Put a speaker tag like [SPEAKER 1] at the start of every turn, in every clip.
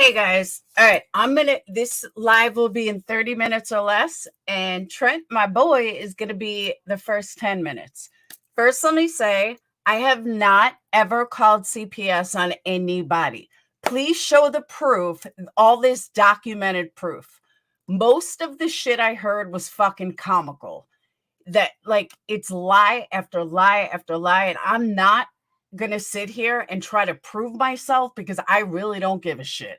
[SPEAKER 1] Hey guys. All right. This live will be in 30 minutes or less. And Trent, my boy, is going to be the first 10 minutes. First, let me say, I have not ever called CPS on anybody. Please show the proof, all this documented proof. Most of the shit I heard was fucking comical. That, like, it's lie after lie after lie. And I'm not going to sit here and try to prove myself because I really don't give a shit.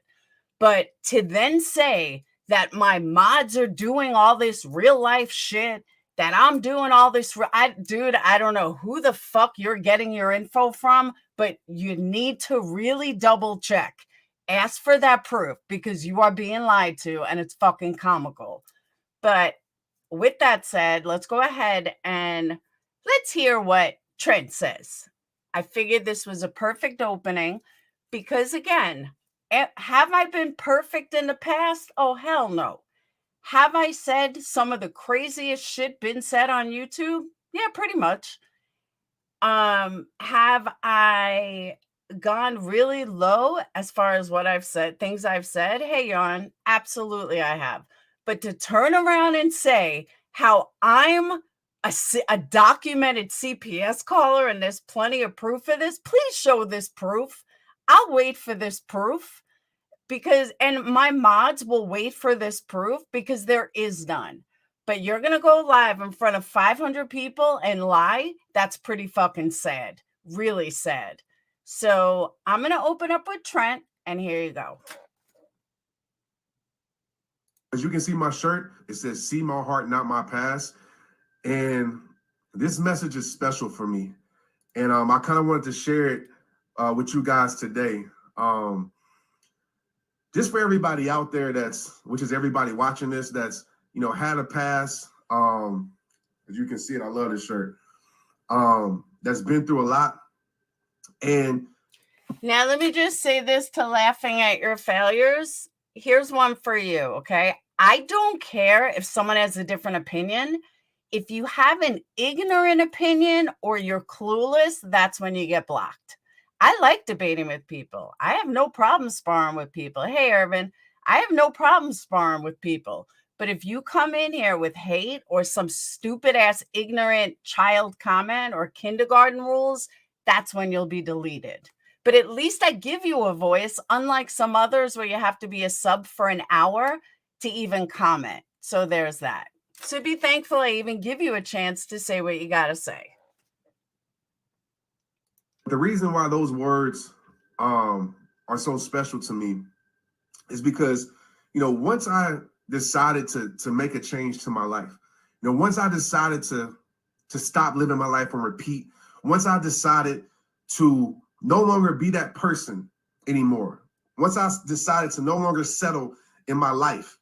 [SPEAKER 1] But to then say that my mods are doing all this real life shit, that I'm doing all this, dude, I don't know who the fuck you're getting your info from, but you need to really double check. Ask for that proof because you are being lied to and it's fucking comical. But with that said, let's go ahead and let's hear what Trent says. I figured this was a perfect opening because, again, have I been perfect in the past? Oh, hell no. Have I said some of the craziest shit been said on YouTube? Yeah, pretty much. Have I gone really low as far as what I've said, things I've said? Hey, Yarn, absolutely I have. But to turn around and say how I'm a documented CPS caller and there's plenty of proof of this, please show this proof. I'll wait for this proof and my mods will wait for this proof because there is none. But you're going to go live in front of 500 people and lie? That's pretty fucking sad. Really sad. So I'm going to open up with Trent, and here you go.
[SPEAKER 2] As you can see my shirt, it says, "See my heart, not my past." And this message is special for me. And I kind of wanted to share it with you guys today. Just for everybody out there which is everybody watching this, that's, had a past. As you can see it, I love this shirt. That's been through a lot. And
[SPEAKER 1] now let me just say this to laughing at your failures. Here's one for you, okay? I don't care if someone has a different opinion. If you have an ignorant opinion or you're clueless, that's when you get blocked. I like debating with people. I have no problem sparring with people. Hey, Irvin, I have no problem sparring with people. But if you come in here with hate or some stupid ass ignorant child comment or kindergarten rules, that's when you'll be deleted. But at least I give you a voice, unlike some others where you have to be a sub for an hour to even comment. So there's that. So be thankful I even give you a chance to say what you got to say.
[SPEAKER 2] The reason why those words are so special to me is because, once I decided to make a change to my life, once I decided to stop living my life on repeat, once I decided to no longer be that person anymore, once I decided to no longer settle in my life,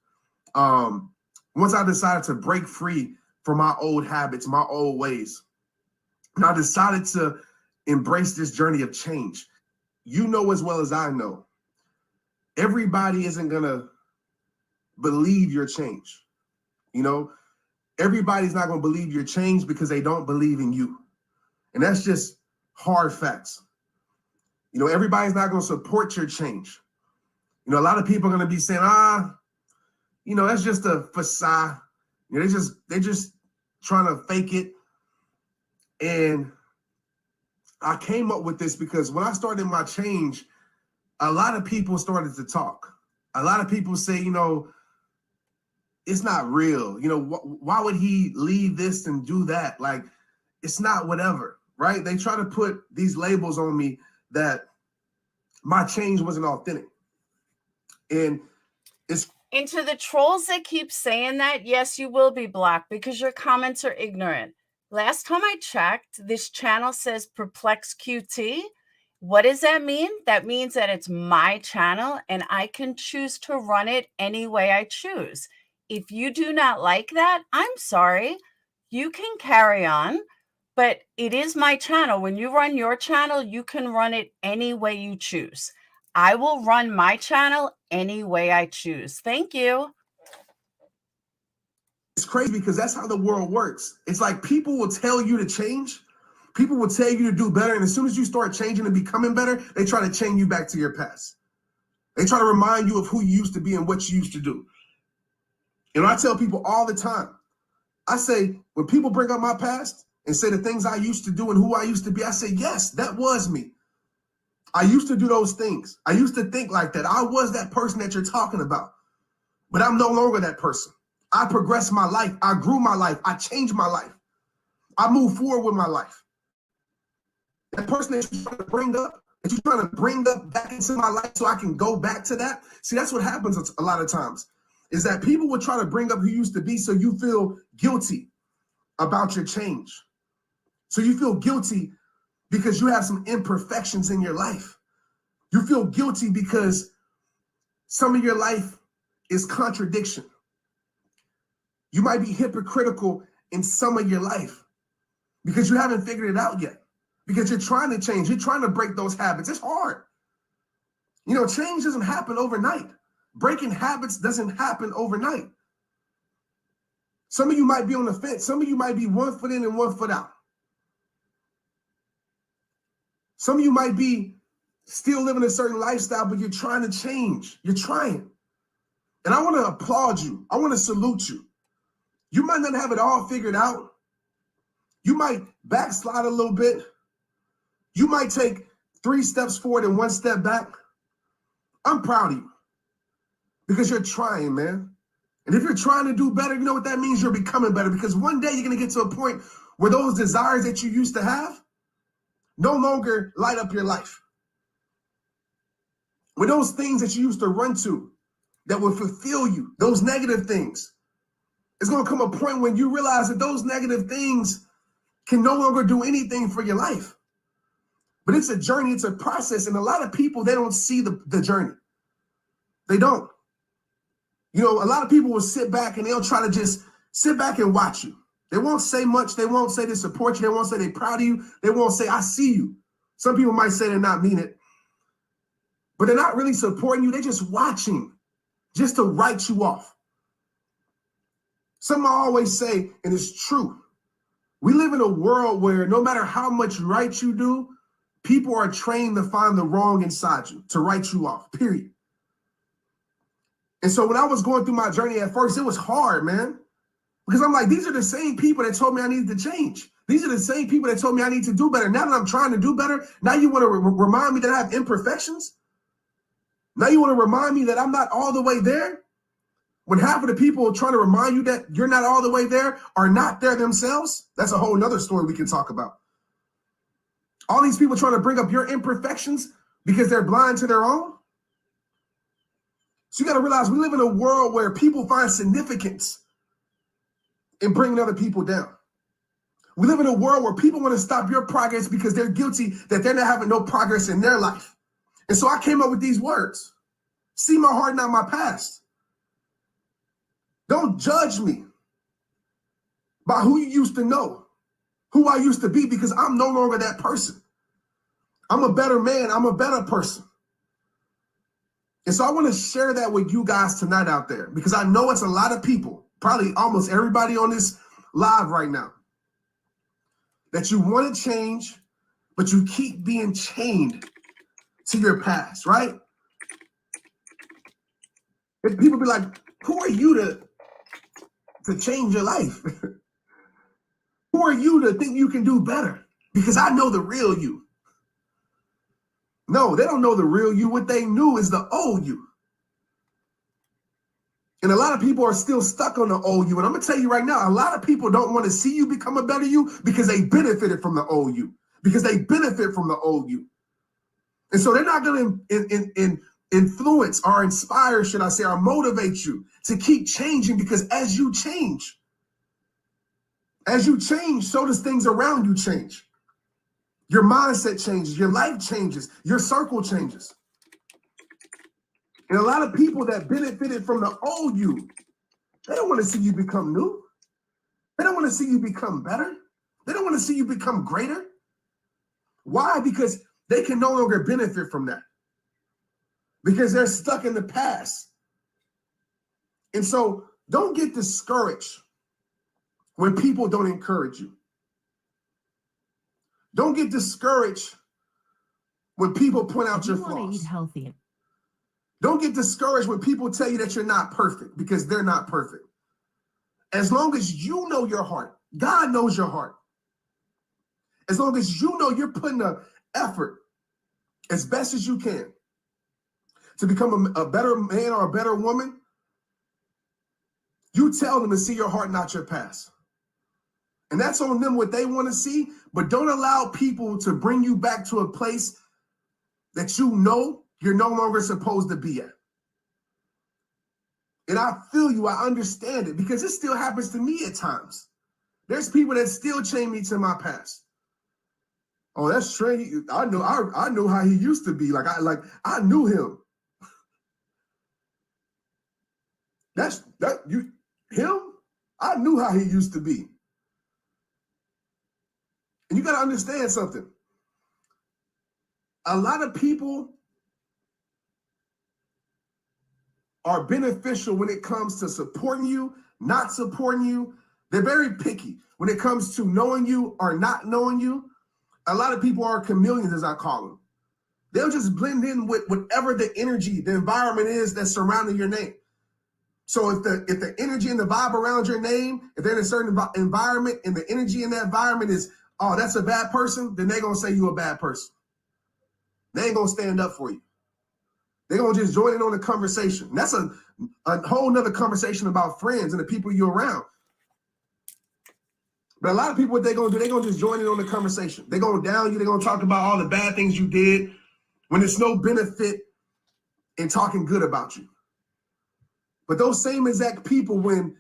[SPEAKER 2] once I decided to break free from my old habits, my old ways, and I decided to embrace this journey of change, you know as well as I know, everybody isn't going to believe your change. Everybody's not going to believe your change because they don't believe in you. And that's just hard facts. Everybody's not going to support your change. A lot of people are going to be saying, that's just a facade. They're just trying to fake it. And I came up with this because when I started my change, a lot of people started to talk. A lot of people say, it's not real. Why would he leave this and do that? Like, it's not whatever, right? They try to put these labels on me that my change wasn't authentic. And It's crazy because that's how the world works. It's like people will tell you to change. People will tell you to do better. And as soon as you start changing and becoming better, they try to chain you back to your past. They try to remind you of who you used to be and what you used to do. You know, I tell people all the time, I say, when people bring up my past and say the things I used to do and who I used to be, I say, yes, that was me. I used to do those things. I used to think like that. I was that person that you're talking about, but I'm no longer that person. I progressed my life. I grew my life. I changed my life. I moved forward with my life. That person that you're trying to bring up, that you're trying to bring up back into my life so I can go back to that. See, that's what happens a lot of times, is that people will try to bring up who you used to be so you feel guilty about your change. So you feel guilty because you have some imperfections in your life. You feel guilty because some of your life is contradiction. You might be hypocritical in some of your life because you haven't figured it out yet. Because you're trying to change. You're trying to break those habits. It's hard. You know, change doesn't happen overnight. Breaking habits doesn't happen overnight. Some of you might be on the fence. Some of you might be 1 foot in and 1 foot out. Some of you might be still living a certain lifestyle, but you're trying to change. You're trying. And I want to applaud you. I want to salute you. You might not have it all figured out. You might backslide a little bit. You might take 3 steps forward and 1 step back. I'm proud of you because you're trying, man. And if you're trying to do better, you know what that means? You're becoming better, because one day you're going to get to a point where those desires that you used to have no longer light up your life. Where those things that you used to run to that will fulfill you, those negative things, it's going to come a point when you realize that those negative things can no longer do anything for your life. But it's a journey, it's a process. And a lot of people, they don't see the journey. They don't. You know, a lot of people will sit back and they'll try to just sit back and watch you. They won't say much. They won't say they support you. They won't say they're proud of you. They won't say, I see you. Some people might say they're not mean it, but they're not really supporting you. They're just watching just to write you off. Some always say, and it's true, we live in a world where no matter how much right you do, people are trained to find the wrong inside you, to write you off, period. And so when I was going through my journey at first, it was hard, man. Because I'm like, these are the same people that told me I needed to change. These are the same people that told me I need to do better. Now that I'm trying to do better, now you want to remind me that I have imperfections? Now you want to remind me that I'm not all the way there? When half of the people trying to remind you that you're not all the way there are not there themselves? That's a whole nother story we can talk about. All these people trying to bring up your imperfections because they're blind to their own? So you got to realize we live in a world where people find significance in bringing other people down. We live in a world where people want to stop your progress because they're guilty that they're not having no progress in their life. And so I came up with these words. See my heart, not my past. Don't judge me by who you used to know, who I used to be, because I'm no longer that person. I'm a better man. I'm a better person. And so I want to share that with you guys tonight out there, because I know it's a lot of people, probably almost everybody on this live right now, that you want to change, but you keep being chained to your past, right? And people be like, who are you to change your life? Who are you to think you can do better? Because I know the real you. No, they don't know the real you. What they knew is the old you. And a lot of people are still stuck on the old you. And I'm going to tell you right now, a lot of people don't want to see you become a better you because they benefited from the old you, because they benefit from the old you. And so they're not going to influence or inspire, should I say, or motivate you to keep changing, because as you change, so does things around you change. Your mindset changes, your life changes, your circle changes. And a lot of people that benefited from the old you, they don't want to see you become new. They don't want to see you become better. They don't want to see you become greater. Why? Because they can no longer benefit from that, because they're stuck in the past. And so don't get discouraged when people don't encourage you. Don't get discouraged when people point out your flaws.
[SPEAKER 3] Eat healthy.
[SPEAKER 2] Don't get discouraged when people tell you that you're not perfect, because they're not perfect. As long as you know your heart, God knows your heart. As long as you know you're putting the effort as best as you can to become a better man or a better woman, you tell them to see your heart, not your past. And that's on them what they want to see, but don't allow people to bring you back to a place that you know you're no longer supposed to be at. And I feel you, I understand it, because it still happens to me at times. There's people that still chain me to my past. Oh, that's Trey. I know how he used to be. I knew him. Him? I knew how he used to be. And you got to understand something. A lot of people are beneficial when it comes to supporting you, not supporting you. They're very picky when it comes to knowing you or not knowing you. A lot of people are chameleons, as I call them. They'll just blend in with whatever the energy, the environment is that's surrounding your name. So if the energy and the vibe around your name, if they're in a certain environment and the energy in that environment is, oh, that's a bad person, then they're going to say you a bad person. They ain't going to stand up for you. They're going to just join in on the conversation. And that's a whole nother conversation about friends and the people you're around. But a lot of people, what they're going to do, they're going to just join in on the conversation. They're going to down you. They're going to talk about all the bad things you did when there's no benefit in talking good about you. But those same exact people, when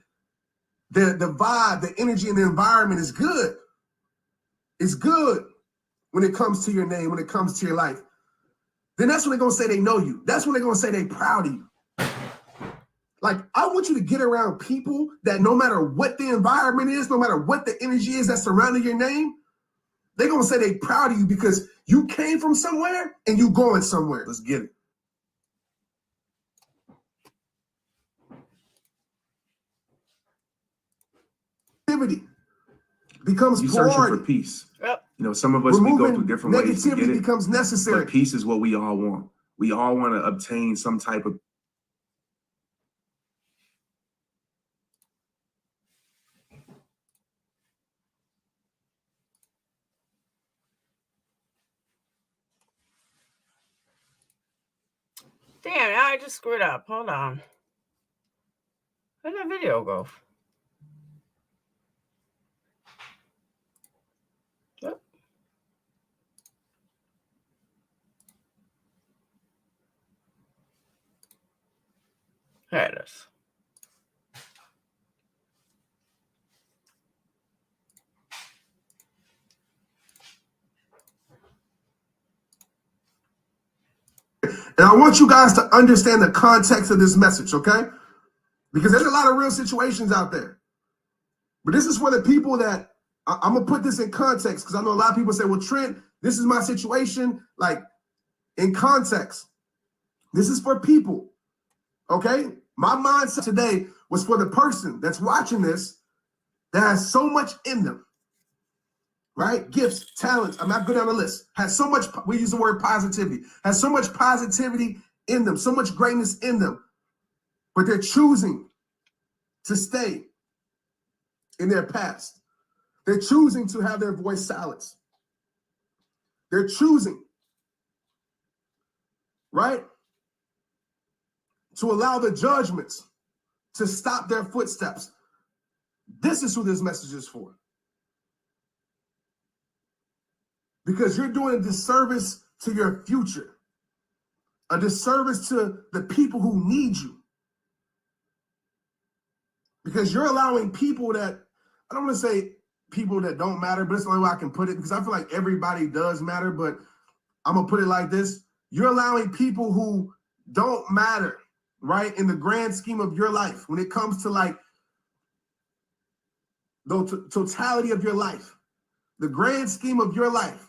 [SPEAKER 2] the vibe, the energy, and the environment is good, it's good when it comes to your name, when it comes to your life, then that's when they're going to say they know you. That's when they're going to say they're proud of you. Like, I want you to get around people that no matter what the environment is, no matter what the energy is that's surrounding your name, they're going to say they're proud of you because you came from somewhere and you going somewhere. Let's get it. Negativity becomes
[SPEAKER 3] searching for peace.
[SPEAKER 1] Yep.
[SPEAKER 3] You know, some of us, we go through different ways to get
[SPEAKER 2] negativity
[SPEAKER 3] it.
[SPEAKER 2] Becomes necessary.
[SPEAKER 3] But peace is what we all want. We all want to obtain some type of
[SPEAKER 1] Damn, I just screwed up. Hold on. Where'd that video go? Yep. There it is.
[SPEAKER 2] And I want you guys to understand the context of this message, okay? Because there's a lot of real situations out there. But this is for the people that, I'm going to put this in context, because I know a lot of people say, well, Trent, this is my situation. Like, in context, this is for people, okay? My mindset today was for the person that's watching this that has so much in them, right? Gifts, talents, I'm not good on the list. Has so much, we use the word positivity, has so much positivity in them, so much greatness in them, but they're choosing to stay in their past. They're choosing to have their voice silenced. They're choosing, right, to allow the judgments to stop their footsteps. This is who this message is for. Because you're doing a disservice to your future, a disservice to the people who need you. Because you're allowing people that, I don't want to say people that don't matter, but it's the only way I can put it, because I feel like everybody does matter, but I'm going to put it like this. You're allowing people who don't matter, right, in the grand scheme of your life, when it comes to like the totality of your life, the grand scheme of your life,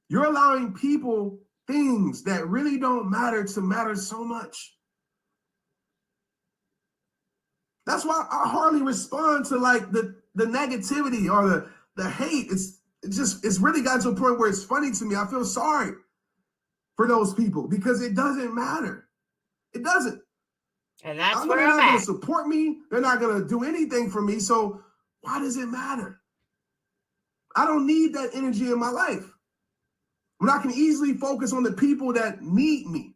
[SPEAKER 2] you're allowing people things that really don't matter to matter so much. That's why I hardly respond to like the negativity or the hate. It's really gotten to a point where it's funny to me. I feel sorry for those people because it doesn't matter. It doesn't.
[SPEAKER 1] And that's
[SPEAKER 2] I know
[SPEAKER 1] where
[SPEAKER 2] they're
[SPEAKER 1] I'm
[SPEAKER 2] not going
[SPEAKER 1] at.
[SPEAKER 2] to support me. They're not going to do anything for me. So why does it matter? I don't need that energy in my life. When I can easily focus on the people that need me,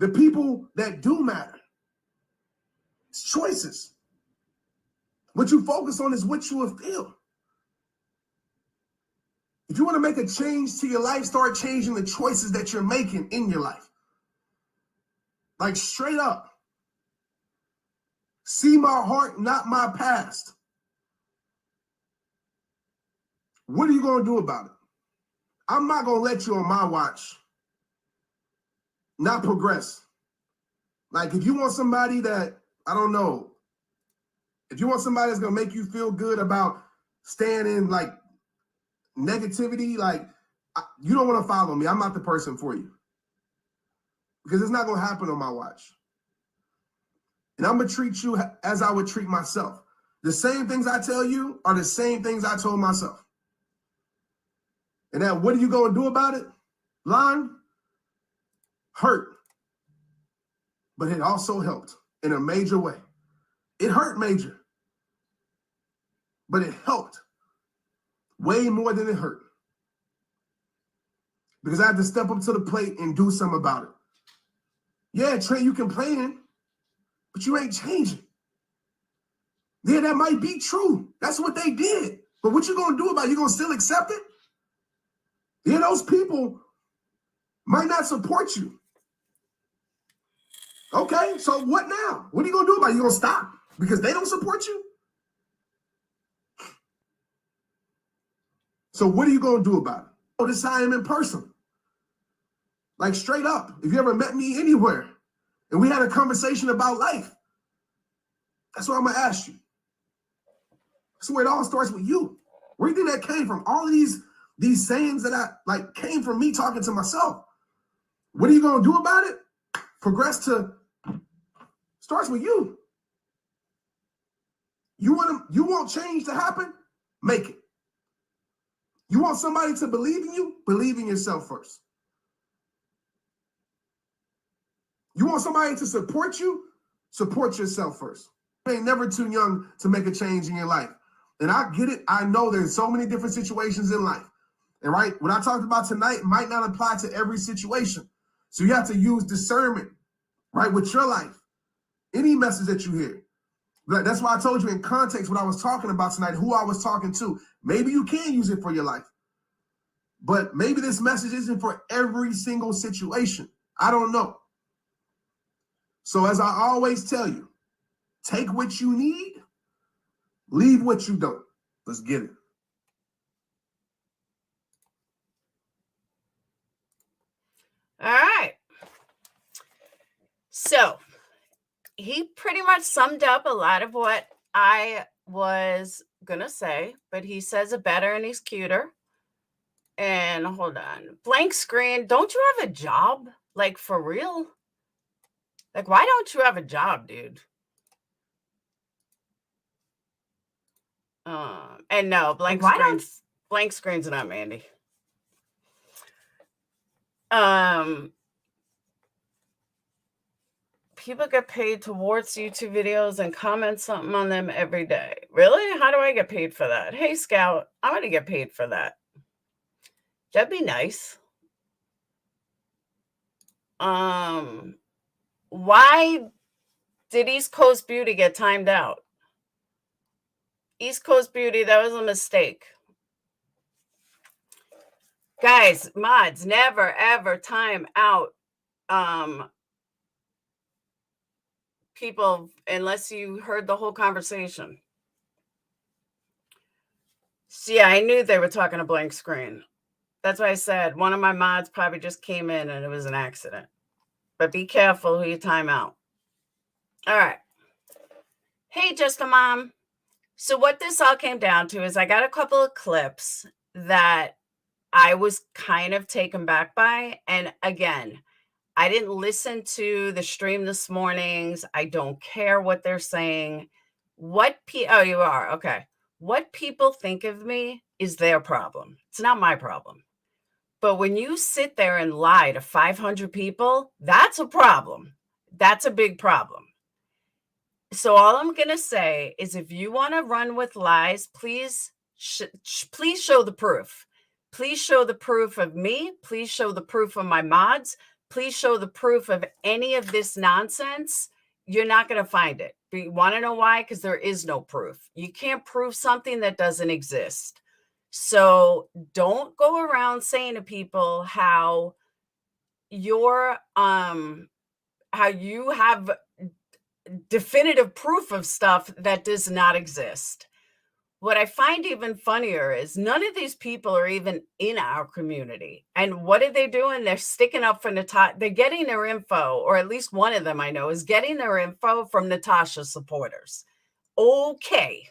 [SPEAKER 2] the people that do matter. It's choices. What you focus on is what you will feel. If you want to make a change to your life, start changing the choices that you're making in your life. Like straight up. See my heart, not my past. What are you going to do about it? I'm not going to let you on my watch not progress. Like if you want somebody that, I don't know, if you want somebody that's going to make you feel good about staying in like negativity, like you don't want to follow me. I'm not the person for you. Because it's not going to happen on my watch. And I'm going to treat you as I would treat myself. The same things I tell you are the same things I told myself. And now what are you going to do about it? Lyin? Hurt. But it also helped in a major way. It hurt major. But it helped way more than it hurt. Because I had to step up to the plate and do something about it. Yeah, Trey, you complaining, but you ain't changing. Yeah, that might be true. That's what they did. But what you gonna do about it? You gonna still accept it? Yeah, those people might not support you. Okay, so what now? What are you gonna do about it? You gonna stop because they don't support you? So what are you gonna do about it? Oh, this is how I am in person. Like straight up. If you ever met me anywhere and we had a conversation about life, that's what I'm gonna ask you. That's where it all starts with you. Where do you think that came from? All of these sayings that I like came from me talking to myself. What are you gonna do about it? Progress to starts with you. You want change to happen? Make it. You want somebody to believe in you? Believe in yourself first. You want somebody to support you? Support yourself first. You ain't never too young to make a change in your life. And I get it. I know there's so many different situations in life. And right, what I talked about tonight might not apply to every situation. So you have to use discernment, right, with your life. Any message that you hear. That's why I told you in context what I was talking about tonight, who I was talking to. Maybe you can use it for your life. But maybe this message isn't for every single situation. I don't know. So as I always tell you, take what you need, leave what you don't. Let's get it.
[SPEAKER 1] All right. So he pretty much summed up a lot of what I was going to say, but he says it better and he's cuter. And hold on. Blank screen. Don't you have a job? Like for real? Like, why don't you have a job, dude? And no, blank screen's not Mandi. People get paid to watch YouTube videos and comment something on them every day. Really? How do I get paid for that? Hey, Scout, I'm going to get paid for that. That'd be nice. Why did East Coast Beauty get timed out? East Coast Beauty, that was a mistake. Guys, mods, never, ever time out people unless you heard the whole conversation. So yeah, I knew they were talking a blank screen. That's why I said one of my mods probably just came in and it was an accident. But be careful who you time out. All right. Hey, Just a Mom. So what this all came down to is I got a couple of clips that I was kind of taken back by. And again, I didn't listen to the stream this morning's. I don't care what they're saying. Oh, you are. Okay. What people think of me is their problem. It's not my problem. But when you sit there and lie to 500 people, that's a problem. That's a big problem. So all I'm going to say is if you want to run with lies, please show the proof. Please show the proof of me. Please show the proof of my mods. Please show the proof of any of this nonsense. You're not going to find it. But you want to know why? Because there is no proof. You can't prove something that doesn't exist. So don't go around saying to people how you have definitive proof of stuff that does not exist. What I find even funnier is none of these people are even in our community. And what are they doing? They're sticking up for Natasha. They're getting their info, or at least one of them I know is getting their info from Natasha supporters. Okay.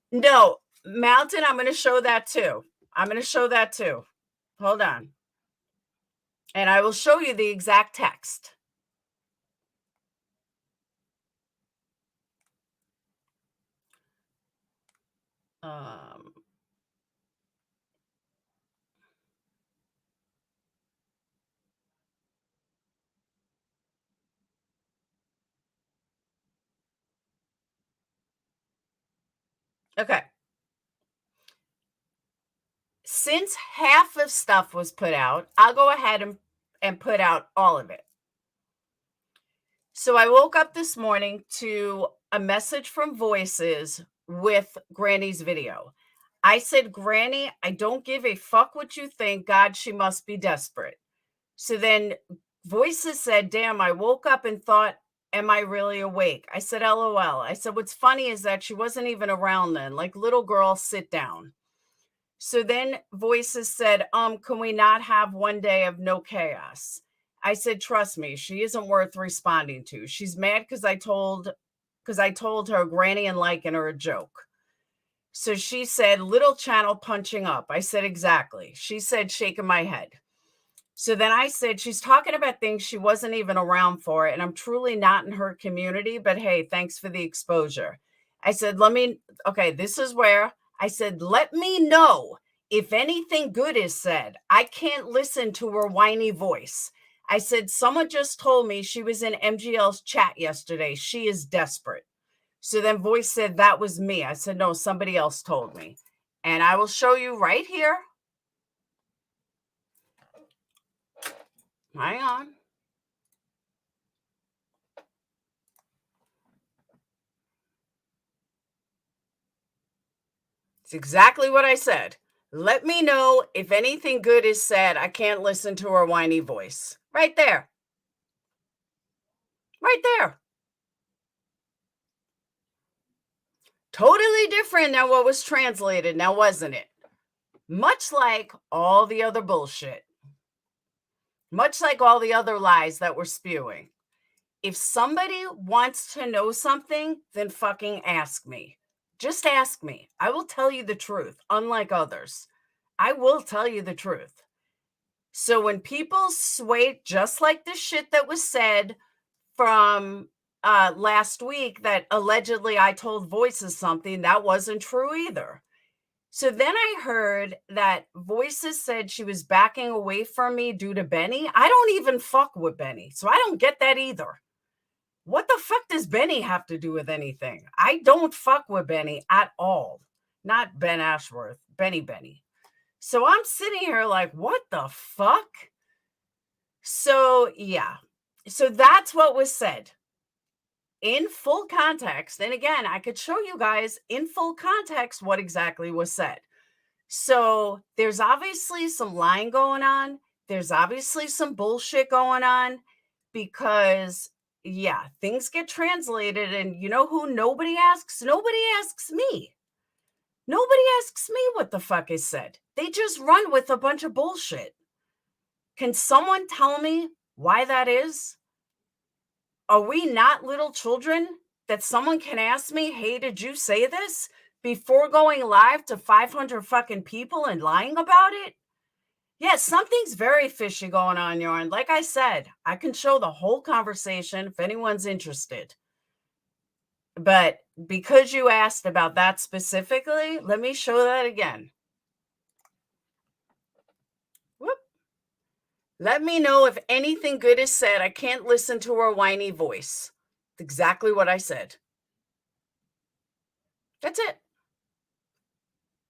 [SPEAKER 1] No, Mountain, I'm going to show that too. Hold on. And I will show you the exact text. Okay. Since half of stuff was put out, I'll go ahead and put out all of it. So I woke up this morning to a message from Voices with Granny's video. I said, Granny, I don't give a fuck what you think. God, she must be desperate. So then Voices said, damn, I woke up and thought, am I really awake? I said, LOL. I said, what's funny is that she wasn't even around then. Like, little girl, sit down. So then Voices said, can we not have one day of no chaos? I said, trust me, she isn't worth responding to. She's mad because I told her Granny and Lyin are a joke. So she said, little channel punching up. I said, exactly. She said, shaking my head. So then I said, she's talking about things she wasn't even around for, and I'm truly not in her community, but hey, thanks for the exposure. I said, this is where I said, let me know if anything good is said. I can't listen to her whiny voice. I said, someone just told me she was in MGL's chat yesterday. She is desperate. So then Voice said, that was me. I said, no, somebody else told me. And I will show you right here. Hang on. It's exactly what I said. Let me know if anything good is said. I can't listen to her whiny voice. Right there. Right there. Totally different than what was translated now, wasn't it? Much like all the other bullshit. Much like all the other lies that we're spewing. If somebody wants to know something, then fucking ask me. Just ask me. I will tell you the truth, unlike others. I will tell you the truth. So when people sway, just like the shit that was said from last week that allegedly I told Voices something, that wasn't true either. So then I heard that Voices said she was backing away from me due to Benny. I don't even fuck with Benny, so I don't get that either. What the fuck does Benny have to do with anything? I don't fuck with Benny at all. Not Ben Ashworth, Benny. So I'm sitting here like, what the fuck? So yeah. So that's what was said in full context. And again, I could show you guys in full context what exactly was said. So there's obviously some lying going on. There's obviously some bullshit going on because, yeah, things get translated. And you know who nobody asks? Nobody asks me. Nobody asks me what the fuck is said. They just run with a bunch of bullshit. Can someone tell me why that is? Are we not little children that someone can ask me, hey, did you say this? Before going live to 500 fucking people and lying about it? Yeah, something's very fishy going on, Yarn. Like I said, I can show the whole conversation if anyone's interested. But because you asked about that specifically, let me show that again. Let me know if anything good is said. I can't listen to her whiny voice. That's exactly what I said. That's it.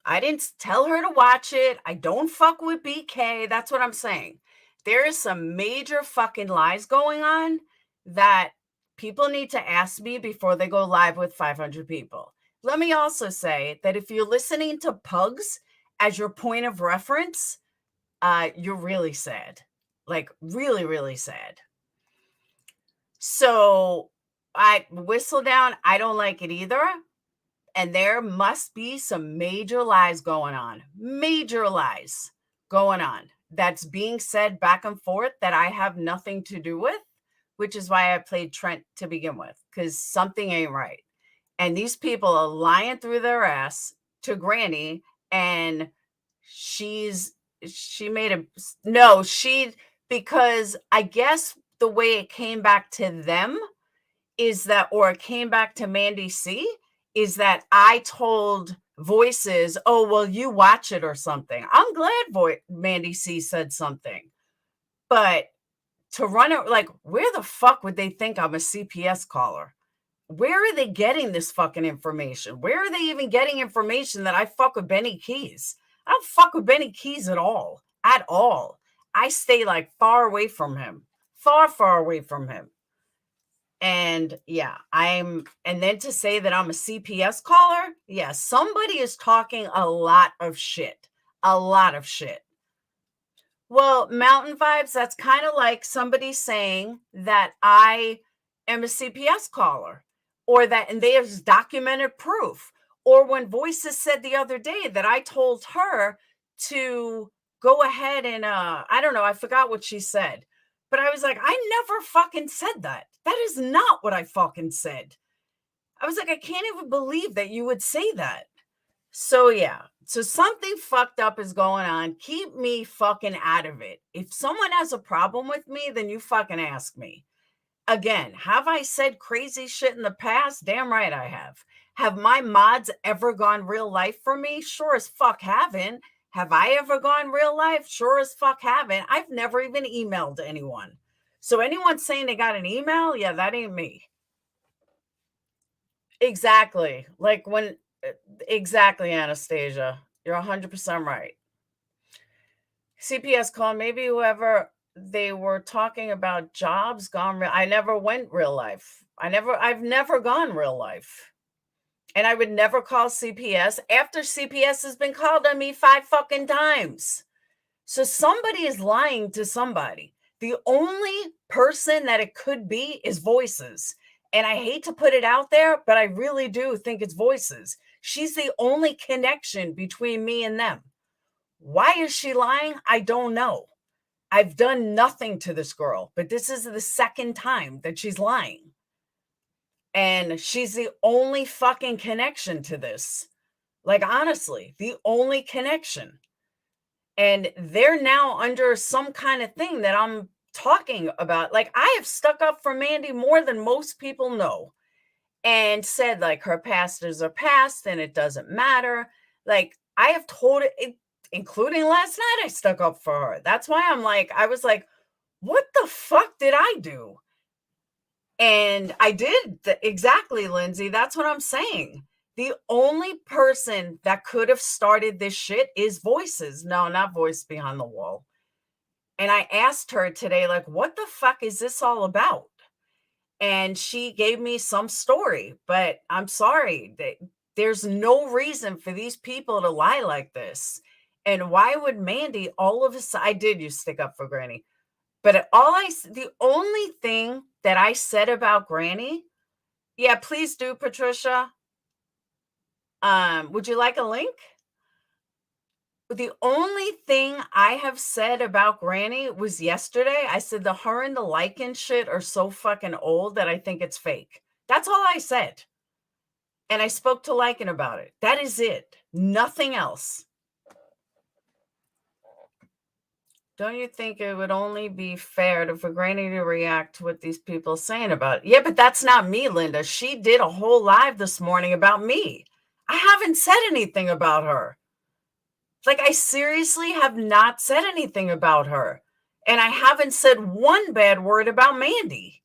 [SPEAKER 1] I didn't tell her to watch it. I don't fuck with BK. That's what I'm saying. There is some major fucking lies going on that people need to ask me before they go live with 500 people. Let me also say that if you're listening to Pugs as your point of reference, you're really sad. Like, really, really sad. So I whistle down. I don't like it either. And there must be some major lies going on. Major lies going on. That's being said back and forth that I have nothing to do with, which is why I played Trent to begin with, because something ain't right. And these people are lying through their ass to Granny, and because I guess the way it came back to them is that, or it came back to Mandi C, is that I told Voices, oh, well, you watch it or something. I'm glad Mandi C said something. But to run it, like, where the fuck would they think I'm a CPS caller? Where are they getting this fucking information? Where are they even getting information that I fuck with Benny Keys? I don't fuck with Benny Keys at all. At all. I stay like far away from him. Far, far away from him. And yeah, and then to say that I'm a CPS caller, yeah, somebody is talking a lot of shit. A lot of shit. Well, Mountain Vibes, that's kind of like somebody saying that I am a CPS caller, or that, and they have documented proof. Or when Voices said the other day that I told her to go ahead and, I don't know, I forgot what she said. But I was like, I never fucking said that. That is not what I fucking said. I was like, I can't even believe that you would say that. So yeah, so something fucked up is going on. Keep me fucking out of it. If someone has a problem with me, then you fucking ask me. Again, have I said crazy shit in the past? Damn right I have. Have my mods ever gone real life for me? Sure as fuck haven't. Have I ever gone real life? Sure as fuck haven't. I've never even emailed anyone. So anyone saying they got an email, yeah, that ain't me. Exactly. Like when, exactly, Anastasia. You're 100% right. CPS call, maybe whoever they were talking about jobs gone real. I never went real life. I've never gone real life. And I would never call CPS after CPS has been called on me 5 fucking times. So somebody is lying to somebody. The only person that it could be is Voices. And I hate to put it out there, but I really do think it's Voices. She's the only connection between me and them. Why is she lying? I don't know. I've done nothing to this girl, but this is the second time that she's lying. And she's the only fucking connection to this. Like, honestly, the only connection. And they're now under some kind of thing that I'm talking about. Like, I have stuck up for Mandi more than most people know, and said, like, her past is her past and it doesn't matter. Like, I have told it, including last night, I stuck up for her. That's why I was like, what the fuck did I do? And I did exactly, Lindsay. That's what I'm saying. The only person that could have started this shit is Voices. No, not Voice Behind the Wall. And I asked her today, like, what the fuck is this all about? And she gave me some story, but I'm sorry. There's no reason for these people to lie like this. And why would Mandi all of a sudden, I did use stick up for Granny, but the only thing that I said about Granny, yeah, please do, Patricia. Would you like a link? The only thing I have said about Granny was yesterday. I said her and the Lyin shit are so fucking old that I think it's fake. That's all I said. And I spoke to Lyin about it. That is it. Nothing else. Don't you think it would only be fair for Granny to react to what these people are saying about it? Yeah, but that's not me, Linda. She did a whole live this morning about me. I haven't said anything about her. Like, I seriously have not said anything about her. And I haven't said one bad word about Mandi.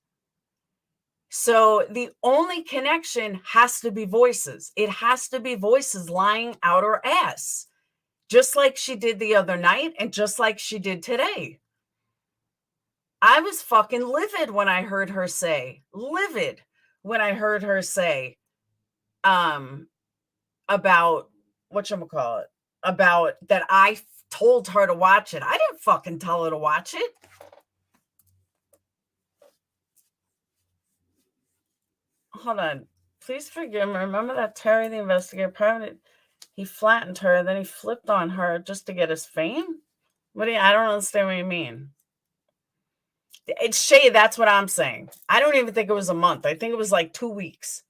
[SPEAKER 1] So the only connection has to be voices. It has to be voices lying out her ass, just like she did the other night and just like she did today. I was fucking livid when I heard her say, about whatchamacallit, about that I told her to watch it. I didn't fucking tell her to watch it. Hold on. Please forgive me. Remember that Terry the investigator private? He flattened her, then he flipped on her just to get his fame? I don't understand what you mean. It's shade, that's what I'm saying. I don't even think it was a month. I think it was like 2 weeks.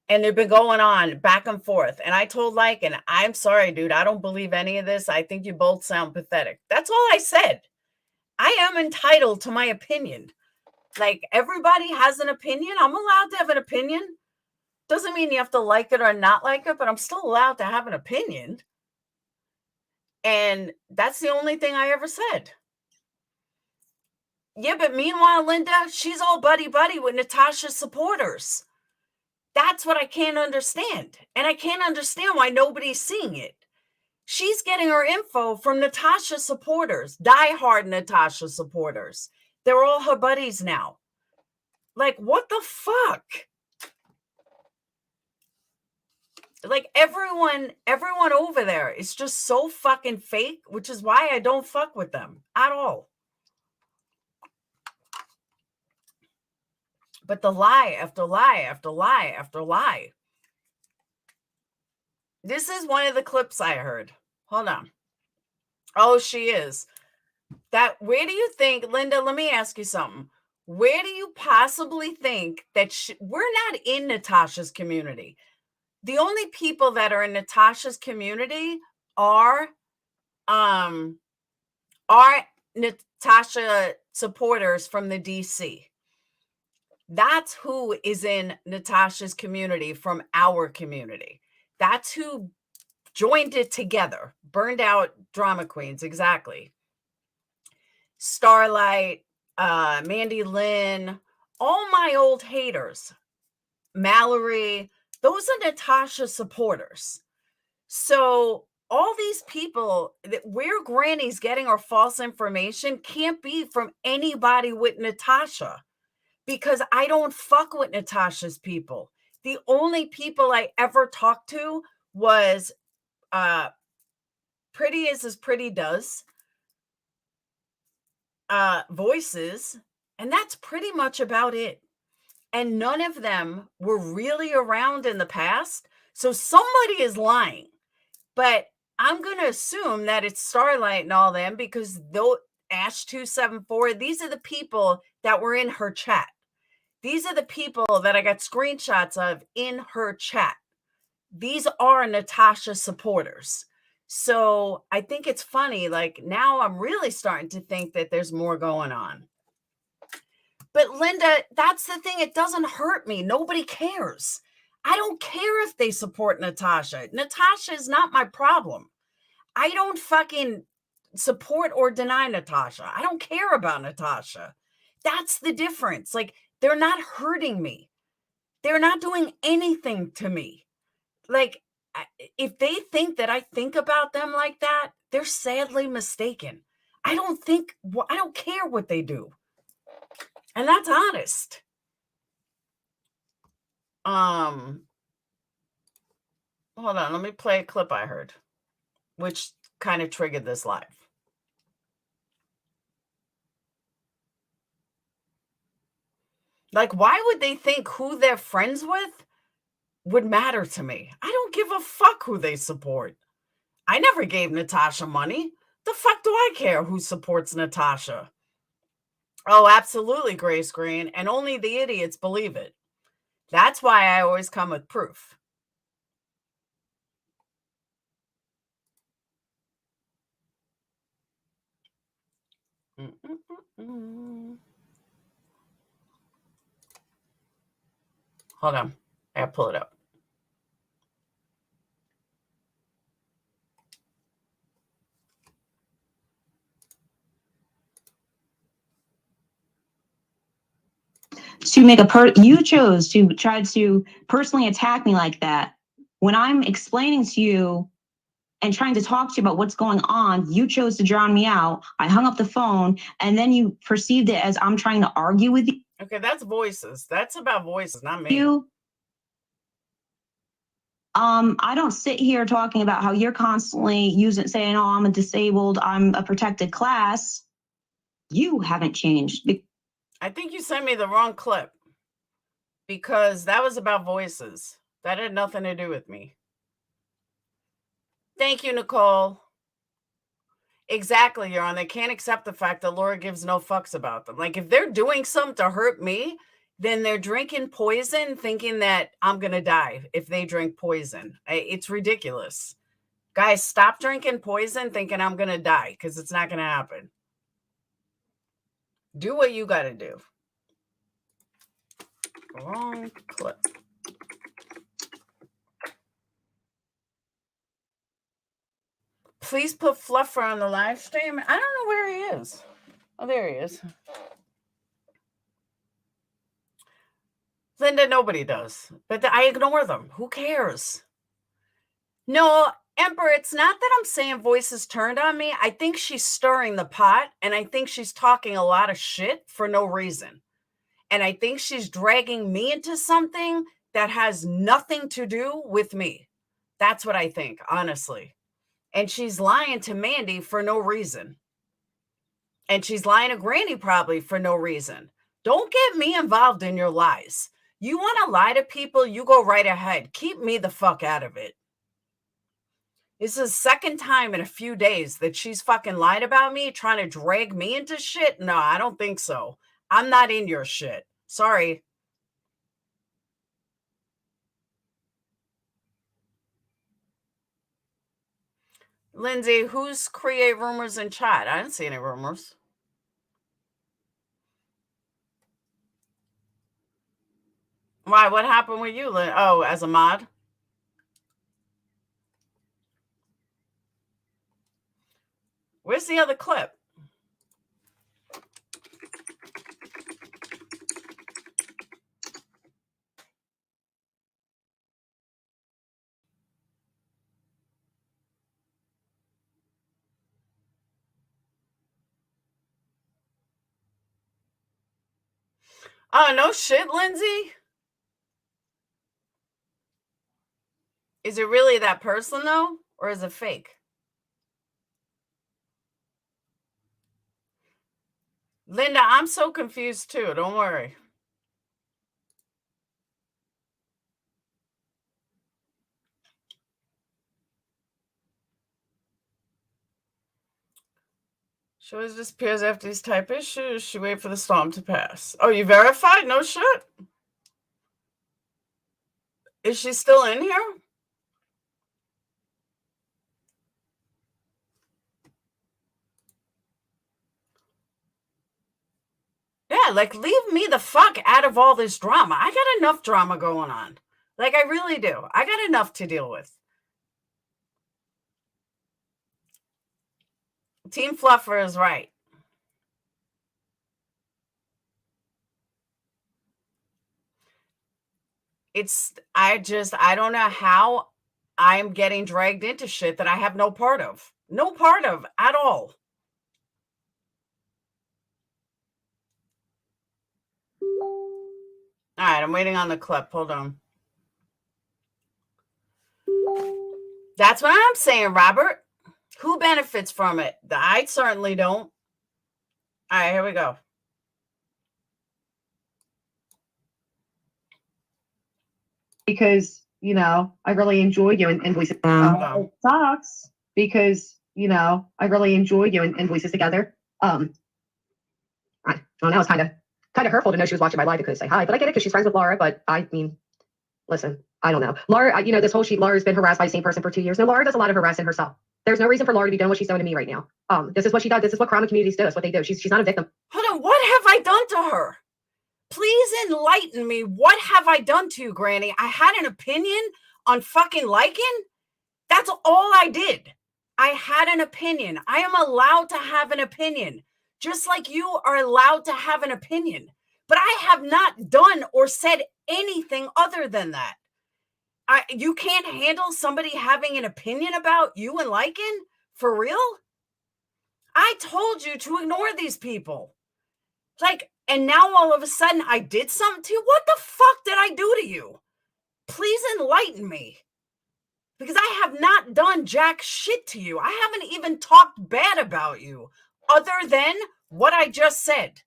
[SPEAKER 1] And they've been going on back and forth. And I told Lyin, I'm sorry, dude. I don't believe any of this. I think you both sound pathetic. That's all I said. I am entitled to my opinion. Like, everybody has an opinion. I'm allowed to have an opinion. Doesn't mean you have to like it or not like it, but I'm still allowed to have an opinion. And that's the only thing I ever said. Yeah, but meanwhile, Linda, she's all buddy-buddy with Natasha's supporters. That's what I can't understand. And I can't understand why nobody's seeing it. She's getting her info from Natasha supporters, diehard Natasha supporters. They're all her buddies now. Like, what the fuck? Like, everyone over there is just so fucking fake, which is why I don't fuck with them at all. But the lie after lie after lie after lie. This is one of the clips I heard. Hold on. Oh, she is. Where do you think, Linda, let me ask you something. Where do you possibly think that we're not in Natasha's community? The only people that are in Natasha's community are Natasha supporters from the DC. That's who is in Natasha's community from our community. That's who joined it together. Burned out drama queens, exactly. Starlight, Mandi, Lyin, all my old haters, Mallory, those are Natasha supporters. So all these people where Granny's getting her false information can't be from anybody with Natasha, because I don't fuck with Natasha's people. The only people I ever talked to was Pretty as Pretty Does, Voices, and that's pretty much about it. And none of them were really around in the past. So somebody is lying. But I'm going to assume that it's Starlight and all them, because though Ash274, these are the people that were in her chat. These are the people that I got screenshots of in her chat. These are Natasha supporters. So I think it's funny. Like, now I'm really starting to think that there's more going on. But Linda, that's the thing. It doesn't hurt me. Nobody cares. I don't care if they support Natasha. Natasha is not my problem. I don't fucking support or deny Natasha. I don't care about Natasha. That's the difference. Like, they're not hurting me. They're not doing anything to me. Like, if they think that I think about them like that, they're sadly mistaken. I don't care what they do. And that's honest. Hold on, let me play a clip I heard, which kind of triggered this live. Like, why would they think who they're friends with would matter to me? I don't give a fuck who they support. I never gave Natasha money. The fuck do I care who supports Natasha? Oh, absolutely, gray screen, and only the idiots believe it. That's why I always come with proof. Hold on. I gotta pull it up.
[SPEAKER 4] to make you chose to try to personally attack me like that. When I'm explaining to you and trying to talk to you about what's going on, you chose to drown me out. I hung up the phone, and then you perceived it as I'm trying to argue with you.
[SPEAKER 1] Okay, that's voices. That's about voices, not me.
[SPEAKER 4] I don't sit here talking about how you're constantly saying, oh, I'm a disabled, I'm a protected class. You haven't changed.
[SPEAKER 1] I think you sent me the wrong clip because that was about voices. That had nothing to do with me. Thank you, Nicole. Exactly, Your Honor. They can't accept the fact that Laura gives no fucks about them. Like, if they're doing something to hurt me, then they're drinking poison thinking that I'm going to die if they drink poison. It's ridiculous. Guys, stop drinking poison thinking I'm going to die because it's not going to happen. Do what you got to do. Wrong clip. Please put Fluffer on the live stream. I don't know where he is. Oh, there he is. Linda, nobody does. But I ignore them. Who cares? No, Emperor, it's not that I'm saying voices turned on me. I think she's stirring the pot, and I think she's talking a lot of shit for no reason. And I think she's dragging me into something that has nothing to do with me. That's what I think, honestly. And she's lying to Mandi for no reason. And she's lying to Granny probably for no reason. Don't get me involved in your lies. You want to lie to people, you go right ahead. Keep me the fuck out of it. This is the second time in a few days that she's fucking lied about me, trying to drag me into shit. No, I don't think so. I'm not in your shit. Sorry. Lindsay, who's create rumors in chat? I didn't see any rumors. Why? What happened with you, Lynn? Oh, as a mod? Where's the other clip? Oh, no shit, Lindsay? Is it really that person, though? Or is it fake? Linda, I'm so confused, too. Don't worry. She always disappears after these type issues. She wait for the storm to pass. Oh, you verified? No shit. Is she still in here? Yeah, like, leave me the fuck out of all this drama. I got enough drama going on. Like, I really do. I got enough to deal with. Team Fluffer is right. I don't know how I'm getting dragged into shit that I have no part of. No part of at all. All right, I'm waiting on the clip. Hold on. That's what I'm saying, Robert. Who benefits from it? I certainly don't. All right, here we go.
[SPEAKER 5] Because, you know, I really enjoy you and voices. It sucks because, you know, I really enjoy you and voices together. I don't know, it's kind of hurtful to know she was watching my live and couldn't say hi, but I get it because she's friends with Laura. But I mean, listen, I don't know. Laura, you know, this whole sheet, Laura's been harassed by the same person for 2 years. Now, Laura does a lot of harassing herself. There's no reason for Laura to be doing what she's doing to me right now. This is what she does. This is what crime communities do. It's what they do. She's not a victim.
[SPEAKER 1] Hold on. What have I done to her? Please enlighten me. What have I done to you, Granny? I had an opinion on fucking Lyin. That's all I did. I had an opinion. I am allowed to have an opinion, just like you are allowed to have an opinion. But I have not done or said anything other than that. You can't handle somebody having an opinion about you and Lyin? For real? I told you to ignore these people. Like, and now all of a sudden I did something to you? What the fuck did I do to you? Please enlighten me. Because I have not done jack shit to you. I haven't even talked bad about you other than what I just said.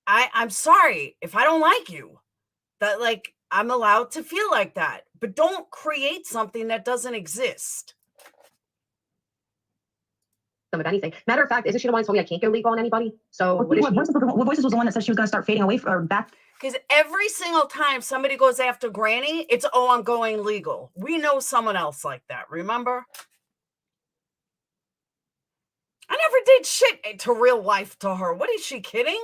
[SPEAKER 1] I'm sorry if I don't like you. That, like, I'm allowed to feel like that. But don't create something that doesn't exist.
[SPEAKER 5] Of anything. Matter of fact, isn't she the one who told me I can't go legal on anybody? So
[SPEAKER 4] what Voices was the one that said she was going to start fading away or back?
[SPEAKER 1] Because every single time somebody goes after Granny, it's, oh, I'm going legal. We know someone else like that, remember? I never did shit to real life to her. What, is she kidding?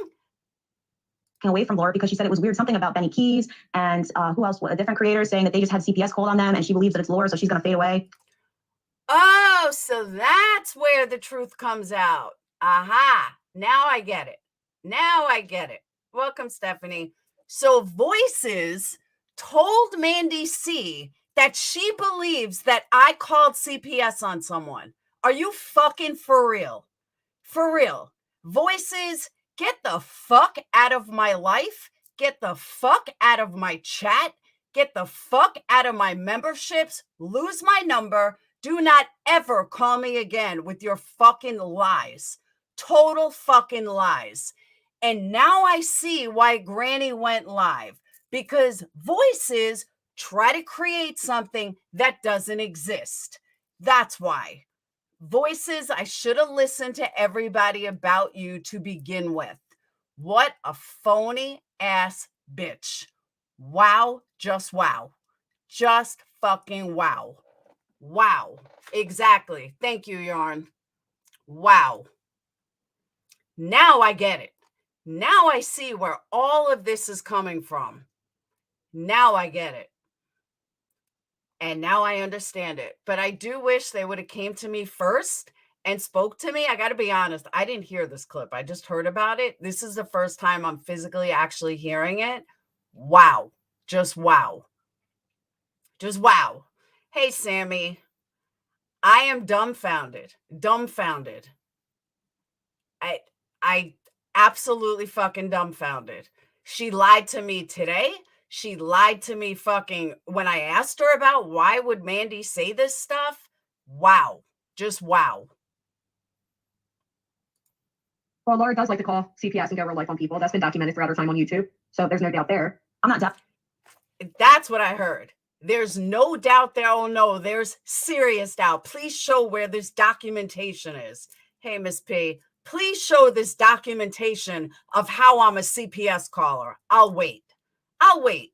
[SPEAKER 4] Away from Laura because she said it was weird, something about Benny Keys and who else, a different creator saying that they just had CPS called on them and she believes that it's Laura, so she's going to fade away.
[SPEAKER 1] Oh, so that's where the truth comes out. Aha. Now I get it. Now I get it. Welcome, Stephanie. So Voices told Mandi C that she believes that I called CPS on someone. Are you fucking for real? For real. Voices, get the fuck out of my life. Get the fuck out of my chat. Get the fuck out of my memberships. Lose my number. Do not ever call me again with your fucking lies. Total fucking lies. And now I see why Granny went live. Because Voices try to create something that doesn't exist. That's why. Voices, I should have listened to everybody about you to begin with. What a phony ass bitch. Wow. Just wow. Just fucking wow. Wow. Exactly. Thank you, Yarn. Wow. Now I get it. Now I see where all of this is coming from. Now I get it. And now I understand it. But I do wish they would have came to me first and spoke to me. I got to be honest. I didn't hear this clip. I just heard about it. This is the first time I'm physically actually hearing it. Wow. Just wow. Just wow. Hey, Sammy. I am dumbfounded. Dumbfounded. I absolutely fucking dumbfounded. She lied to me today. She lied to me fucking when I asked her about why would Mandi say this stuff. Wow. Just wow.
[SPEAKER 5] Well, Laura does like to call CPS and go real life on people. That's been documented throughout her time on YouTube. So there's no doubt there.
[SPEAKER 4] I'm not doubt.
[SPEAKER 1] That's what I heard. There's no doubt there. Oh no, there's serious doubt. Please show where this documentation is. Hey, Miss P, please show this documentation of how I'm a CPS caller. I'll wait. I'll wait.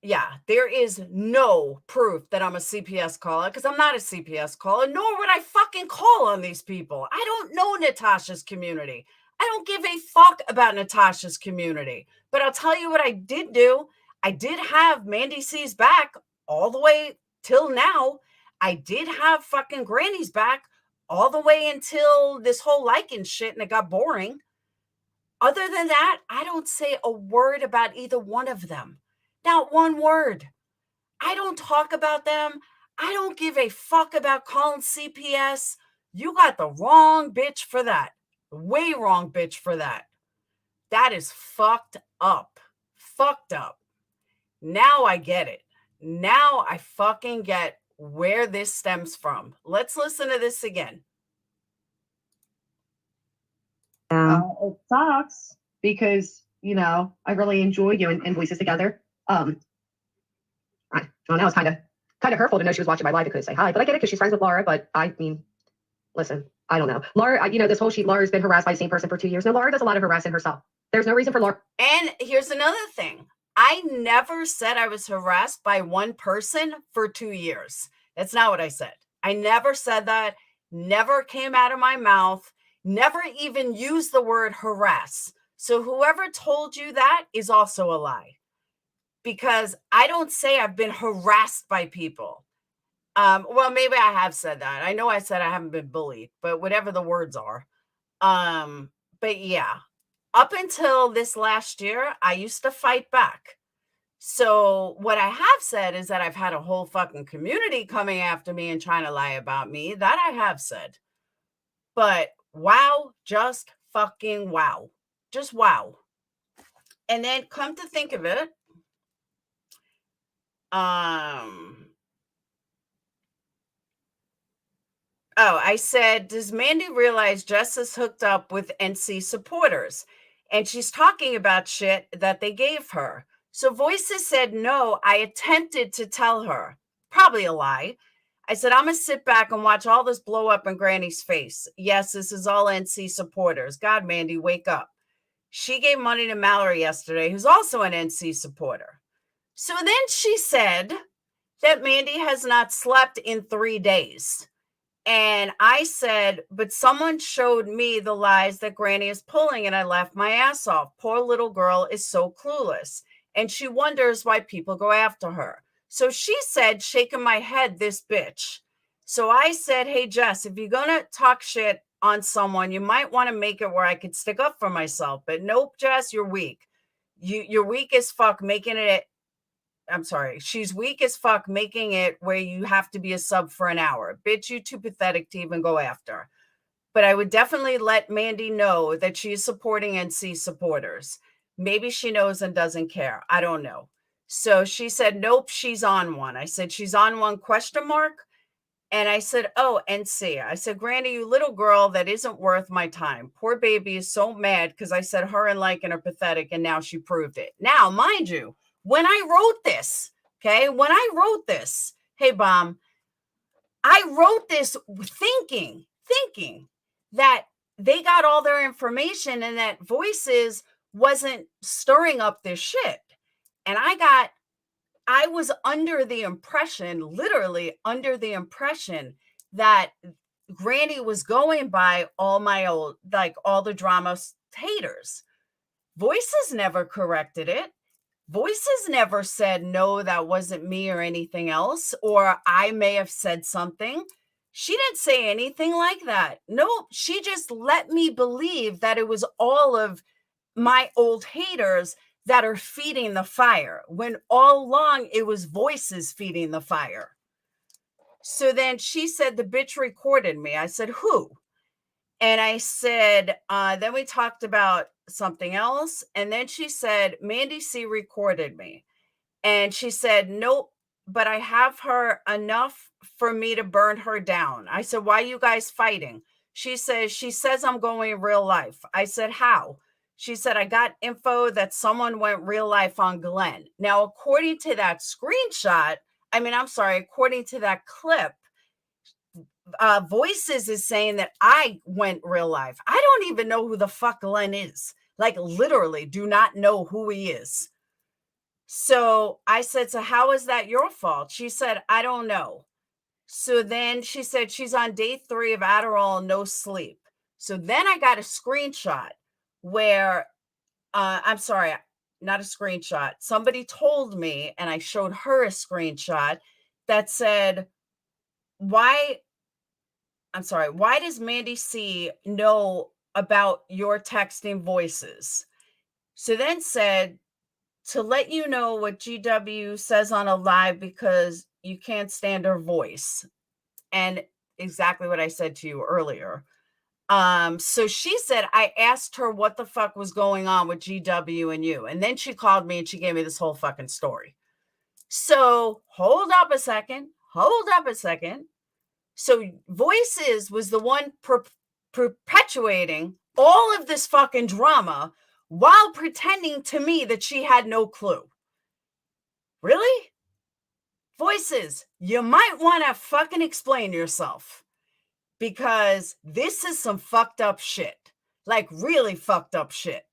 [SPEAKER 1] Yeah, there is no proof that I'm a CPS caller because I'm not a CPS caller, nor would I fucking call on these people. I don't know Natasha's community. I don't give a fuck about Natasha's community. But I'll tell you what I did do. I did have Mandi C's back all the way till now. I did have fucking Granny's back all the way until this whole Lyin shit and it got boring. Other than that, I don't say a word about either one of them. Not one word. I don't talk about them. I don't give a fuck about calling CPS. You got the wrong bitch for that. Way wrong bitch for that. That is fucked up. Fucked up. Now I get it. Now I fucking get where this stems from. Let's listen to this again.
[SPEAKER 5] It sucks because, you know, I really enjoy you and Voices together. Well, now it's kind of hurtful to know she was watching my live and couldn't say hi, but I get it because she's friends with Laura. But I mean, listen, I don't know. Laura, you know, this whole sheet, Laura's been harassed by the same person for 2 years. Now, Laura does a lot of harassing herself. There's no reason for Laura.
[SPEAKER 1] And here's another thing. I never said I was harassed by one person for 2 years. That's not what I said. I never said that. Never came out of my mouth. Never even used the word harass. So whoever told you that is also a lie. Because I don't say I've been harassed by people. Well, maybe I have said that. I know I said I haven't been bullied, but whatever the words are. But yeah, up until this last year, I used to fight back. So what I have said is that I've had a whole fucking community coming after me and trying to lie about me. That I have said. But wow, just fucking wow. Just wow. And then come to think of it, I said, does Mandi realize Jess is hooked up with NC supporters? And she's talking about shit that they gave her. So Voices said, no, I attempted to tell her. Probably a lie. I said, I'm going to sit back and watch all this blow up in Granny's face. Yes, this is all NC supporters. God, Mandi, wake up. She gave money to Mallory yesterday, who's also an NC supporter. So then she said that Mandi has not slept in 3 days. And I said, but someone showed me the lies that Granny is pulling, and I laughed my ass off. Poor little girl is so clueless, and she wonders why people go after her. So she said, shaking my head, this bitch. So I said, hey, Jess, if you're going to talk shit on someone, you might want to make it where I could stick up for myself. But nope, Jess, you're weak. You're weak as fuck making it. I'm sorry, she's weak as fuck making it where you have to be a sub for an hour. Bitch, you too pathetic to even go after. But I would definitely let Mandi know that she's supporting NC supporters. Maybe she knows and doesn't care. I don't know. So she said, nope, she's on one. I said, she's on one, question mark. And I said, oh, NC. I said, Granny, you little girl that isn't worth my time. Poor baby is so mad because I said her and Lyin are pathetic, and now she proved it. Now, mind you, when I wrote this, hey, Bomb, I wrote this thinking that they got all their information and that Voices wasn't stirring up this shit. And I was under the impression, literally under the impression, that Granny was going by all my old, like all the drama haters. Voices never corrected it. Voices never said, no, that wasn't me or anything else, or I may have said something. She didn't say anything like that. No, she just let me believe that it was all of my old haters that are feeding the fire, when all along it was Voices feeding the fire. So then she said, the bitch recorded me. I said, who? And I said, then we talked about something else. And then she said, Mandi C recorded me. And she said, nope, but I have her enough for me to burn her down. I said, why are you guys fighting? She says I'm going in real life. I said, how? She said, I got info that someone went real life on Glenn. Now, according to that screenshot, according to that clip, Voices is saying that I went real life. I don't even know who the fuck Glenn is. Like, literally do not know who he is. So I said, so how is that your fault? She said, I don't know. So then she said she's on day 3 of Adderall, no sleep. So then I got a screenshot where, not a screenshot. Somebody told me, and I showed her a screenshot that said, why does Mandi C know about your texting Voices? So then said, to let you know what GW says on a live because you can't stand her voice. And exactly what I said to you earlier. So she said, I asked her what the fuck was going on with GW and you. And then she called me and she gave me this whole fucking story. So hold up a second. So Voices was the one perpetuating all of this fucking drama while pretending to me that she had no clue. Really? Voices, you might want to fucking explain yourself, because this is some fucked up shit. Like, really fucked up shit.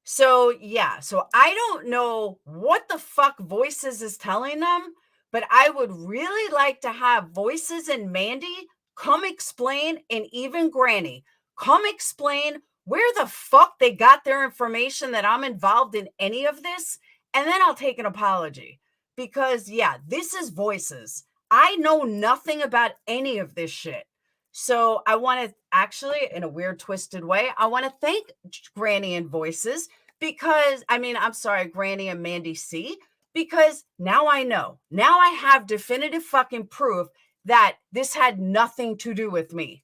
[SPEAKER 1] So, yeah. So I don't know what the fuck Voices is telling them, but I would really like to have Voices and Mandi come explain, and even Granny, come explain where the fuck they got their information that I'm involved in any of this, and then I'll take an apology. Because, yeah, this is Voices. I know nothing about any of this shit. So I want to actually, in a weird, twisted way, I want to thank Granny and Voices because, I'm sorry, Granny and Mandi C, because now I know. Now I have definitive fucking proof that this had nothing to do with me.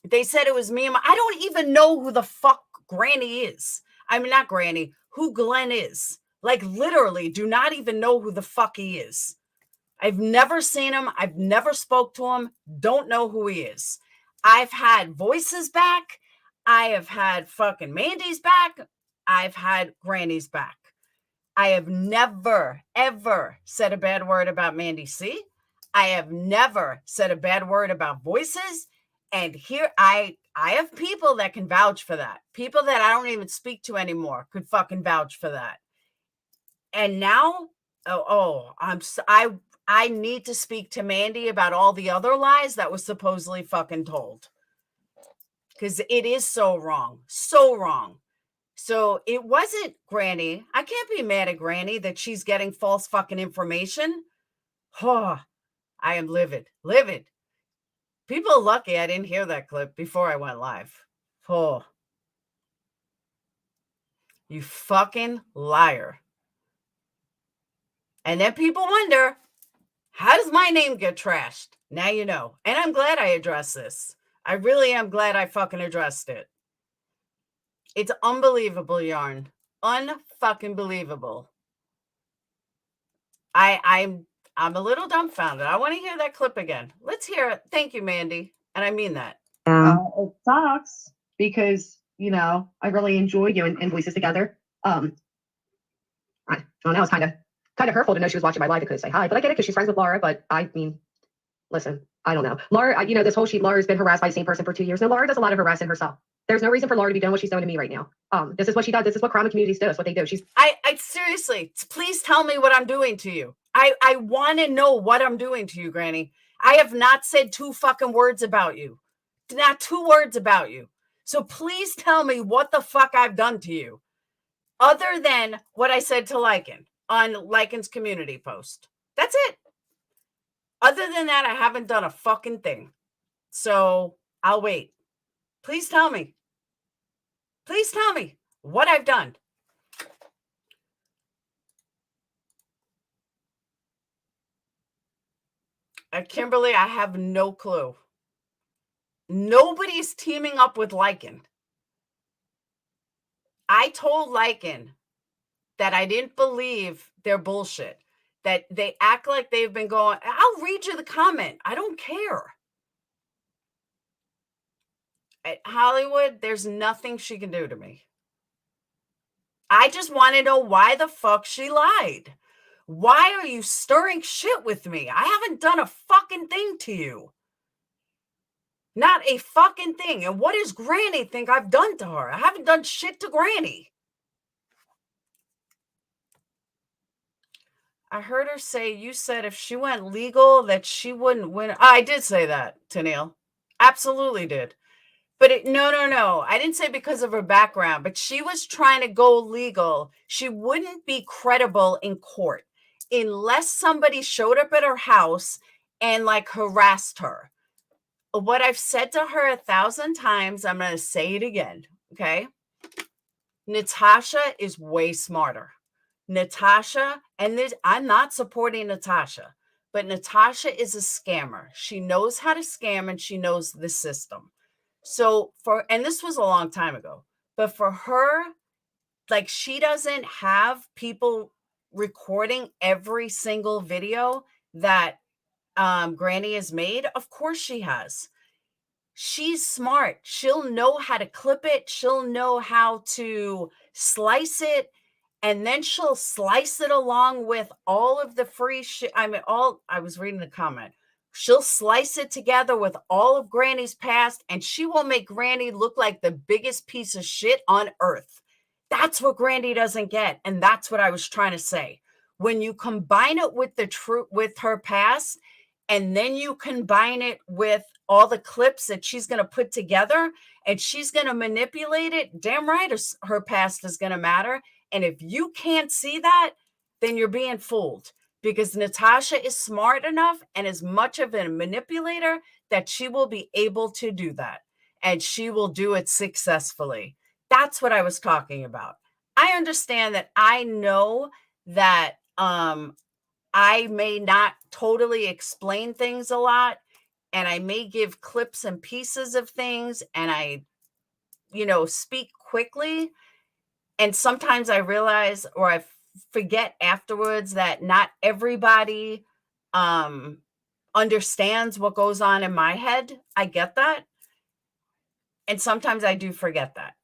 [SPEAKER 1] They said it was me. I don't even know who the fuck Granny is. Not Granny, who Glenn is. Like, literally, do not even know who the fuck he is. I've never seen him. I've never spoke to him. Don't know who he is. I've had Voices back. I have had fucking Mandy's back. I've had Granny's back. I have never, ever said a bad word about Mandi C. I have never said a bad word about Voices. And here I have people that can vouch for that. People that I don't even speak to anymore could fucking vouch for that. And now, I need to speak to Mandi about all the other lies that was supposedly fucking told. Because it is so wrong. So wrong. So it wasn't Granny. I can't be mad at Granny that she's getting false fucking information. Oh, I am livid. Livid. People are lucky I didn't hear that clip before I went live. Oh. You fucking liar. And then people wonder, how does my name get trashed? Now you know. And I'm glad I addressed this. I really am glad I fucking addressed it. It's unbelievable, Yarn. Unfucking believable. I'm a little dumbfounded. I want to hear that clip again. Let's hear it. Thank you, Mandi. And I mean that.
[SPEAKER 5] It sucks because, I really enjoy you and Voices together. I don't know. It's kind of hurtful to know she was watching my live and couldn't say hi, but I get it because she's friends with Laura. But listen, I don't know. Laura, this whole Laura's been harassed by the same person for 2 years. Now, Laura does a lot of harassing herself. There's no reason for Laura to be doing what she's doing to me right now. This is what she does. This is what trauma communities do. It's what they do.
[SPEAKER 1] I seriously, please tell me what I'm doing to you. I want to know what I'm doing to you, Granny. I have not said 2 fucking words about you. Not 2 words about you. So please tell me what the fuck I've done to you. Other than what I said to Lyin on Lyin's community post. That's it. Other than that, I haven't done a fucking thing. So I'll wait. Please tell me. Please tell me what I've done. Kimberly, I have no clue. Nobody's teaming up with Lyin. I told Lyin that I didn't believe their bullshit, that they act like they've been going. I'll read you the comment. I don't care. At Hollywood, there's nothing she can do to me. I just want to know why the fuck she lied. Why are you stirring shit with me? I haven't done a fucking thing to you. Not a fucking thing. And what does Granny think I've done to her? I haven't done shit to Granny. I heard her say, you said if she went legal that she wouldn't win. I did say that to Neil. Absolutely did. But no. I didn't say because of her background, but she was trying to go legal. She wouldn't be credible in court unless somebody showed up at her house and harassed her. What I've said to her 1,000 times, I'm going to say it again. Okay. Natasha is way smarter. Natasha, and I'm not supporting Natasha, but Natasha is a scammer. She knows how to scam and she knows the system. So and this was a long time ago, but for her, she doesn't have people recording every single video that Granny has made. Of course she has. She's smart. She'll know how to clip it. She'll know how to slice it. And then she'll slice it along with all of the free shit. I was reading the comment. She'll slice it together with all of Granny's past, and she will make Granny look like the biggest piece of shit on earth. That's what Granny doesn't get. And that's what I was trying to say. When you combine it with with her past, and then you combine it with all the clips that she's going to put together, and she's going to manipulate it, damn right her past is going to matter. And if you can't see that, then you're being fooled, because Natasha is smart enough and as much of a manipulator that she will be able to do that. And she will do it successfully. That's what I was talking about. I understand that I know that I may not totally explain things a lot, and I may give clips and pieces of things, and I, speak quickly. And sometimes I realize, or I forget afterwards, that not everybody understands what goes on in my head. I get that. And sometimes I do forget that.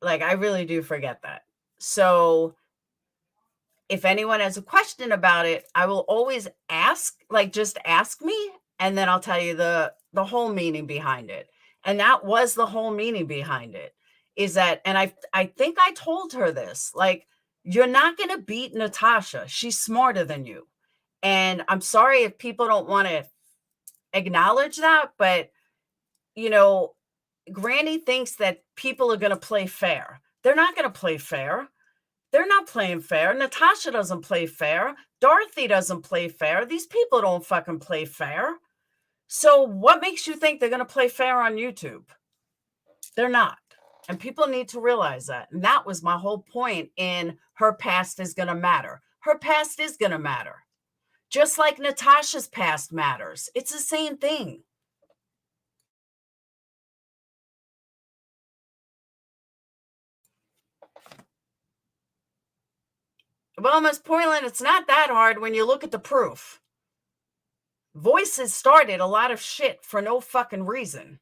[SPEAKER 1] Like, I really do forget that. So if anyone has a question about it, I will always ask, like, just ask me, and then I'll tell you the whole meaning behind it. And that was the whole meaning behind it, is that, and I think I told her this, like, you're not going to beat Natasha. She's smarter than you. And I'm sorry if people don't want to acknowledge that, but, Granny thinks that people are going to play fair. They're not going to play fair. They're not playing fair. Natasha doesn't play fair. Dorothy doesn't play fair. These people don't fucking play fair. So what makes you think they're going to play fair on YouTube? They're not. And people need to realize that. And that was my whole point in her past is going to matter. Her past is going to matter. Just like Natasha's past matters. It's the same thing. Well, Ms. Portland, it's not that hard when you look at the proof. Voices started a lot of shit for no fucking reason.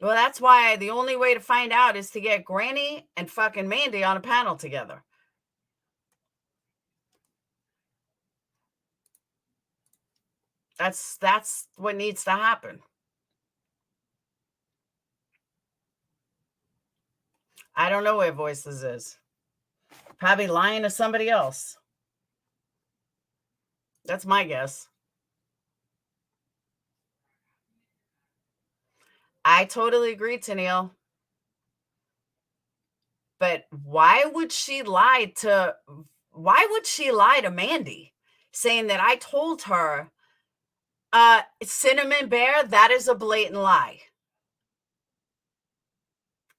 [SPEAKER 1] Well, that's why the only way to find out is to get Granny and fucking Mandi on a panel together. That's what needs to happen. I don't know where Voices is. Probably lying to somebody else. That's my guess. I totally agree, Tennille. But why would she lie to Mandi, saying that I told her, Cinnamon Bear, that is a blatant lie.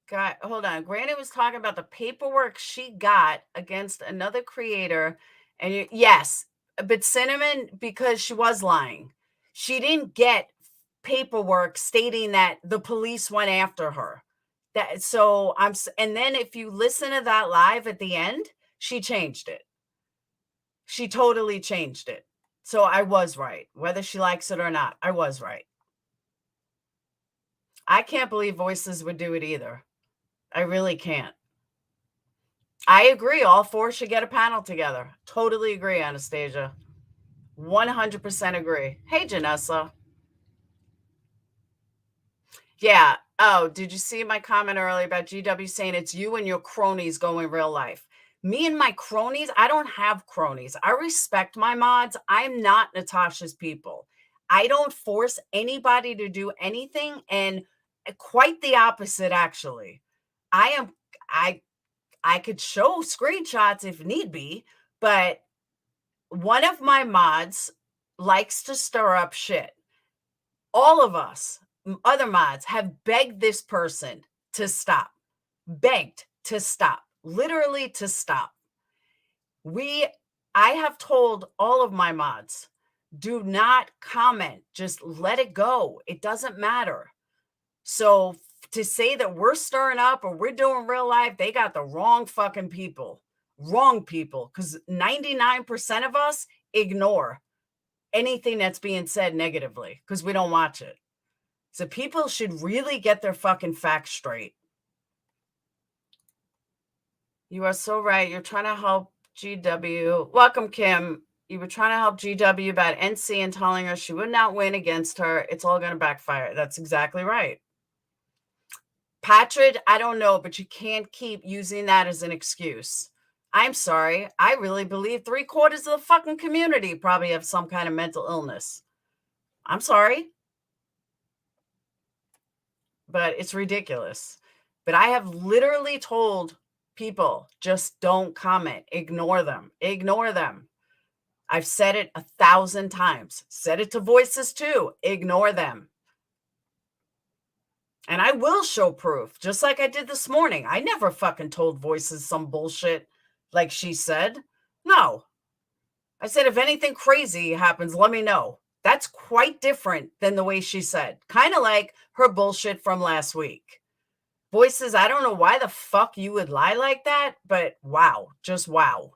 [SPEAKER 1] God, hold on. Granny was talking about the paperwork she got against another creator. And yes, but Cinnamon, because she was lying. She didn't get paperwork stating that the police went after her. And then if you listen to that live at the end, she changed it. She totally changed it. So I was right. Whether she likes it or not, I was right. I can't believe Voices would do it either. I really can't. I agree. All four should get a panel together. Totally agree, Anastasia. 100% agree. Hey, Janessa. Yeah. Oh, did you see my comment earlier about GW saying it's you and your cronies going real life? Me and my cronies, I don't have cronies. I respect my mods. I'm not Natasha's people. I don't force anybody to do anything, and quite the opposite, actually. I could show screenshots if need be, but one of my mods likes to stir up shit. All of us, other mods, have begged this person to stop. Begged to stop. Literally to stop. I have told all of my mods, do not comment. Just let it go. It doesn't matter. So to say that we're stirring up or we're doing real life, they got the wrong fucking people. Wrong people. Because 99% of us ignore anything that's being said negatively because we don't watch it. So people should really get their fucking facts straight. You are so right. You're trying to help GW. Welcome, Kim. You were trying to help GW about NC and telling her she would not win against her. It's all going to backfire. That's exactly right. Patrick, I don't know, but you can't keep using that as an excuse. I'm sorry. I really believe 3/4 of the fucking community probably have some kind of mental illness. I'm sorry. But it's ridiculous. But I have literally told People, just don't comment. Ignore them. Ignore them. I've said it 1,000 times. Said it to voices too. Ignore them. And I will show proof, just like I did this morning. I never fucking told voices some bullshit like she said. No. I said, if anything crazy happens, let me know. That's quite different than the way she said. Kind of like her bullshit from last week. Voices, I don't know why the fuck you would lie like that, but wow, just wow.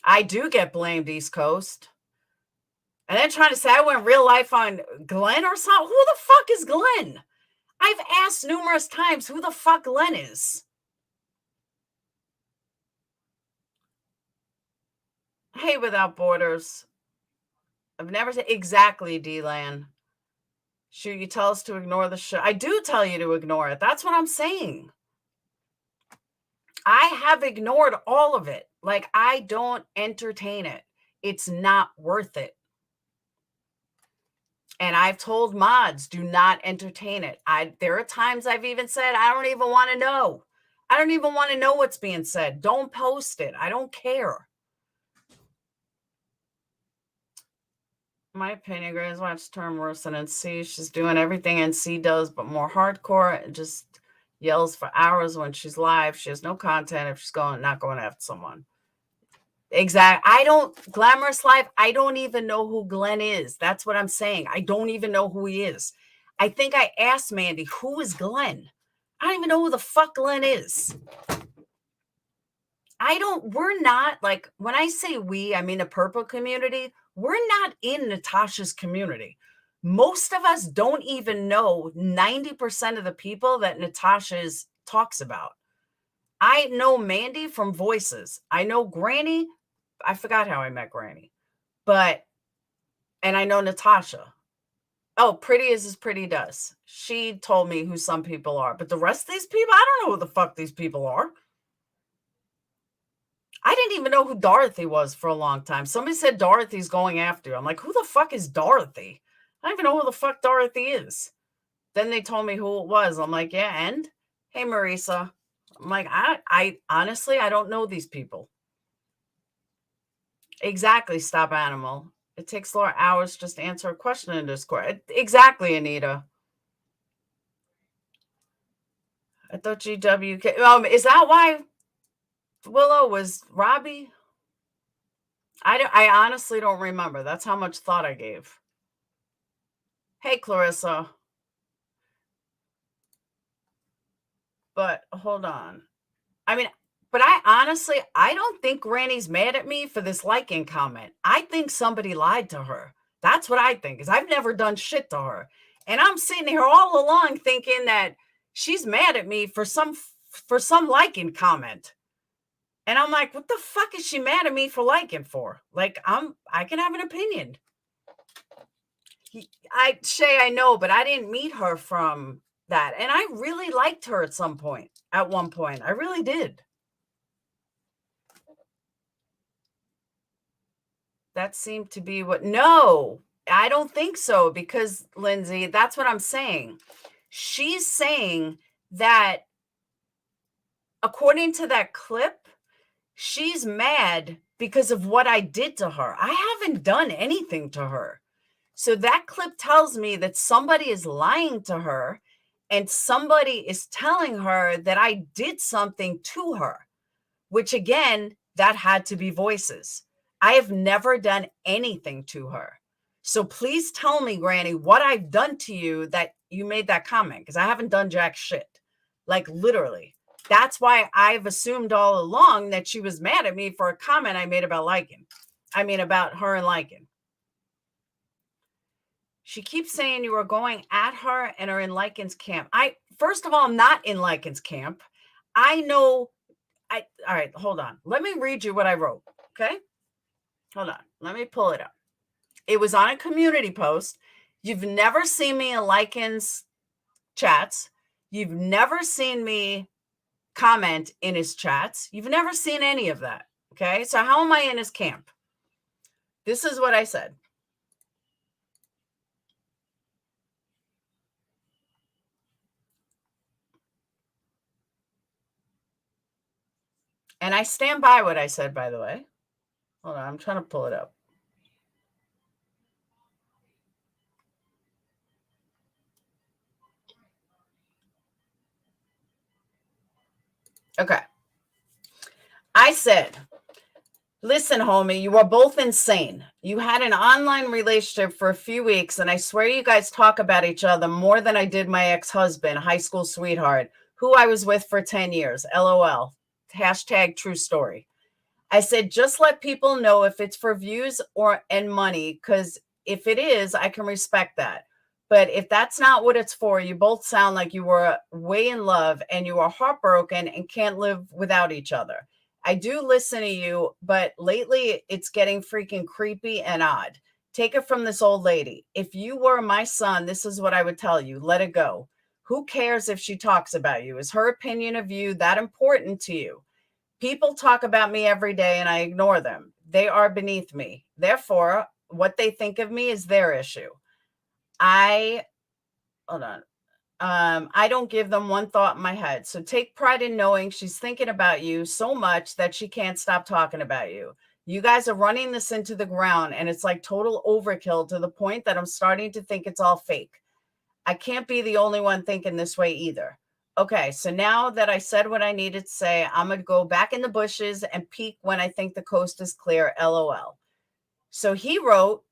[SPEAKER 1] I do get blamed, East Coast. And then trying to say I went real life on Glenn or something. Who the fuck is Glenn? I've asked numerous times who the fuck Glenn is. Hey, Without Borders. I've never said exactly, D-Lan. Should you tell us to ignore the show? I do tell you to ignore it. That's what I'm saying. I have ignored all of it. Like, I don't entertain it. It's not worth it. And I've told mods, do not entertain it. There are times I've even said, I don't even want to know. I don't even want to know what's being said. Don't post it. I don't care. My opinion, Grace watch term worse than NC. She's doing everything NC does, but more hardcore, and just yells for hours when she's live. She has no content if she's not going after someone. Exactly. Glamorous Live, I don't even know who Glenn is. That's what I'm saying. I don't even know who he is. I think I asked Mandi, who is Glenn? I don't even know who the fuck Glenn is. We're not, like, when I say we, I mean the purple community. We're not in Natasha's community. Most of us don't even know 90% of the people that Natasha talks about. I know Mandi from Voices. I know Granny. I forgot how I met Granny. And I know Natasha. Oh, Pretty as Pretty does. She told me who some people are. But the rest of these people, I don't know who the fuck these people are. I didn't even know who Dorothy was for a long time. Somebody said Dorothy's going after you. I'm like, who the fuck is Dorothy? I don't even know who the fuck Dorothy is. Then they told me who it was. I'm like, yeah, and? Hey, Marisa. I'm like, I honestly, I don't know these people. Exactly, Stop Animal. It takes Laura hours just to answer a question in Discord. Exactly, Anita. I thought GWK. Is that why Willow was Robbie? I honestly don't remember. That's how much thought I gave. Hey, Clarissa. But hold on. I mean, but I don't think Granny's mad at me for this liking comment. I think somebody lied to her. That's what I think, is I've never done shit to her. And I'm sitting here all along thinking that she's mad at me for some liking comment. And I'm like, what the fuck is she mad at me for liking for? Like, I can have an opinion. Shay, I know, but I didn't meet her from that. And I really liked her at one point. I really did. That seemed to be no, I don't think so, because Lindsay, that's what I'm saying. She's saying that according to that clip, she's mad because of what I did to her. I haven't done anything to her. So that clip tells me that somebody is lying to her and somebody is telling her that I did something to her, which again, that had to be Voices. I have never done anything to her. So please tell me, Granny, what I've done to you that you made that comment, because I haven't done jack shit. Like, literally. That's why I've assumed all along that she was mad at me for a comment I made about about her and Lyin. She keeps saying you are going at her and are in Lykin's camp. First of all, I'm not in Lykin's camp. I know. All right, hold on. Let me read you what I wrote. Okay. Hold on. Let me pull it up. It was on a community post. You've never seen me in Lykin's chats. You've never seen me comment in his chats. You've never seen any of that. Okay. So how am I in his camp? This is what I said. And I stand by what I said, by the way. Hold on, I'm trying to pull it up. Okay. I said, listen, homie, you are both insane. You had an online relationship for a few weeks, and I swear you guys talk about each other more than I did my ex-husband, high school sweetheart, who I was with for 10 years. LOL. Hashtag true story. I said, just let people know if it's for views and money, because if it is, I can respect that. But if that's not what it's for, you both sound like you were way in love and you are heartbroken and can't live without each other. I do listen to you, but lately it's getting freaking creepy and odd. Take it from this old lady. If you were my son, this is what I would tell you. Let it go. Who cares if she talks about you? Is her opinion of you that important to you? People talk about me every day and I ignore them. They are beneath me. Therefore, what they think of me is their issue. I don't give them one thought in my head. So take pride in knowing she's thinking about you so much that she can't stop talking about you. You guys are running this into the ground and it's like total overkill to the point that I'm starting to think it's all fake. I can't be the only one thinking this way either. Okay, so now that I said what I needed to say, I'm going to go back in the bushes and peek when I think the coast is clear, LOL. So he wrote,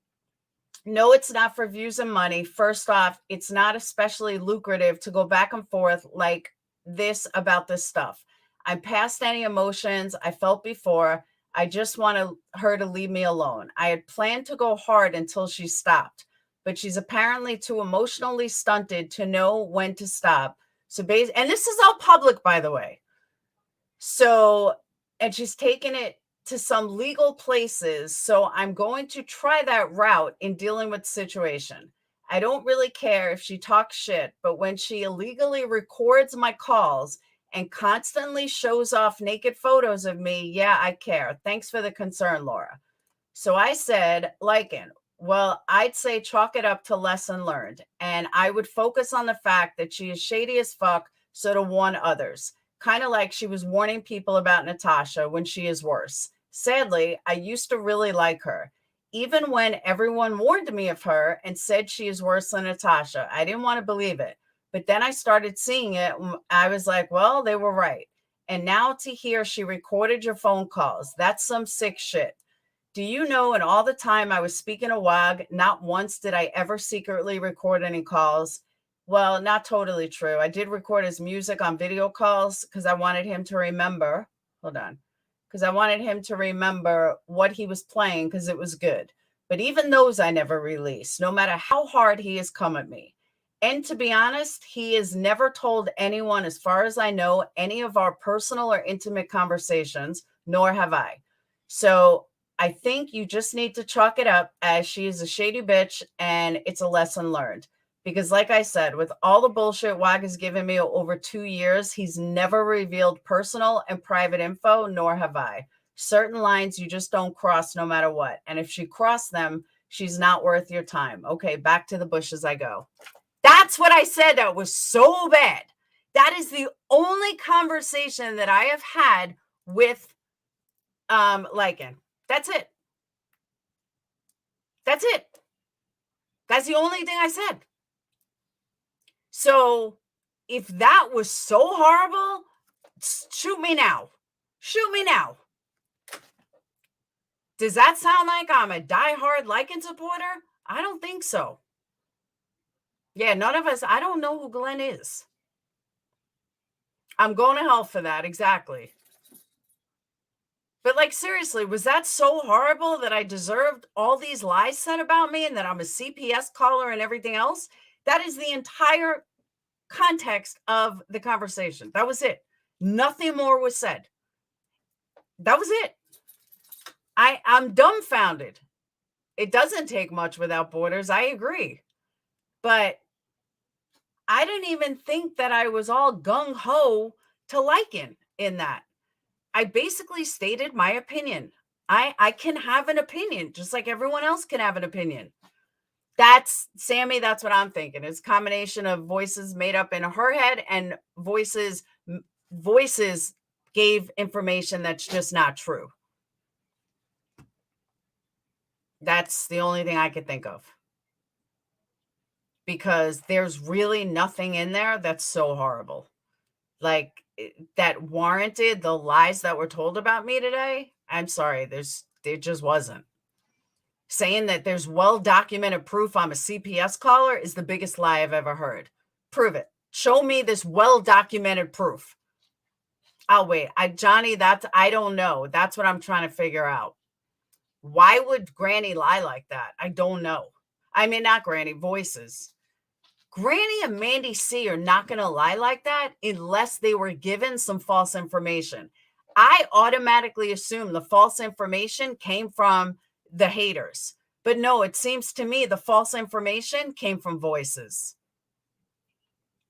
[SPEAKER 1] no, it's not for views and money. First off, it's not especially lucrative to go back and forth like this about this stuff. I'm past any emotions I felt before. I just want her to leave me alone. I had planned to go hard until she stopped, but she's apparently too emotionally stunted to know when to stop. So basically, and this is all public, by the way. So, and she's taken it to some legal places. So I'm going to try that route in dealing with the situation. I don't really care if she talks shit, but when she illegally records my calls and constantly shows off naked photos of me, yeah, I care. Thanks for the concern, Laura. So I said, Lyin, well, I'd say chalk it up to lesson learned. And I would focus on the fact that she is shady as fuck, so to warn others. Kind of like she was warning people about Natasha when she is worse. Sadly, I used to really like her. Even when everyone warned me of her and said she is worse than Natasha, I didn't want to believe it. But then I started seeing it. I was like, well, they were right. And now to hear she recorded your phone calls, that's some sick shit. Do you know, in all the time I was speaking to WAG, not once did I ever secretly record any calls. Well, not totally true. I did record his music on video calls because I wanted him to remember. Hold on. Because I wanted him to remember what he was playing because it was good. But even those I never released, no matter how hard he has come at me. And to be honest, he has never told anyone, as far as I know, any of our personal or intimate conversations, nor have I. So I think you just need to chalk it up as she is a shady bitch and it's a lesson learned. Because like I said, with all the bullshit WAG has given me over 2 years, he's never revealed personal and private info, nor have I. Certain lines you just don't cross no matter what. And if she crossed them, she's not worth your time. Okay, back to the bushes I go. That's what I said. That was so bad. That is the only conversation that I have had with Lyin. That's it. That's it. That's the only thing I said. So if that was so horrible, shoot me now. Shoot me now. Does that sound like I'm a diehard Lyin supporter? I don't think so. Yeah, none of us. I don't know who Glenn is. I'm going to hell for that. Exactly. But like, seriously, was that so horrible that I deserved all these lies said about me and that I'm a CPS caller and everything else? That is the entire context of the conversation. That was it. Nothing more was said. That was it. I'm dumbfounded. It doesn't take much without borders. I agree. But I didn't even think that I was all gung-ho to Lyin in that. I basically stated my opinion. I can have an opinion just like everyone else can have an opinion. That's Sammy. That's what I'm thinking. It's a combination of voices made up in her head and voices gave information that's just not true. That's the only thing I could think of. Because there's really nothing in there that's so horrible. Like, that warranted the lies that were told about me today. I'm sorry, there just wasn't. Saying that there's well-documented proof I'm a CPS caller is the biggest lie I've ever heard. Prove it. Show me this well-documented proof. I'll wait. Johnny, I don't know. That's what I'm trying to figure out. Why would Granny lie like that? I don't know. I mean, not Granny, Voices. Granny and Mandi C are not going to lie like that unless they were given some false information. I automatically assume the false information came from the haters. But no, it seems to me the false information came from Voices.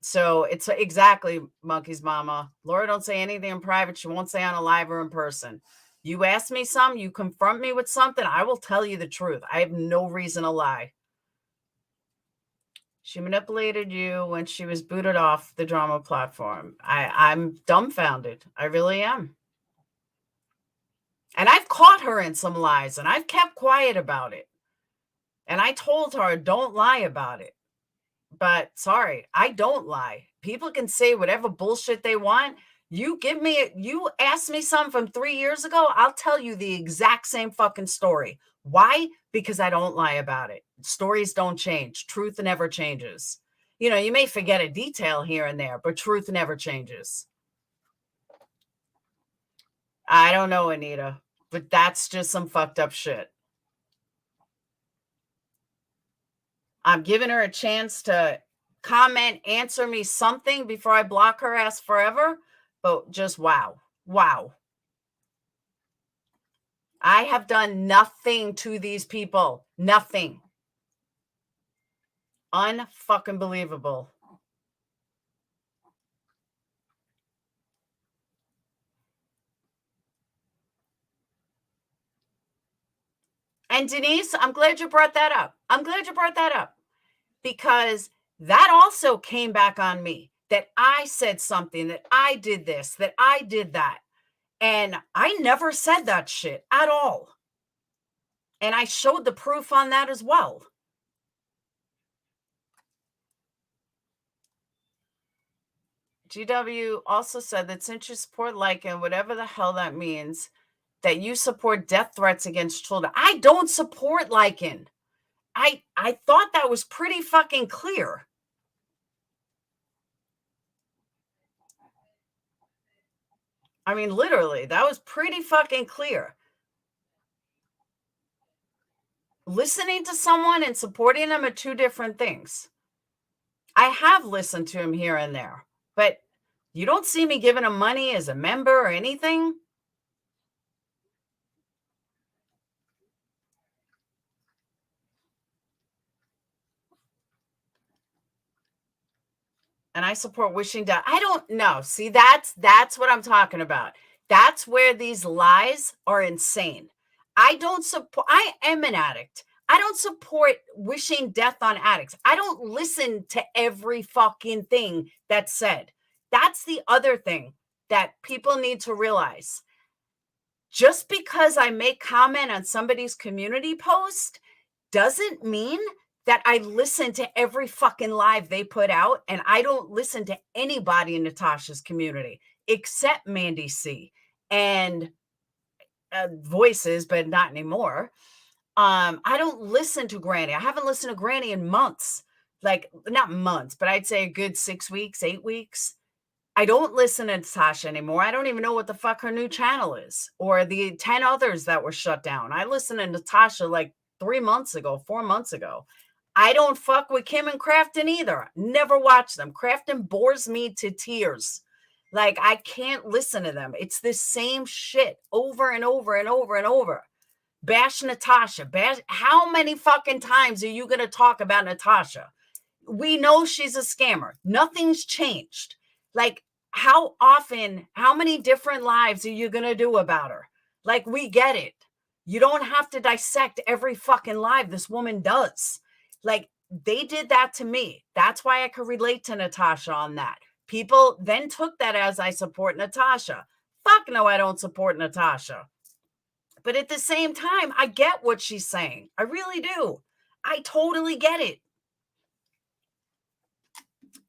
[SPEAKER 1] So it's exactly Monkey's mama. Laura don't say anything in private. She won't say on a live or in person. You ask me something, you confront me with something, I will tell you the truth. I have no reason to lie. She manipulated you when she was booted off the drama platform. I'm dumbfounded. I really am. And I've caught her in some lies, and I've kept quiet about it. And I told her, don't lie about it. But sorry, I don't lie. People can say whatever bullshit they want. You ask me something from 3 years ago, I'll tell you the exact same fucking story. Why? Because I don't lie about it. Stories don't change. Truth never changes. You know, you may forget a detail here and there, but truth never changes. I don't know, Anita, but that's just some fucked up shit. I'm giving her a chance to comment, answer me something before I block her ass forever. But just wow. Wow. I have done nothing to these people. Nothing. Unfucking believable. And Denise, I'm glad you brought that up. I'm glad you brought that up. Because that also came back on me. That I said something, that I did this, that I did that. And I never said that shit at all. And I showed the proof on that as well. GW also said that since you support Lyin, whatever the hell that means, that you support death threats against children. I don't support Lyin. I thought that was pretty fucking clear. I mean, literally, that was pretty fucking clear. Listening to someone and supporting them are two different things. I have listened to him here and there, but you don't see me giving him money as a member or anything. And I support wishing death. I don't know. See, that's what I'm talking about. That's where these lies are insane. I am an addict. I don't support wishing death on addicts. I don't listen to every fucking thing that's said. That's the other thing that people need to realize. Just because I make comment on somebody's community post doesn't mean that I listen to every fucking live they put out, and I don't listen to anybody in Natasha's community except Mandi C and Voices, but not anymore. I don't listen to Granny. I haven't listened to Granny in months. Like, not months, but I'd say a good 6 weeks, 8 weeks. I don't listen to Natasha anymore. I don't even know what the fuck her new channel is, or the 10 others that were shut down. I listened to Natasha like 3 months ago, 4 months ago. I don't fuck with Kim and Crafton either. Never watch them. Crafton bores me to tears. Like, I can't listen to them. It's the same shit over and over and over and over. Bash Natasha. How many fucking times are you going to talk about Natasha? We know she's a scammer. Nothing's changed. Like, how many different lives are you going to do about her? Like, we get it. You don't have to dissect every fucking live this woman does. Like, they did that to me. That's why I could relate to Natasha on that. People then took that as I support Natasha. Fuck no, I don't support Natasha. But at the same time, I get what she's saying. I really do. I totally get it.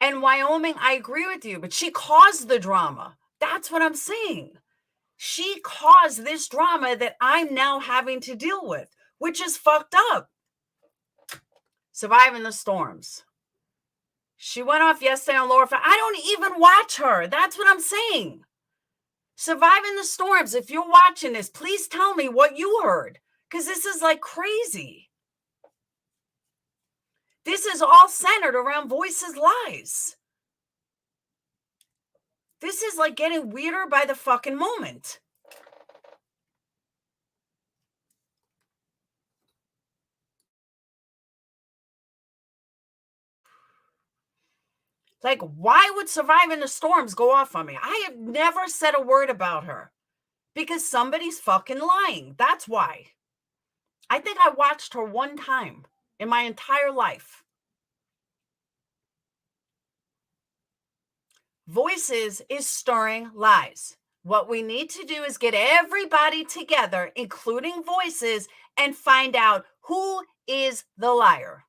[SPEAKER 1] And Wyoming, I agree with you, but she caused the drama. That's what I'm saying. She caused this drama that I'm now having to deal with, which is fucked up. Surviving the Storms. She went off yesterday on Laura. I don't even watch her. That's what I'm saying. Surviving the Storms. If you're watching this, please tell me what you heard, because this is like crazy. This is all centered around Voice's lies. This is like getting weirder by the fucking moment. Like, why would Surviving the Storms go off on me? I have never said a word about her because somebody's fucking lying. That's why. I think I watched her one time in my entire life. Voices is stirring lies. What we need to do is get everybody together, including Voices, and find out who is the liar.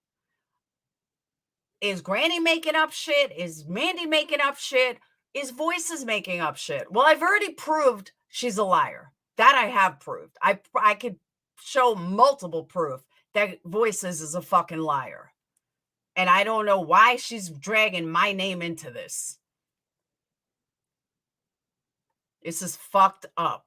[SPEAKER 1] Is Granny making up shit? Is Mandi making up shit? Is Voices making up shit? Well, I've already proved she's a liar. That I have proved. I could show multiple proof that Voices is a fucking liar. And I don't know why she's dragging my name into this. This is fucked up.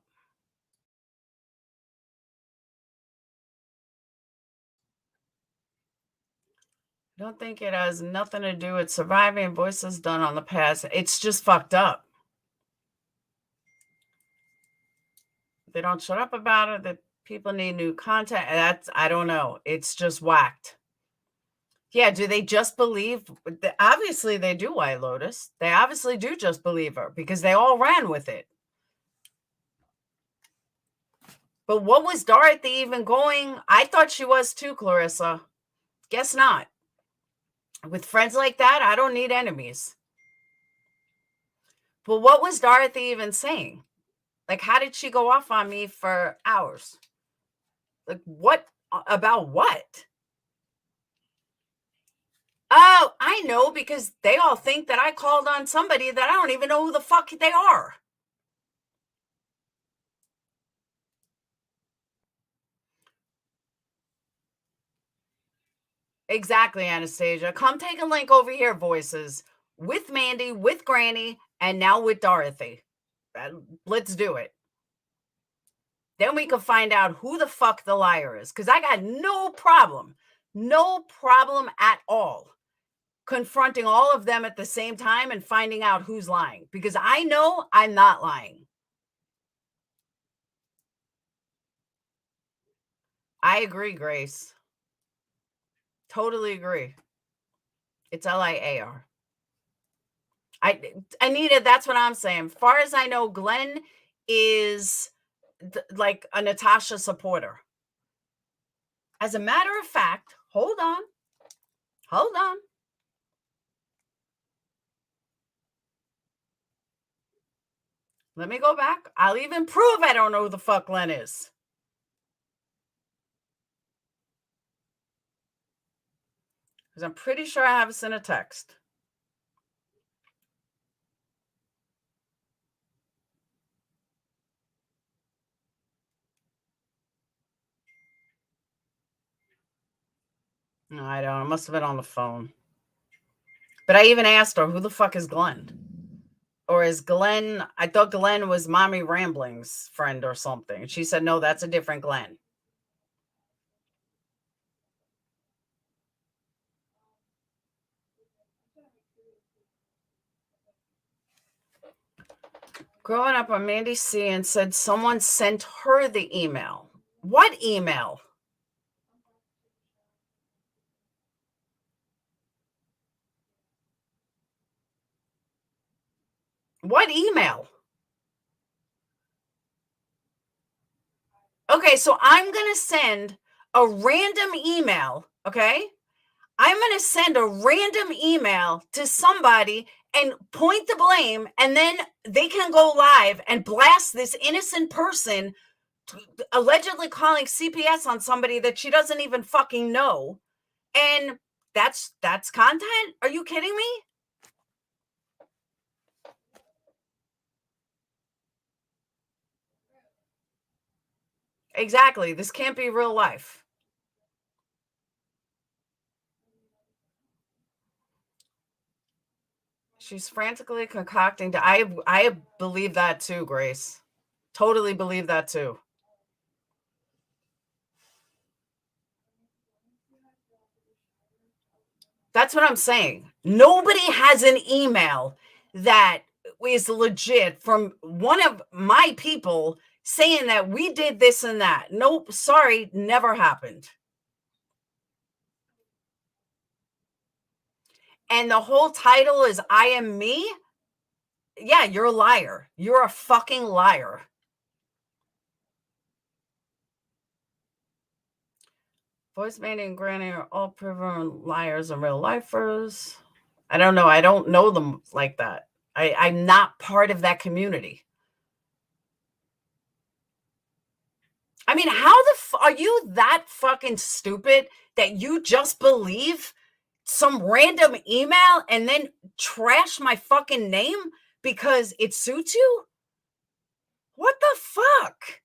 [SPEAKER 1] I don't think it has nothing to do with surviving Voices done on the past. It's just fucked up. They don't shut up about it. That people need new content. That's, I don't know. It's just whacked. Yeah, do they just believe? Obviously, they do, White Lotus. They obviously do just believe her because they all ran with it. But what was Dorothy even going? I thought she was too, Clarissa. Guess not. With friends like that, I don't need enemies. But what was Dorothy even saying? Like, how did she go off on me for hours? Like, what? About what? Oh, I know, because they all think that I called on somebody that I don't even know who the fuck they are. Exactly, Anastasia. Come take a link over here, Voices, with Mandi, with Granny, and now with Dorothy. Let's do it. Then we can find out who the fuck the liar is, because I got no problem at all confronting all of them at the same time and finding out who's lying, because I know I'm not lying. I agree, Grace. Totally agree. It's Liar. Anita, that's what I'm saying. As far as I know, Glenn is like a Natasha supporter. As a matter of fact, hold on. Let me go back. I'll even prove I don't know who the fuck Glenn is. Because I'm pretty sure I have sent a text. No, I don't. It must have been on the phone. But I even asked her, who the fuck is Glenn? Or is Glenn, I thought Glenn was Mommy Rambling's friend or something. And she said, no, that's a different Glenn. Growing up on Mandi C and said someone sent her the email. What email? What email? Okay, so I'm going to send a random email, okay? I'm going to send a random email to somebody and point the blame, and then they can go live and blast this innocent person allegedly calling CPS on somebody that she doesn't even fucking know. And that's content? Are you kidding me? Exactly. This can't be real life. She's frantically concocting. I believe that too, Grace. Totally believe that too. That's what I'm saying. Nobody has an email that is legit from one of my people saying that we did this and that. Nope, sorry, never happened. And the whole title is I Am Me. Yeah, you're a liar. You're a fucking liar. Voice Mandy and Granny are all proven liars and real lifers. I don't know. I don't know them like that. I'm not part of that community. I mean, how are you that fucking stupid that you just believe some random email and then trash my fucking name because it suits you? What the fuck?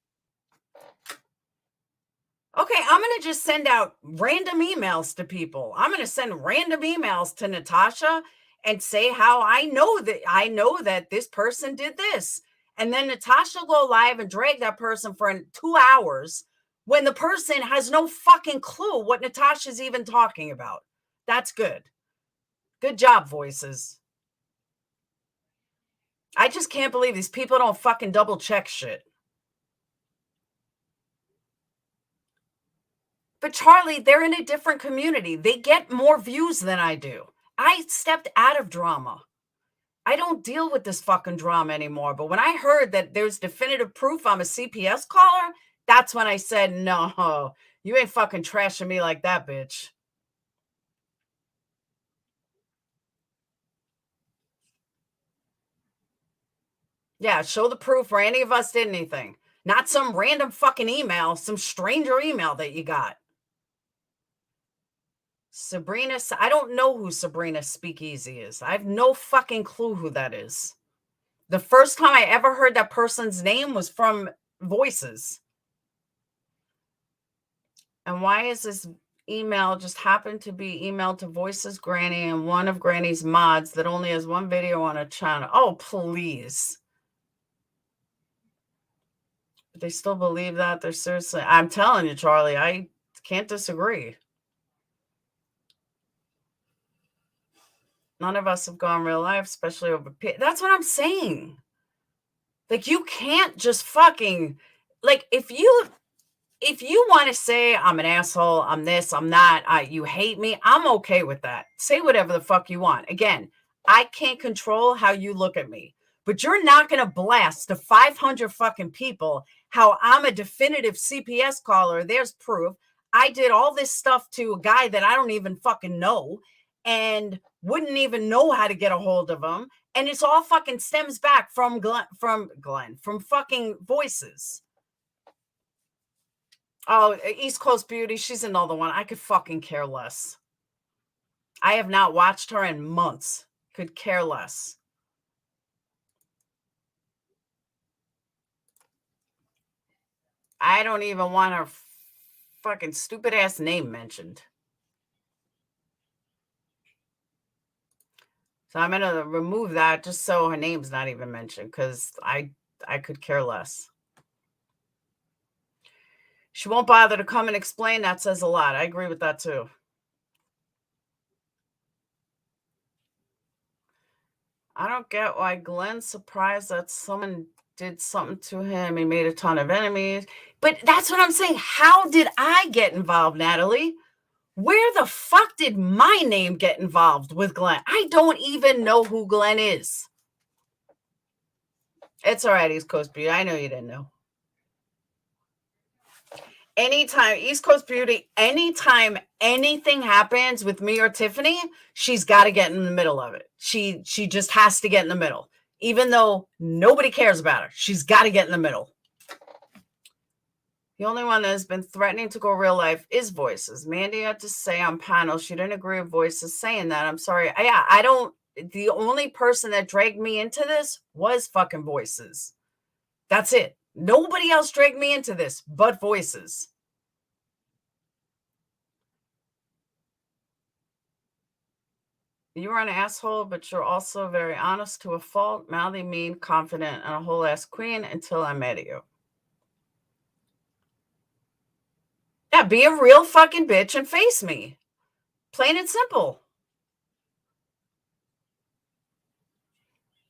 [SPEAKER 1] Okay, I'm going to just send out random emails to people. I'm going to send random emails to Natasha and say how I know that this person did this. And then Natasha will go live and drag that person for 2 hours when the person has no fucking clue what Natasha's even talking about. That's good. Good job, voices. I just can't believe these people don't fucking double check shit. But Charlie, they're in a different community. They get more views than I do. I stepped out of drama. I don't deal with this fucking drama anymore. But when I heard that there's definitive proof I'm a CPS caller, that's when I said, no, you ain't fucking trashing me like that, bitch. Yeah, show the proof where any of us did anything. Not some random fucking email, some stranger email that you got. Sabrina, I don't know who Sabrina Speakeasy is. I have no fucking clue who that is. The first time I ever heard that person's name was from Voices. And why is this email just happened to be emailed to Voices Granny and one of Granny's mods that only has one video on a channel? Oh, please. They still believe that? They're seriously... I'm telling you, Charlie, I can't disagree. None of us have gone real life, especially over... That's what I'm saying. Like, you can't just fucking... Like, if you want to say I'm an asshole, I'm this, I'm that, you hate me, I'm okay with that. Say whatever the fuck you want. Again, I can't control how you look at me, but you're not going to blast to 500 fucking people how I'm a definitive CPS caller. There's proof. I did all this stuff to a guy that I don't even fucking know and wouldn't even know how to get a hold of him. And it's all fucking stems back from fucking Voices. Oh, East Coast Beauty. She's another one. I could fucking care less. I have not watched her in months. Could care less. I don't even want her fucking stupid ass name mentioned. So I'm going to remove that just so her name's not even mentioned because I could care less. She won't bother to come and explain. That says a lot. I agree with that too. I don't get why Glenn's surprised that someone did something to him. He made a ton of enemies. But that's what I'm saying. How did I get involved, Natalie? Where the fuck did my name get involved with Glenn? I don't even know who Glenn is. It's all right, East Coast Beauty. I know you didn't know. anytime, East Coast Beauty, anytime anything happens with me or Tiffany, she's got to get in the middle of it. She just has to get in the middle. Even though nobody cares about her, she's got to get in the middle. The only one that has been threatening to go real life is Voices. Mandi had to say on panel she didn't agree with Voices saying that. I'm sorry. I don't. The only person that dragged me into this was fucking Voices. That's it. Nobody else dragged me into this but Voices. You're an asshole, but you're also very honest to a fault, mouthy, mean, confident, and a whole ass queen until I met you. Yeah, be a real fucking bitch and face me. Plain and simple.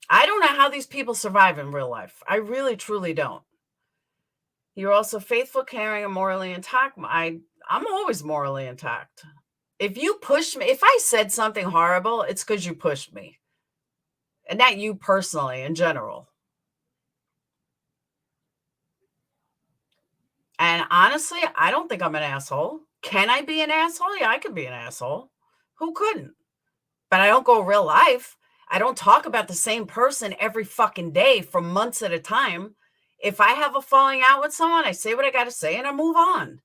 [SPEAKER 1] I don't know how these people survive in real life. I really, truly don't. You're also faithful, caring, and morally intact. I'm always morally intact. If you push me, if I said something horrible, it's because you pushed me. And not you personally, in general. And honestly, I don't think I'm an asshole. Can I be an asshole? Yeah, I could be an asshole. Who couldn't? But I don't go real life. I don't talk about the same person every fucking day for months at a time. If I have a falling out with someone, I say what I got to say and I move on.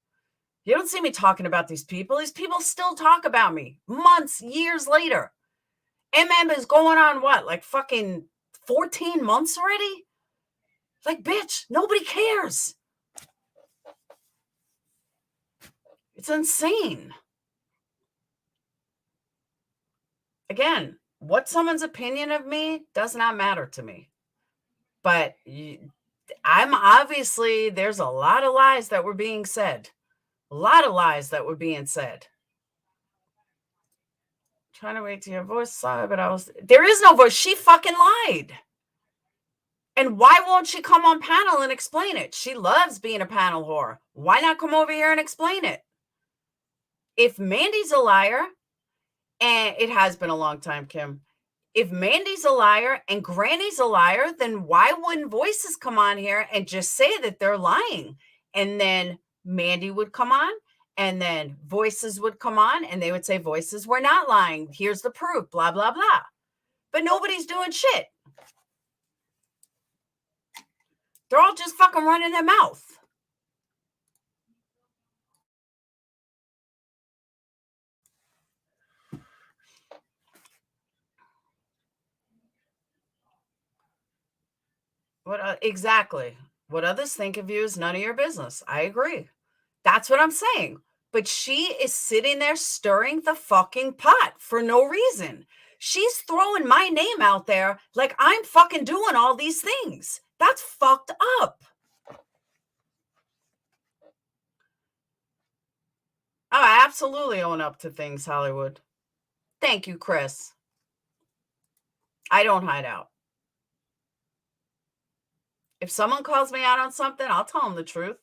[SPEAKER 1] You don't see me talking about these people. These people still talk about me months, years later. is going on what? Like fucking 14 months already? Like, bitch, nobody cares. It's insane. Again, what someone's opinion of me does not matter to me. But I'm obviously, there's a lot of lies that were being said. A lot of lies that were being said. Trying to wait to your voice, but there is no voice. She fucking lied. And why won't she come on panel and explain it? She loves being a panel whore. Why not come over here and explain it? If Mandi's a liar, and it has been a long time, Kim. If Mandi's a liar and Granny's a liar, then why wouldn't Voices come on here and just say that they're lying? And then Mandi would come on, and then Voices would come on, and they would say, Voices, we're not lying. Here's the proof, blah, blah, blah. But nobody's doing shit. They're all just fucking running their mouth. Exactly. What others think of you is none of your business. I agree. That's what I'm saying. But she is sitting there stirring the fucking pot for no reason. She's throwing my name out there like I'm fucking doing all these things. That's fucked up. Oh, I absolutely own up to things, Hollywood. Thank you, Chris. I don't hide out. If someone calls me out on something, I'll tell them the truth.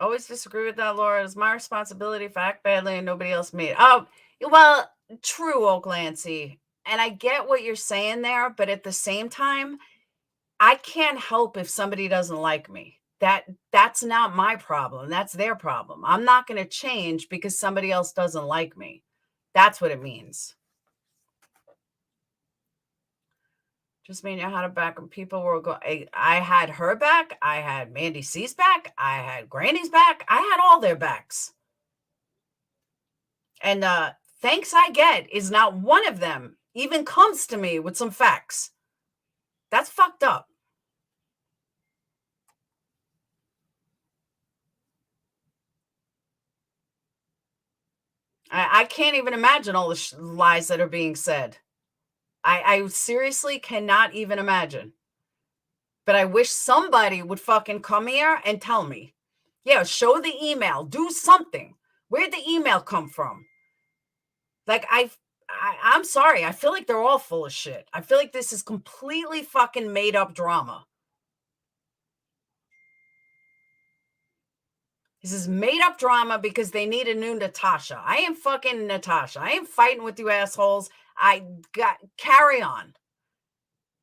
[SPEAKER 1] Always disagree with that, Laura. It's my responsibility if I act badly and nobody else made it. Oh, well, true, Oaklancy. And I get what you're saying there, but at the same time, I can't help if somebody doesn't like me. That's not my problem. That's their problem. I'm not going to change because somebody else doesn't like me. That's what it means. Just mean you had a back and people were going. I had her back. I had Mandi C's back. I had Granny's back. I had all their backs. And thanks I get is not one of them even comes to me with some facts. That's fucked up. I can't even imagine all the lies that are being said. I seriously cannot even imagine. But I wish somebody would fucking come here and tell me. Yeah, show the email. Do something. Where'd the email come from? Like, I'm sorry. I feel like they're all full of shit. I feel like this is completely fucking made up drama. This is made up drama because they need a new Natasha. I ain't fucking Natasha. I ain't fighting with you assholes. Carry on.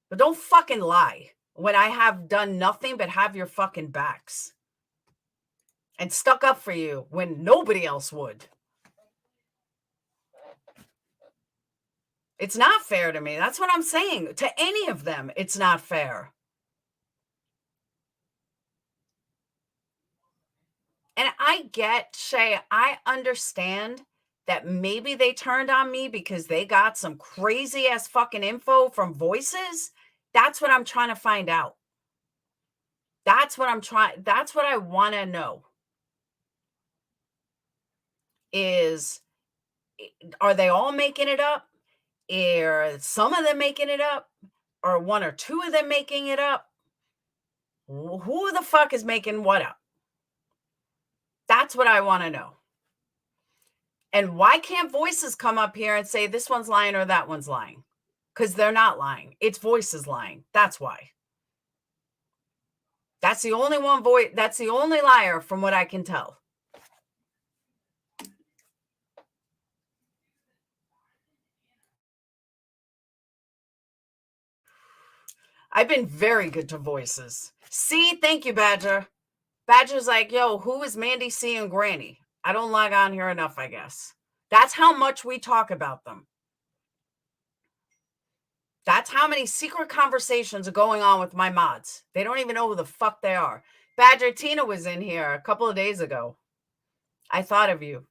[SPEAKER 1] But don't fucking lie when I have done nothing but have your fucking backs. and stuck up for you when nobody else would. It's not fair to me. That's what I'm saying. To any of them, it's not fair. And I get, Shay, I understand that maybe they turned on me because they got some crazy ass fucking info from voices. That's what I'm trying to find out. That's what I want to know. Are they all making it up? Are some of them making it up? Or one or two of them making it up? Who the fuck is making what up? That's what I want to know. And why can't voices come up here and say this one's lying or that one's lying? Because they're not lying. It's voices lying. That's why. That's the only one voice. That's the only liar from what I can tell. I've been very good to voices. See, thank you, Badger. Badger's like, yo, who is Mandi, C, and Granny? I don't log on here enough, I guess. That's how much we talk about them. That's how many secret conversations are going on with my mods. They don't even know who the fuck they are. Badger, Tina was in here a couple of days ago. I thought of you.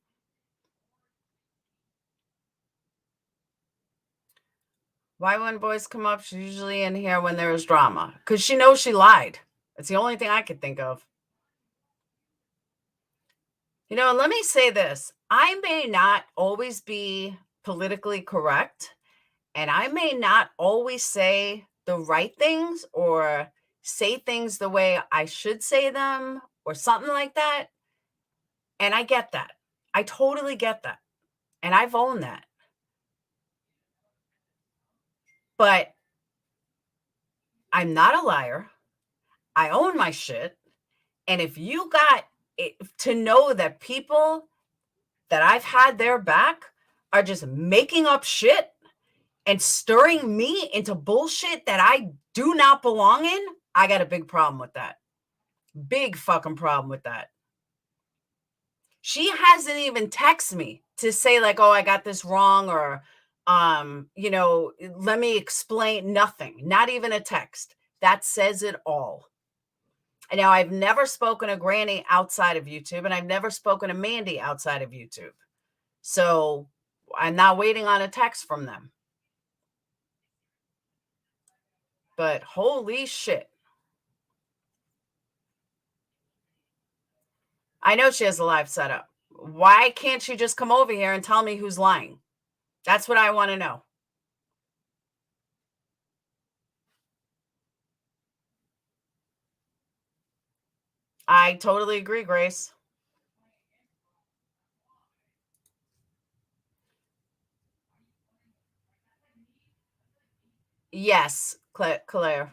[SPEAKER 1] Why when boys come up, she's usually in here when there is drama? Because she knows she lied. It's the only thing I could think of. You know, let me say this. I may not always be politically correct, and I may not always say the right things or say things the way I should say them or something like that. And I get that. I totally get that. And I've owned that. But I'm not a liar. I own my shit. And if you got to know that people that I've had their back are just making up shit and stirring me into bullshit that I do not belong in, I got a big problem with that. Big fucking problem with that. She hasn't even texted me to say like, oh, I got this wrong, or, you know, let me explain. Nothing, not even a text. That says it all. And now I've never spoken to Granny outside of YouTube, and I've never spoken to Mandi outside of YouTube. So I'm not waiting on a text from them. But holy shit. I know she has a live setup. Why can't she just come over here and tell me who's lying? That's what I want to know. I totally agree, Grace. Yes, Claire.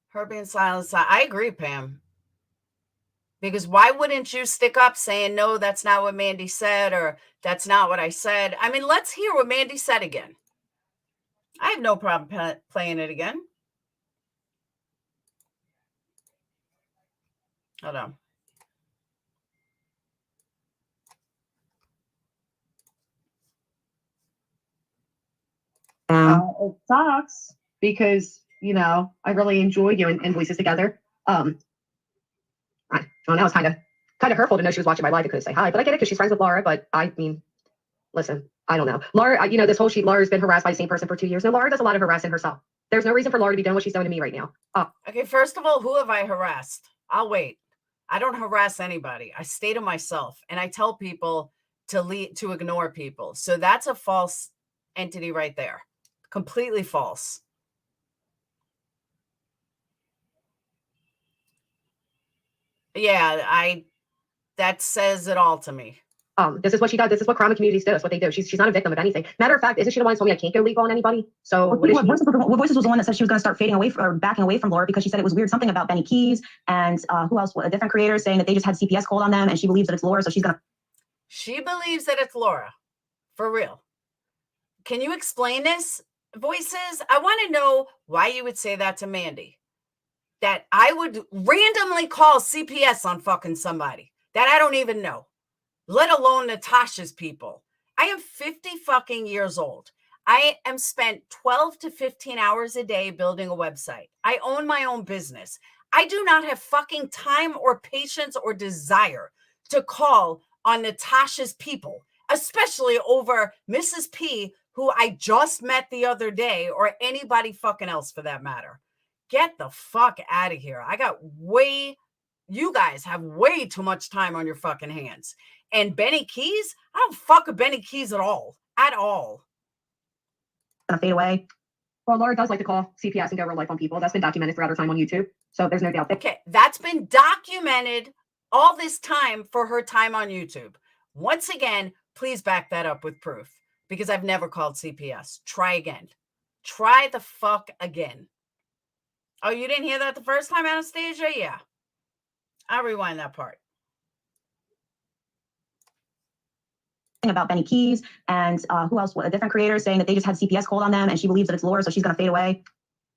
[SPEAKER 1] Her being silent. I agree, Pam. Because why wouldn't you stick up saying, no, that's not what Mandi said, or that's not what I said? I mean, let's hear what Mandi said again. I have no problem playing it again. Hold on.
[SPEAKER 5] It sucks because, you know, I really enjoy you and voices together. I don't know, it's kind of hurtful to know she was watching my live and couldn't say hi, but I get it because she's friends with Laura. But I mean, listen, I don't know. Laura, you know, this whole Laura's been harassed by the same person for 2 years. No, Laura does a lot of harassing herself. There's no reason for Laura to be doing what she's doing to me right now.
[SPEAKER 1] Okay, first of all, who have I harassed? I'll wait. I don't harass anybody. I stay to myself, and I tell people to ignore people. So that's a false entity right there. Completely false. Yeah, that says it all to me.
[SPEAKER 5] This is what she does. This is what crime communities do. That's what they do. She's not a victim of anything. Matter of fact, isn't she the one who told me I can't go legal on anybody? So
[SPEAKER 4] Voices was the one that said she was going to start fading away or backing away from Laura because she said it was weird. Something about Benny Keys and who else? A different creator saying that they just had CPS called on them, and she believes that it's Laura, so she's gonna.
[SPEAKER 1] She believes that it's Laura, for real. Can you explain this, Voices? I want to know why you would say that to Mandi. that I would randomly call CPS on fucking somebody that I don't even know, let alone Natasha's people. I am 50 fucking years old. I am spent 12 to 15 hours a day building a website. I own my own business. I do not have fucking time or patience or desire to call on Natasha's people, especially over Mrs. P, who I just met the other day, or anybody fucking else for that matter. Get the fuck out of here. You guys have way too much time on your fucking hands. And Benny Keys, I don't fuck with Benny Keys at all. At all.
[SPEAKER 4] Gonna fade away.
[SPEAKER 5] Well, Laura does like to call CPS and go real life on people. That's been documented throughout her time on YouTube. So there's no doubt that.
[SPEAKER 1] Okay, that's been documented all this time for her time on YouTube. Once again, please back that up with proof, because I've never called CPS. Try again. Try the fuck again. Oh, you didn't hear that the first time, Anastasia? Yeah. I'll rewind that part.
[SPEAKER 4] About Benny Keys and who else? A different creator saying that they just had CPS called on them, and she believes that it's Laura, so she's gonna fade away.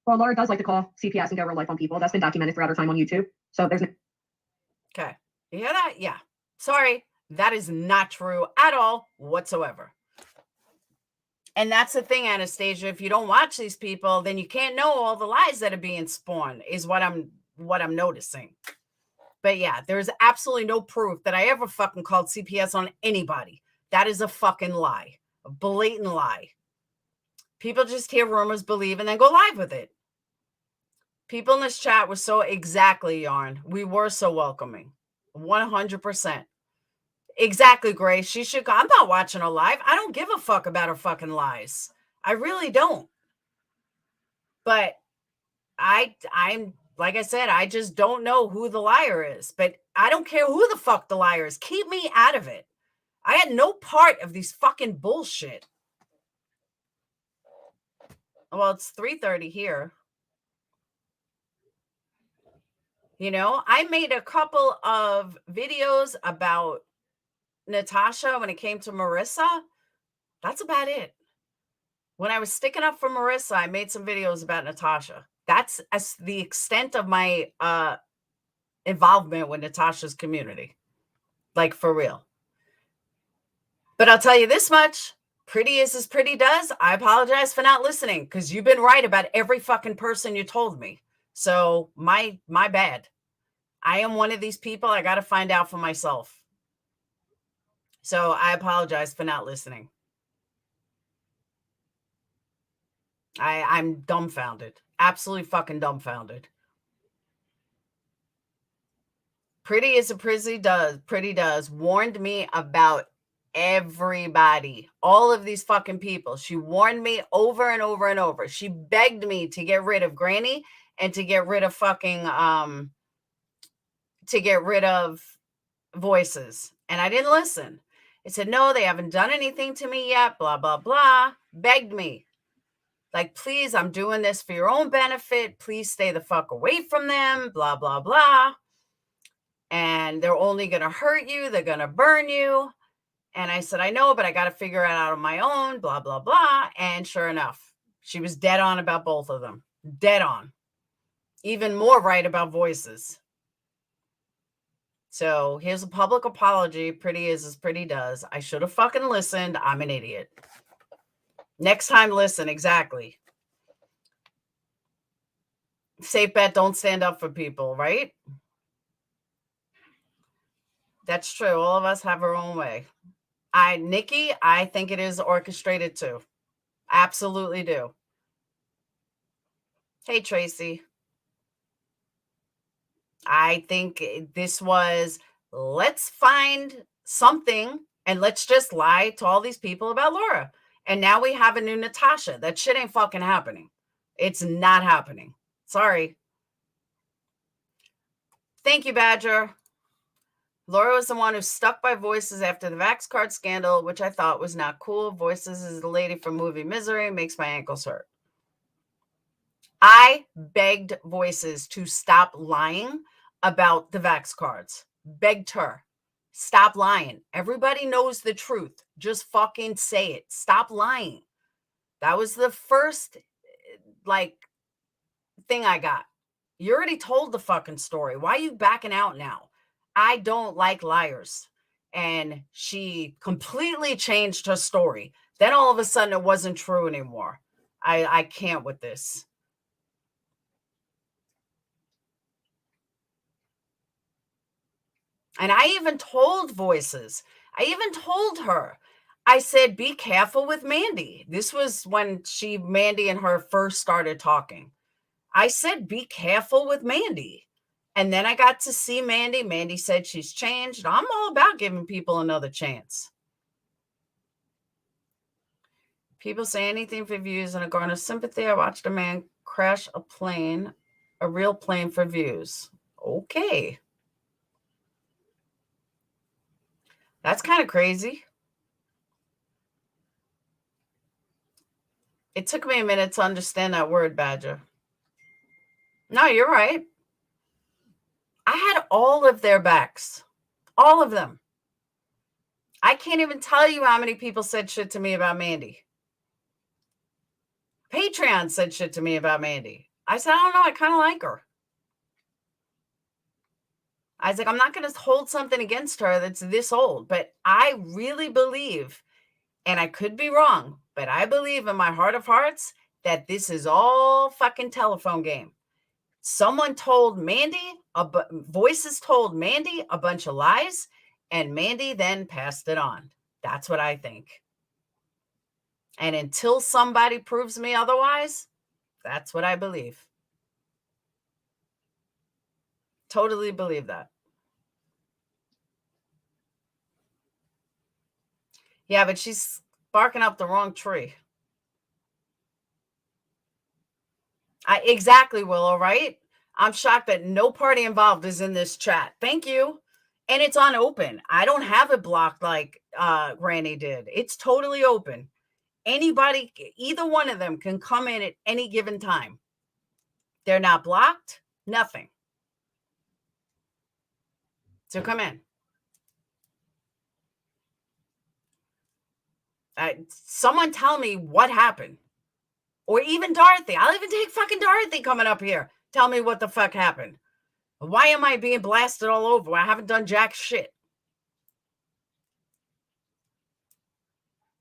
[SPEAKER 5] Well, Laura does like to call CPS and go real life on people. That's been documented throughout her time on YouTube. So there's no.
[SPEAKER 1] Okay. You hear that? Yeah. Sorry. That is not true at all whatsoever. And that's the thing, Anastasia. If you don't watch these people, then you can't know all the lies that are being spawned, is what I'm noticing. But yeah, there's absolutely no proof that I ever fucking called CPS on anybody. That is a fucking lie. A blatant lie. People just hear rumors, believe, and then go live with it. People in this chat were so exactly, Yarn. We were so welcoming. 100%. Exactly, Grace. She should go. I'm not watching her live. I don't give a fuck about her fucking lies. I really don't. But I'm like I said, I just don't know who the liar is. But I don't care who the fuck the liar is. Keep me out of it. I had no part of these fucking bullshit. Well, it's 3:30 here. You know, I made a couple of videos about Natasha when it came to Marissa. That's about it. When I was sticking up for Marissa, I made some videos about Natasha. That's the extent of my involvement with Natasha's community. Like, for real. But I'll tell you this much. Pretty is as pretty does. I apologize for not listening, because you've been right about every fucking person you told me. So my bad. I am one of these people. I got to find out for myself. So I apologize for not listening. I'm dumbfounded. Absolutely fucking dumbfounded. Pretty is a pretty does warned me about everybody, all of these fucking people. She warned me over and over and over. She begged me to get rid of Granny and to get rid of fucking to get rid of Voices, and I didn't listen. It said, no, they haven't done anything to me yet, blah blah blah. Begged me, like, please, I'm doing this for your own benefit, please stay the fuck away from them, blah blah blah. And they're only going to hurt you, they're going to burn you. And I said, I know, but I got to figure it out on my own, blah, blah, blah. And sure enough, she was dead on about both of them. Dead on. Even more right about Voices. So here's a public apology. Pretty is as pretty does. I should have fucking listened. I'm an idiot. Next time, listen. Exactly. Safe bet, don't stand up for people, right? That's true. All of us have our own way. Nikki, I think it is orchestrated too. Absolutely do. Hey, Tracy. I think this was, let's find something and let's just lie to all these people about Laura. And now we have a new Natasha. That shit ain't fucking happening. It's not happening. Sorry. Thank you, Badger. Laura was the one who stuck by Voices after the Vax card scandal, which I thought was not cool. Voices is the lady from movie Misery, makes my ankles hurt. I begged Voices to stop lying about the Vax cards. Begged her. Stop lying. Everybody knows the truth. Just fucking say it. Stop lying. That was the first, thing I got. You already told the fucking story. Why are you backing out now? I don't like liars. And she completely changed her story. Then all of a sudden it wasn't true anymore. I can't with this. And I even told Voices, I even told her, I said, be careful with Mandi. This was when Mandi and her first started talking. I said, be careful with Mandi. And then I got to see Mandi. Mandi said she's changed. I'm all about giving people another chance. People say anything for views and a garner sympathy. I watched a man crash a real plane for views. Okay. That's kind of crazy. It took me a minute to understand that word, Badger. No, you're right. I had all of their backs. All of them. I can't even tell you how many people said shit to me about Mandi. Patreon said shit to me about Mandi. I said, I don't know. I kind of like her. I was like, I'm not going to hold something against her that's this old. But I really believe, and I could be wrong, but I believe in my heart of hearts that this is all fucking telephone game. Someone told Mandi, Voices told Mandi a bunch of lies, and Mandi then passed it on. That's what I think. And until somebody proves me otherwise, that's what I believe. Totally believe that. Yeah, but she's barking up the wrong tree. Exactly, Willow, right? I'm shocked that no party involved is in this chat. Thank you. And it's on open. I don't have it blocked like Granny did. It's totally open. Anybody, either one of them can come in at any given time. They're not blocked, nothing. So come in. Someone tell me what happened. Or even Dorothy. I'll even take fucking Dorothy coming up here. Tell me what the fuck happened. Why am I being blasted all over? I haven't done jack shit.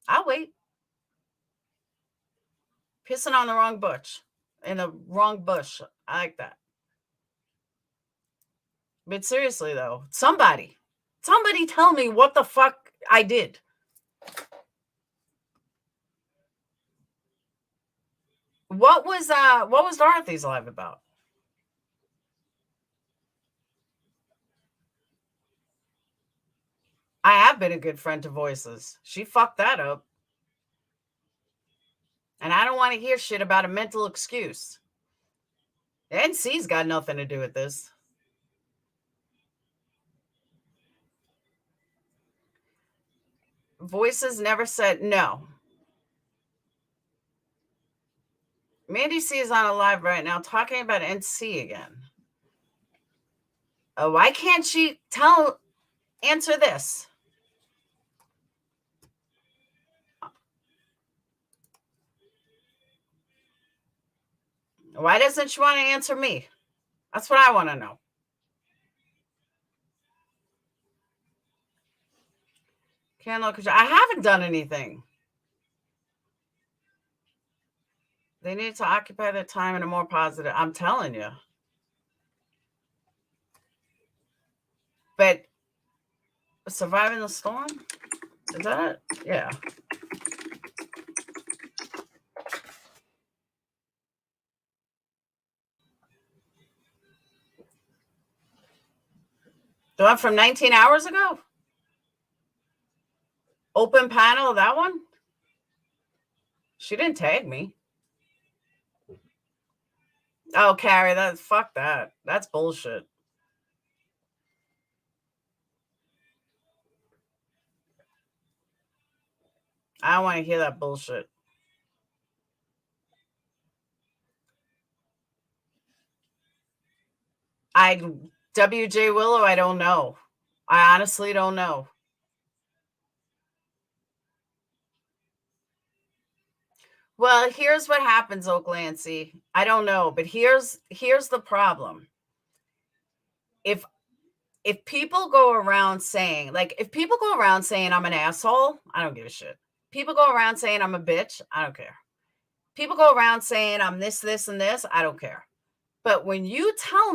[SPEAKER 1] I'll wait. Pissing on the wrong bush. In the wrong bush. I like that. But seriously, though, somebody tell me what the fuck I did. What was Dorothy's live about? I have been a good friend to Voices. She fucked that up. And I don't want to hear shit about a mental excuse. The NC's got nothing to do with this. Voices never said no. Mandi C is on a live right now talking about NC again. Why can't she answer this? Why doesn't she want to answer me? That's what I want to know. Can't look. I haven't done anything. They need to occupy their time in a more positive. I'm telling you. But surviving the storm? Is that it? Yeah. The one from 19 hours ago? Open panel, that one? She didn't tag me. Oh, Carrie, fuck that. That's bullshit. I don't want to hear that bullshit. WJ Willow, I don't know. I honestly don't know. Well, here's what happens, Oaklancy. I don't know, but here's the problem. If people go around saying, like, if people go around saying I'm an asshole, I don't give a shit. People go around saying I'm a bitch, I don't care. People go around saying I'm this, and this, I don't care. But when you tell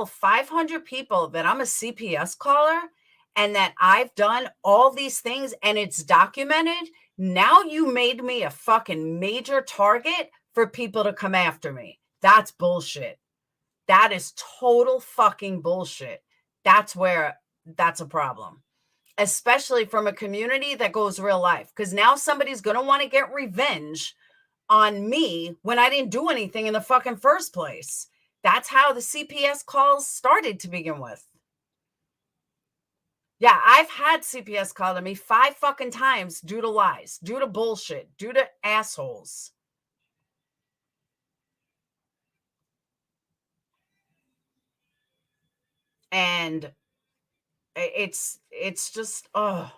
[SPEAKER 1] 500 people that I'm a CPS caller and that I've done all these things and it's documented, now you made me a fucking major target for people to come after me. That's bullshit. That is total fucking bullshit. That's a problem, especially from a community that goes real life. Because now somebody's going to want to get revenge on me when I didn't do anything in the fucking first place. That's how the CPS calls started to begin with. Yeah, I've had CPS call to me 5 fucking times due to lies, due to bullshit, due to assholes. And it's just, oh.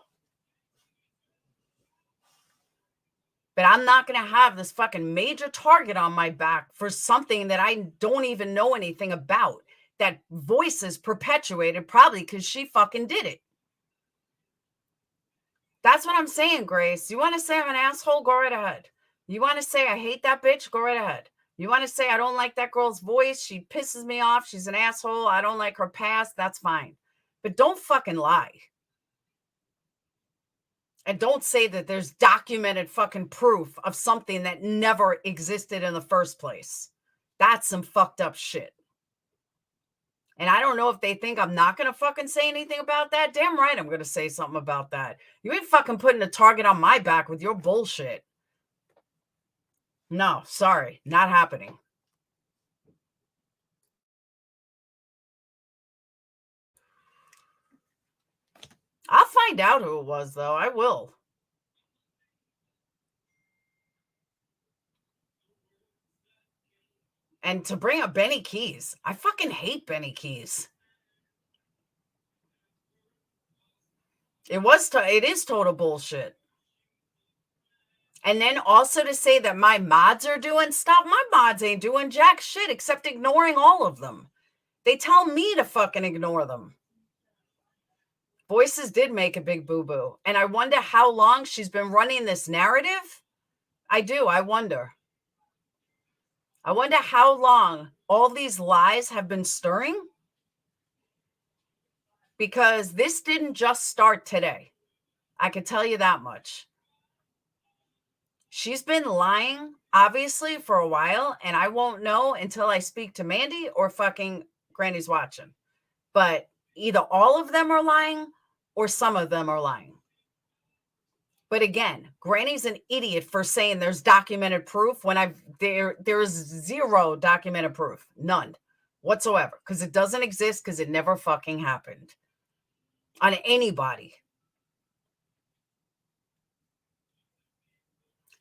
[SPEAKER 1] But I'm not going to have this fucking major target on my back for something that I don't even know anything about. That voices perpetuated probably because she fucking did it. That's what I'm saying, Grace. You want to say I'm an asshole? Go right ahead. You want to say I hate that bitch? Go right ahead. You want to say I don't like that girl's voice? She pisses me off. She's an asshole. I don't like her past. That's fine. But don't fucking lie. And don't say that there's documented fucking proof of something that never existed in the first place. That's some fucked up shit. And I don't know if they think I'm not going to fucking say anything about that. Damn right I'm going to say something about that. You ain't fucking putting a target on my back with your bullshit. No, sorry, not happening. I'll find out who it was, though. I will. And to bring up Benny Keys, I fucking hate Benny Keys. It is total bullshit. And then also to say that my mods are doing stuff. My mods ain't doing jack shit except ignoring all of them. They tell me to fucking ignore them. Voices did make a big boo-boo. And I wonder how long she's been running this narrative. I do. I wonder. I wonder how long all these lies have been stirring. Because this didn't just start today. I can tell you that much. She's been lying, obviously, for a while, and I won't know until I speak to Mandi or fucking Granny's watching. But either all of them are lying or some of them are lying. But again, Granny's an idiot for saying there's documented proof when there's zero documented proof. None whatsoever. Because it doesn't exist, because it never fucking happened on anybody.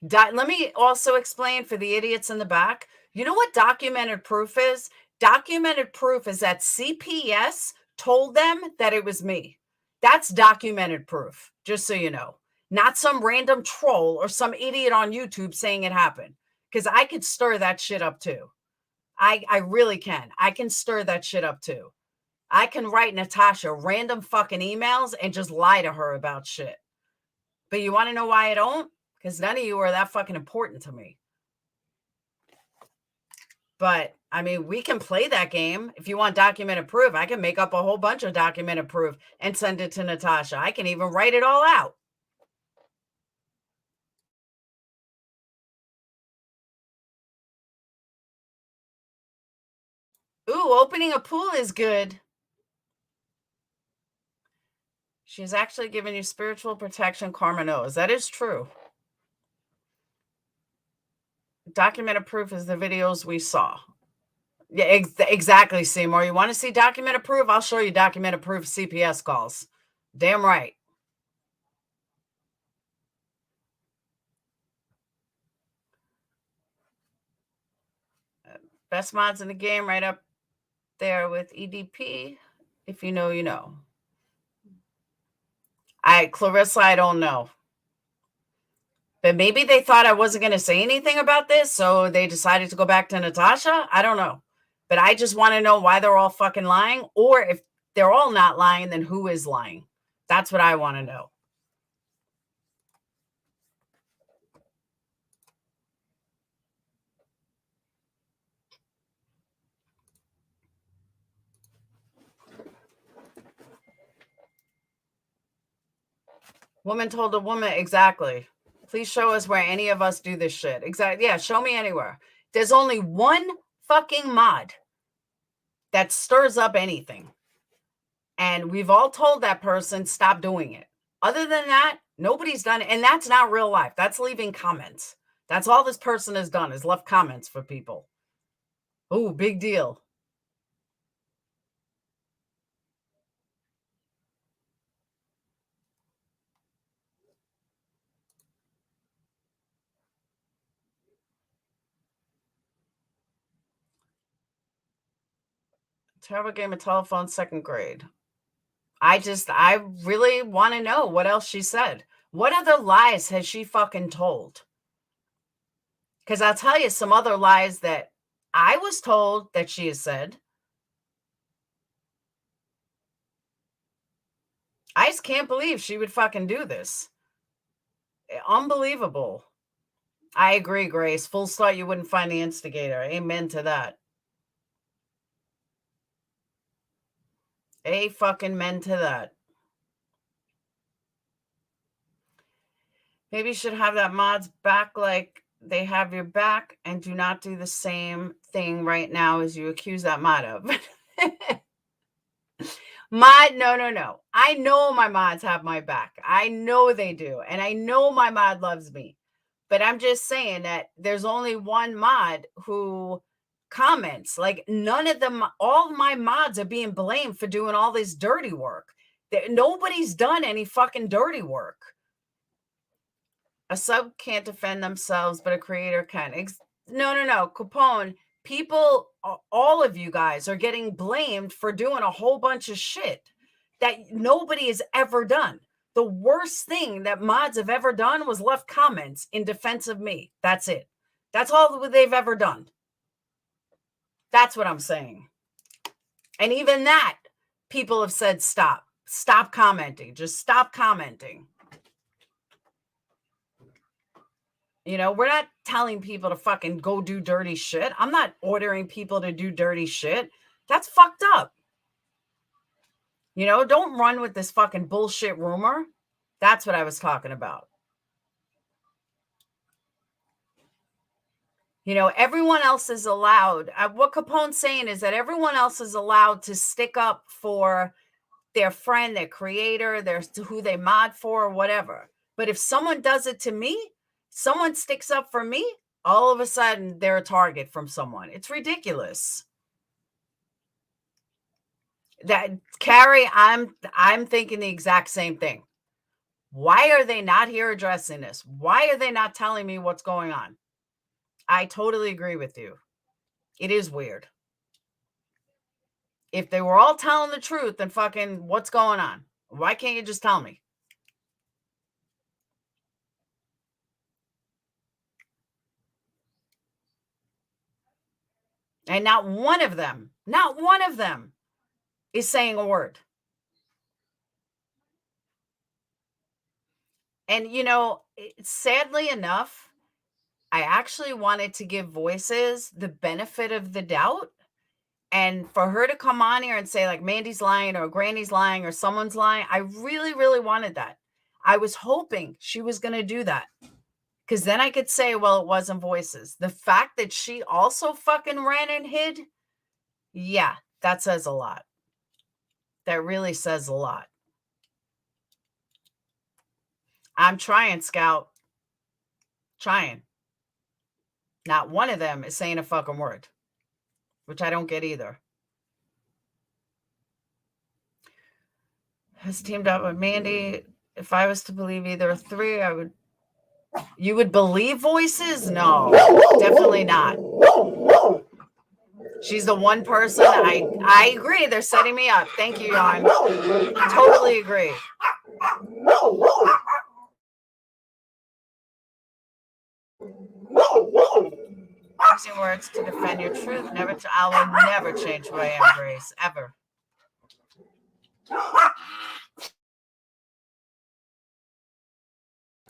[SPEAKER 1] Let me also explain for the idiots in the back. You know what documented proof is? Documented proof is that CPS told them that it was me. That's documented proof, just so you know. Not some random troll or some idiot on YouTube saying it happened. Because I could stir that shit up too. I really can. I can stir that shit up too. I can write Natasha random fucking emails and just lie to her about shit. But you want to know why I don't? Because none of you are that fucking important to me. But, I mean, we can play that game. If you want documented proof, I can make up a whole bunch of documented proof and send it to Natasha. I can even write it all out. Ooh, opening a pool is good. She's actually giving you spiritual protection, karma knows. That is true. Documented proof is the videos we saw. Yeah, exactly, Seymour. You want to see documented proof? I'll show you documented proof CPS calls. Damn right. Best mods in the game right up there with EDP. If you know, you know. Clarissa, I don't know. But maybe they thought I wasn't going to say anything about this, so they decided to go back to Natasha. I don't know. But I just want to know why they're all fucking lying, or if they're all not lying, then who is lying? That's what I want to know. Woman told a woman, exactly. Please show us where any of us do this shit. Exactly. Yeah, show me anywhere. There's only one fucking mod that stirs up anything. And we've all told that person, stop doing it. Other than that, nobody's done it. And that's not real life. That's leaving comments. That's all this person has done, is left comments for people. Oh, big deal. Terrible game of telephone, 2nd grade. I really want to know what else she said. What other lies has she fucking told? Because I'll tell you some other lies that I was told that she has said. I just can't believe she would fucking do this. Unbelievable. I agree, Grace. Full start, you wouldn't find the instigator. Amen to that. A fucking men to that. Maybe you should have that mod's back like they have your back, and do not do the same thing right now as you accuse that mod of. Mod, no. I know my mods have my back. I know they do. And I know my mod loves me. But I'm just saying that there's only one mod who comments. Like, none of them, all of my mods are being blamed for doing all this dirty work. Nobody's done any fucking dirty work. A sub can't defend themselves, but a creator can. No. Capone, people, all of you guys are getting blamed for doing a whole bunch of shit that nobody has ever done. The worst thing that mods have ever done was left comments in defense of me. That's it. That's all they've ever done. That's what I'm saying. And even that, people have said, stop commenting. Just stop commenting. You know, we're not telling people to fucking go do dirty shit. I'm not ordering people to do dirty shit. That's fucked up. You know, don't run with this fucking bullshit rumor. That's what I was talking about. You know, everyone else is allowed. What Capone's saying is that everyone else is allowed to stick up for their friend, their creator, who they mod for, or whatever. But if someone does it to me, someone sticks up for me, all of a sudden they're a target from someone. It's ridiculous. That, Carrie, I'm thinking the exact same thing. Why are they not here addressing this? Why are they not telling me what's going on? I totally agree with you. It is weird. If they were all telling the truth, then fucking what's going on? Why can't you just tell me? And not one of them is saying a word. And, you know, sadly enough, I actually wanted to give voices the benefit of the doubt. And for her to come on here and say, like, Mandy's lying or Granny's lying or someone's lying, I really, really wanted that. I was hoping she was going to do that. Because then I could say, well, it wasn't voices. The fact that she also fucking ran and hid, yeah, that says a lot. That really says a lot. I'm trying, Scout. Trying. Not one of them is saying a fucking word, which I don't get either. Has teamed up with Mandy. If I was to believe either three, you would believe voices? No, definitely not. She's the one person. I agree. They're setting me up. Thank you, Jan. Totally agree. Using words to defend your truth. I will never change who I am, Grace, ever.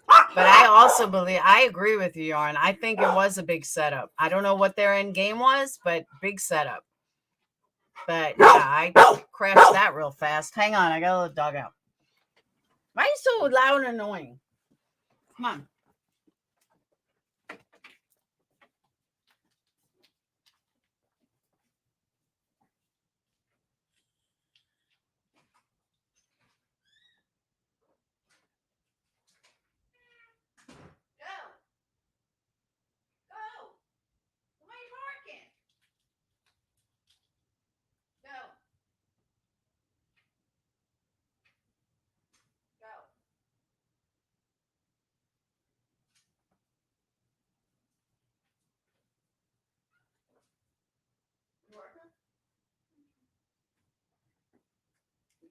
[SPEAKER 1] But I also I agree with you, Yarn. I think it was a big setup. I don't know what their end game was, but big setup. But yeah, I crashed that real fast. Hang on, I got a little dog out. Why are you so loud and annoying? Come on.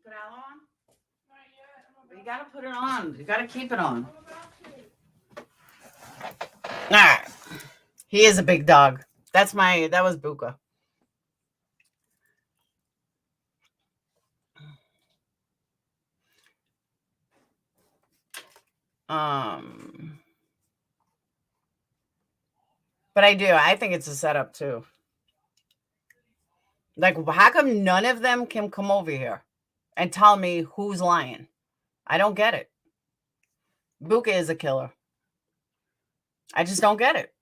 [SPEAKER 1] Put aloe on? You gotta put it on. You gotta keep it on. All right. He is a big dog. That was Buka. But I think it's a setup too. Like, how come none of them can come over here and tell me who's lying? I don't get it. Buka is a killer. I just don't get it.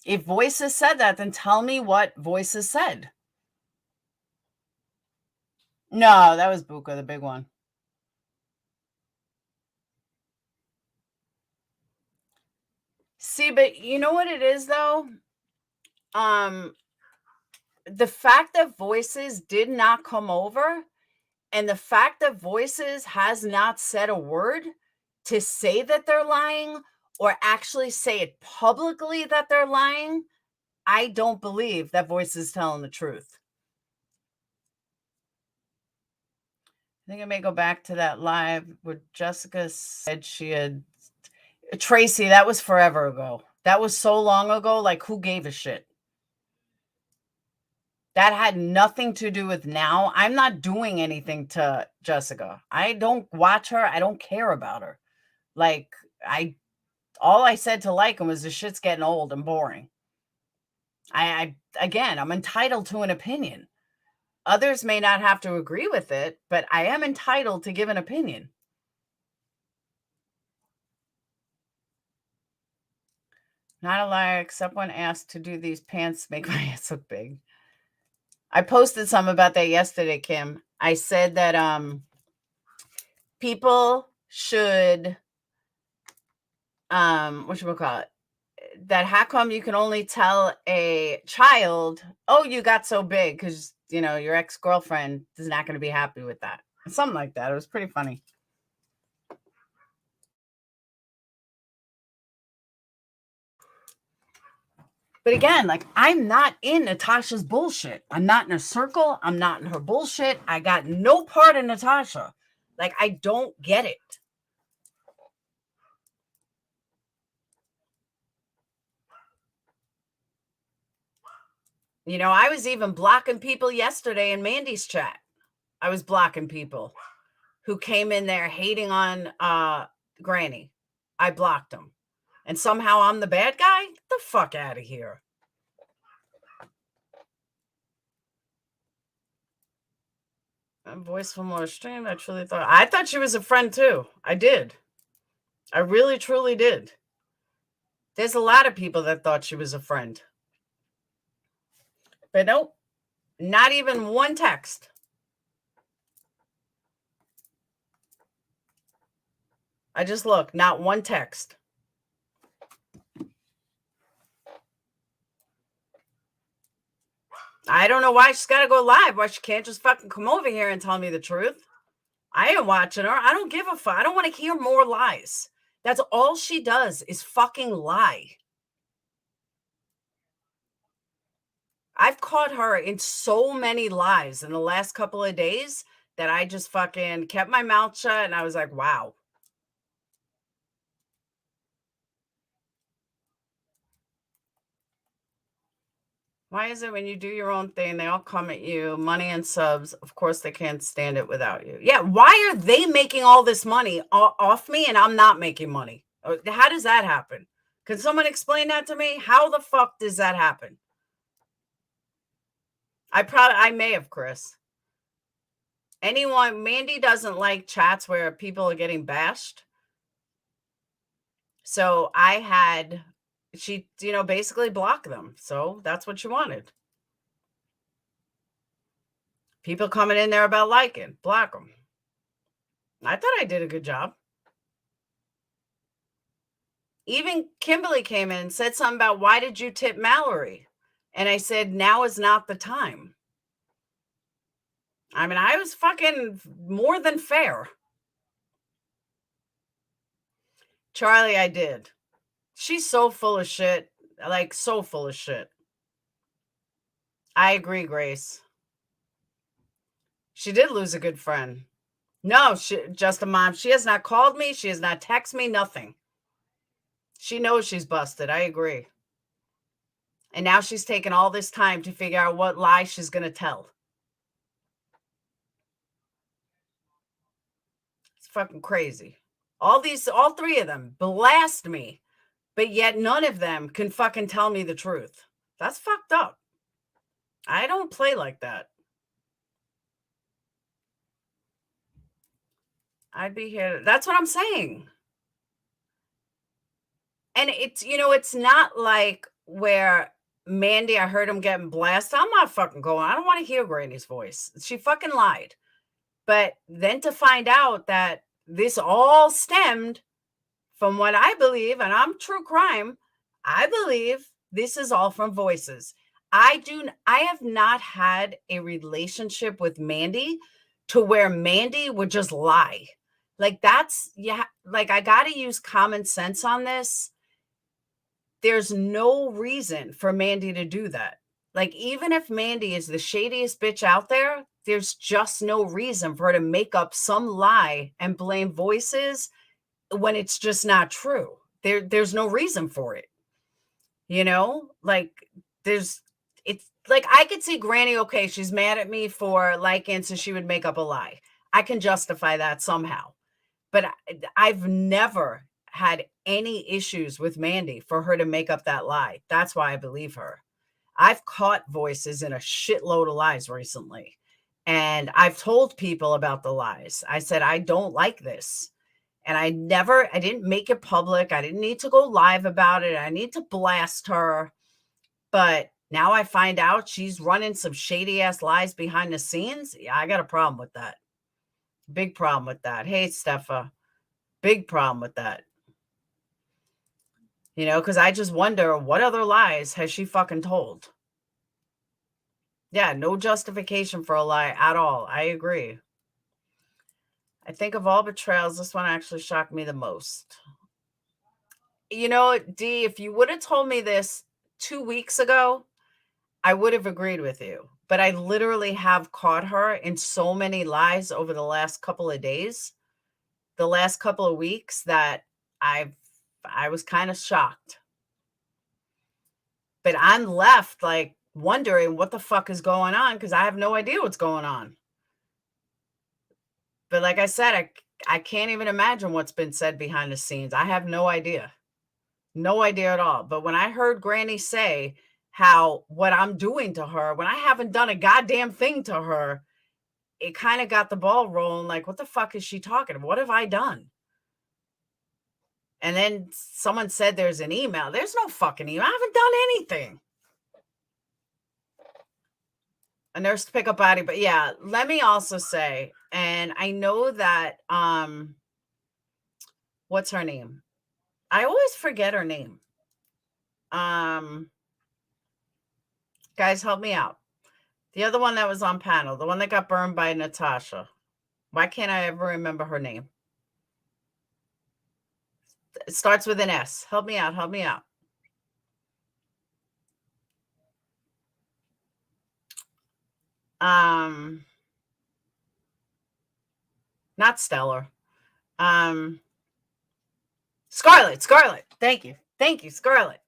[SPEAKER 1] If Voices said that, then tell me what Voices said. No, that was Buka, the big one. See, but you know what it is, though? The fact that Voices did not come over and the fact that Voices has not said a word to say that they're lying or actually say it publicly that they're lying, I don't believe that Voices is telling the truth. I think I may go back to that live where Jessica said she had... Tracy, that was forever ago. That was so long ago. Like, who gave a shit? That had nothing to do with now. I'm not doing anything to Jessica. I don't watch her. I don't care about her. Like, all I said to Lycan was the shit's getting old and boring. Again, I'm entitled to an opinion. Others may not have to agree with it, but I am entitled to give an opinion. Not a liar, except when asked to do these pants make my ass look big. I posted some about that yesterday, Kim. I said that people should whatchamacallit, that how come you can only tell a child, oh, you got so big, because your ex-girlfriend is not going to be happy with that. Something like that. It was pretty funny. But again, like, I'm not in Natasha's bullshit. I'm not in her circle. I'm not in her bullshit. I got no part in Natasha. Like, I don't get it. I was even blocking people yesterday in Mandi's chat. I was blocking people who came in there hating on Granny. I blocked them. And somehow I'm the bad guy? Get the fuck out of here. Voice from more stream. I thought she was a friend too. I did. I really, truly did. There's a lot of people that thought she was a friend. But nope. Not even one text. I just looked. Not one text. I don't know why she's got to go live. Why she can't just fucking come over here and tell me the truth. I ain't watching her. I don't give a fuck. I don't want to hear more lies. That's all she does is fucking lie. I've caught her in so many lies in the last couple of days that I just fucking kept my mouth shut and I was like, wow. Why is it when you do your own thing, they all come at you, money and subs? Of course, they can't stand it without you. Yeah, why are they making all this money off me and I'm not making money? How does that happen? Can someone explain that to me? How the fuck does that happen? I may have, Chris. Mandi doesn't like chats where people are getting bashed. So she, basically blocked them. So that's what she wanted. People coming in there about liking, block them. I thought I did a good job. Even Kimberly came in and said something about, why did you tip Mallory? And I said, now is not the time. I mean, I was fucking more than fair. Charlie, I did. She's so full of shit. Like, so full of shit. I agree, Grace. She did lose a good friend. No, just a mom. She has not called me. She has not texted me. Nothing. She knows she's busted. I agree. And now she's taken all this time to figure out what lie she's going to tell. It's fucking crazy. All three of them blast me, but yet none of them can fucking tell me the truth. That's fucked up. I don't play like that. I'd be here. That's what I'm saying. And it's not like where Mandi, I heard him getting blasted. I'm not fucking going. I don't want to hear Granny's voice. She fucking lied. But then to find out that this all stemmed from what I believe, and I'm true crime, I believe this is all from voices. I have not had a relationship with Mandi to where Mandi would just lie. Like I got to use common sense on this. There's no reason for Mandi to do that. Like, even if Mandi is the shadiest bitch out there, there's just no reason for her to make up some lie and blame voices when it's just not true. There's no reason for it. It's like, I could see Granny, okay, she's mad at me for liking, so she would make up a lie. I can justify that somehow. But I've never had any issues with Mandi for her to make up that lie. That's why I believe her. I've caught voices in a shitload of lies recently. And I've told people about the lies. I said, I don't like this. And I didn't make it public. I didn't need to go live about it. I need to blast her. But now I find out she's running some shady ass lies behind the scenes. Yeah, I got a problem with that. Big problem with that. Hey, Steffa. Big problem with that. Because I just wonder, what other lies has she fucking told? Yeah, no justification for a lie at all. I agree. I think of all betrayals, this one actually shocked me the most. D, if you would have told me this 2 weeks ago, I would have agreed with you. But I literally have caught her in so many lies over the last couple of days, the last couple of weeks, that I was kind of shocked. But I'm left like wondering what the fuck is going on, because I have no idea what's going on. But like I said, I can't even imagine what's been said behind the scenes. I have no idea. No idea at all. But when I heard Granny say what I'm doing to her, when I haven't done a goddamn thing to her, it kind of got the ball rolling. Like, what the fuck is she talking about? What have I done? And then someone said there's an email. There's no fucking email. I haven't done anything. A nurse to pick up body. But yeah, let me also say, and I know that, what's her name? I always forget her name. Guys, help me out. The other one that was on panel, the one that got burned by Natasha. Why can't I ever remember her name? It starts with an S. Help me out. Help me out. Not Stellar. Scarlett. Thank you, Scarlett.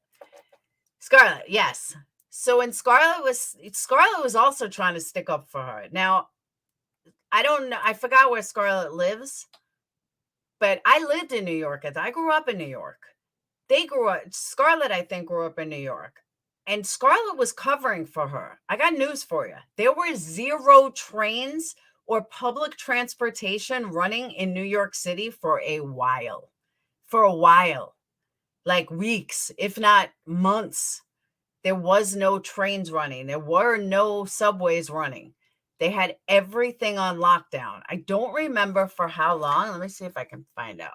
[SPEAKER 1] Yes. So when Scarlett was also trying to stick up for her. Now, I don't know. I forgot where Scarlett lives, but I lived in New York. I grew up in New York. Scarlett, I think, grew up in New York. And Scarlett was covering for her. I got news for you. There were 0 trains or public transportation running in New York City for a while. Like weeks, if not months. There was no trains running. There were no subways running. They had everything on lockdown. I don't remember for how long. Let me see if I can find out.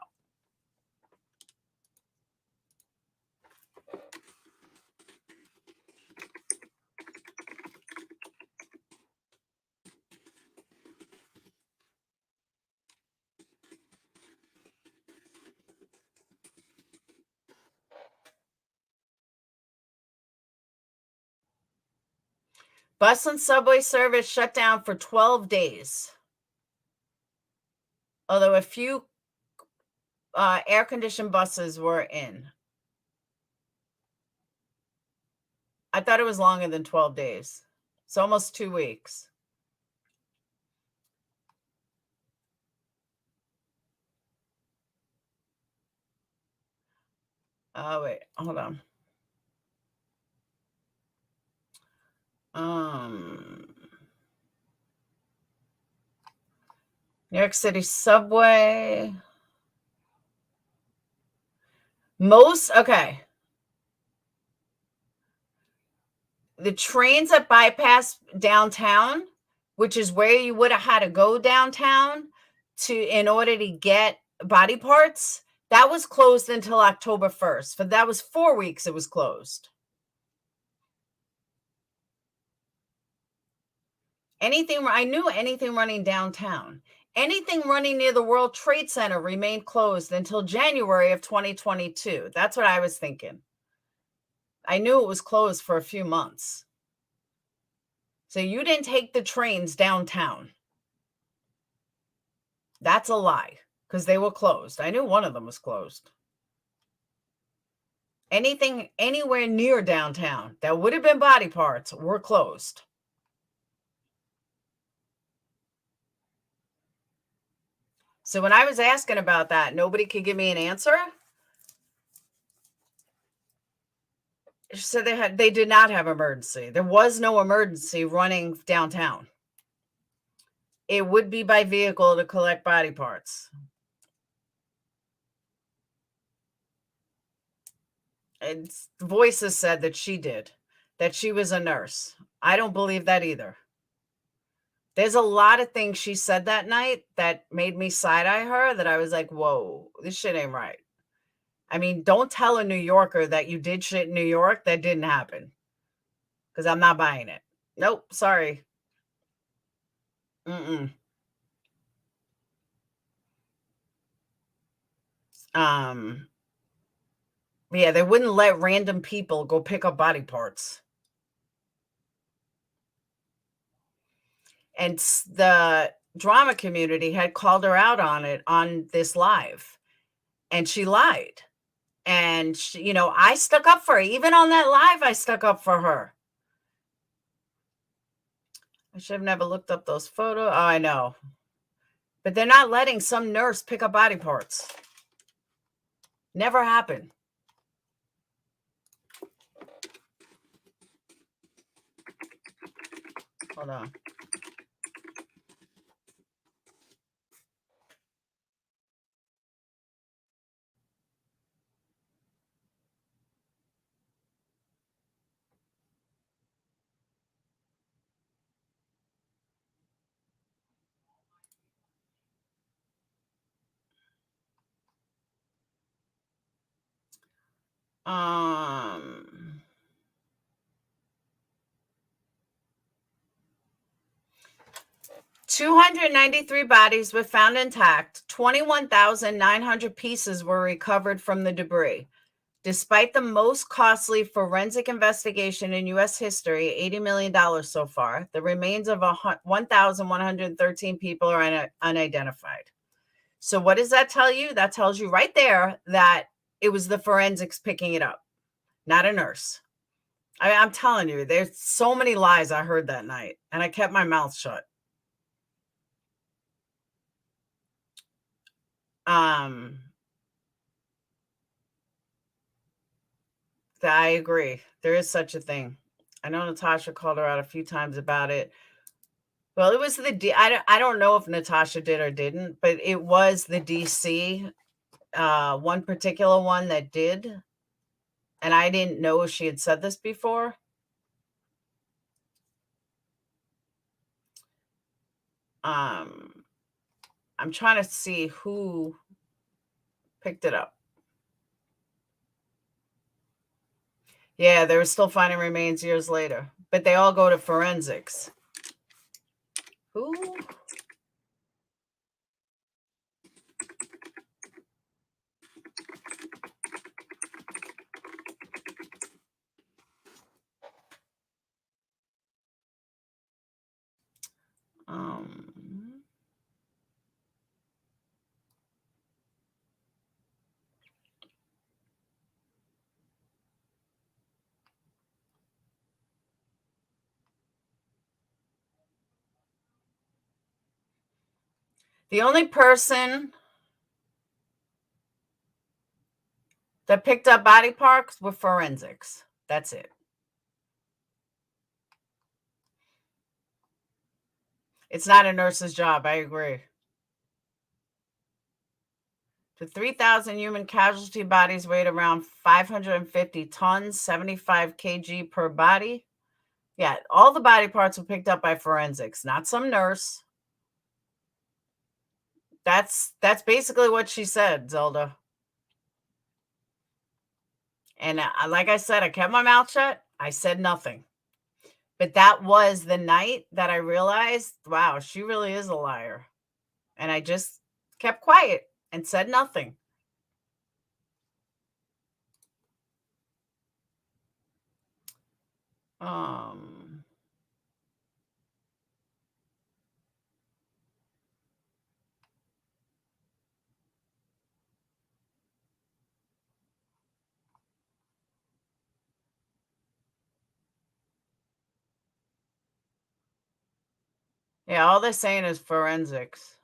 [SPEAKER 1] Bus and subway service shut down for 12 days. Although a few air-conditioned buses were in. I thought it was longer than 12 days. It's almost 2 weeks. Oh, wait, hold on. New York City subway. Okay. The trains that bypass downtown, which is where you would have had to go downtown in order to get body parts, that was closed until October 1st. But that was 4 weeks it was closed. I knew anything running downtown. Anything running near the World Trade Center remained closed until January of 2022. That's what I was thinking. I knew it was closed for a few months. So you didn't take the trains downtown. That's a lie, because they were closed. I knew one of them was closed. Anything anywhere near downtown that would have been body parts were closed. So when I was asking about that, nobody could give me an answer. So they did not have emergency. There was no emergency running downtown. It would be by vehicle to collect body parts. And Voices said that she did, that she was a nurse. I don't believe that either. There's a lot of things she said that night that made me side-eye her, that I was like, whoa, this shit ain't right. I mean, don't tell a New Yorker that you did shit in New York that didn't happen, because I'm not buying it. Nope, sorry. Yeah, they wouldn't let random people go pick up body parts. And the drama community had called her out on it on this live, and she lied. And she, I stuck up for her. Even on that live, I stuck up for her. I should have never looked up those photos. Oh, I know. But they're not letting some nurse pick up body parts. Never happened. Hold on. Um, 293 bodies were found intact. 21,900 pieces were recovered from the debris. Despite the most costly forensic investigation in U.S. history, $80 million so far, the remains of 1,113 people are unidentified. So what does that tell you? That tells you right there that it was the forensics picking it up, not a nurse. I'm telling you, there's so many lies I heard that night, and I kept my mouth shut. I agree. There is such a thing. I know Natasha called her out a few times about it. Well, it was the I don't know if Natasha did or didn't, but it was the DC, one particular one that did. And I didn't know if she had said this before. I'm trying to see who picked it up. Yeah, they were still finding remains years later, but they all go to forensics. Who? The only person that picked up body parts were forensics. That's it. It's not a nurse's job. I agree. The 3,000 human casualty bodies weighed around 550 tons, 75 kg per body. Yeah, all the body parts were picked up by forensics, not some nurse. That's basically what she said, Zelda. And like I said, I kept my mouth shut. I said nothing. But that was the night that I realized, wow, she really is a liar. And I just kept quiet and said nothing. Yeah, all they're saying is forensics.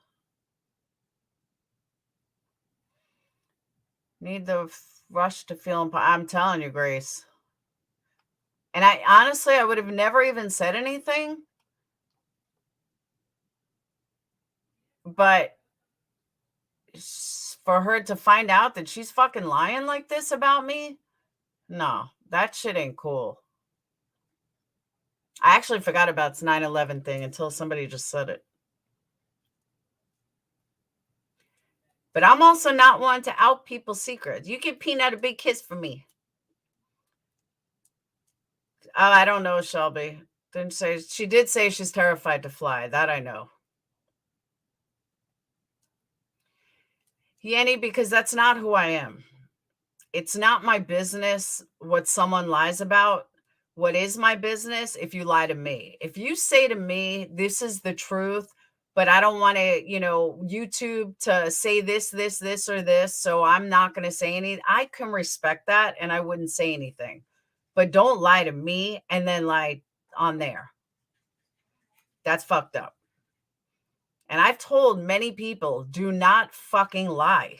[SPEAKER 1] Need the rush to feel I'm telling you, Grace. And I honestly, I would have never even said anything. But for her to find out that she's fucking lying like this about me, no, that shit ain't cool. I actually forgot about this 9/11 thing until somebody just said it. But I'm also not one to out people's secrets. You give Peanut a big kiss for me. I don't know, Shelby. Didn't say. She did say she's terrified to fly. That I know. Yenny, because that's not who I am. It's not my business what someone lies about. What is my business if you lie to me? If you say to me, this is the truth, but I don't want to, YouTube to say this, or this, so I'm not going to say anything. I can respect that and I wouldn't say anything. But don't lie to me and then lie on there. That's fucked up. And I've told many people, do not fucking lie.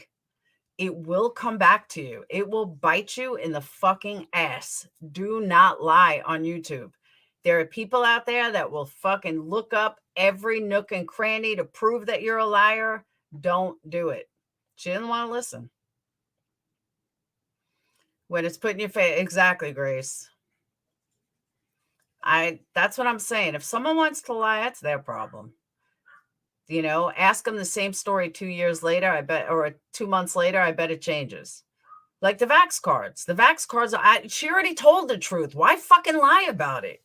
[SPEAKER 1] It will come back to you. It will bite you in the fucking ass. Do not lie on YouTube. There are people out there that will fucking look up every nook and cranny to prove that you're a liar. Don't do it. She didn't want to listen. When it's put in your face. Exactly, Grace. That's what I'm saying. If someone wants to lie, that's their problem. Ask them the same story 2 years later, I bet, or 2 months later, I bet it changes. Like the Vax cards. The Vax cards, she already told the truth. Why fucking lie about it?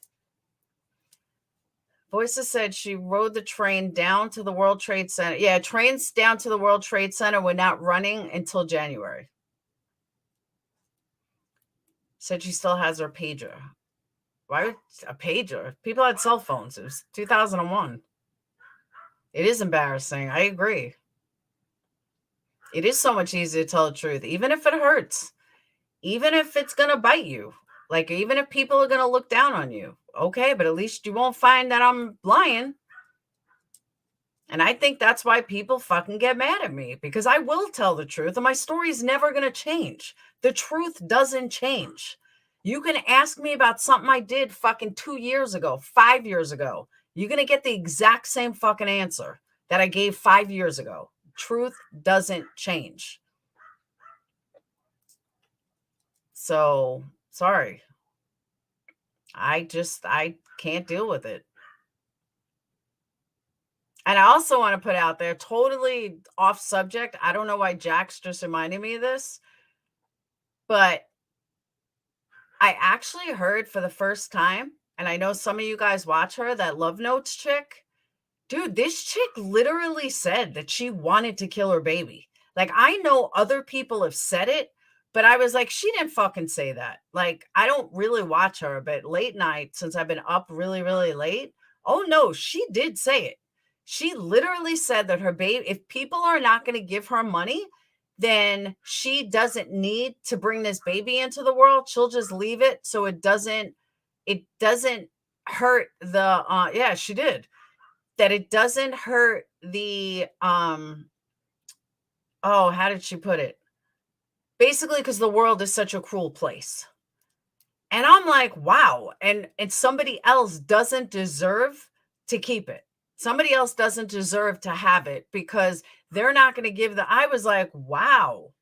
[SPEAKER 1] Voices said she rode the train down to the World Trade Center. Yeah, trains down to the World Trade Center were not running until January. Said she still has her pager. Why a pager? People had cell phones. It was 2001. It is embarrassing. I agree. It is so much easier to tell the truth, even if it hurts, even if it's going to bite you. Like, even if people are going to look down on you, okay, but at least you won't find that I'm lying. And I think that's why people fucking get mad at me, because I will tell the truth and my story's never going to change. The truth doesn't change. You can ask me about something I did fucking 2 years ago, 5 years ago. You're going to get the exact same fucking answer that I gave 5 years ago. Truth doesn't change. So, sorry. I can't deal with it. And I also want to put out there, totally off subject. I don't know why Jack's just reminding me of this, but I actually heard for the first time, and I know some of you guys watch her, that Love Notes chick. Dude, this chick literally said that she wanted to kill her baby. Like, I know other people have said it, but I was like, she didn't fucking say that. Like, I don't really watch her, but late night, since I've been up really, really late, oh no, she did say it. She literally said that her baby, if people are not going to give her money, then she doesn't need to bring this baby into the world. She'll just leave it so it doesn't hurt the yeah, she did. That it doesn't hurt the oh, how did she put it? Basically, because the world is such a cruel place. And I'm like, wow. And somebody else doesn't deserve to keep it. Somebody else doesn't deserve to have it because they're not going to give the. I was like, wow,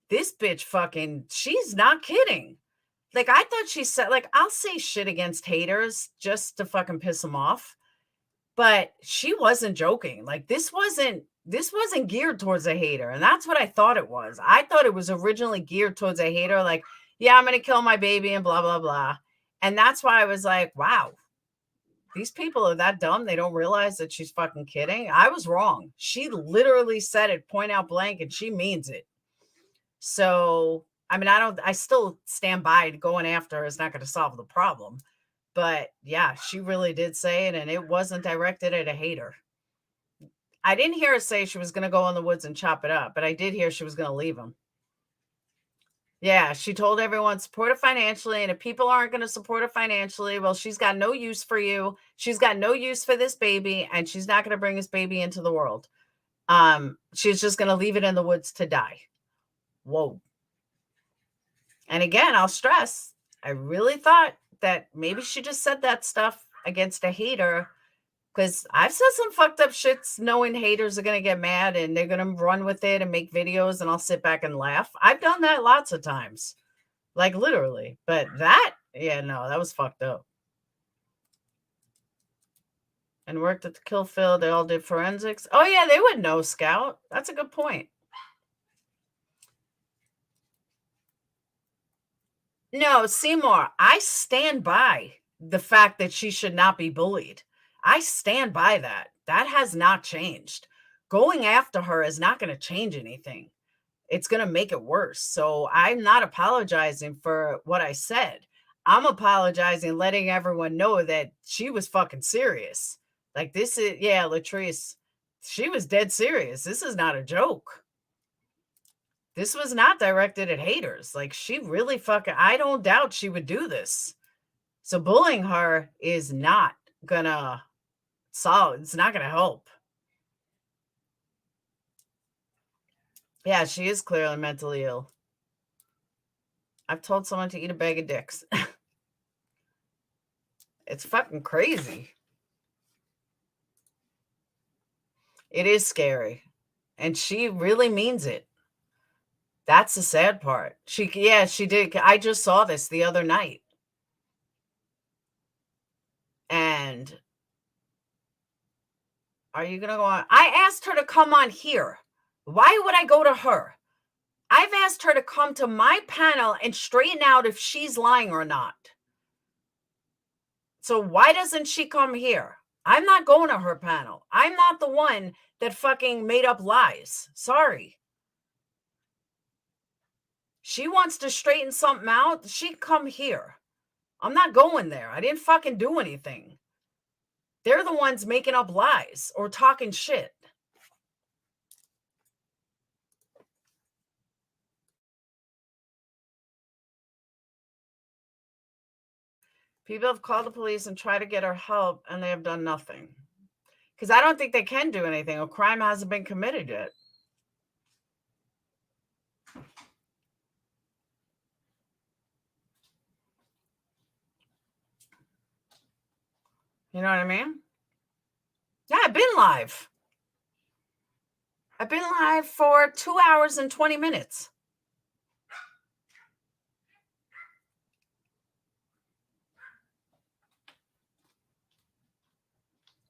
[SPEAKER 1] this bitch fucking, she's not kidding. Like, I thought she said, like, I'll say shit against haters just to fucking piss them off. But she wasn't joking. Like, this wasn't geared towards a hater. And that's what I thought it was. I thought it was originally geared towards a hater. Like, yeah, I'm going to kill my baby and blah, blah, blah. And that's why I was like, wow, these people are that dumb. They don't realize that she's fucking kidding. I was wrong. She literally said it point out blank and she means it. So, I mean, I still stand by going after her is not going to solve the problem. But yeah, she really did say it, and it wasn't directed at a hater. I didn't hear her say she was going to go in the woods and chop it up, but I did hear she was going to leave him. Yeah, she told everyone, support her financially, and if people aren't going to support her financially, well, she's got no use for you. She's got no use for this baby, and she's not going to bring this baby into the world. She's just going to leave it in the woods to die. Whoa. And again, I'll stress, I really thought that maybe she just said that stuff against a hater, because I've said some fucked up shits knowing haters are going to get mad and they're going to run with it and make videos and I'll sit back and laugh. I've done that lots of times, like literally. But that, yeah, no, that was fucked up. And worked at the kill field. They all did forensics. Oh, yeah, they would know, Scout. That's a good point. No, Seymour, I stand by the fact that she should not be bullied. I stand by that. That has not changed. Going after her is not going to change anything. It's going to make it worse. So I'm not apologizing for what I said. I'm apologizing, letting everyone know that she was fucking serious. Like, this is, yeah, Latrice, she was dead serious. This is not a joke. This was not directed at haters. Like, she really fucking, I don't doubt she would do this. So bullying her is not gonna solve, it's not gonna help. Yeah, she is clearly mentally ill. I've told someone to eat a bag of dicks. It's fucking crazy. It is scary. And she really means it. That's the sad part. She did. I just saw this the other night. And are you going to go on? I asked her to come on here. Why would I go to her? I've asked her to come to my panel and straighten out if she's lying or not. So why doesn't she come here? I'm not going to her panel. I'm not the one that fucking made up lies. Sorry. She wants to straighten something out. She'd come here. I'm not going there. I didn't fucking do anything. They're the ones making up lies or talking shit. People have called the police and tried to get her help, and they have done nothing. Because I don't think they can do anything. A crime hasn't been committed yet. You know what I mean? Yeah, I've been live. I've been live for 2 hours and 20 minutes.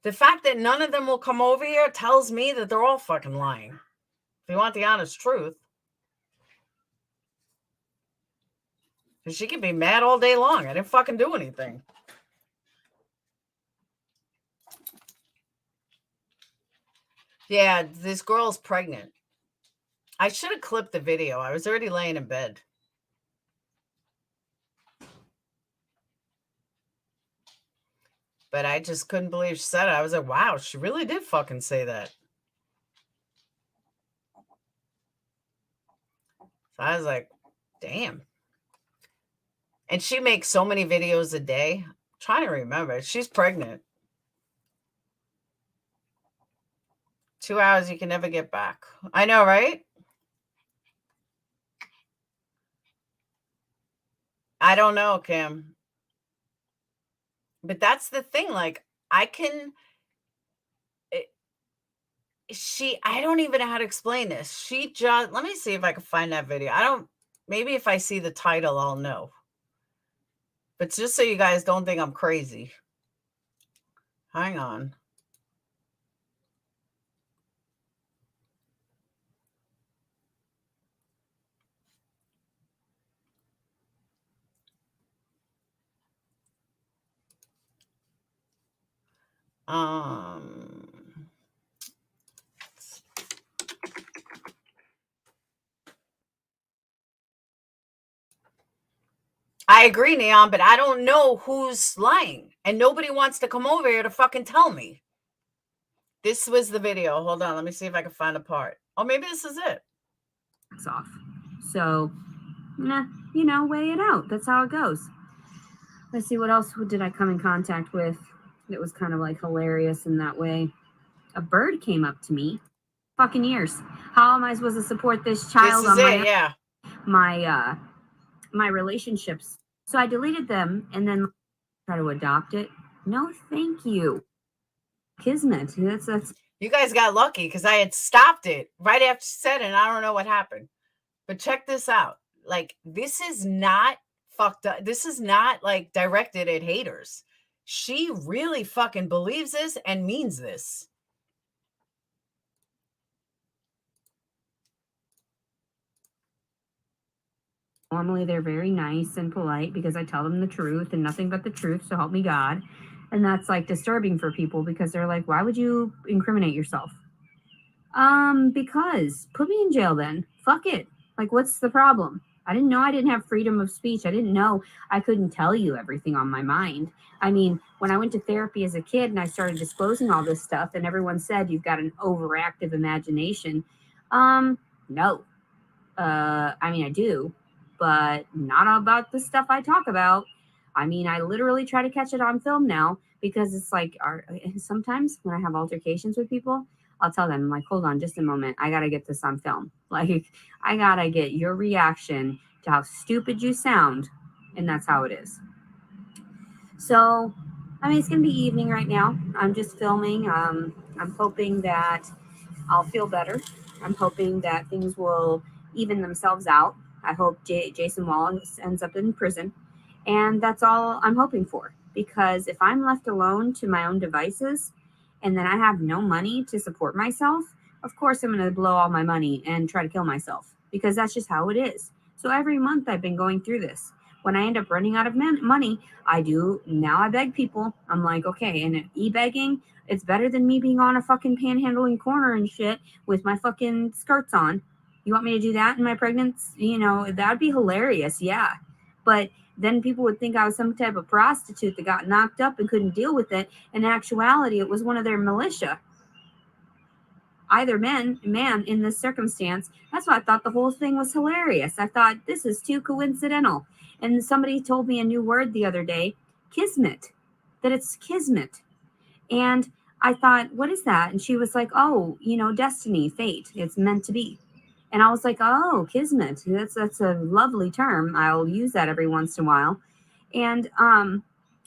[SPEAKER 1] The fact that none of them will come over here tells me that they're all fucking lying. If you want the honest truth. Because she can be mad all day long. I didn't fucking do anything. Yeah, this girl's pregnant. I should have clipped the video. I was already laying in bed. But I just couldn't believe she said it. I was like, wow, she really did fucking say that. So I was like, damn. And she makes so many videos a day. I'm trying to remember. She's pregnant. 2 hours you can never get back. I know, right? I don't know, Kim. But that's the thing. Like, I can... I don't even know how to explain this. She just... Let me see if I can find that video. Maybe if I see the title, I'll know. But just so you guys don't think I'm crazy. Hang on. I agree, Neon, but I don't know who's lying. And nobody wants to come over here to fucking tell me. This was the video. Hold on. Let me see if I can find a part. Oh, maybe this is it.
[SPEAKER 6] It's off. So, you know, weigh it out. That's how it goes. Let's see, what else did I come in contact with that was kind of like hilarious in that way? A bird came up to me. Fucking years. How am I supposed to support this child
[SPEAKER 1] This is
[SPEAKER 6] on
[SPEAKER 1] it, yeah.
[SPEAKER 6] my relationships? So I deleted them and then try to adopt it. No, thank you. Kismet. That's
[SPEAKER 1] You guys got lucky because I had stopped it right after she said it, and I don't know what happened. But check this out. Like, this is not fucked up. This is not like directed at haters. She really fucking believes this and means this.
[SPEAKER 6] normally they're very nice and polite because I tell them the truth and nothing but the truth, so help me God. And that's like disturbing for people because they're like, why would you incriminate yourself? Because put me in jail then. Fuck it. Like, what's the problem? I didn't know I didn't have freedom of speech. I didn't know I couldn't tell you everything on my mind. I mean, when I went to therapy as a kid and I started disclosing all this stuff and everyone said you've got an overactive imagination. No. I mean, I do, but not about the stuff I talk about. I mean, I literally try to catch it on film now because it's like sometimes when I have altercations with people, I'll tell them, like, hold on just a moment. I got to get this on film. Like, I got to get your reaction to how stupid you sound. And that's how it is. So, I mean, it's going to be evening right now. I'm just filming. I'm hoping that I'll feel better. I'm hoping that things will even themselves out. I hope Jason Wallace ends up in prison. And that's all I'm hoping for. Because if I'm left alone to my own devices, and then I have no money to support myself, of course I'm going to blow all my money and try to kill myself. Because that's just how it is. So every month I've been going through this. When I end up running out of money, I beg people. I'm like, okay, and e-begging, it's better than me being on a fucking panhandling corner and shit with my fucking skirts on. You want me to do that in my pregnancy? You know, that'd be hilarious, yeah. But then people would think I was some type of prostitute that got knocked up and couldn't deal with it. In actuality, it was one of their militia. Either man in this circumstance. That's why I thought the whole thing was hilarious. I thought, this is too coincidental. And somebody told me a new word the other day, kismet, that it's kismet. And I thought, what is that? And she was like, oh, destiny, fate. It's meant to be. And I was like, oh, kismet. That's a lovely term. I'll use that every once in a while. And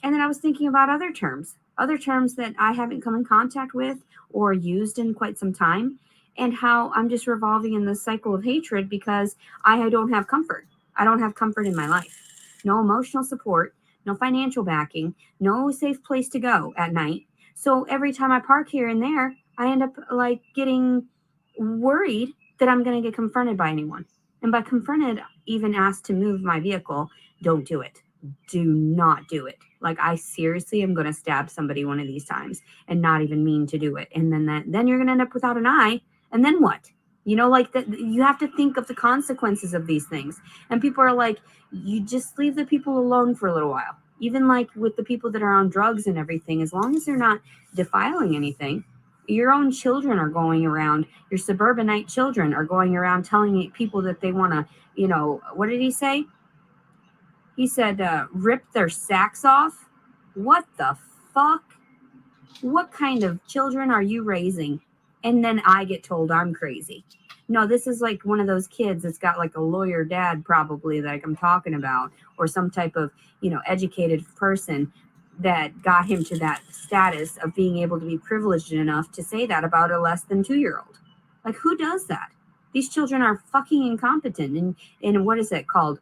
[SPEAKER 6] then I was thinking about other terms that I haven't come in contact with or used in quite some time, and how I'm just revolving in this cycle of hatred because I don't have comfort. I don't have comfort in my life. No emotional support, no financial backing, no safe place to go at night. So every time I park here and there, I end up like getting worried that I'm going to get confronted by anyone. And by confronted, even asked to move my vehicle, don't do it. Do not do it. Like, I seriously am going to stab somebody one of these times and not even mean to do it. And then you're going to end up without an eye. And then what? Like that, you have to think of the consequences of these things. And people are like, you just leave the people alone for a little while. Even like with the people that are on drugs and everything, as long as they're not defiling anything. Your own children are going around, your suburbanite children are going around telling people that they want to, what did he say? He said, rip their sacks off. What the fuck? What kind of children are you raising? And then I get told I'm crazy. No, this is like one of those kids that's got like a lawyer dad probably like I'm talking about, or some type of, educated person that got him to that status of being able to be privileged enough to say that about a less than 2-year-old. Like, who does that? These children are fucking incompetent. And what is it called?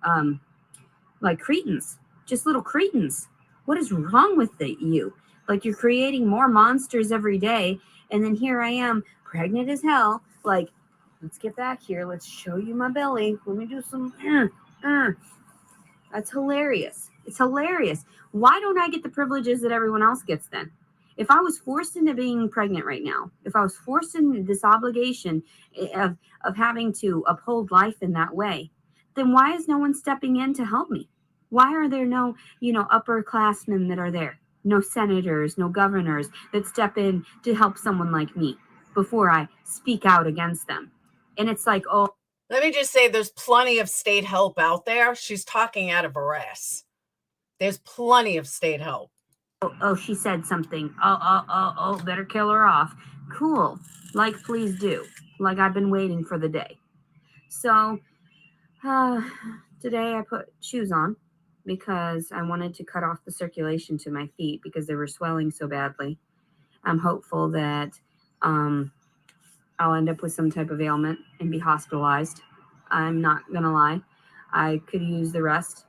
[SPEAKER 6] Like cretins, just little cretins. What is wrong with you? Like, you're creating more monsters every day. And then here I am, pregnant as hell. Like, let's get back here. Let's show you my belly. Let me do some. That's hilarious. It's hilarious. Why don't I get the privileges that everyone else gets then? If I was forced into being pregnant right now, if I was forced into this obligation of having to uphold life in that way, then why is no one stepping in to help me? Why are there no, upperclassmen that are there? No senators, no governors that step in to help someone like me before I speak out against them. And it's like, oh.
[SPEAKER 1] Let me just say there's plenty of state help out there. She's talking out of her ass. There's plenty of state help.
[SPEAKER 6] Oh, she said something. Oh, better kill her off. Cool. Like, please do. Like, I've been waiting for the day. So, today I put shoes on because I wanted to cut off the circulation to my feet because they were swelling so badly. I'm hopeful that I'll end up with some type of ailment and be hospitalized. I'm not going to lie. I could use the rest,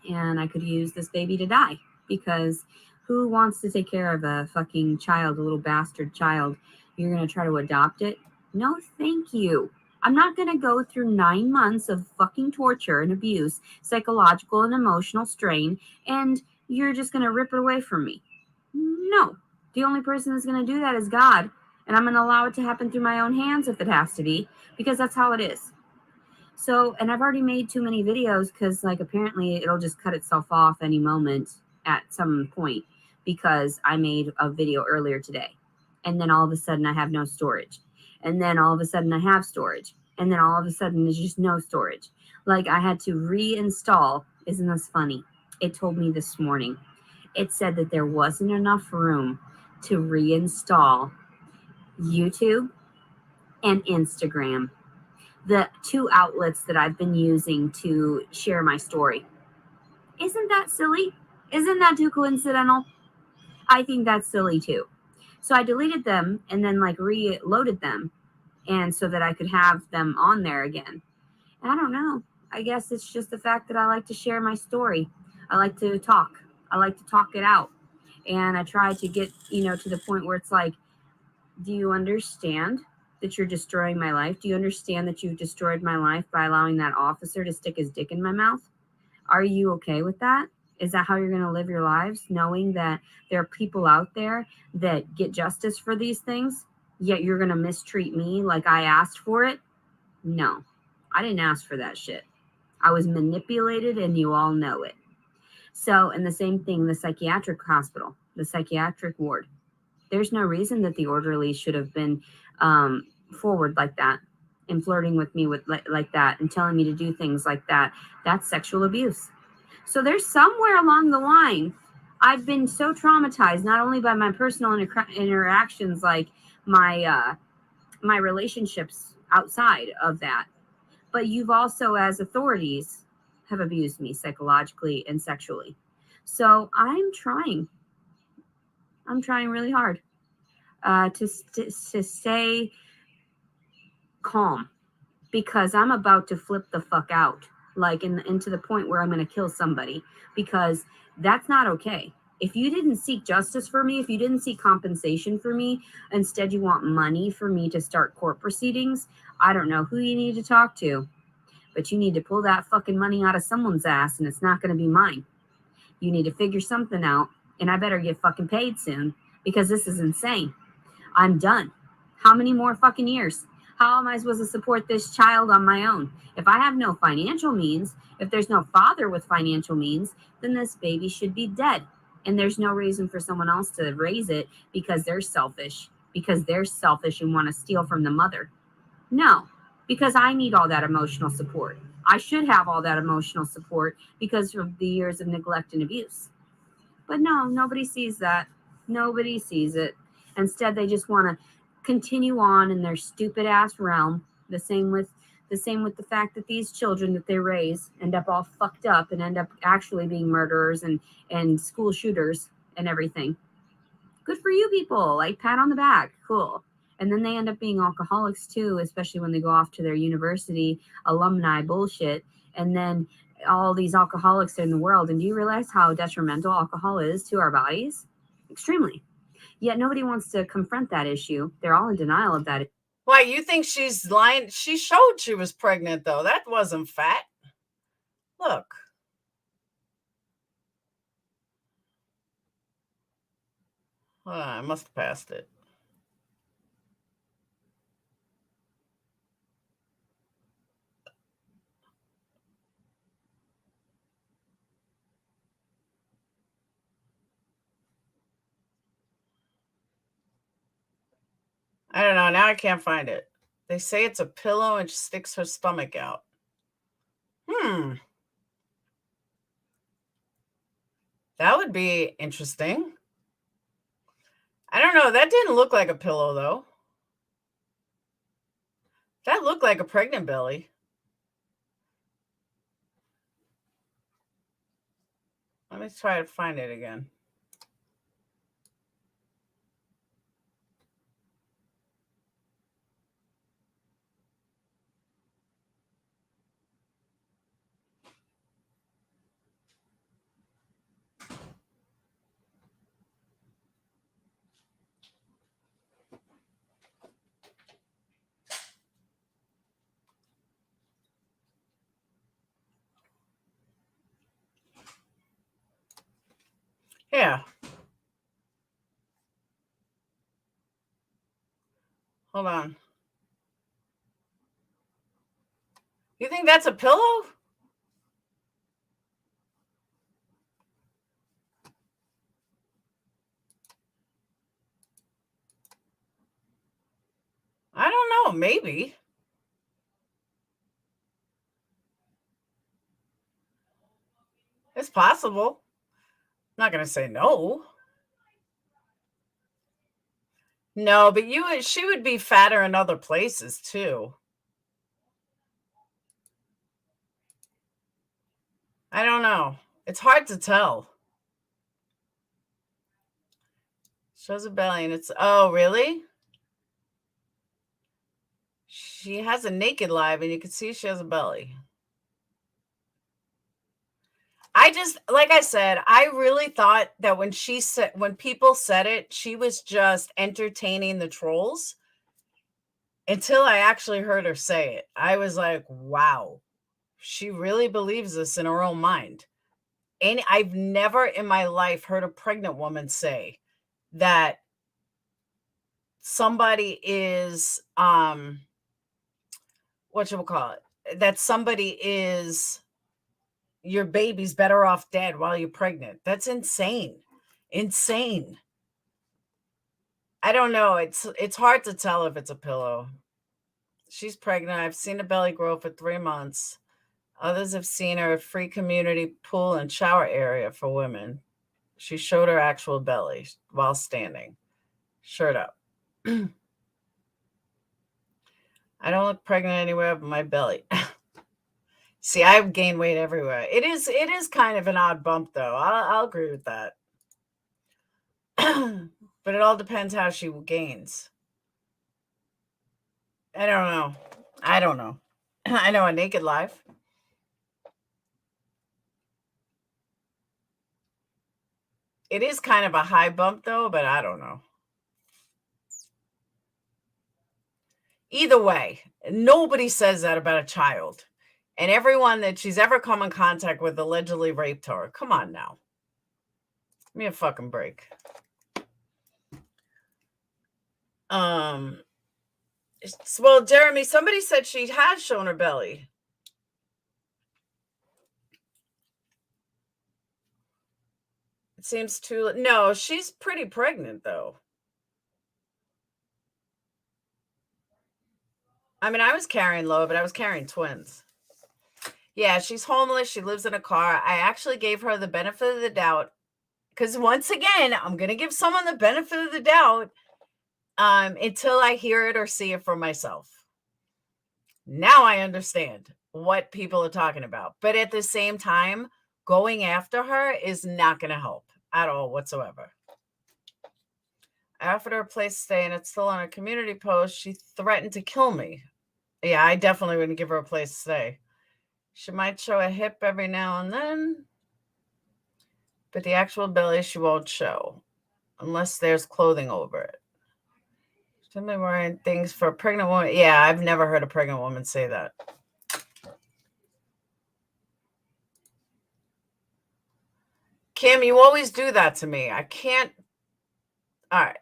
[SPEAKER 6] and I could use this baby to die, because who wants to take care of a fucking child, a little bastard child? You're going to try to adopt it? No, thank you. I'm not going to go through 9 months of fucking torture and abuse, psychological and emotional strain, and you're just going to rip it away from me. No. The only person that's going to do that is God, and I'm going to allow it to happen through my own hands if it has to be, because that's how it is. So, and I've already made too many videos because, like, apparently it'll just cut itself off any moment at some point, because I made a video earlier today, and then all of a sudden I have no storage. And then all of a sudden I have storage. And then all of a sudden there's just no storage. Like, I had to reinstall. Isn't this funny? It told me this morning. It said that there wasn't enough room to reinstall YouTube and Instagram, the 2 outlets that I've been using to share my story. Isn't that silly? Isn't that too coincidental? I think that's silly too. So I deleted them and then like reloaded them, and so that I could have them on there again. And I don't know. I guess it's just the fact that I like to share my story. I like to talk. I like to talk it out. And I try to get, to the point where it's like, do you understand that you're destroying my life? Do you understand that you destroyed my life by allowing that officer to stick his dick in my mouth? Are you okay with that? Is that how you're going to live your lives, knowing that there are people out there that get justice for these things, yet you're going to mistreat me like I asked for it? No, I didn't ask for that shit. I was manipulated, and you all know it. So, and the same thing, the psychiatric hospital, the psychiatric ward. There's no reason that the orderly should have been forward like that and flirting with me with like that and telling me to do things like that. That's sexual abuse. So there's somewhere along the line I've been so traumatized, not only by my personal interactions, like my my relationships outside of that, but you've also, as authorities, have abused me psychologically and sexually. So I'm trying really hard to stay calm, because I'm about to flip the fuck out, like into the point where I'm going to kill somebody, because that's not okay. If you didn't seek justice for me, if you didn't seek compensation for me, instead you want money for me to start court proceedings, I don't know who you need to talk to, but you need to pull that fucking money out of someone's ass, and it's not going to be mine. You need to figure something out, and I better get fucking paid soon, because this is insane. I'm done. How many more fucking years? How am I supposed to support this child on my own? If I have no financial means, if there's no father with financial means, then this baby should be dead. And there's no reason for someone else to raise it because they're selfish and want to steal from the mother. No, because I need all that emotional support. I should have all that emotional support because of the years of neglect and abuse. But no, nobody sees that. Nobody sees it. Instead, they just want to continue on in their stupid ass realm. The same with the fact that these children that they raise end up all fucked up and end up actually being murderers and school shooters and everything. Good for you people. Like, pat on the back. Cool. And then they end up being alcoholics too, especially when they go off to their university alumni bullshit. And then all these alcoholics in the world. And do you realize how detrimental alcohol is to our bodies? Extremely. Yet nobody wants to confront that issue. They're all in denial of that.
[SPEAKER 1] Why, you think she's lying? She showed she was pregnant, though. That wasn't fat. Look. Hold on, I must have passed it. I don't know. Now I can't find it. They say it's a pillow and she sticks her stomach out. That would be interesting. I don't know. That didn't look like a pillow, though. That looked like a pregnant belly. Let me try to find it again. Yeah. Hold on. You think that's a pillow? I don't know. Maybe. It's possible. I'm not going to say no. No, but she would be fatter in other places too. I don't know. It's hard to tell. Shows a belly and it's, oh, really? She has a naked live and you can see she has a belly. I just, like I said, I really thought that when people said it, she was just entertaining the trolls until I actually heard her say it. I was like, wow, she really believes this in her own mind. And I've never in my life heard a pregnant woman say that somebody is, that somebody is, your baby's better off dead while you're pregnant. That's insane. Insane. I don't know. It's hard to tell if it's a pillow. She's pregnant. I've seen a belly grow for 3 months. Others have seen her free community pool and shower area for women. She showed her actual belly while standing. Shirt up. I don't look pregnant anywhere but my belly. See, I've gained weight everywhere. It is kind of an odd bump, though. I'll agree with that. But it all depends how she gains. I don't know. I know a naked life. It is kind of a high bump, though, but I don't know. Either way, nobody says that about a child. And everyone that she's ever come in contact with allegedly raped her. Come on now. Give me a fucking break. Well, Jeremy, somebody said she has shown her belly. It seems too... No, she's pretty pregnant, though. I mean, I was carrying low, but I was carrying twins. Yeah, she's homeless. She lives in a car. I actually gave her the benefit of the doubt. Because once again, I'm going to give someone the benefit of the doubt until I hear it or see it for myself. Now I understand what people are talking about. But at the same time, going after her is not going to help at all whatsoever. I offered her a place to stay, and it's still on a community post. She threatened to kill me. Yeah, I definitely wouldn't give her a place to stay. She might show a hip every now and then, but the actual belly she won't show unless there's clothing over it. Simply wearing things for a pregnant woman. Yeah, I've never heard a pregnant woman say that. Kim, you always do that to me. I can't. All right.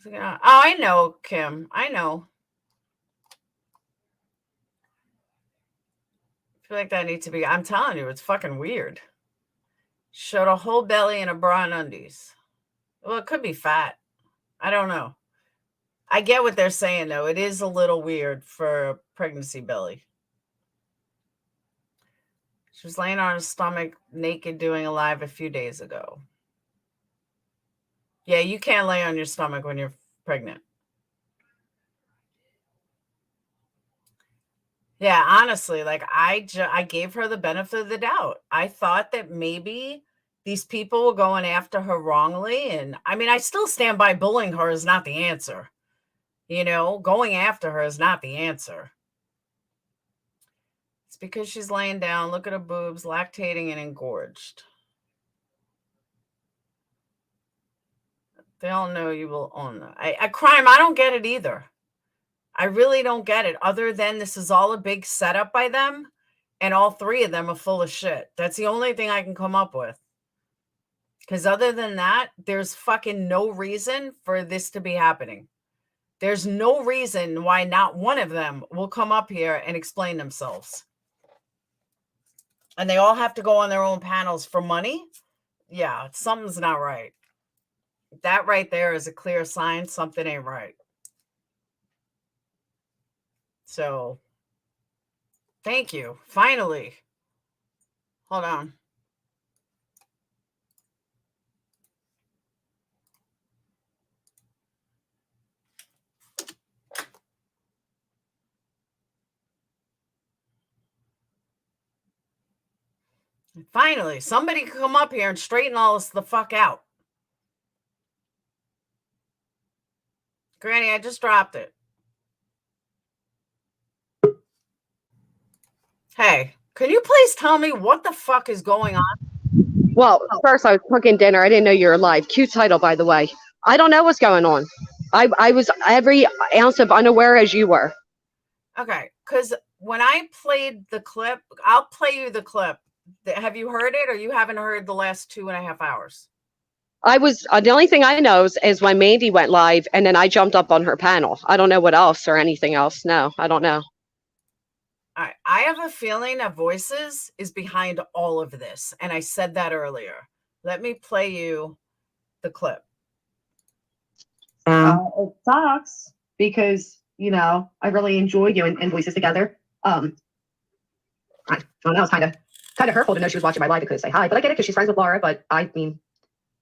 [SPEAKER 1] Oh, I know, Kim. I know. I feel like that needs to be. I'm telling you, it's fucking weird. Showed a whole belly and a bra and undies. Well, it could be fat. I don't know. I get what they're saying, though. It is a little weird for a pregnancy belly. She was laying on her stomach naked doing a live a few days ago. Yeah, you can't lay on your stomach when you're pregnant. Yeah, honestly, like I gave her the benefit of the doubt. I thought that maybe these people were going after her wrongly. And I mean, I still stand by bullying her is not the answer. You know, going after her is not the answer. It's because she's laying down, look at her boobs, lactating and engorged. They all know you will own that. A crime, I don't get it either. I really don't get it, other than this is all a big setup by them, and all three of them are full of shit. That's the only thing I can come up with. Because other than that, there's fucking no reason for this to be happening. There's no reason why not one of them will come up here and explain themselves. And they all have to go on their own panels for money? Yeah, something's not right. That right there is a clear sign something ain't right. So, thank you. Finally. Hold on. Finally, somebody can come up here and straighten all this the fuck out. Granny, I just dropped it. Hey, can you please tell me what the fuck is going on?
[SPEAKER 5] Well, first I was cooking dinner. I didn't know you were live. Cute title, by the way. I don't know what's going on. I was every ounce of unaware as you were.
[SPEAKER 1] Okay, because when I played the clip, I'll play you the clip. Have you heard it, or you haven't heard the last 2.5 hours?
[SPEAKER 5] I was the only thing I know is when Mandi went live, and then I jumped up on her panel. I don't know what else or anything else. No, I don't know.
[SPEAKER 1] All right, I have a feeling that Voices is behind all of this, and I said that earlier. Let me play you the clip.
[SPEAKER 5] It sucks because, you know, I really enjoy you and Voices together. I don't know, it's kind of kind of hurtful to know she was watching my live and couldn't say hi. But I get it because she's friends with Laura. But I mean,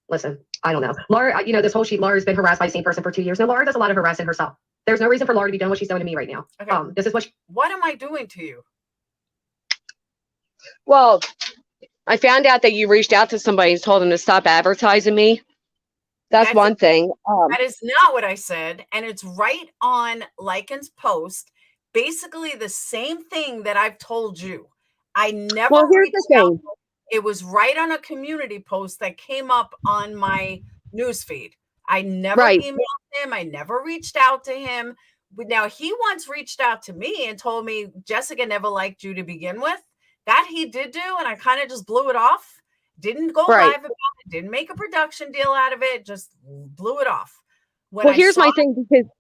[SPEAKER 5] listen, I don't know. Laura, you know, this whole sheet, Laura's been harassed by the same person for 2 years. Now, Laura does a lot of harassing herself. There's no reason for Laura to be doing what she's doing to me right now.
[SPEAKER 1] Okay.
[SPEAKER 5] This is
[SPEAKER 1] what am I doing to you?
[SPEAKER 7] Well, I found out that you reached out to somebody and told them to stop advertising me. That's one thing.
[SPEAKER 1] That is not what I said. And it's right on Lyin's post. Basically the same thing that I've told you. I never reached out. It was right on a community post that came up on my newsfeed. I never emailed him. I never reached out to him. But now he once reached out to me and told me Jessica never liked you to begin with. That he did do, and I kind of just blew it off. Didn't go live about it. Didn't make a production deal out of it. Just blew it off.
[SPEAKER 7] Well, here's my thing, because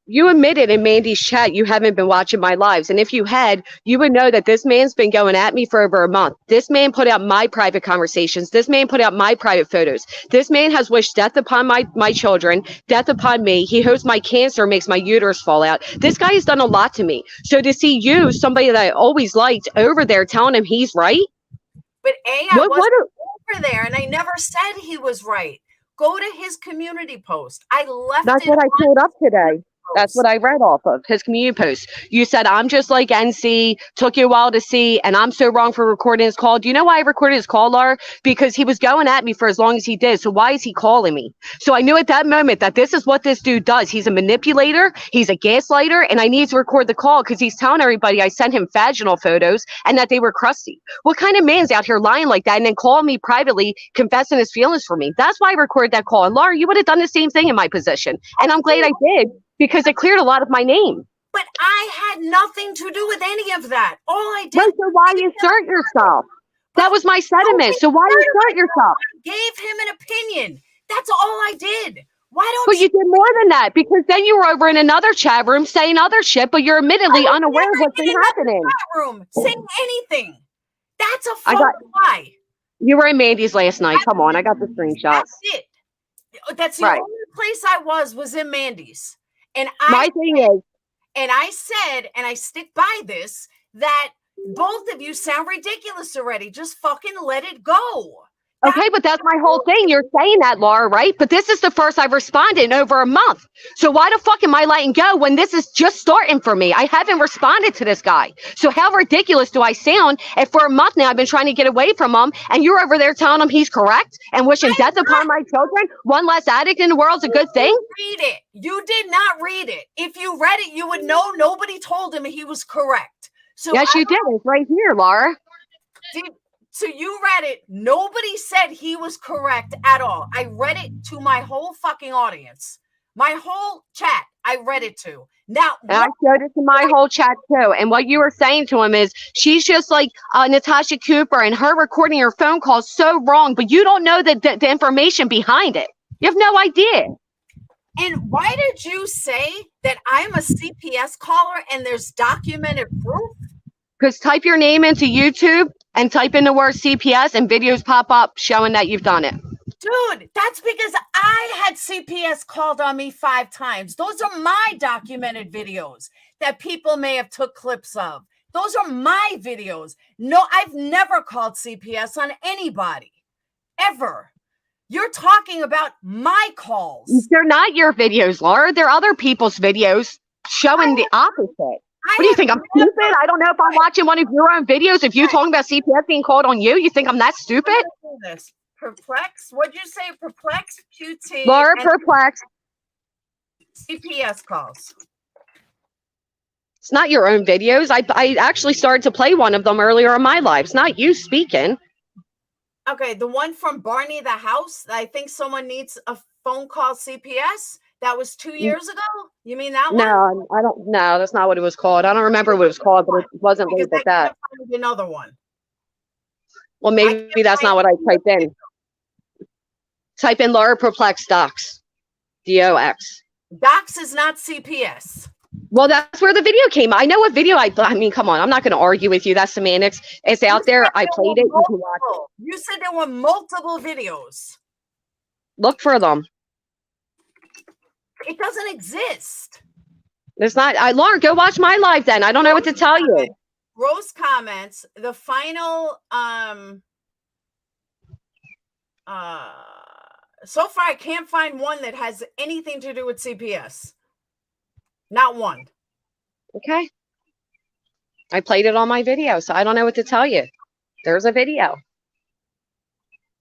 [SPEAKER 7] you admitted in Mandy's chat you haven't been watching my lives. And if you had, you would know that this man's been going at me for over a month. This man put out my private conversations. This man put out my private photos. This man has wished death upon my children, death upon me. He hopes my cancer makes my uterus fall out. This guy has done a lot to me. So to see you, somebody that I always liked, over there telling him he's right.
[SPEAKER 1] But I wasn't over there, and I never said he was right. Go to his community post. I left.
[SPEAKER 7] That's what I pulled up today. That's what I read off of his community post. You said, I'm just like NC, took you a while to see, and I'm so wrong for recording his call. Do you know why I recorded his call, Laura? Because he was going at me for as long as he did. So why is he calling me? So I knew at that moment that this is what this dude does. He's a manipulator. He's a gaslighter. And I need to record the call because he's telling everybody I sent him vaginal photos and that they were crusty. What kind of man's out here lying like that and then calling me privately, confessing his feelings for me? That's why I recorded that call. And Laura, you would have done the same thing in my position. And I'm glad I did. Because it cleared a lot of my name.
[SPEAKER 1] But I had nothing to do with any of that. All I did.
[SPEAKER 7] Right, so why insert yourself? That was my sentiment. So why insert yourself?
[SPEAKER 1] I gave him an opinion. That's all I did. Why don't
[SPEAKER 7] But you did more than that, because then you were over in another chat room saying other shit, but you're admittedly unaware of what's been happening.
[SPEAKER 1] Chat room saying anything. That's a fucking lie.
[SPEAKER 7] You were in Mandy's last night. Come on, I got the screenshots.
[SPEAKER 1] That's it. That's the only place I was in Mandy's. And I said, and I stick by this, that both of you sound ridiculous already. Just fucking let it go.
[SPEAKER 7] Okay, but that's my whole thing. You're saying that, Laura, right? But this is the first I've responded in over a month. So why the fuck am I letting go when this is just starting for me? I haven't responded to this guy. So how ridiculous do I sound if for a month now I've been trying to get away from him and you're over there telling him he's correct and wishing death upon my children? One less addict in the world's a good thing?
[SPEAKER 1] Read it. You did not read it. If you read it, you would know nobody told him he was correct. So
[SPEAKER 7] yes, you did. It's right here, Laura.
[SPEAKER 1] So you read it. Nobody said he was correct at all. I read it to my whole fucking audience. My whole chat, I read it to. Now,
[SPEAKER 7] and I showed it to my whole chat too. And what you were saying to him is, she's just like Natasha Cooper, and her recording her phone call is so wrong, but you don't know the information behind it. You have no idea.
[SPEAKER 1] And why did you say that I'm a CPS caller and there's documented proof?
[SPEAKER 7] Because type your name into YouTube and type in the word CPS and videos pop up showing that you've done it.
[SPEAKER 1] Dude, that's because I had CPS called on me 5 times. Those are my documented videos that people may have took clips of. Those are my videos. No, I've never called CPS on anybody, ever. You're talking about my calls.
[SPEAKER 7] They're not your videos, Laura. They're other people's videos showing the opposite. What do you think? I'm stupid? I don't know if I'm watching one of your own videos. If you're talking about CPS being called on you, you think I'm that stupid?
[SPEAKER 1] Perplex? What'd you say? Perplex, QT.
[SPEAKER 7] Laura, Perplex.
[SPEAKER 1] CPS calls.
[SPEAKER 7] It's not your own videos. I actually started to play one of them earlier in my life. It's not you speaking.
[SPEAKER 1] Okay, the one from Barney the House. I think someone needs a phone call CPS. That was 2 years ago? You mean that one?
[SPEAKER 7] No, I don't. No, that's not what it was called. I don't remember what it was called, but it wasn't labeled that.
[SPEAKER 1] Another one.
[SPEAKER 7] Well, maybe that's not what I typed in. Type in Laura Perplex Docs. DOX.
[SPEAKER 1] Docs is not CPS.
[SPEAKER 7] Well, that's where the video came. I know what video I mean, come on. I'm not going to argue with you. That's semantics. It's out there. I played it. You can watch it.
[SPEAKER 1] You said there were multiple videos.
[SPEAKER 7] Look for them.
[SPEAKER 1] It doesn't exist.
[SPEAKER 7] There's not. Laura, go watch my live then. I don't know what to tell you.
[SPEAKER 1] gross comments. The final so far I can't find one that has anything to do with CPS. Not one.
[SPEAKER 7] Okay. I played it on my video, so I don't know what to tell you. There's a video.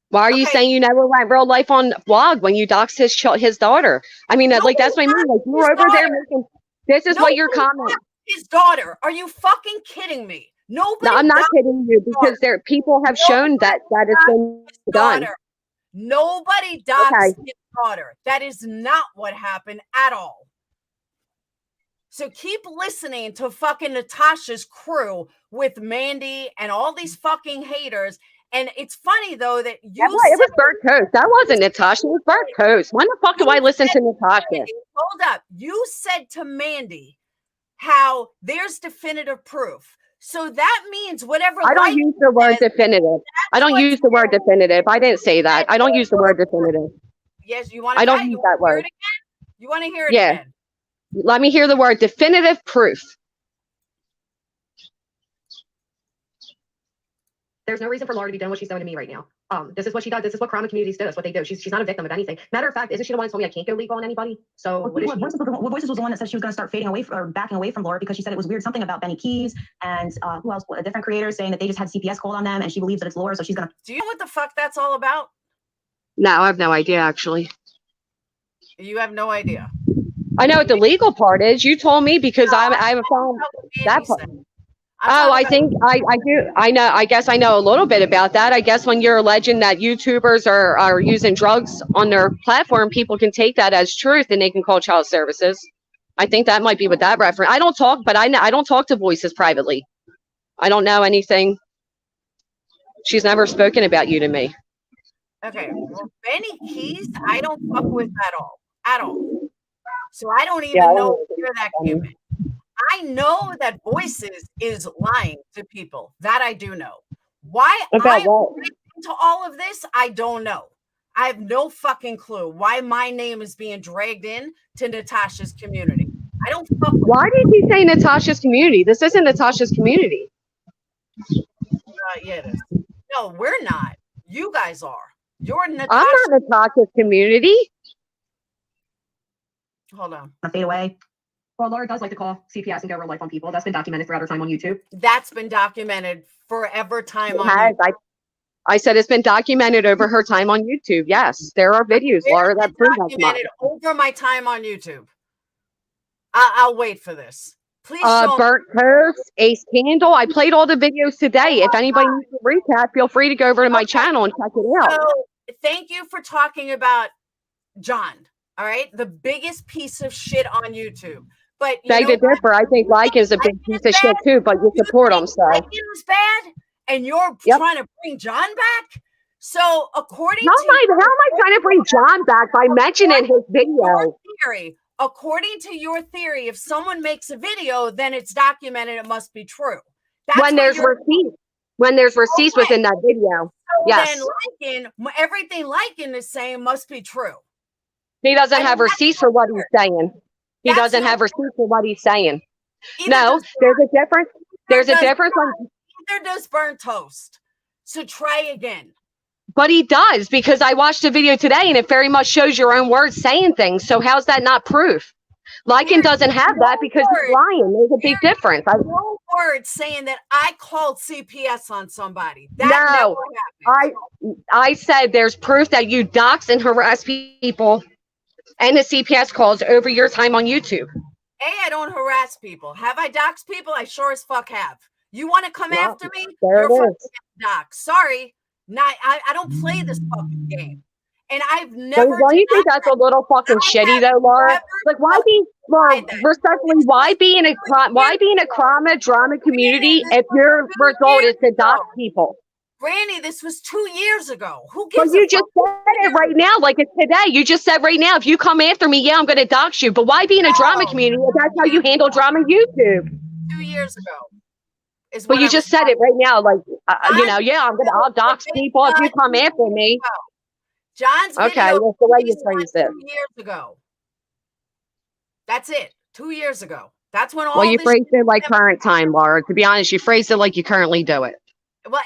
[SPEAKER 7] Why are you saying you never went real life on vlog when you doxed his daughter? I mean, like, that's what I mean. Like, you were over there making, this is what your comment.
[SPEAKER 1] His daughter. Are you fucking kidding me? Nobody.
[SPEAKER 7] No, I'm not kidding you, because people have shown that it's been done.
[SPEAKER 1] Nobody doxed his daughter. That is not what happened at all. So keep listening to fucking Natasha's crew with Mandi and all these fucking haters. And it's funny though that you
[SPEAKER 7] it was burnt toast. That wasn't Natasha. It was burnt toast. When the fuck do I listen to Natasha?
[SPEAKER 1] Hold up. You said to Mandi how there's definitive proof. So that means whatever.
[SPEAKER 7] I don't use the word definitive. I don't use the word definitive. I didn't say that. I don't use the word definitive.
[SPEAKER 1] Yes, you want to.
[SPEAKER 7] I don't use that word.
[SPEAKER 1] You want to hear it again?
[SPEAKER 7] Let me hear the word definitive proof.
[SPEAKER 5] There's no reason for Laura to be doing what she's doing to me right now. This is what she does. This is what crime communities do. That's what they do. She's not a victim of anything. Matter of fact, isn't she the one that told me I can't go legal on anybody? So
[SPEAKER 4] Voices was the one that said she was going to start fading away or backing away from Laura because she said it was weird, something about Benny Keys and who else? Different creators saying that they just had CPS called on them, and she believes that it's Laura, so she's gonna.
[SPEAKER 1] Do you know what the fuck that's all about?
[SPEAKER 7] No, I have no idea actually.
[SPEAKER 1] You have no idea.
[SPEAKER 7] I know what the legal part is. You told me because I haven't found that part. Oh, I think I do. I know. I guess I know a little bit about that. I guess when you're alleging that YouTubers are using drugs on their platform, people can take that as truth and they can call child services. I think that might be what that reference. I don't talk, but I don't talk to Voices privately. I don't know anything. She's never spoken about you to me.
[SPEAKER 1] Okay. Well, Benny Keys, I don't fuck with at all. So I don't even know where that came in. I know that Voices is lying to people. That I do know. Why I'm into all of this, I don't know. I have no fucking clue why my name is being dragged in to Natasha's community. I don't fuck with
[SPEAKER 7] Why did he say Natasha's community? This isn't Natasha's community.
[SPEAKER 1] Yeah, it is. No, we're not. You guys are. You're Natasha.
[SPEAKER 7] I'm not Natasha's community.
[SPEAKER 1] Hold on.
[SPEAKER 4] Fade away.
[SPEAKER 5] Well, Laura does like to call CPS and go real life on people. That's been documented throughout her time on YouTube.
[SPEAKER 1] That's been documented forever time on YouTube.
[SPEAKER 7] I said it's been documented over her time on YouTube. Yes, there are videos, Laura, that prove that.
[SPEAKER 1] Documented over my time on YouTube. I'll wait for this. Please show
[SPEAKER 7] Burnt Toast, Ace Candle. I played all the videos today. If anybody needs a recap, feel free to go over to my channel and check it out.
[SPEAKER 1] So, thank you for talking about John. All right, the biggest piece of shit on YouTube. But
[SPEAKER 7] beg to differ. I think Lyin is a big piece of shit too, but you support him. So
[SPEAKER 1] Lyin is bad, and you're trying to bring John back. So according
[SPEAKER 7] how am I trying to bring John back by mentioning his video?
[SPEAKER 1] Theory. According to your theory, if someone makes a video, then it's documented. It must be true. That's
[SPEAKER 7] when there's receipts. When there's receipts within that video.
[SPEAKER 1] So
[SPEAKER 7] yes.
[SPEAKER 1] Then everything Lyin is saying must be true.
[SPEAKER 7] He doesn't have receipts for what he's saying. He doesn't have receipts for what he's saying. No, there's a difference. There's a difference.
[SPEAKER 1] Neither does Burnt Toast. So try again.
[SPEAKER 7] But he does, because I watched a video today and it very much shows your own words saying things. So how's that not proof? Lyin doesn't have that because he's lying. There's a big difference.
[SPEAKER 1] No word saying that I called CPS on somebody.
[SPEAKER 7] I said there's proof that you dox and harass people and the CPS calls over your time on YouTube.
[SPEAKER 1] I don't harass people. Have I doxed people? I sure as fuck have. You want to come after me? You're fucking doxed. Sorry. I don't play this fucking game. And I've never.
[SPEAKER 7] Don't you think that's a little fucking shitty though, Laura? Like, why be, respectfully, why be in a drama community if your result is to dox people?
[SPEAKER 1] Brandy, this was 2 years ago. Who gives
[SPEAKER 7] But you just said it right now, like it's today. You just said right now, if you come after me, I'm going to dox you. But why be in a drama community if that's how you handle drama on YouTube?
[SPEAKER 1] 2 years ago.
[SPEAKER 7] But you just said it right now, like, I'll dox people if you come after me.
[SPEAKER 1] John's video
[SPEAKER 7] that's the way you phrased it.
[SPEAKER 1] 2 years ago. That's it. 2 years ago. That's when all
[SPEAKER 7] Well, you
[SPEAKER 1] this
[SPEAKER 7] phrased
[SPEAKER 1] shit
[SPEAKER 7] it like current time, Laura. To be honest, you phrased it like you currently do it.
[SPEAKER 1] Well,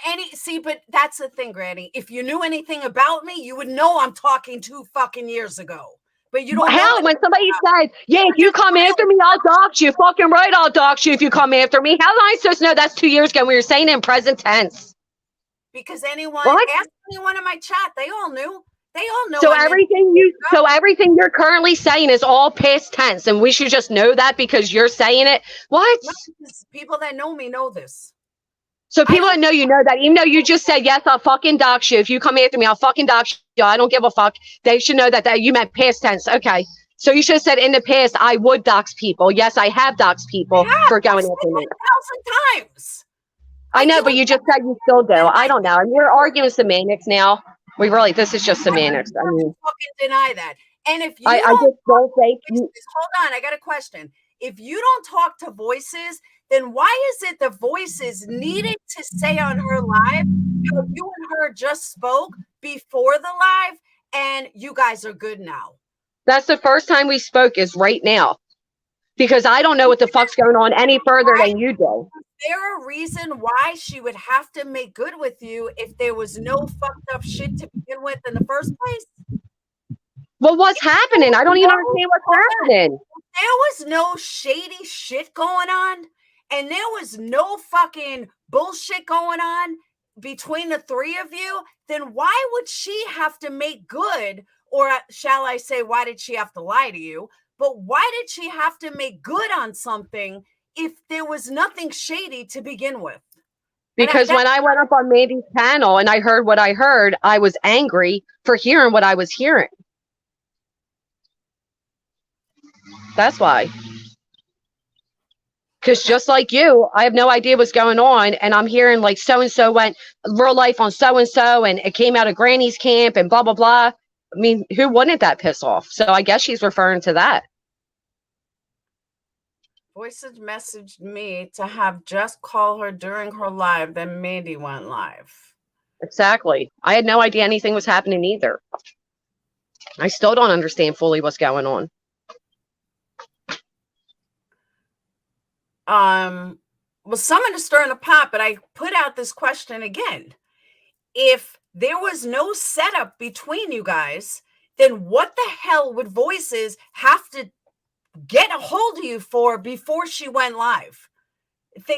[SPEAKER 1] but that's the thing, Granny. If you knew anything about me, you would know I'm talking 2 fucking years ago. But you don't know.
[SPEAKER 7] Hell, when somebody says, yeah, if you come after me, I'll dox you. Fucking right, I'll dox you if you come after me. How am I supposed to know that's 2 years ago? We were saying it in present tense.
[SPEAKER 1] Because anyone,
[SPEAKER 7] What?
[SPEAKER 1] ask anyone in my chat, they all knew. They all know.
[SPEAKER 7] So everything you're currently saying is all past tense, and we should just know that because you're saying it. What?
[SPEAKER 1] No, people that know me know this.
[SPEAKER 7] So people that know you know that, even though you just said, yes, I'll fucking dox you. If you come after me, I'll fucking dox you. I don't give a fuck. They should know that you meant past tense. Okay. So you should have said in the past, I would dox people. Yes, I have doxed people for going after me.
[SPEAKER 1] 1,000 times.
[SPEAKER 7] I know, but you just said you still do. I don't know. I mean, we're arguing semantics now. This is just semantics. I mean,
[SPEAKER 1] fucking deny that. And if you
[SPEAKER 7] I just don't think
[SPEAKER 1] hold on, I got a question. If you don't talk to voices, then why is it the voices needed to say on her live how you and her just spoke before the live and you guys are good now?
[SPEAKER 7] That's the first time we spoke is right now. Because I don't know what the fuck's going on any further than you do.
[SPEAKER 1] Is there a reason why she would have to make good with you if there was no fucked up shit to begin with in the first place?
[SPEAKER 7] Well, what's happening? I don't even understand what's happening.
[SPEAKER 1] There was no shady shit going on, and there was no fucking bullshit going on between the three of you, then why would she have to make good? Or shall I say, why did she have to lie to you? But why did she have to make good on something if there was nothing shady to begin with?
[SPEAKER 7] Because when I went up on Mandi's panel and I heard what I heard, I was angry for hearing what I was hearing. That's why. Because just like you, I have no idea what's going on. And I'm hearing like so-and-so went real life on so-and-so and it came out of Granny's camp and blah, blah, blah. I mean, who wouldn't that piss off? So I guess she's referring to that.
[SPEAKER 1] Voices messaged me to have just call her during her live, then Mandi went live.
[SPEAKER 7] Exactly. I had no idea anything was happening either. I still don't understand fully what's going on.
[SPEAKER 1] Well, someone is stirring the pot, but I put out this question again. If there was no setup between you guys, then what the hell would voices have to get a hold of you for before she went live?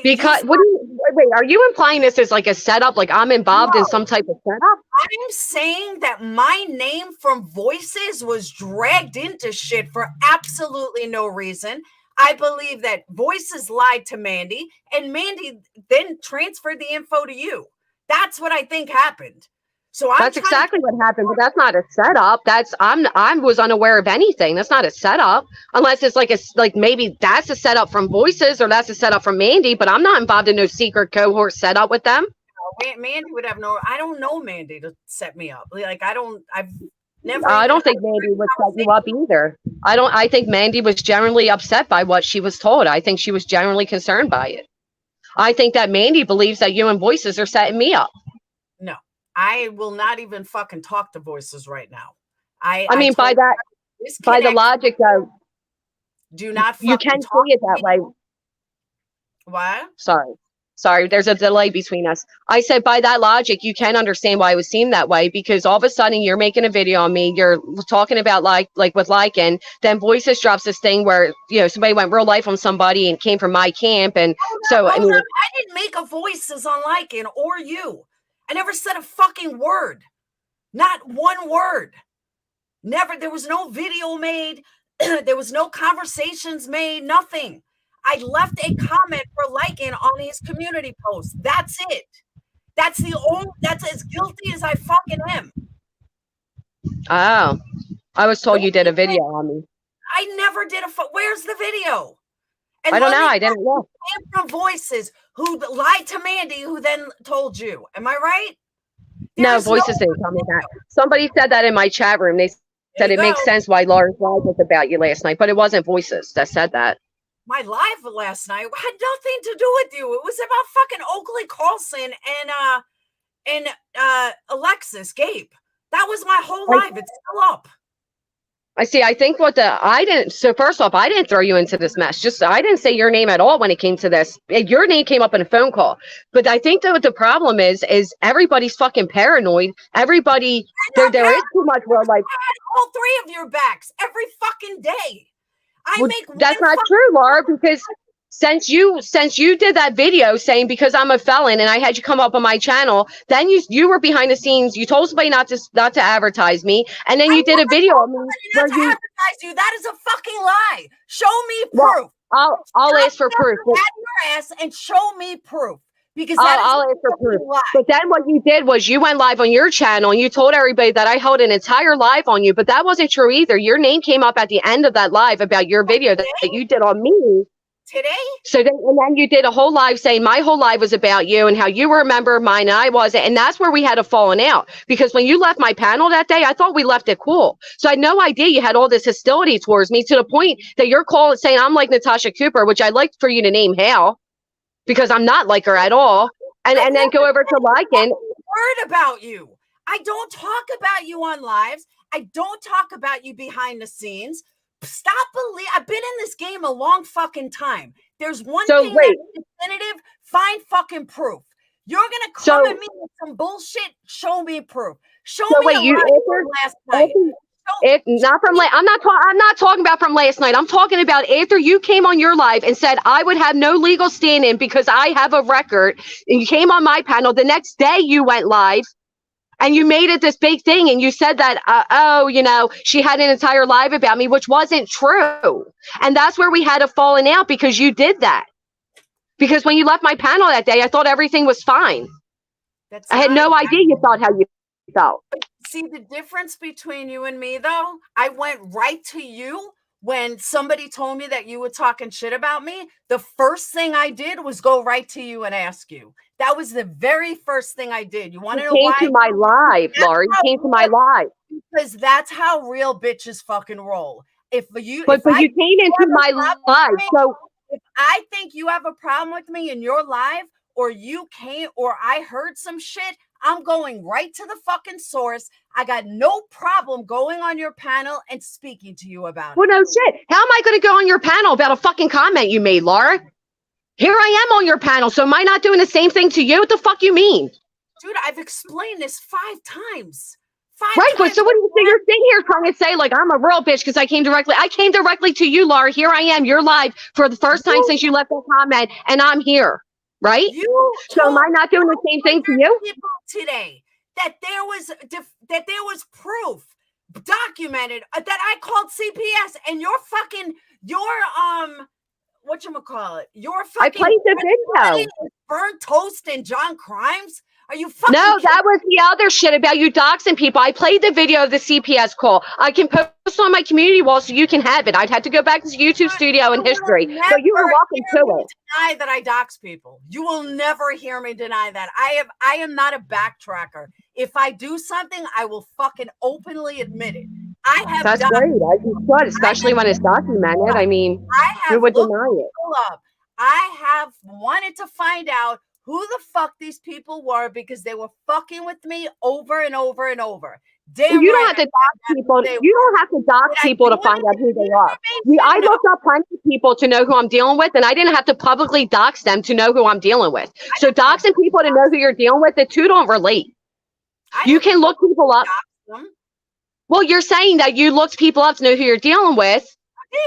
[SPEAKER 7] Because wait, are you implying this is like a setup? Like I'm involved in some type of setup?
[SPEAKER 1] I'm saying that my name from voices was dragged into shit for absolutely no reason. I believe that voices lied to Mandi and Mandi then transferred the info to you. That's what I think happened. So
[SPEAKER 7] that's exactly what happened, but that's not a setup. I was unaware of anything. That's not a setup, unless it's like maybe that's a setup from voices or that's a setup from Mandi. But I'm not involved in no secret cohort setup with them.
[SPEAKER 1] Mandi would have I don't know Mandi to set me up. Like I've never.
[SPEAKER 7] I don't think Mandi would set you up either. I think Mandi was generally upset by what she was told. I think she was generally concerned by it. I think that Mandi believes that you and voices are setting me up.
[SPEAKER 1] No. I will not even fucking talk to voices right now.
[SPEAKER 7] I mean, by the logic though,
[SPEAKER 1] do not.
[SPEAKER 7] You can see it that way.
[SPEAKER 1] What?
[SPEAKER 7] Sorry. There's a delay between us. I said by that logic, you can understand why it was seen that way because all of a sudden you're making a video on me. You're talking about like with Lyin. Then voices drops this thing where somebody went real life on somebody and came from my camp, and I mean,
[SPEAKER 1] I didn't make a voices on Lyin or you. I never said a fucking word. Not one word. Never. There was no video made. There was no conversations made. Nothing. I left a comment for Lyin on his community post. That's it. That's as guilty as I fucking am.
[SPEAKER 7] Oh. I was told you did a video on me.
[SPEAKER 1] I never did where's the video? And
[SPEAKER 7] I don't know. I didn't look.
[SPEAKER 1] From voices who lied to Mandi, who then told you. Am I right?
[SPEAKER 7] No, voices didn't tell me that. Somebody said that in my chat room. They said it makes sense why Laura's live was about you last night, but it wasn't voices that said that.
[SPEAKER 1] My live last night had nothing to do with you. It was about fucking Oakley Carlson and Alexis Gabe. That was my whole live. It's still up.
[SPEAKER 7] I see. I think I didn't. So first off, I didn't throw you into this mess. Just I didn't say your name at all when it came to this. Your name came up in a phone call. But I think that what the problem is everybody's fucking paranoid. Everybody, there is too much real life.
[SPEAKER 1] All three of your backs every fucking day.
[SPEAKER 7] That's not true, Laura, because since you did that video saying because I'm a felon and I had you come up on my channel, then you were behind the scenes. You told somebody not to advertise me, and then you did a video on me
[SPEAKER 1] where you advertise you. That is a fucking lie. Show me proof.
[SPEAKER 7] Well, I'll ask for proof.
[SPEAKER 1] Your ass and show me proof. Because
[SPEAKER 7] I'll ask for proof. But then what you did was you went live on your channel and you told everybody that I held an entire live on you, but that wasn't true either. Your name came up at the end of that live about your video that you did on me.
[SPEAKER 1] Today?
[SPEAKER 7] So then you did a whole live saying my whole live was about you and how you were a member of mine and I wasn't. And that's where we had a falling out. Because when you left my panel that day, I thought we left it cool. So I had no idea you had all this hostility towards me to the point that you're calling saying I'm like Natasha Cooper, which I'd like for you to name Hal, because I'm not like her at all. And then go over to Lyin.
[SPEAKER 1] Word about you. I don't talk about you on lives. I don't talk about you behind the scenes. Stop I've been in this game a long fucking time. There's one thing that's definitive. Find fucking proof. You're gonna come at me with some bullshit. Show me proof. Show me a live from last night.
[SPEAKER 7] I'm not talking about from last night. I'm talking about after you came on your live and said I would have no legal stand-in because I have a record, and you came on my panel. The next day you went live and you made it this big thing, and you said that she had an entire live about me, which wasn't true. And that's where we had a falling out, because you did that. Because when you left my panel that day, I thought everything was fine. I had no idea you thought how you felt.
[SPEAKER 1] See the difference between you and me, though? I went right to you when somebody told me that you were talking shit about me. The first thing I did was go right to you and ask you. That was the very first thing I did. You want to know why?
[SPEAKER 7] You came to my live, Laura. You came to my live.
[SPEAKER 1] Because that's how real bitches fucking roll.
[SPEAKER 7] But you came into my live. So
[SPEAKER 1] if I think you have a problem with me in your live, or you came, or I heard some shit, I'm going right to the fucking source. I got no problem going on your panel and speaking to you about it.
[SPEAKER 7] Well, no shit. How am I going to go on your panel about a fucking comment you made, Laura? Here I am on your panel. So am I not doing the same thing to you? What the fuck you mean?
[SPEAKER 1] Dude, I've explained this 5 times.
[SPEAKER 7] Right, but so what do you think you're sitting here trying to say? Like, I'm a real bitch because I came directly to you, Laura. Here I am. You're live for the first time since you left that comment, and I'm here. Right? So am I not doing the same thing to you?
[SPEAKER 1] Today that there was proof documented that I called CPS, and your whatchamacallit, your fucking
[SPEAKER 7] I played the video.
[SPEAKER 1] Burnt toast and John Crimes. Are you fucking
[SPEAKER 7] No, that was the other shit about you doxing people. I played the video of the CPS call. I can post on my community wall so you can have it. I'd have to go back to the YouTube studio in history. So you were welcome to it.
[SPEAKER 1] Deny that I dox people. You will never hear me deny that. I am not a backtracker. If I do something, I will fucking openly admit it.
[SPEAKER 7] That's great. As you should, especially when it's documented. I mean, who would deny it?
[SPEAKER 1] I have wanted to find out who the fuck these people were, because they were fucking with me over and over and over.
[SPEAKER 7] Well, you don't have to dox people. You don't have to dox people to find out who they are. I looked up plenty of people to know who I'm dealing with, and I didn't have to publicly dox them to know who I'm dealing with. So doxing people to know who you're dealing with, the two don't relate. You can look people up. Well, you're saying that you looked people up to know who you're dealing with.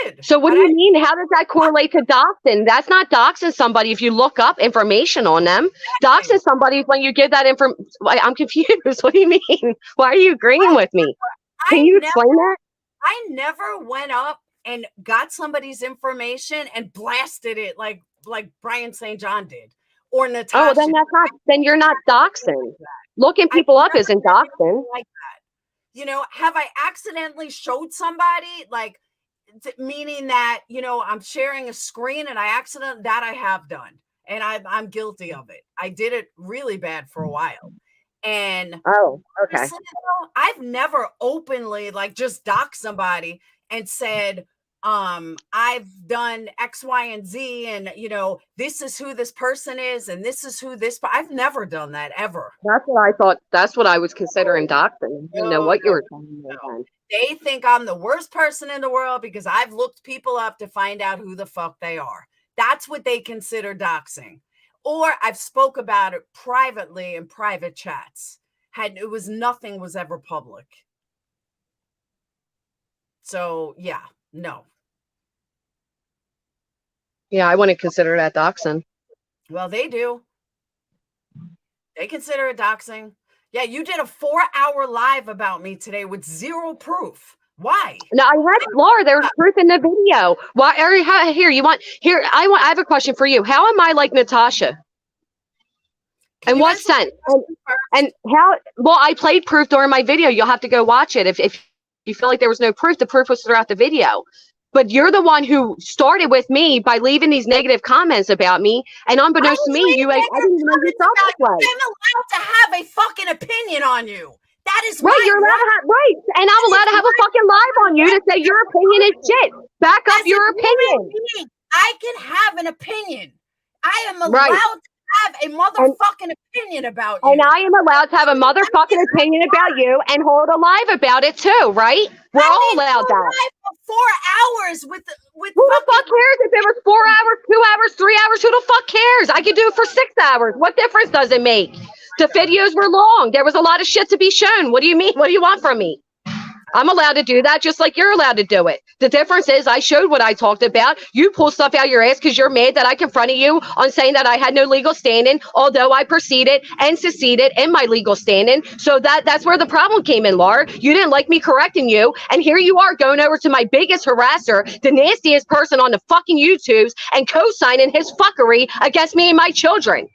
[SPEAKER 1] Did.
[SPEAKER 7] So what do you mean? How does that correlate to doxing? That's not doxing somebody if you look up information on them. Doxing somebody is when you give that information. I'm confused. What do you mean? Why are you agreeing with me? Can you explain that?
[SPEAKER 1] I never went up and got somebody's information and blasted it like Brian St. John did, or Natasha.
[SPEAKER 7] Oh, then that's not. Then you're not doxing. Looking people up isn't doxing.
[SPEAKER 1] Like that. You know, have I accidentally showed somebody, like, meaning that, you know, I'm sharing a screen and I have done, and I'm guilty of it. I did it really bad for a while. And
[SPEAKER 7] okay.
[SPEAKER 1] I've never openly like just doxed somebody and said, I've done X, Y, and Z, and you know, this is who this person is, and this is who this. I've never done that ever.
[SPEAKER 7] That's what I thought. That's what I was considering doxing. I didn't know what you were talking about.
[SPEAKER 1] They think I'm the worst person in the world because I've looked people up to find out who the fuck they are. That's what they consider doxing. Or I've spoke about it privately in private chats. Nothing was ever public. So yeah, no.
[SPEAKER 7] Yeah, I wouldn't consider that doxing.
[SPEAKER 1] Well, they do. They consider it doxing. Yeah, you did a 4-hour live about me today with zero proof. Why?
[SPEAKER 7] No, I had Laura. There was proof in the video. Why are you here? I have a question for you. How am I like Natasha? In what sense? And how? Well, I played proof during my video. You'll have to go watch it. If you feel like there was no proof, the proof was throughout the video. But you're the one who started with me by leaving these negative comments about me. And unbeknownst to me, I didn't even know you felt this way.
[SPEAKER 1] I'm allowed to have a fucking opinion on you. That is
[SPEAKER 7] right. You're allowed to have right, and I'm allowed to have a fucking live on you to say your opinion is shit. Back up your opinion.
[SPEAKER 1] I can have an opinion. I am allowed to have a motherfucking opinion about you.
[SPEAKER 7] And I am allowed to have a motherfucking opinion about you and hold a live about it too, right? We're all allowed that.
[SPEAKER 1] Live for 4 hours with
[SPEAKER 7] who the fuck cares if it was 4 hours, 2 hours, 3 hours? Who the fuck cares? I could do it for 6 hours. What difference does it make? The videos were long. There was a lot of shit to be shown. What do you mean? What do you want from me? I'm allowed to do that just like you're allowed to do it. The difference is I showed what I talked about. You pull stuff out your ass because you're mad that I confronted you on saying that I had no legal standing, although I proceeded and seceded in my legal standing. So that's where the problem came in, Laura. You didn't like me correcting you. And here you are going over to my biggest harasser, the nastiest person on the fucking YouTubes, and co-signing his fuckery against me and my children.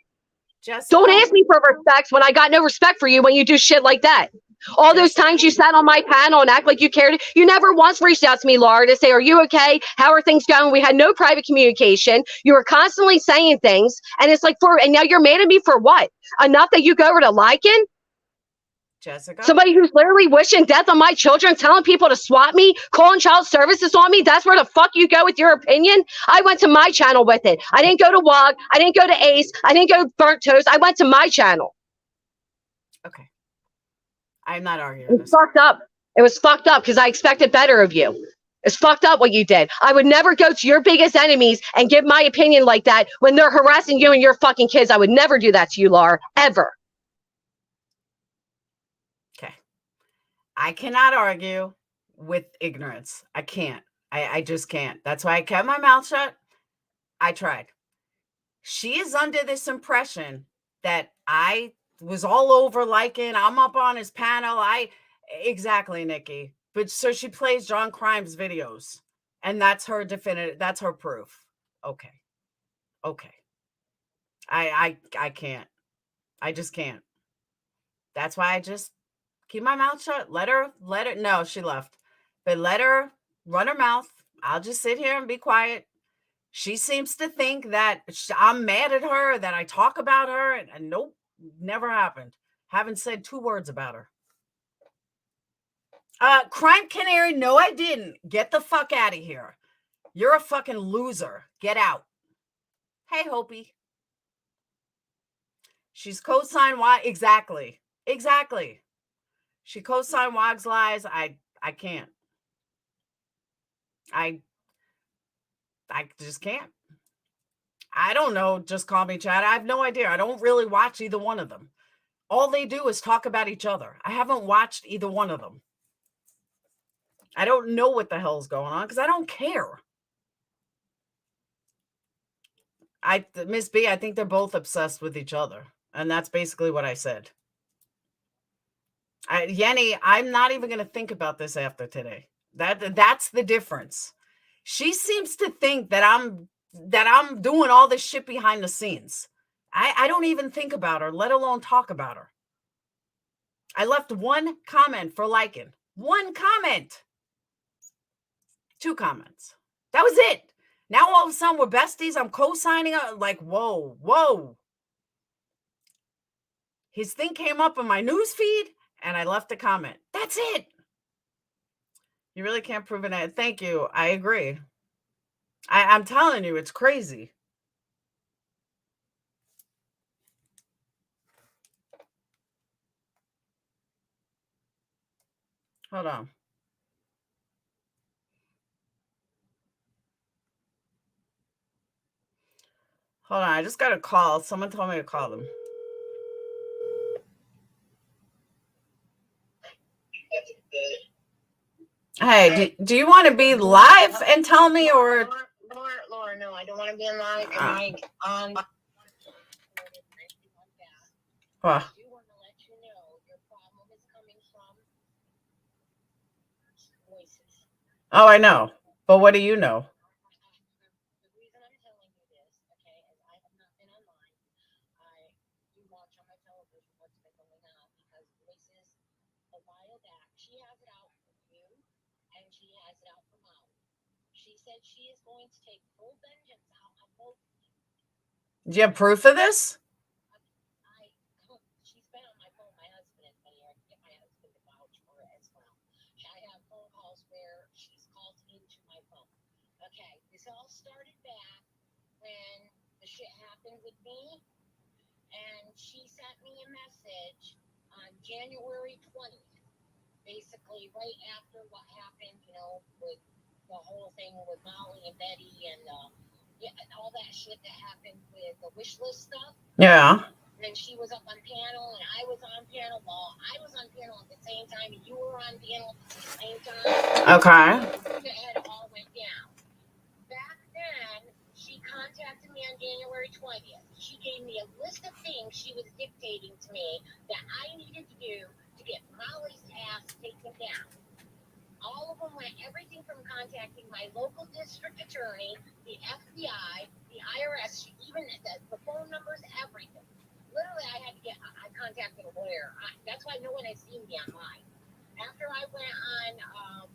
[SPEAKER 7] Don't ask me for respect when I got no respect for you when you do shit like that. All those times you sat on my panel and act like you cared, you never once reached out to me, Laura, to say, are you okay? How are things going? We had no private communication. You were constantly saying things. And it's like, and now you're mad at me for what? Enough that you go over to Lyin?
[SPEAKER 1] Jessica?
[SPEAKER 7] Somebody who's literally wishing death on my children, telling people to swat me, calling child services on me. That's where the fuck you go with your opinion. I went to my channel with it. I didn't go to WOG. I didn't go to Ace. I didn't go to Burnt Toast. I went to my channel.
[SPEAKER 1] Okay. I'm not arguing.
[SPEAKER 7] It's fucked up. It was fucked up because I expected better of you. It's fucked up what you did. I would never go to your biggest enemies and give my opinion like that when they're harassing you and your fucking kids. I would never do that to you, Laura, ever.
[SPEAKER 1] Okay. I cannot argue with ignorance. I can't. I just can't. That's why I kept my mouth shut. I tried. She is under this impression that I was all over Lyin. I'm up on his panel. Exactly, Nikki. But so she plays John Crime's videos, and that's her definitive. That's her proof. Okay. I can't. I just can't. That's why I just keep my mouth shut. Let her. No, she left. But let her run her mouth. I'll just sit here and be quiet. She seems to think that I'm mad at her, that I talk about her, and nope, never happened. Haven't said 2 words about her. Crime Canary, no, I didn't. Get the fuck out of here. You're a fucking loser. Get out. Hey, Hopi. She's co-signed why? Exactly. She co-signed WOG's lies. I can't. I just can't. I don't know. Just call me Chad. I have no idea. I don't really watch either one of them. All they do is talk about each other. I haven't watched either one of them. I don't know what the hell's going on because I don't care. Miss B, I think they're both obsessed with each other. And that's basically what I said. Yenny, I'm not even going to think about this after today. That's the difference. She seems to think that I'm doing all this shit behind the scenes. I don't even think about her, let alone talk about her. I left 1 comment for Lyin. 1 comment. 2 comments. That was it. Now all of a sudden we're besties. I'm co-signing her. Like, whoa. His thing came up in my news feed and I left a comment. That's it. You really can't prove it. Thank you. I agree. I'm telling you, it's crazy. Hold on. Hold on, I just got a call. Someone told me to call them. Hey, do you want to be live and tell me, or
[SPEAKER 8] Laura, no, I don't want to be live and like on.
[SPEAKER 1] Well,
[SPEAKER 8] I do want to let you know your problem is coming from voices.
[SPEAKER 1] oh, I know. But what do you know?
[SPEAKER 8] The reason I'm telling you this, okay, is I have not been online. I do watch on my television what's been going on because voices a while back, she has it out for you and she has it out for Molly. She said she is going to take full vengeance out on both.
[SPEAKER 1] Do you have proof of this?
[SPEAKER 8] She's been on my phone. My husband has been here. I can get my husband to vouch for it as well. I have phone calls where she's called into my phone. Okay, this all started back when the shit happened with me, and she sent me a message on January 20th, basically right after what happened, you know, with the whole thing with Molly and Betty and and all that shit that happened with the wish list stuff.
[SPEAKER 1] Yeah.
[SPEAKER 8] And then she was up on panel, and I was on panel. Well, I was on panel at the same time, and you were on panel at the same time.
[SPEAKER 1] Okay.
[SPEAKER 8] It all went down. Back then, she contacted me on January 20th. She gave me a list of things she was dictating to me that I needed to do to get Molly's ass taken down. All of them went everything from contacting my local district attorney, the FBI, the IRS, even the phone numbers, everything. Literally, I contacted a lawyer. That's why no one has seen me online. After I went on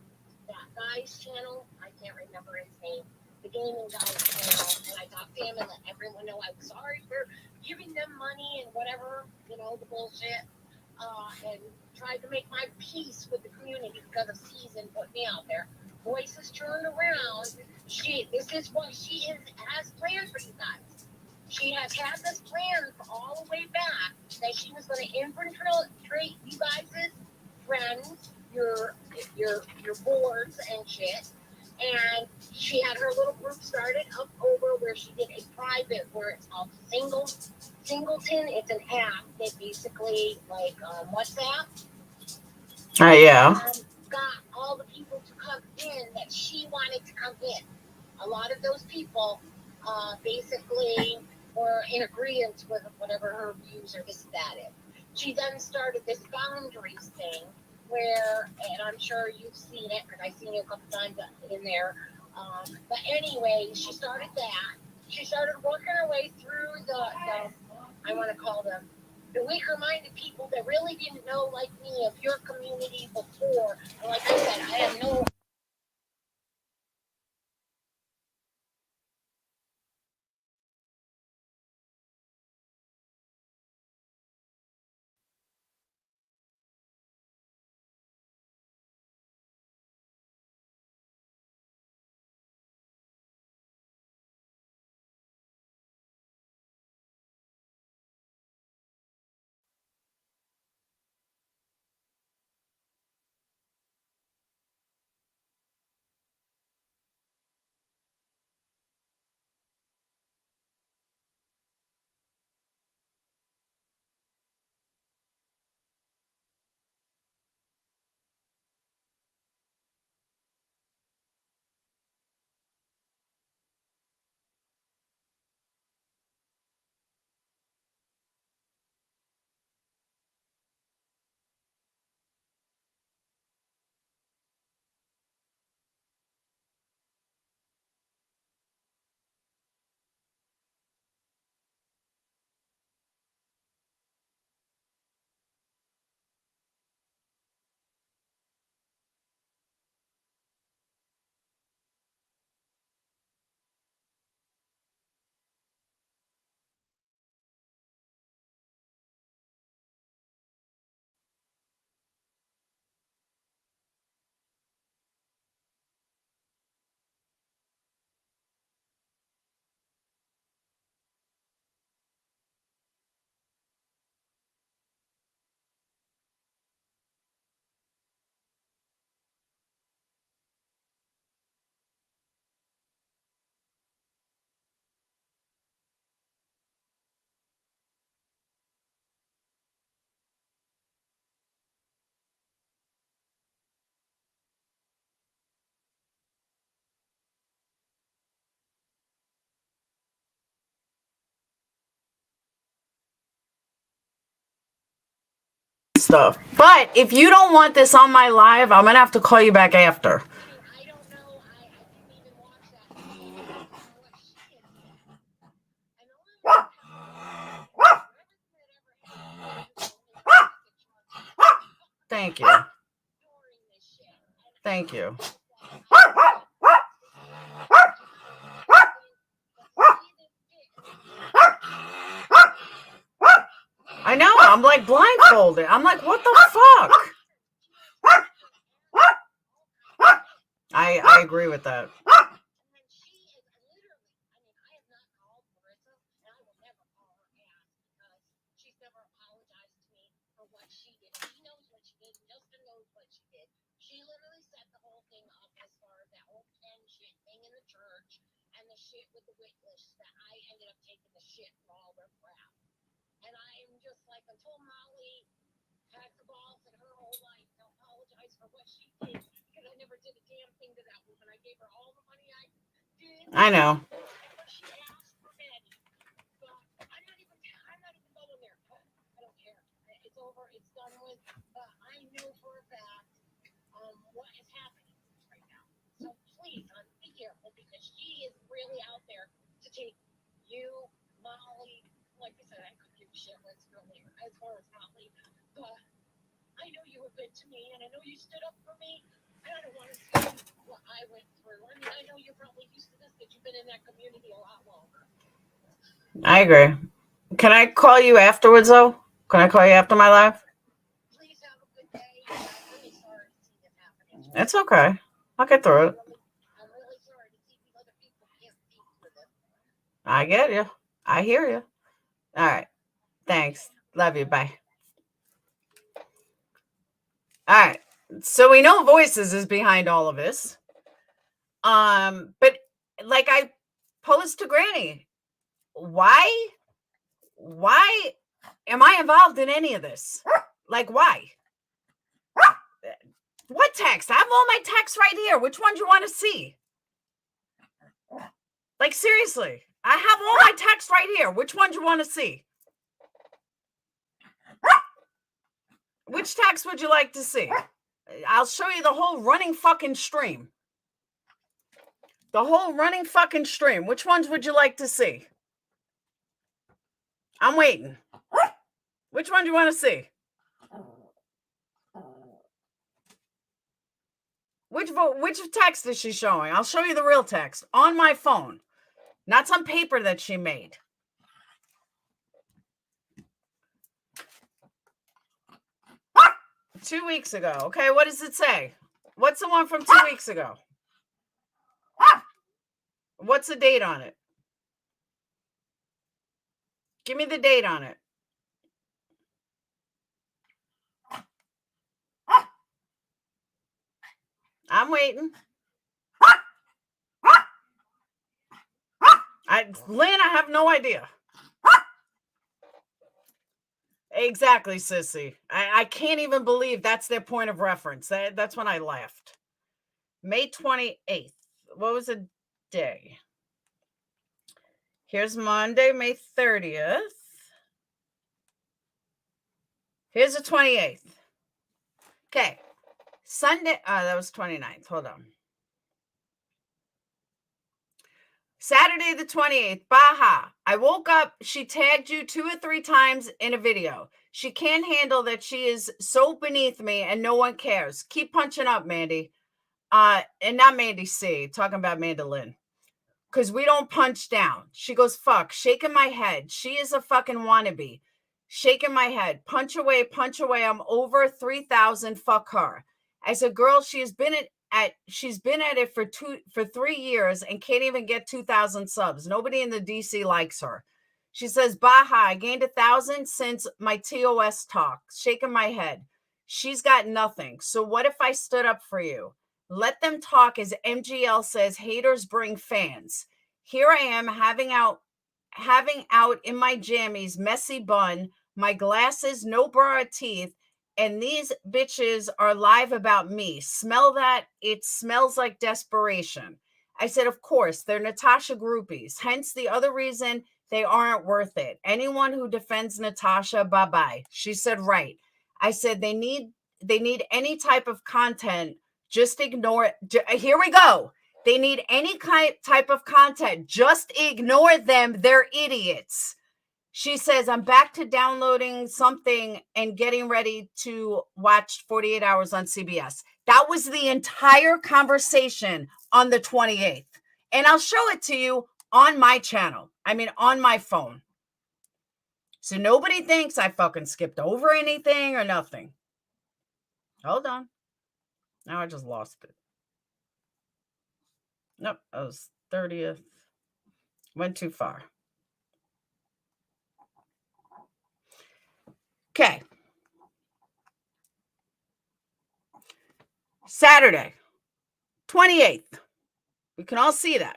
[SPEAKER 8] that guy's channel, I can't remember his name, the gaming guy's channel, and I talked to him and let everyone know I'm sorry for giving them money and whatever, you know, the bullshit, and tried to make my peace with the community because of season put me out there. Voices turned around. This is what has planned for you guys. She has had this plan for all the way back that she was going to infiltrate you guys' friends, your boards and shit. And she had her little group started up over where she did a private where it's called Singleton. It's an app that basically like WhatsApp.
[SPEAKER 1] Yeah.
[SPEAKER 8] Got all the people to come in that she wanted to come in. A lot of those people basically were in agreement with whatever her views or this that is. She then started this boundaries thing where, and I'm sure you've seen it because I've seen it a couple times in there. But anyway, she started that. She started working her way through the I want to call them the weaker-minded people that really didn't know, like me, of your community before. And like I said, I have no.
[SPEAKER 1] stuff. But if you don't want this on my live, I'm going to have to call you back after.
[SPEAKER 8] I don't know. I didn't even watch that. From what she had said. And the only everything that ever happened.
[SPEAKER 1] Thank you. Thank you. I know. I'm like blindfolded. I'm like, what the fuck? I agree with that.
[SPEAKER 8] She literally set the whole thing up as far as that whole Ken shit thing in the church and the shit with the witness that I ended up taking the shit for all their crap. And I'm just like, until Molly had the balls in her whole life to apologize for what she did, because I never did a damn thing to that woman. I gave her all the money I did.
[SPEAKER 1] I know.
[SPEAKER 8] And when she asked for Maddie, but I'm not even going there. I don't care. It's over. It's done with. But I know for a fact what is happening right now. So please, be careful, because she is really out there to take you, Molly. Like I said, I couldn't give a shit what's really as far as Molly, but I know you were good to me, and I know you stood up for me, and I don't want to see what I went through. I mean, I know you're probably used to this, because you've been in that community a lot longer.
[SPEAKER 1] I agree. Can I call you afterwards, though? Can I call you after my live?
[SPEAKER 8] Please have a good day. I'm really sorry to see this happening.
[SPEAKER 1] It's okay. I'll get through it.
[SPEAKER 8] I'm really sorry to see these other people can't deal with it.
[SPEAKER 1] I get you. I hear you. All right. Thanks. Love you. Bye. All right. So we know Voices is behind all of this. But like I posed to Granny, why am I involved in any of this? Like, why? What text? I have all my texts right here. Which one do you want to see? Like, seriously, I have all my texts right here. Which one do you want to see? Which text would you like to see? I'll show you the whole running fucking stream. The whole running fucking stream. Which ones would you like to see? I'm waiting. Which one do you want to see? Which text is she showing? I'll show you the real text on my phone, not some paper that she made. Two weeks ago. Okay, what does it say? What's the one from 2 weeks ago? What's the date on it? Give me the date on it. I'm waiting. Lynn, I have no idea. Exactly, sissy. I can't even believe that's their point of reference. That's when I laughed. May 28th. What was the day? Here's Monday, May 30th. Here's the 28th. Okay. Sunday. That was 29th. Hold on. Saturday the 28th. Baha. I woke up. She tagged you 2 or 3 times in a video. She can't handle that she is so beneath me and no one cares. Keep punching up, Mandy. And not Mandy C. Talking about Mandolin. Because we don't punch down. She goes, fuck. Shaking my head. She is a fucking wannabe. Shaking my head. Punch away, punch away. I'm over 3,000. Fuck her. I said, girl, she's been at it for 3 years and can't even get 2,000 subs. Nobody in the DC likes her. She says, Baha, I gained 1,000 since my TOS talk. Shaking my head. She's got nothing. So what if I stood up for you? Let them talk, as MGL says, haters bring fans. Here I am having out in my jammies, messy bun, my glasses, no bra or teeth, and these bitches are live about me. Smell that? It smells like desperation. I said, of course, they're Natasha groupies. Hence the other reason they aren't worth it. Anyone who defends Natasha, bye-bye. She said, right. I said they need any type of content, just ignore it. Here we go. They need any type of content, just ignore them. They're idiots. She says, I'm back to downloading something and getting ready to watch 48 Hours on CBS. That was the entire conversation on the 28th. And I'll show it to you on my channel. I mean, on my phone. So nobody thinks I fucking skipped over anything or nothing. Hold on. Now I just lost it. Nope, that was 30th. Went too far. Okay. Saturday, 28th. We can all see that.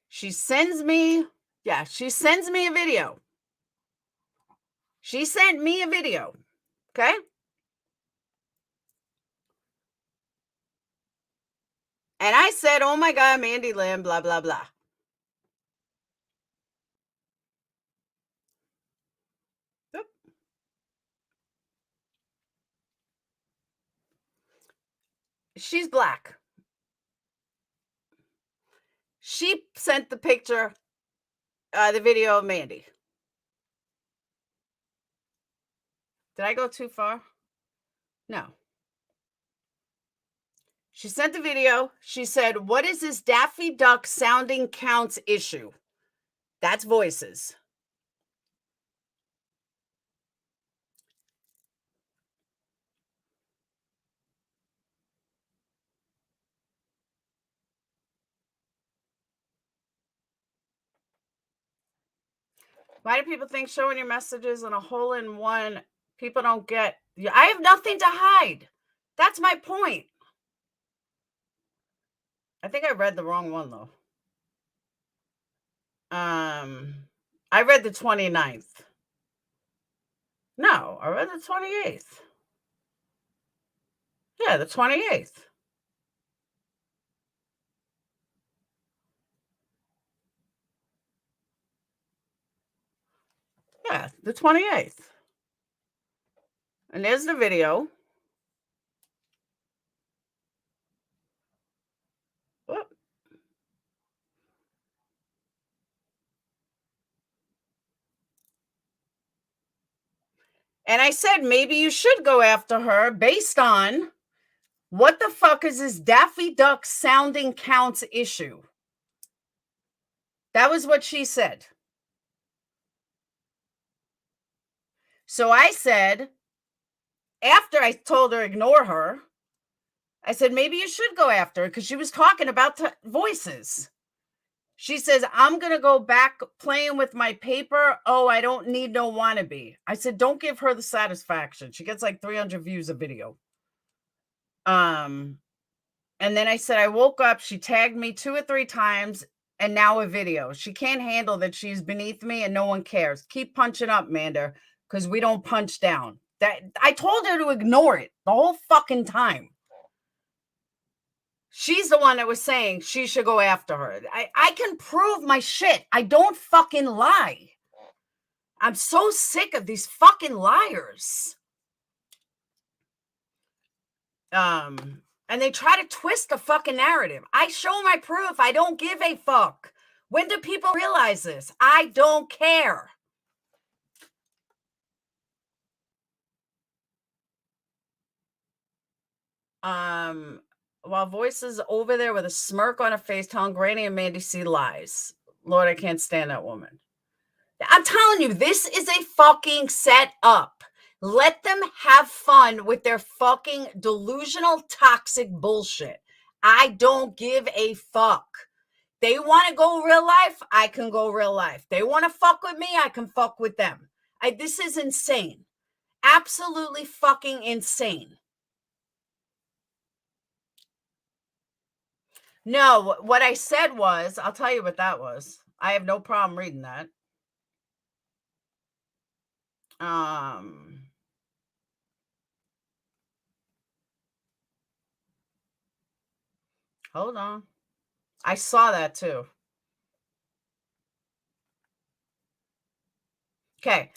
[SPEAKER 1] She sends me a video. She sent me a video. Okay. And I said, oh my God, Mandi Lyin, blah, blah, blah. Yep. She's black. She sent the picture, the video of Mandi. Did I go too far? No. She sent the video. She said, what is this Daffy Duck sounding counts issue? That's voices. Why do people think showing your messages in a hole-in-one, people don't get? I have nothing to hide. That's my point. I think I read the wrong one, though. I read the 29th. No, I read the 28th. Yeah, the 28th. Yeah, the 28th. And there's the video. Whoop. And I said, maybe you should go after her based on what the fuck is this Daffy Duck sounding counts issue? That was what she said. So I said, after I told her ignore her, I said, maybe you should go after her because she was talking about voices. She says, I'm going to go back playing with my paper. Oh, I don't need no wannabe. I said, don't give her the satisfaction. She gets like 300 views a video. And then I said, I woke up. She tagged me 2 or 3 times and now a video. She can't handle that she's beneath me and no one cares. Keep punching up, Manda, because we don't punch down. That I told her to ignore it the whole fucking time. She's the one that was saying she should go after her. I can prove my shit. I don't fucking lie. I'm so sick of these fucking liars. And they try to twist the fucking narrative. I show my proof. I don't give a fuck. When do people realize this? I don't care. While Voices over there with a smirk on her face telling Granny and Mandi C lies. Lord, I can't stand that woman. I'm telling you, this is a fucking set up. Let them have fun with their fucking delusional, toxic bullshit. I don't give a fuck. They want to go real life, I can go real life. They want to fuck with me, I can fuck with them. This is insane. Absolutely fucking insane. No, what I said was, I'll tell you what that was. I have no problem reading that. Hold on. I saw that too. Okay.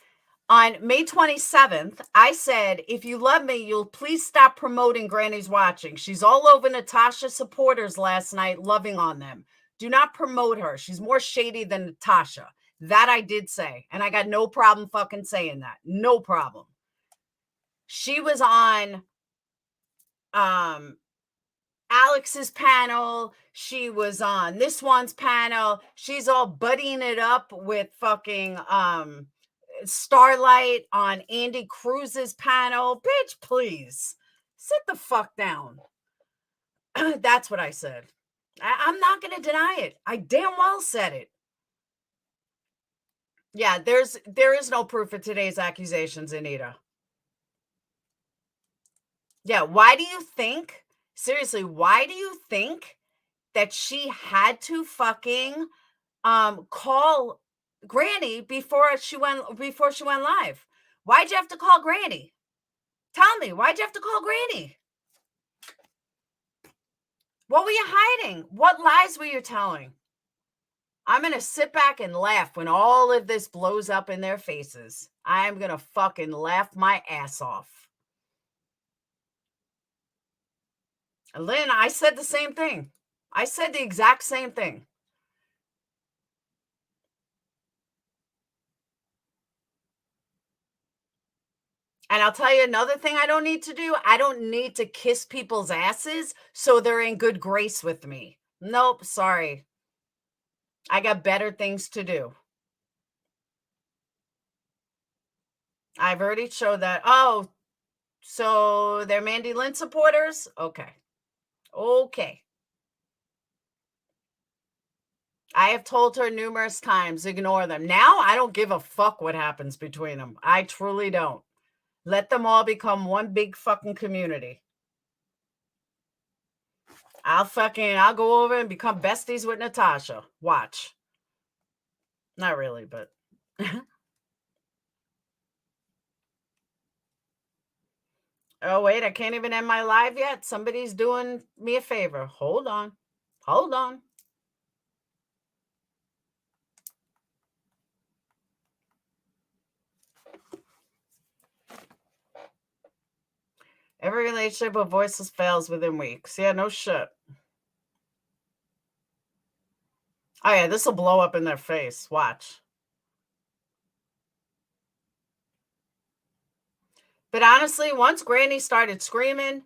[SPEAKER 1] On May 27th, I said, if you love me, you'll please stop promoting Granny's Watching. She's all over Natasha supporters last night, loving on them. Do not promote her. She's more shady than Natasha. That I did say. And I got no problem fucking saying that. No problem. She was on Alex's panel. She was on this one's panel. She's all buddying it up with fucking Starlight on Andy Cruz's panel. Bitch, please sit the fuck down. That's what I said. I'm not going to deny it. I damn well said it. Yeah, there is no proof of today's accusations, Anita. Yeah, why do you think, seriously, why do you think that she had to fucking call Granny before she went live? Why'd you have to call Granny? Tell me, why'd you have to call Granny? What were you hiding? What lies were you telling? I'm going to sit back and laugh when all of this blows up in their faces. I'm going to fucking laugh my ass off. Lynn, I said the same thing. I said the exact same thing. And I'll tell you another thing I don't need to do. I don't need to kiss people's asses so they're in good grace with me. Nope, sorry. I got better things to do. I've already showed that. Oh, so they're Mandi Lynn supporters? Okay. Okay. I have told her numerous times, ignore them. Now I don't give a fuck what happens between them. I truly don't. Let them all become one big fucking community. I'll go over and become besties with Natasha. Watch. Not really, but. Oh, wait, I can't even end my live yet. Somebody's doing me a favor. Hold on. Hold on. Every relationship with voiceless fails within weeks. Yeah, no shit. Oh, yeah, this will blow up in their face. Watch. But honestly, once Granny started screaming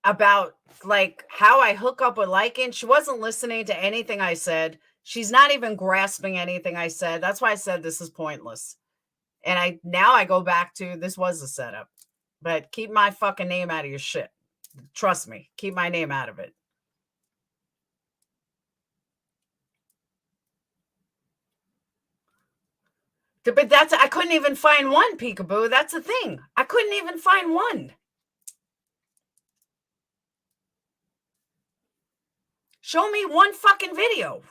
[SPEAKER 1] about like how I hook up with Lyin, she wasn't listening to anything I said. She's not even grasping anything I said. That's why I said this is pointless. And I go back to this was a setup. But keep my fucking name out of your shit. Trust me. Keep my name out of it. But I couldn't even find one, Peekaboo. That's the thing. I couldn't even find one. Show me one fucking video.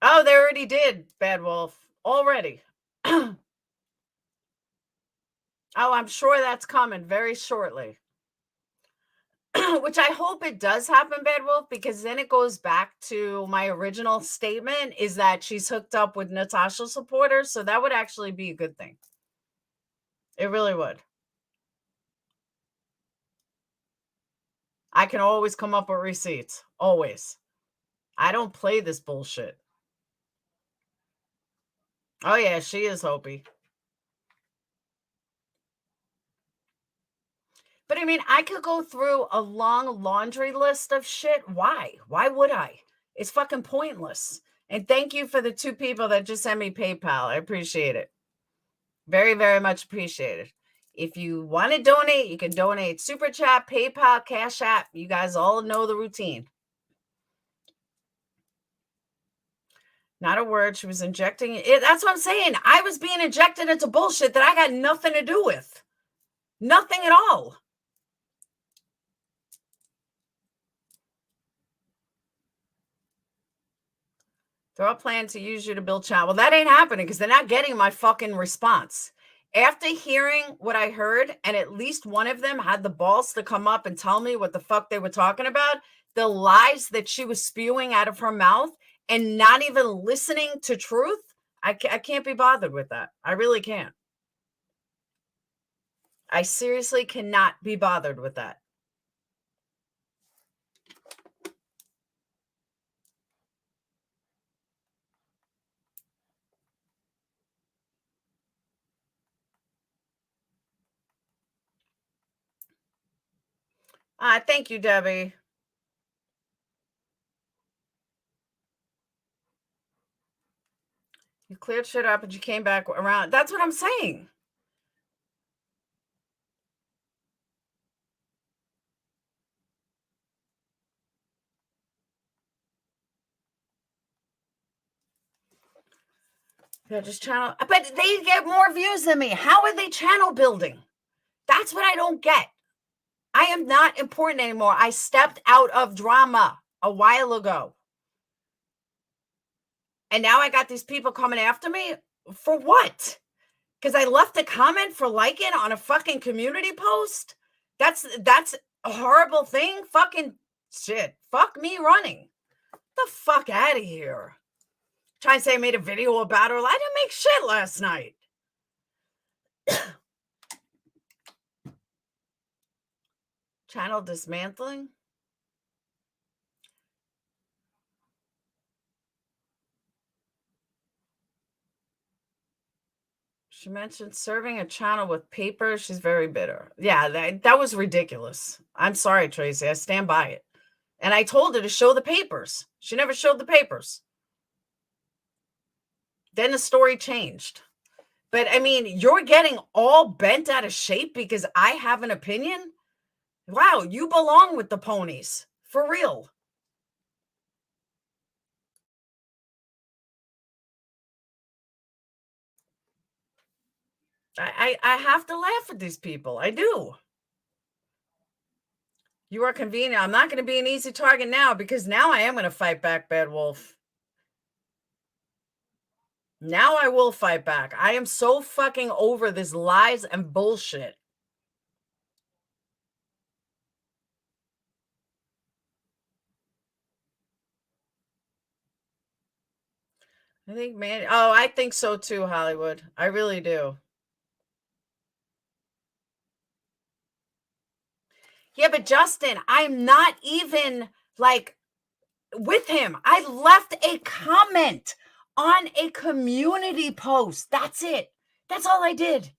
[SPEAKER 1] Oh, they already did, Bad Wolf. Already. Oh, I'm sure that's coming very shortly. Which I hope it does happen, Bad Wolf, because then it goes back to my original statement is that she's hooked up with Natasha supporters. So that would actually be a good thing. It really would. I can always come up with receipts. Always. I don't play this bullshit. Oh, yeah, she is Hopi. But I mean, I could go through a long laundry list of shit. Why? Why would I? It's fucking pointless. And thank you for the 2 people that just sent me PayPal. I appreciate it. Very, very much appreciated. If you want to donate, you can donate Super Chat, PayPal, Cash App. You guys all know the routine. Not a word. She was injecting it. That's what I'm saying. I was being injected into bullshit that I got nothing to do with. Nothing at all. They're all planning to use you to build channel. Well, that ain't happening because they're not getting my fucking response. After hearing what I heard, and at least one of them had the balls to come up and tell me what the fuck they were talking about, the lies that she was spewing out of her mouth and not even listening to truth, I can't be bothered with that. I really can't. I seriously cannot be bothered with that. Thank you, Debbie. You cleared shit up and you came back around. That's what I'm saying. They're just channel, but they get more views than me. How are they channel building? That's what I don't get. I am not important anymore. I stepped out of drama a while ago. And now I got these people coming after me for what? Because I left a comment for liking on a fucking community post? That's a horrible thing. Fucking shit. Fuck me running. Get the fuck out of here. Trying to say I made a video about her. I didn't make shit last night. Channel dismantling. She mentioned serving a channel with paper. She's very bitter. Yeah, that was ridiculous. I'm sorry, Tracy. I stand by it. And I told her to show the papers. She never showed the papers. Then the story changed. But I mean, you're getting all bent out of shape because I have an opinion? Wow, you belong with the ponies. For real. I have to laugh at these people. I do. You are convenient. I'm not going to be an easy target now because now I am going to fight back, Bad Wolf. Now I will fight back. I am so fucking over this lies and bullshit. I think, man. Oh, I think so too, Hollywood. I really do. Yeah, but Justin, I'm not even like with him. I left a comment on a community post. That's it. That's all I did.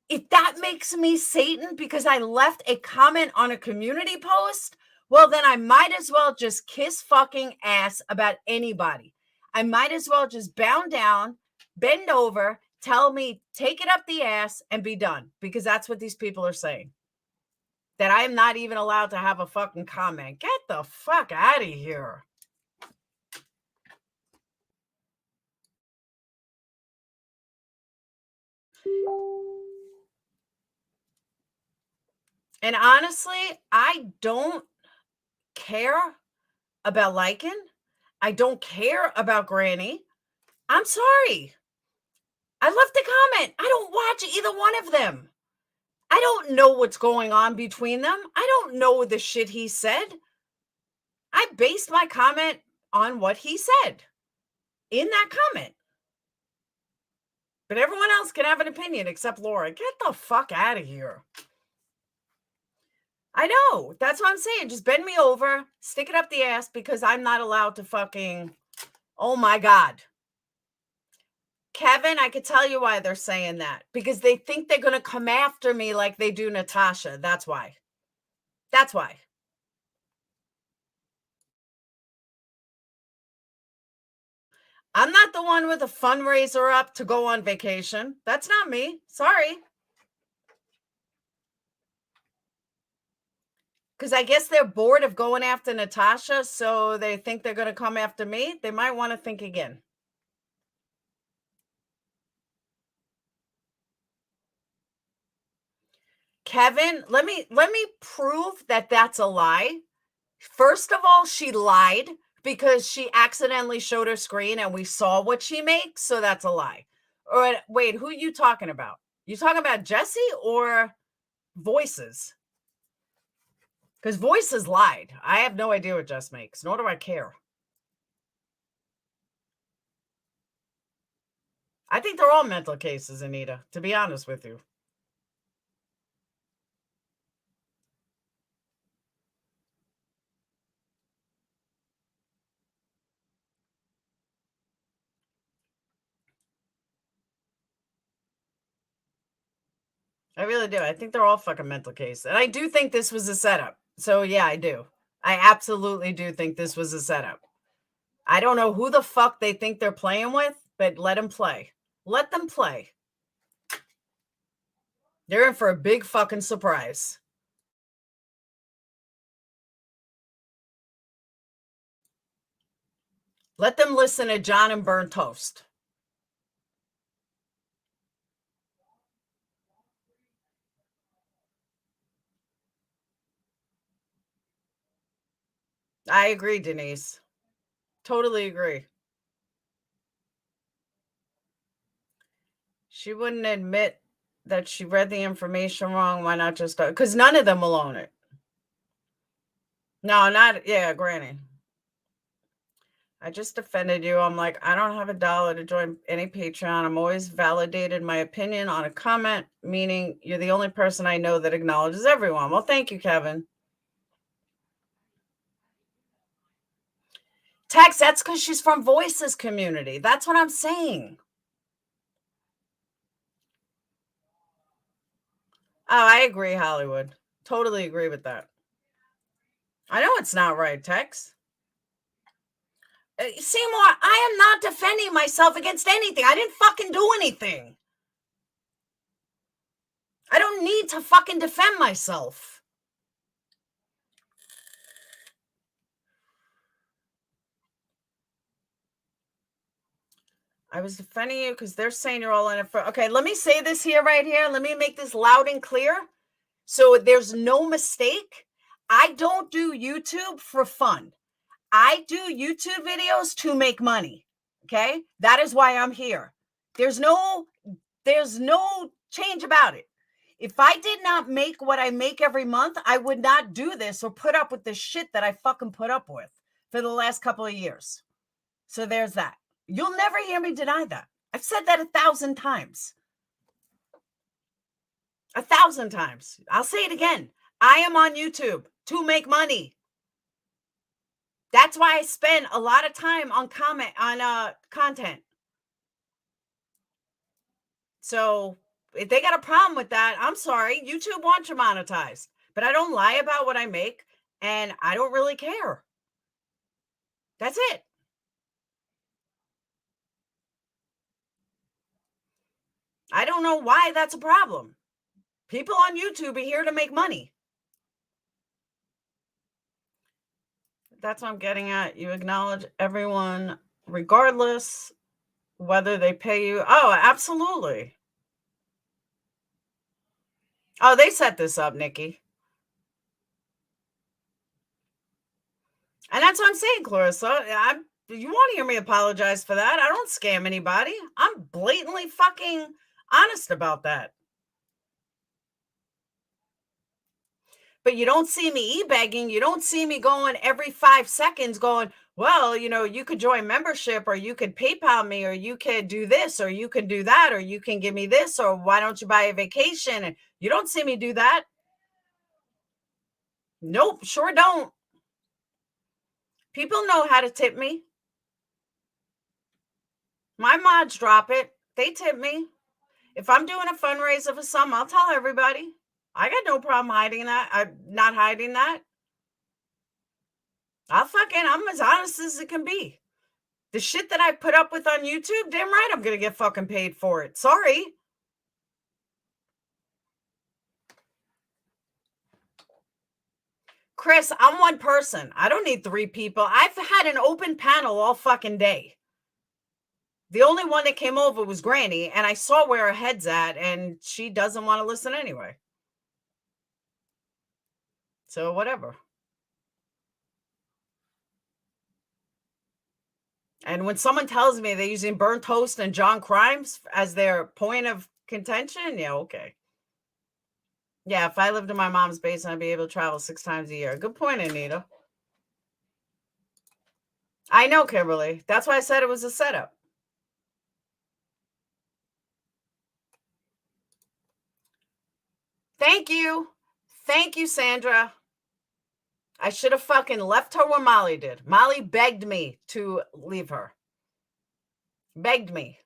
[SPEAKER 1] If that makes me Satan because I left a comment on a community post, well, then I might as well just kiss fucking ass about anybody. I might as well just bow down, bend over, tell me, take it up the ass and be done. Because that's what these people are saying. That I am not even allowed to have a fucking comment. Get the fuck out of here. And honestly, I don't care about Lyin. I don't care about Granny. I'm sorry. I left a comment. I don't watch either one of them. I don't know what's going on between them. I don't know the shit he said. I based my comment on what he said in that comment. But everyone else can have an opinion except Laura. Get the fuck out of here. I know. That's what I'm saying. Just bend me over, stick it up the ass because I'm not allowed to fucking... Oh my God. Kevin, I could tell you why they're saying that. Because they think they're going to come after me like they do Natasha. That's why. That's why. I'm not the one with a fundraiser up to go on vacation. That's not me. Sorry. Because I guess they're bored of going after Natasha, so they think they're going to come after me. They might want to think again. Kevin, let me prove that that's a lie. First of all, she lied because she accidentally showed her screen and we saw what she makes, so that's a lie. Or wait, who are you talking about? You talking about Jesse or Voices? Because Voices lied. I have no idea what Jess makes, nor do I care. I think they're all mental cases, Anita, to be honest with you. I really do. I think they're all fucking mental cases. And I do think this was a setup. So yeah, I do. I absolutely do think this was a setup. I don't know who the fuck they think they're playing with, but let them play. Let them play. They're in for a big fucking surprise. Let them listen to John and Burnt Toast. I agree, Denise. Totally agree. She wouldn't admit that she read the information wrong. Why not just... Because none of them will own it. No, not... Yeah, Granny. I just defended you. I'm like, I don't have $1 to join any Patreon. I'm always validated my opinion on a comment, meaning you're the only person I know that acknowledges everyone. Well, thank you, Kevin. Tex, that's because she's from Voices community. That's what I'm saying. Oh, I agree, Hollywood. Totally agree with that. I know it's not right, Tex. Seymour, I am not defending myself against anything. I didn't fucking do anything. I don't need to fucking defend myself. I was defending you because they're saying you're all in it for... Okay, let me say this here, right here. Let me make this loud and clear. So there's no mistake. I don't do YouTube for fun. I do YouTube videos to make money. Okay? That is why I'm here. There's no change about it. If I did not make what I make every month, I would not do this or put up with the shit that I fucking put up with for the last couple of years. So there's that. You'll never hear me deny that. I've said that 1,000 times. 1,000 times. I'll say it again. I am on YouTube to make money. That's why I spend a lot of time on content. So if they got a problem with that, I'm sorry. YouTube wants you monetized. But I don't lie about what I make, and I don't really care. That's it. I don't know why that's a problem. People on YouTube are here to make money. That's what I'm getting at. You acknowledge everyone regardless whether they pay you. Oh, absolutely. Oh, they set this up, Nikki. And that's what I'm saying, Clarissa. You want to hear me apologize for that? I don't scam anybody. I'm blatantly fucking honest about that. But you don't see me e-begging. You don't see me going every 5 seconds going, well, you could join membership, or you could PayPal me, or you could do this, or you can do that, or you can give me this, or why don't you buy a vacation? And you don't see me do that. Nope, sure don't. People know how to tip me. My mods drop it. They tip me. If I'm doing a fundraiser for something, I'll tell everybody. I got no problem hiding that. I'm not hiding that. I'm as honest as it can be. The shit that I put up with on YouTube, damn right I'm going to get fucking paid for it. Sorry. Chris, I'm one person. I don't need 3 people. I've had an open panel all fucking day. The only one that came over was Granny, and I saw where her head's at, and she doesn't want to listen anyway. So whatever. And when someone tells me they're using burnt toast and John Crimes as their point of contention, yeah, okay. Yeah, if I lived in my mom's basement, I'd be able to travel 6 times a year. Good point, Anita. I know, Kimberly. That's why I said it was a setup. Thank you. Thank you, Sandra. I should have fucking left her when Molly did. Molly begged me to leave her. Begged me.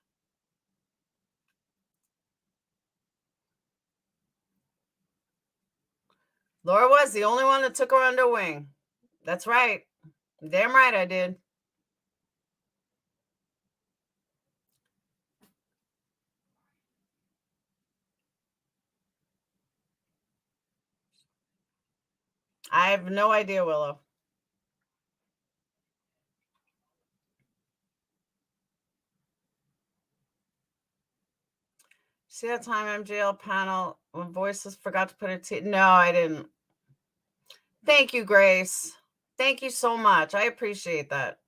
[SPEAKER 1] Laura was the only one that took her under wing. That's right. Damn right I did. I have no idea, Willow. See that time MJL panel when Voices forgot to put a T? No, I didn't. Thank you, Grace. Thank you so much. I appreciate that.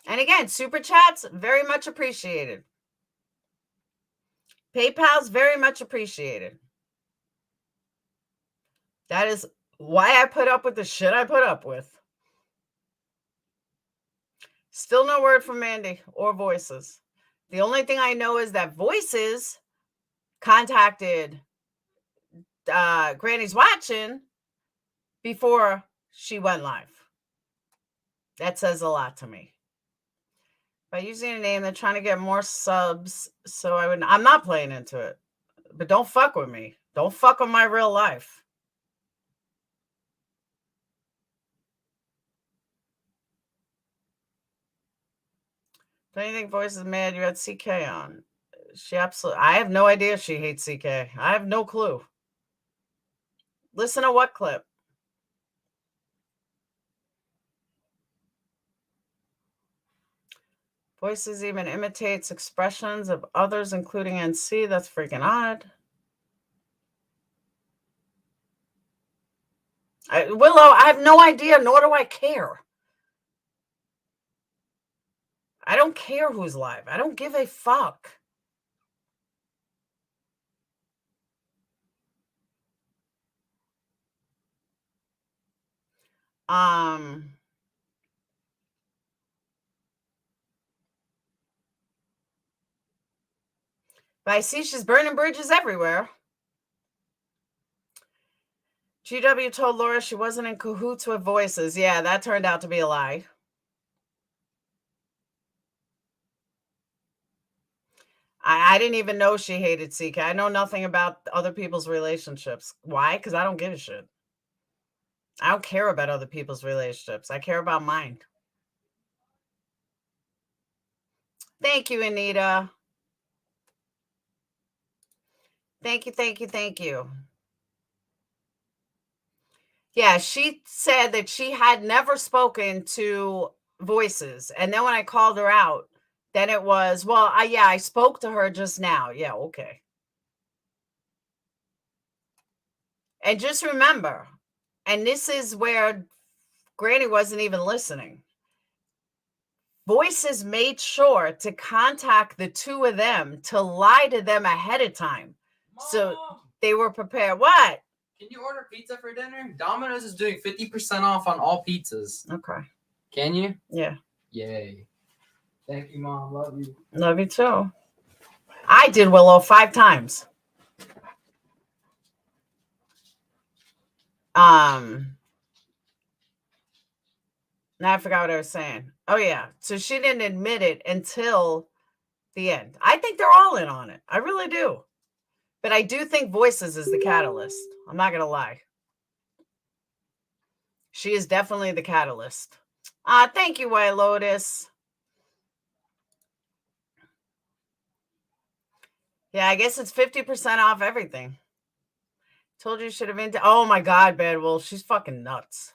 [SPEAKER 1] And again, super chats, very much appreciated. PayPal's very much appreciated. That is why I put up with the shit I put up with. Still no word from Mandi or Voices. The only thing I know is that Voices contacted Granny's Watching before she went live. That says a lot to me. By using a name, they're trying to get more subs, so I'm not playing into it. But don't fuck with me. Don't fuck with my real life. Don't you think Voice is mad you had CK on? She absolutely. I have no idea she hates CK. I have no clue. Listen to what clip? Voices even imitates expressions of others, including NC. That's freaking odd. Willow, I have no idea, nor do I care. I don't care who's live. I don't give a fuck. But I see she's burning bridges everywhere. GW told Laura she wasn't in cahoots with Voices. Yeah, that turned out to be a lie. I didn't even know she hated CK. I know nothing about other people's relationships. Why? Because I don't give a shit. I don't care about other people's relationships. I care about mine. Thank you, Anita. Thank you, thank you, thank you. Yeah, she said that she had never spoken to Voices. And then when I called her out, then it was, well, I spoke to her just now. Yeah, okay. And just remember, and this is where Granny wasn't even listening. Voices made sure to contact the two of them to lie to them ahead of time. Mom, so they were prepared. What?
[SPEAKER 9] Can you order pizza for dinner? Domino's is doing 50% off on all pizzas.
[SPEAKER 1] Okay.
[SPEAKER 9] Can you?
[SPEAKER 1] Yeah.
[SPEAKER 9] Yay. Thank you, Mom. Love you.
[SPEAKER 1] Love you too. I did Willow 5 times. Now I forgot what I was saying. Oh, yeah. So she didn't admit it until the end. I think they're all in on it. I really do. But I do think Voices is the catalyst. I'm not going to lie. She is definitely the catalyst. Thank you, White Lotus. Yeah, I guess it's 50% off everything. Told you should have been. Oh, my God, Bedwell. She's fucking nuts.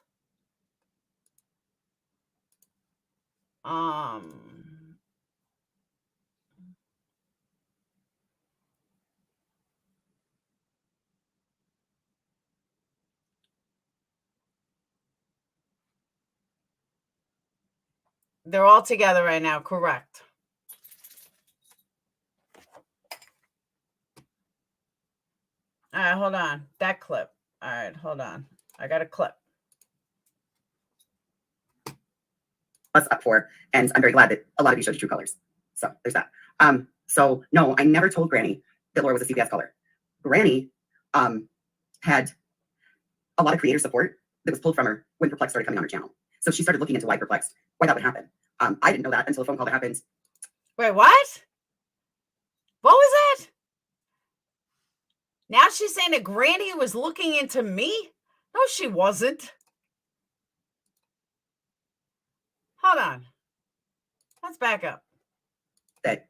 [SPEAKER 1] They're all together right now, correct. All right, hold on. That clip. All right, hold on. I got a clip.
[SPEAKER 10] Us up for, and I'm very glad that a lot of you showed your true colors. So there's that. So no, I never told Granny that Laura was a CPS caller. Granny had a lot of creator support that was pulled from her when Perplexed started coming on her channel. So she started looking into why Perplexed, why that would happen. I didn't know that until a phone call that happened.
[SPEAKER 1] Wait, what? What was that? Now she's saying that Granny was looking into me? No, she wasn't. Hold on. Let's back up.
[SPEAKER 10] That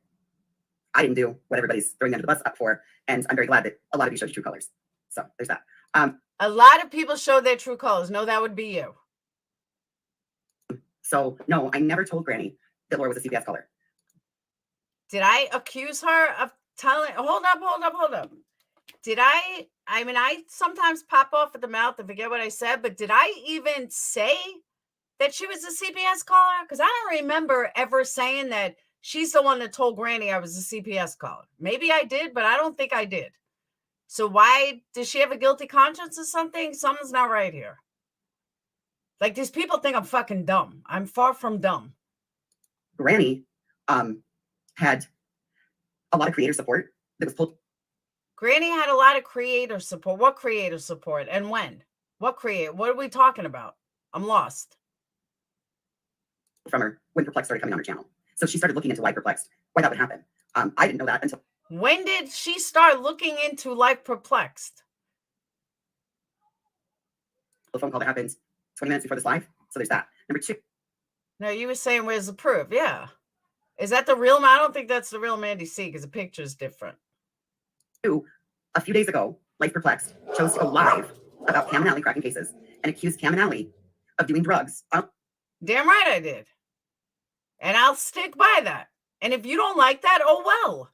[SPEAKER 10] I didn't do what everybody's throwing under the bus up for, and I'm very glad that a lot of you showed your true colors. So there's that.
[SPEAKER 1] A lot of people showed their true colors. No, that would be you.
[SPEAKER 10] So no, I never told Granny that Laura was a CPS caller.
[SPEAKER 1] Did I accuse her of telling? Hold up. Did I mean, I sometimes pop off at the mouth and forget what I said, but did I even say that she was a CPS caller? Because I don't remember ever saying that she's the one that told Granny I was a CPS caller. Maybe I did, but I don't think I did. So why does she have a guilty conscience or something? Something's not right here. Like, these people think I'm fucking dumb. I'm far from dumb.
[SPEAKER 10] Granny had a lot of creator support that was pulled.
[SPEAKER 1] Granny had a lot of creator support. What creator support and when? What are we talking about? I'm lost.
[SPEAKER 10] From her when Perplexed started coming on her channel. So she started looking into why Perplexed, why that would happen. I didn't know that until.
[SPEAKER 1] When did she start looking into Life Perplexed?
[SPEAKER 10] The phone call that happened 20 minutes before this live. So there's that. Number 2.
[SPEAKER 1] No, you were saying where's the proof? Yeah. Is that the real? I don't think that's the real Mandi C because the picture is different.
[SPEAKER 10] 2, a few days ago, Life Perplexed chose to go live about Cam and Allie cracking cases and accused Cam and Allie of doing drugs.
[SPEAKER 1] Damn right I did. And I'll stick by that. And if you don't like that, oh well.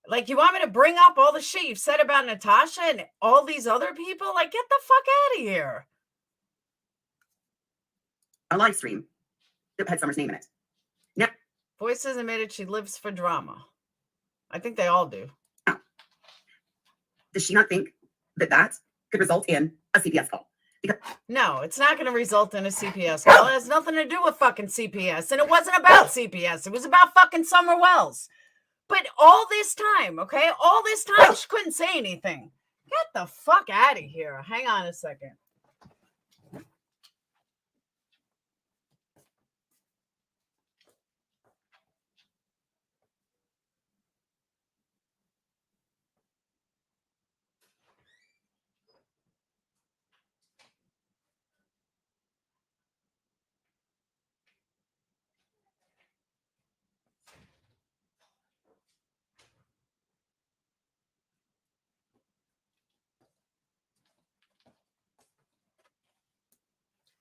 [SPEAKER 1] Like, you want me to bring up all the shit you've said about Natasha and all these other people? Like, get the fuck out of here.
[SPEAKER 10] A live stream that had Summer's name in it. Now,
[SPEAKER 1] Voices admitted she lives for drama. I think they all do.
[SPEAKER 10] Now, does she not think that that could result in a CPS call? Because
[SPEAKER 1] no, it's not going to result in a CPS call. It has nothing to do with fucking CPS. And it wasn't about CPS. It was about fucking Summer Wells. But all this time, okay? All this time, she couldn't say anything. Get the fuck out of here. Hang on a second.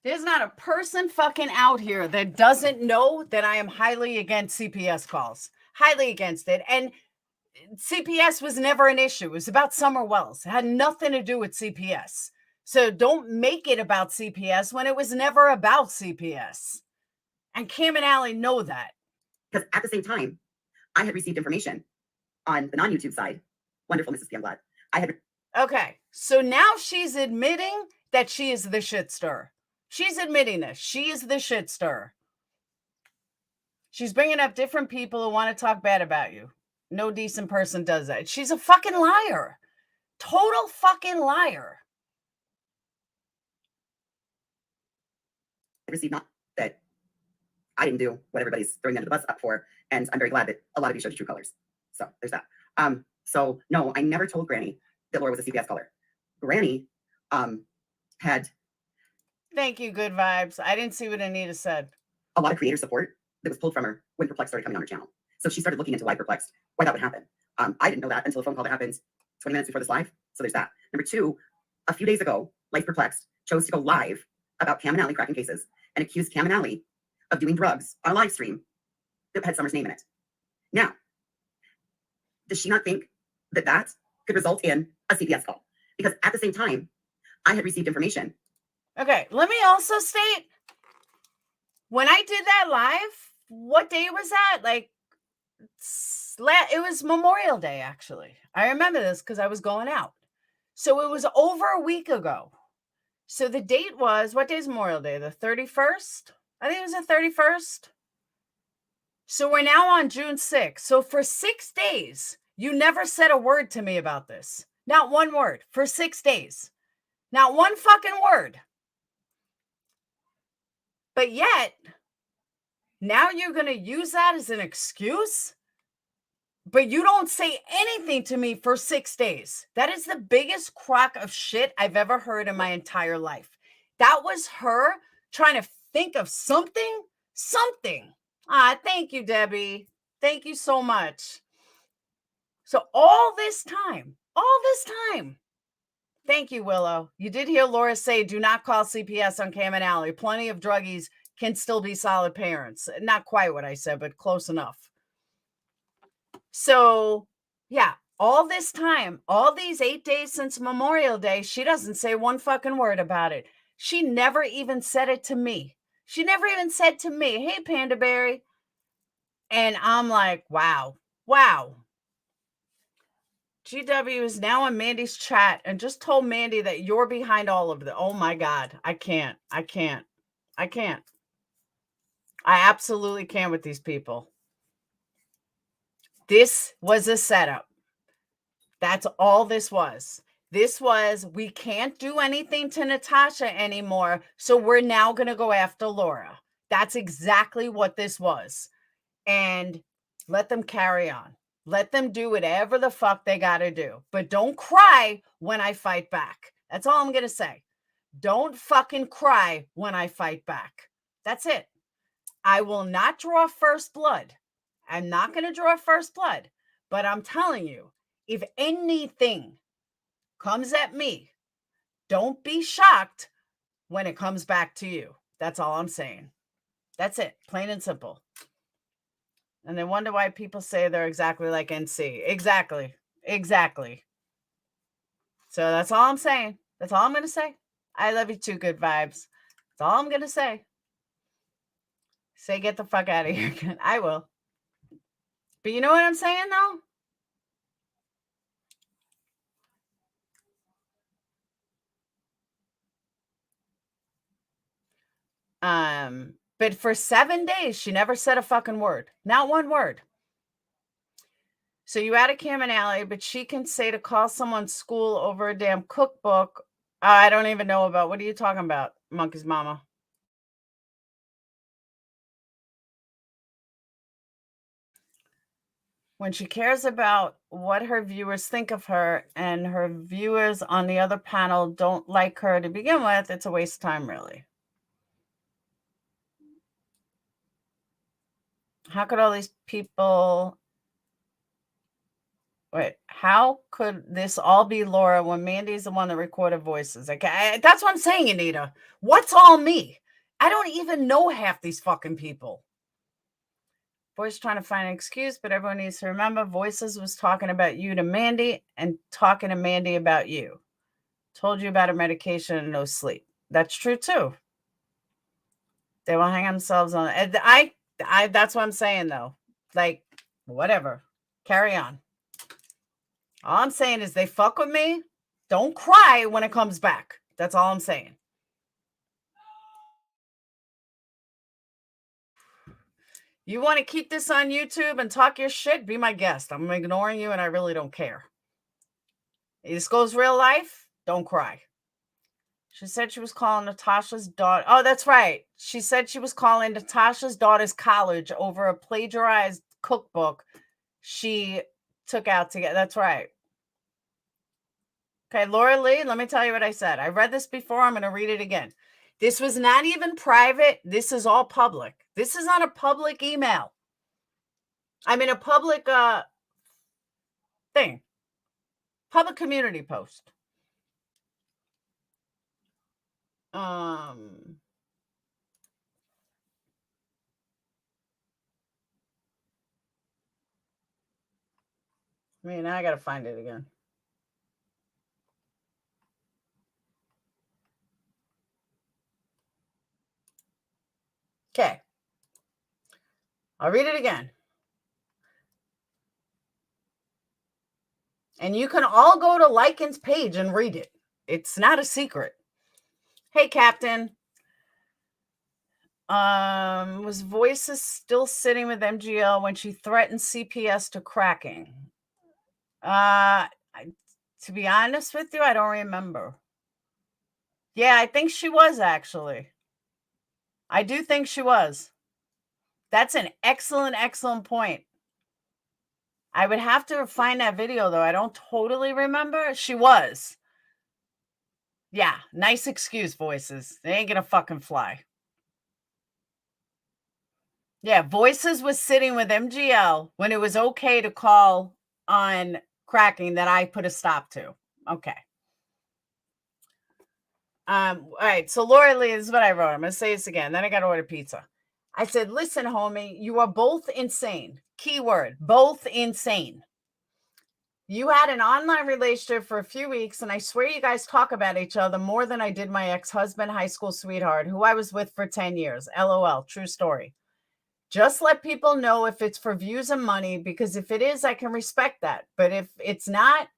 [SPEAKER 1] There's not a person fucking out here that doesn't know that I am highly against CPS calls. Highly against it. And CPS was never an issue. It was about Summer Wells. It had nothing to do with CPS. So don't make it about CPS when it was never about CPS. And Cam and Allie know that.
[SPEAKER 10] Because at the same time, I had received information on the non-YouTube side. Wonderful, Mrs. P. I had.
[SPEAKER 1] Okay, so now she's admitting that she is the shit stir. She's admitting this. She is the shit stir. She's bringing up different people who want to talk bad about you. No decent person does that. She's a fucking liar. Total fucking liar.
[SPEAKER 10] I received not that I didn't do what everybody's throwing under the bus up for, and I'm very glad that a lot of you showed your true colors. So there's that. So no, I never told Granny that Laura was a CPS caller. Granny had.
[SPEAKER 1] Thank you, good vibes. I didn't see what Anita said.
[SPEAKER 10] A lot of creator support that was pulled from her when Perplexed started coming on her channel. So she started looking into why Perplexed, why that would happen. I didn't know that until a phone call that happened 20 minutes before this live. So there's that. Number 2, a few days ago, Life Perplexed chose to go live about Cam and Allie cracking cases and accused Cam and Allie of doing drugs on a live stream that had Summer's name in it. Now, does she not think that that could result in a CPS call? Because at the same time, I had received information.
[SPEAKER 1] Okay, let me also state, when I did that live, what day was that? Like, it was Memorial Day, actually. I remember this because I was going out. So it was over a week ago. So the date was, what day is Memorial Day? The 31st? I think it was the 31st. So we're now on June 6th. So for 6 days, you never said a word to me about this. Not one word for 6 days. Not one fucking word. But yet, now you're going to use that as an excuse? But you don't say anything to me for 6 days. That is the biggest crock of shit I've ever heard in my entire life. That was her trying to think of something. Thank you, Debbie. Thank you so much. So all this time, thank you, Willow. You did hear Laura say, do not call CPS on Cam and Alley. Plenty of druggies can still be solid parents. Not quite what I said, but close enough. So, yeah, all this time, all these 8 days since Memorial Day, she doesn't say one fucking word about it. She never even said it to me. She never even said to me, hey, Panda Berry. And I'm like, wow. GW is now in Mandy's chat and just told Mandy that you're behind all of it. Oh my God. I can't. I absolutely can't with these people. This was a setup. That's all this was. This was, we can't do anything to Natasha anymore, so we're now going to go after Laura. That's exactly what this was. And let them carry on. Let them do whatever the fuck they got to do. But don't cry when I fight back. That's all I'm going to say. Don't fucking cry when I fight back. That's it. I will not draw first blood. I'm not going to draw first blood. But I'm telling you, if anything comes at me, don't be shocked when it comes back to you. That's all I'm saying. That's it. Plain and simple. And they wonder why people say they're exactly like NC. Exactly. So that's all I'm saying. That's all I'm going to say. I love you too, good vibes. That's all I'm going to say. Say get the fuck out of here again. I will. But you know what I'm saying, though? But for 7 days, she never said a fucking word. Not one word. So you add a Cam and Alley, but she can say to call someone's school over a damn cookbook. I don't even know about. What are you talking about, Monkey's mama? When she cares about what her viewers think of her and her viewers on the other panel don't like her to begin with, it's a waste of time, really. How could all these people... Wait, how could this all be Laura when Mandy's the one that recorded voices? Okay, that's what I'm saying, Anita. What's all me? I don't even know half these fucking people. Voice trying to find an excuse, but everyone needs to remember Voices was talking about you to Mandy and talking to Mandy about you. Told you about her medication and no sleep. That's true too. They will hang themselves on. I that's what I'm saying though. Like, whatever. Carry on. All I'm saying is they fuck with me. Don't cry when it comes back. That's all I'm saying. You want to keep this on YouTube and talk your shit? Be my guest. I'm ignoring you and I really don't care. This goes real life. Don't cry. She said she was calling Natasha's daughter. Oh, that's right. She said she was calling Natasha's daughter's college over a plagiarized cookbook she took out to get. That's right. Okay, Laura Lee, let me tell you what I said. I read this before. I'm going to read it again. This was not even private. This is all public. This is on a public email. I mean, a public thing. Public community post. I mean, I got to find it again. Okay. I'll read it again. And you can all go to Lyin's page and read it. It's not a secret. Hey, Captain. Was Voices still sitting with MGL when she threatened CPS to cracking? To be honest with you, I don't remember. Yeah, I think she was, actually. I do think she was. That's an excellent point. I would have to find that video, though. I don't totally remember. She was. Yeah, nice excuse, Voices. They ain't gonna fucking fly. Yeah, Voices was sitting with MGL when it was okay to call on cracking that I put a stop to. Okay. All right. So Laura Lee, this is what I wrote. I'm gonna say this again. Then I gotta order pizza. I said, listen, homie, you are both insane. Keyword, both insane. You had an online relationship for a few weeks, and I swear you guys talk about each other more than I did my ex-husband, high school sweetheart, who I was with for 10 years. LOL. True story. Just let people know if it's for views and money, because if it is, I can respect that. But if it's not,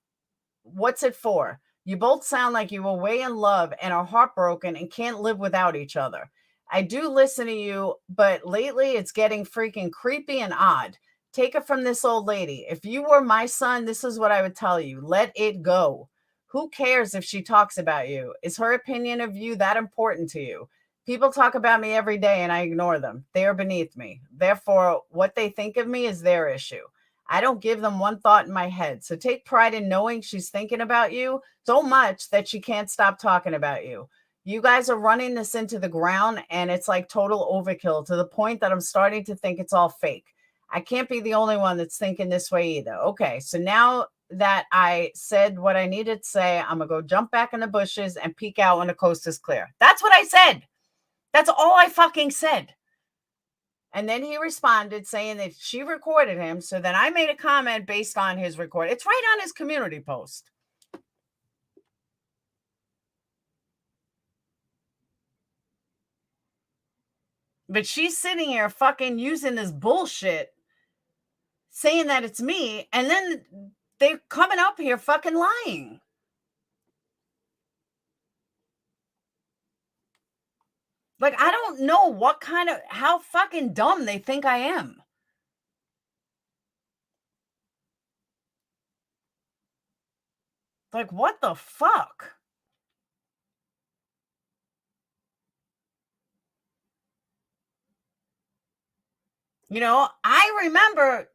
[SPEAKER 1] what's it for? You both sound like you were way in love and are heartbroken and can't live without each other. I do listen to you, but lately it's getting freaking creepy and odd. Take it from this old lady. If you were my son, this is what I would tell you. Let it go. Who cares if she talks about you? Is her opinion of you that important to you? People talk about me every day and I ignore them. They are beneath me. Therefore, what they think of me is their issue. I don't give them one thought in my head. So take pride in knowing she's thinking about you so much that she can't stop talking about you. You guys are running this into the ground, and it's like total overkill to the point that I'm starting to think it's all fake. I can't be the only one that's thinking this way either. Okay, so now that I said what I needed to say, I'm going to go jump back in the bushes and peek out when the coast is clear. That's what I said. That's all I fucking said. And then he responded saying that she recorded him. So then I made a comment based on his record. It's right on his community post. But she's sitting here fucking using this bullshit, saying that it's me. And then they're coming up here fucking lying. Like, I don't know how fucking dumb they think I am. Like, what the fuck? You know, I remember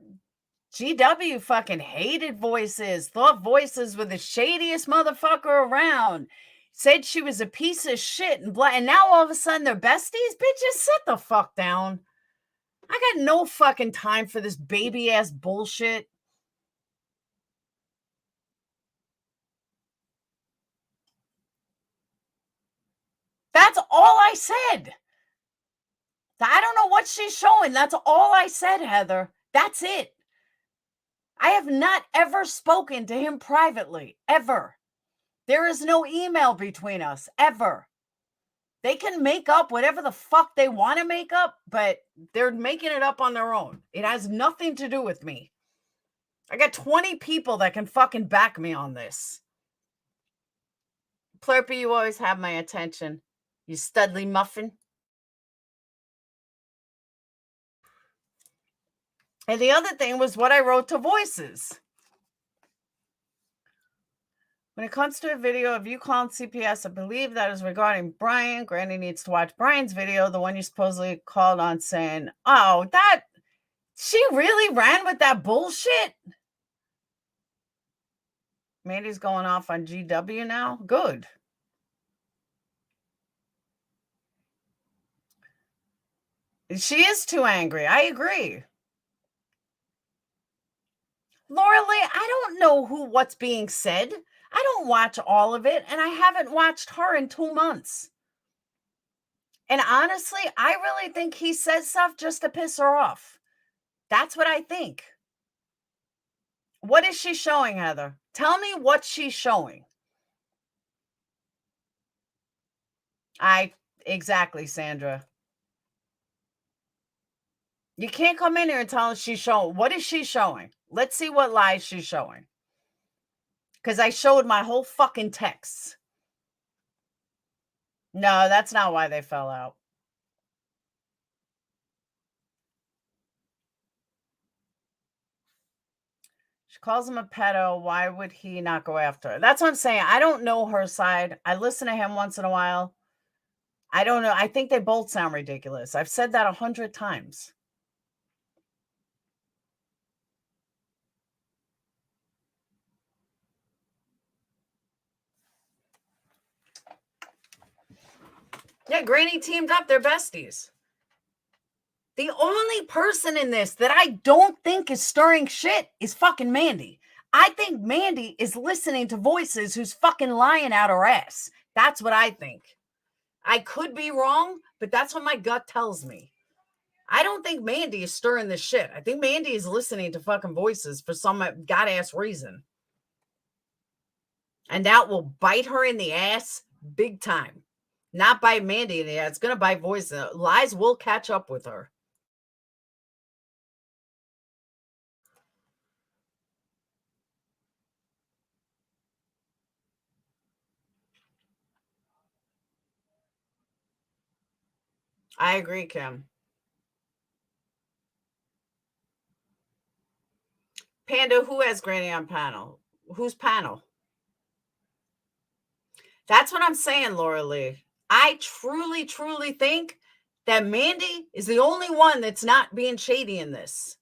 [SPEAKER 1] GW fucking hated Voices, thought Voices were the shadiest motherfucker around, said she was a piece of shit and blah. And now all of a sudden they're besties? Bitches, sit the fuck down. I got no fucking time for this baby ass bullshit. That's all I said. I don't know what she's showing. That's all I said, Heather. That's it. I have not ever spoken to him privately, ever. There is no email between us, ever. They can make up whatever the fuck they want to make up, but they're making it up on their own. It has nothing to do with me. I got 20 people that can fucking back me on this. Plurpy, you always have my attention. You studly muffin. And the other thing was what I wrote to Voices. When it comes to a video of you calling CPS, I believe that is regarding Brian. Granny needs to watch Brian's video, the one you supposedly called on saying, oh, that, she really ran with that bullshit? Mandy's going off on GW now? Good. She is too angry. I agree. Laura Lee, I don't know what's being said. I don't watch all of it, and I haven't watched her in 2 months. And honestly, I really think he says stuff just to piss her off. That's what I think. What is she showing, Heather? Tell me what she's showing. Exactly, Sandra. You can't come in here and tell us she's showing. What is she showing? Let's see what lies she's showing. Because I showed my whole fucking text. No, that's not why they fell out. She calls him a pedo. Why would he not go after her? That's what I'm saying. I don't know her side. I listen to him once in a while. I don't know. I think they both sound ridiculous. I've said that 100 times. Yeah, Granny teamed up. They're besties. The only person in this that I don't think is stirring shit is fucking Mandi. I think Mandi is listening to voices who's fucking lying out her ass. That's what I think. I could be wrong, but that's what my gut tells me. I don't think Mandi is stirring this shit. I think Mandi is listening to fucking voices for some god-ass reason. And that will bite her in the ass big time. Not bite Mandi in the ass. It's going to bite voices. Lies will catch up with her. I agree, Kim. Panda, who has Granny on panel? Whose panel? That's what I'm saying, Laura Lee. I truly, truly think that Mandi is the only one that's not being shady in this.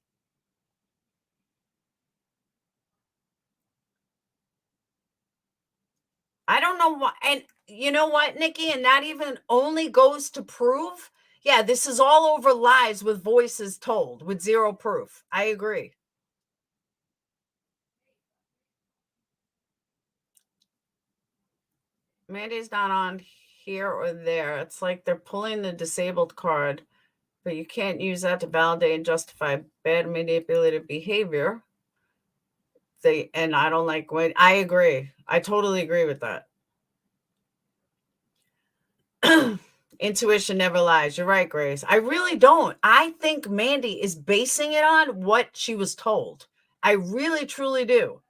[SPEAKER 1] I don't know why. And you know what, Nikki? And that even only goes to prove, yeah, this is all over lies with voices told with zero proof. I agree. Mandy's not on here or there. It's like they're pulling the disabled card, but you can't use that to validate and justify bad manipulative behavior. And I don't like when I agree. I totally agree with that. Intuition never lies. You're right, Grace. I really don't. I think Mandi is basing it on what she was told. I really, truly do.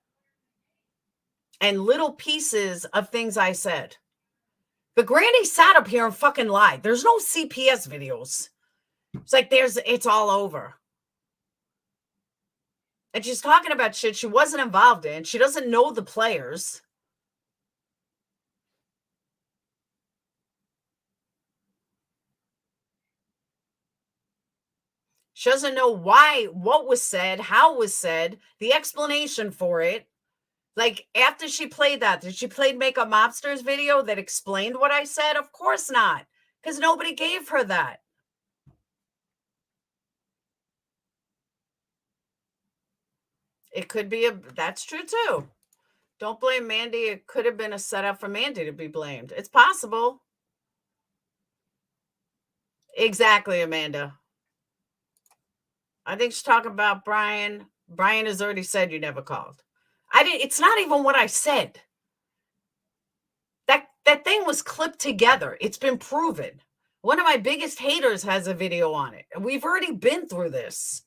[SPEAKER 1] And little pieces of things I said. But Granny sat up here and fucking lied. There's no CPS videos. It's like it's all over. And she's talking about shit she wasn't involved in. She doesn't know the players. She doesn't know why, what was said, how it was said, the explanation for it. Like, after she played that, did she play Makeup Mobster's video that explained what I said? Of course not, because nobody gave her that. It could be that's true too. Don't blame Mandi. It could have been a setup for Mandi to be blamed. It's possible. Exactly, Amanda. I think she's talking about Brian. Brian has already said you never called. It's not even what I said. That thing was clipped together. It's been proven. One of my biggest haters has a video on it. And we've already been through this.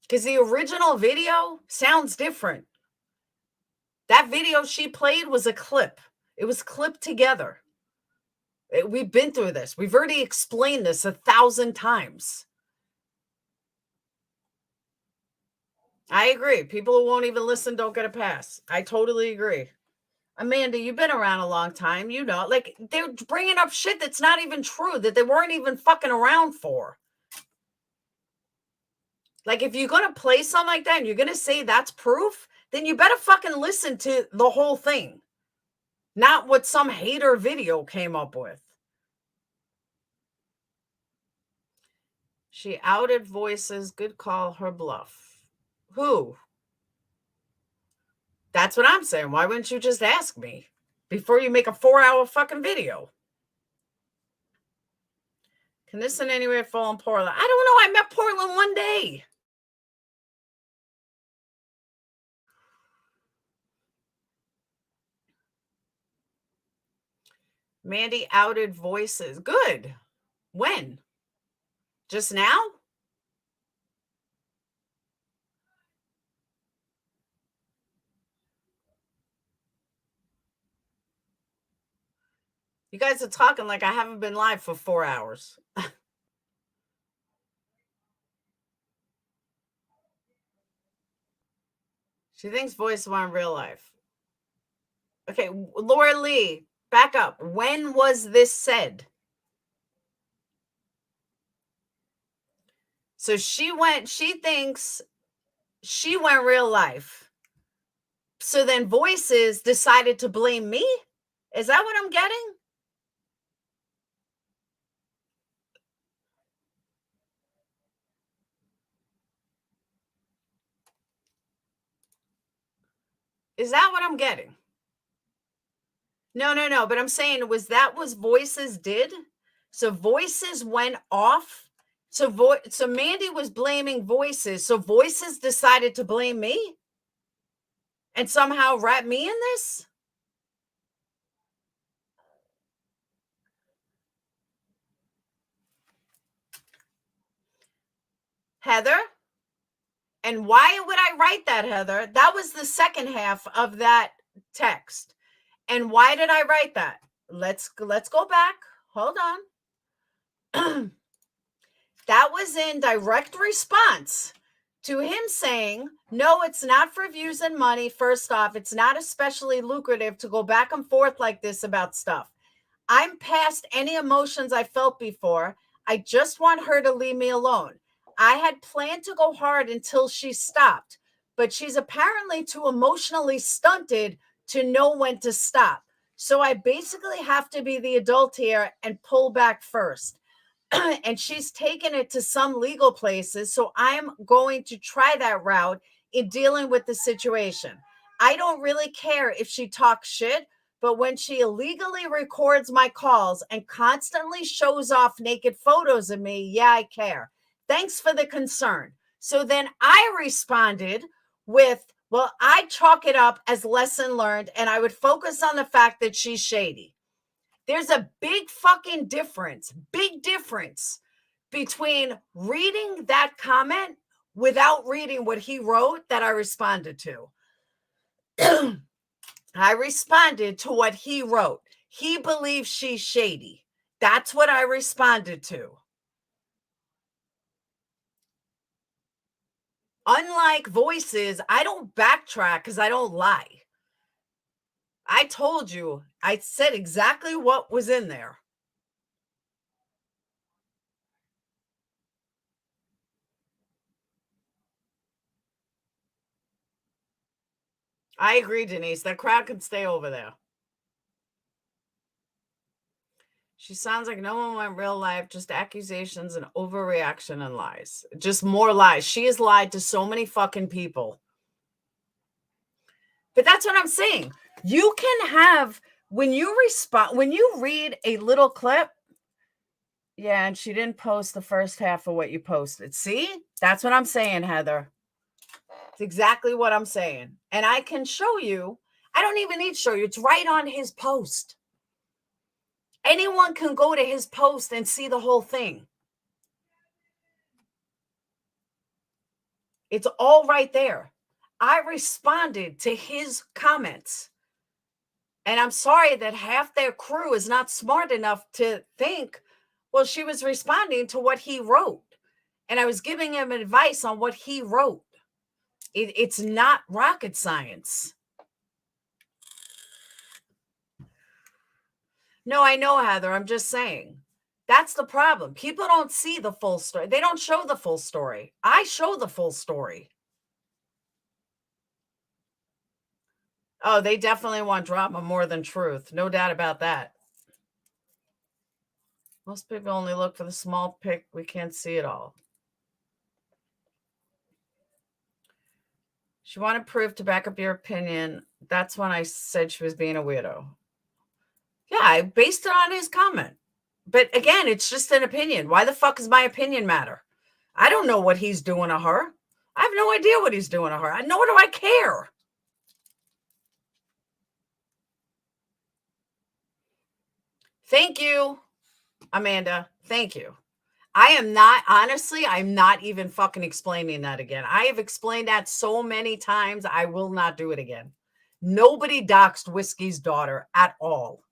[SPEAKER 1] Because the original video sounds different. That video she played was a clip. It was clipped together. We've been through this. We've already explained this 1,000 times. I agree. People who won't even listen don't get a pass. I totally agree. Amanda, you've been around a long time. You know, like, they're bringing up shit that's not even true, that they weren't even fucking around for. Like, if you're going to play something like that and you're going to say that's proof, then you better fucking listen to the whole thing. Not what some hater video came up with. She outed voices. Good call. Her bluff. Who? That's what I'm saying. Why wouldn't you just ask me before you make a 4-hour fucking video? Can this in any way fall in Portland? I don't know. I met Portland one day. Mandi outed voices. Good. When? Just now? You guys are talking like I haven't been live for 4 hours. She thinks voice want real life. Okay, Laura Lee, back up. When was this said? So she thinks she went real life. So then voices decided to blame me? Is that what I'm getting? Is that what I'm getting? No. But I'm saying that was voices did? So voices went off. So Mandi was blaming voices. So voices decided to blame me and somehow wrap me in this? Heather? And why would I write that, Heather? That was the second half of that text. And why did I write that? Let's go back. Hold on. That was in direct response to him saying, no, it's not for views and money. First off, it's not especially lucrative to go back and forth like this about stuff. I'm past any emotions I felt before. I just want her to leave me alone. I had planned to go hard until she stopped, but she's apparently too emotionally stunted to know when to stop. So I basically have to be the adult here and pull back first. And she's taken it to some legal places. So I'm going to try that route in dealing with the situation. I don't really care if she talks shit, but when she illegally records my calls and constantly shows off naked photos of me, yeah, I care. Thanks for the concern. So then I responded with, well, I chalk it up as lesson learned, and I would focus on the fact that she's shady. There's a big fucking difference, between reading that comment without reading what he wrote that I responded to. I responded to what he wrote. He believes she's shady. That's what I responded to. Unlike voices, I don't backtrack because I don't lie. I told you, I said exactly what was in there. I agree, Denise. That crowd can stay over there. She sounds like no one went real life, just accusations and overreaction and lies. Just more lies. She has lied to so many fucking people. But that's what I'm saying. You can have, when you read a little clip, yeah, and she didn't post the first half of what you posted. See? That's what I'm saying, Heather. It's exactly what I'm saying. And I can show you. I don't even need to show you. It's right on his post. Anyone can go to his post and see the whole thing. It's all right there. I responded to his comments. And I'm sorry that half their crew is not smart enough to think, well, she was responding to what he wrote. And I was giving him advice on what he wrote. It's not rocket science. No, I know, Heather. I'm just saying. That's the problem. People don't see the full story. They don't show the full story. I show the full story. Oh, they definitely want drama more than truth. No doubt about that. Most people only look for the small pic. We can't see it all. She wanted proof to back up your opinion. That's when I said she was being a weirdo. Yeah, I based it on his comment. But again, it's just an opinion. Why the fuck does my opinion matter? I don't know what he's doing to her. I have no idea what he's doing to her. Nor do I care. Thank you. Amanda, thank you. I am not, honestly, I'm not even fucking explaining that again. I have explained that so many times. I will not do it again. Nobody doxed Whiskey's daughter at all.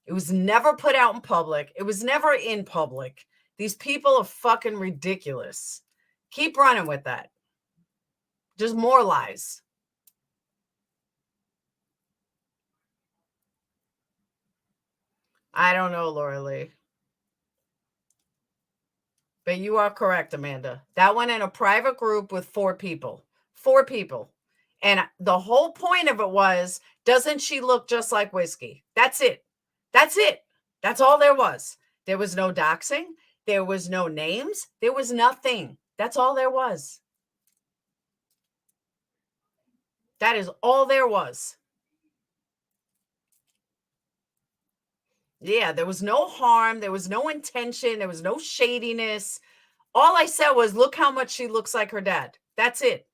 [SPEAKER 1] It was never put out in public. It was never in public. These people are fucking ridiculous. Keep running with that. Just more lies. I don't know, Laura Lee. But you are correct, Amanda. That went in a private group with 4 people. 4 people. And the whole point of it was, doesn't she look just like Whiskey? That's it. That's it. That's all there was. There was no doxing. There was no names. There was nothing. That's all there was. That is all there was. Yeah, there was no harm. There was no intention. There was no shadiness. All I said was, look how much she looks like her dad. That's it.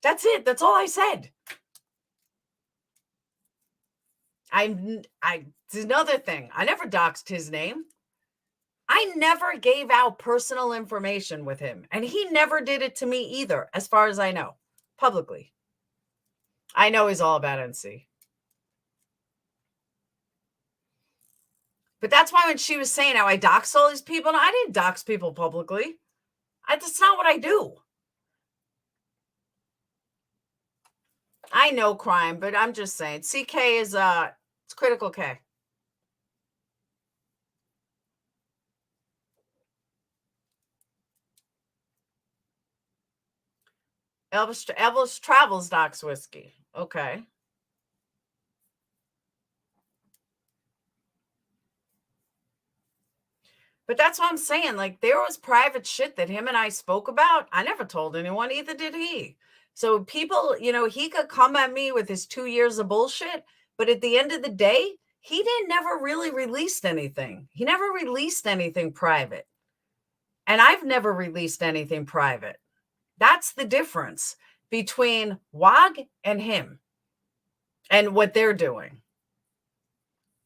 [SPEAKER 1] That's it. That's all I said. Another thing. I never doxed his name. I never gave out personal information with him. And he never did it to me either, as far as I know, publicly. I know he's all about NC. But that's why when she was saying how I doxed all these people, no, I didn't dox people publicly. That's not what I do. I know crime, but I'm just saying. CK is it's critical K. Elvis Travels dox Whiskey. Okay. But that's what I'm saying. Like, there was private shit that him and I spoke about. I never told anyone, either did he. So people, he could come at me with his 2 years of bullshit, but at the end of the day, he never really released anything. He never released anything private. And I've never released anything private. That's the difference between WAG and him and what they're doing.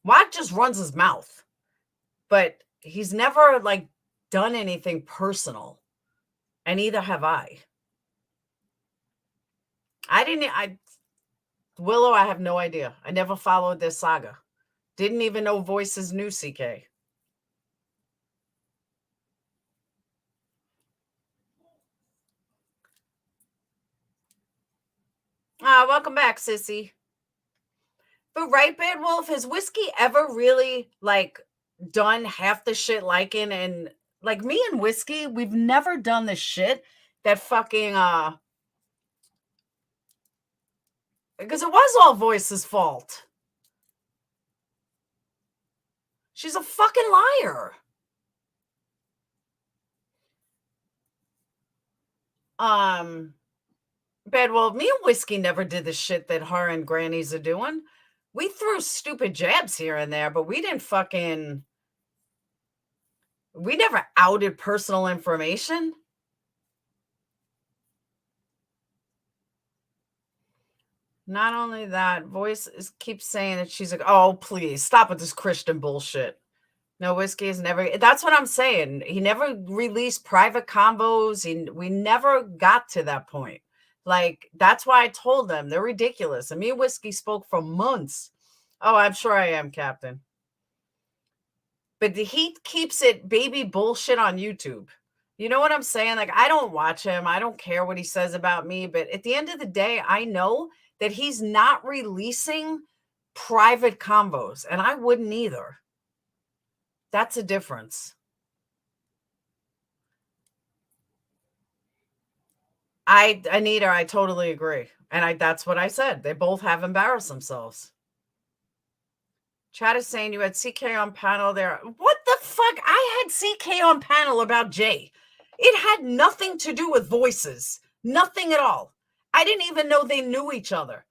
[SPEAKER 1] WAG just runs his mouth, but he's never done anything personal, and neither have I. Willow, I have no idea. I never followed this saga. Didn't even know Voices knew CK. Welcome back, sissy. But right, Bad Wolf, has Whiskey ever really done half the shit Lyin and me and Whiskey, we've never done the shit that fucking because it was all Voice's fault. She's a fucking liar. Bad Wolf, me and Whiskey never did the shit that her and Grannies are doing. We threw stupid jabs here and there, but we never outed personal information. Not only that, Voice keeps saying that she's like, oh, please stop with this Christian bullshit. No, Whiskey is never. That's what I'm saying. He never released private combos. We never got to that point. That's why I told them they're ridiculous. And me and Whiskey spoke for months. Oh, I'm sure I am, Captain. But he keeps it baby bullshit on YouTube. You know what I'm saying? I don't watch him. I don't care what he says about me. But at the end of the day, I know that he's not releasing private combos. And I wouldn't either. That's a difference. Anita, I totally agree. And that's what I said. They both have embarrassed themselves. Chat is saying you had CK on panel there. What the fuck? I had CK on panel about Jay. It had nothing to do with Voices. Nothing at all. I didn't even know they knew each other.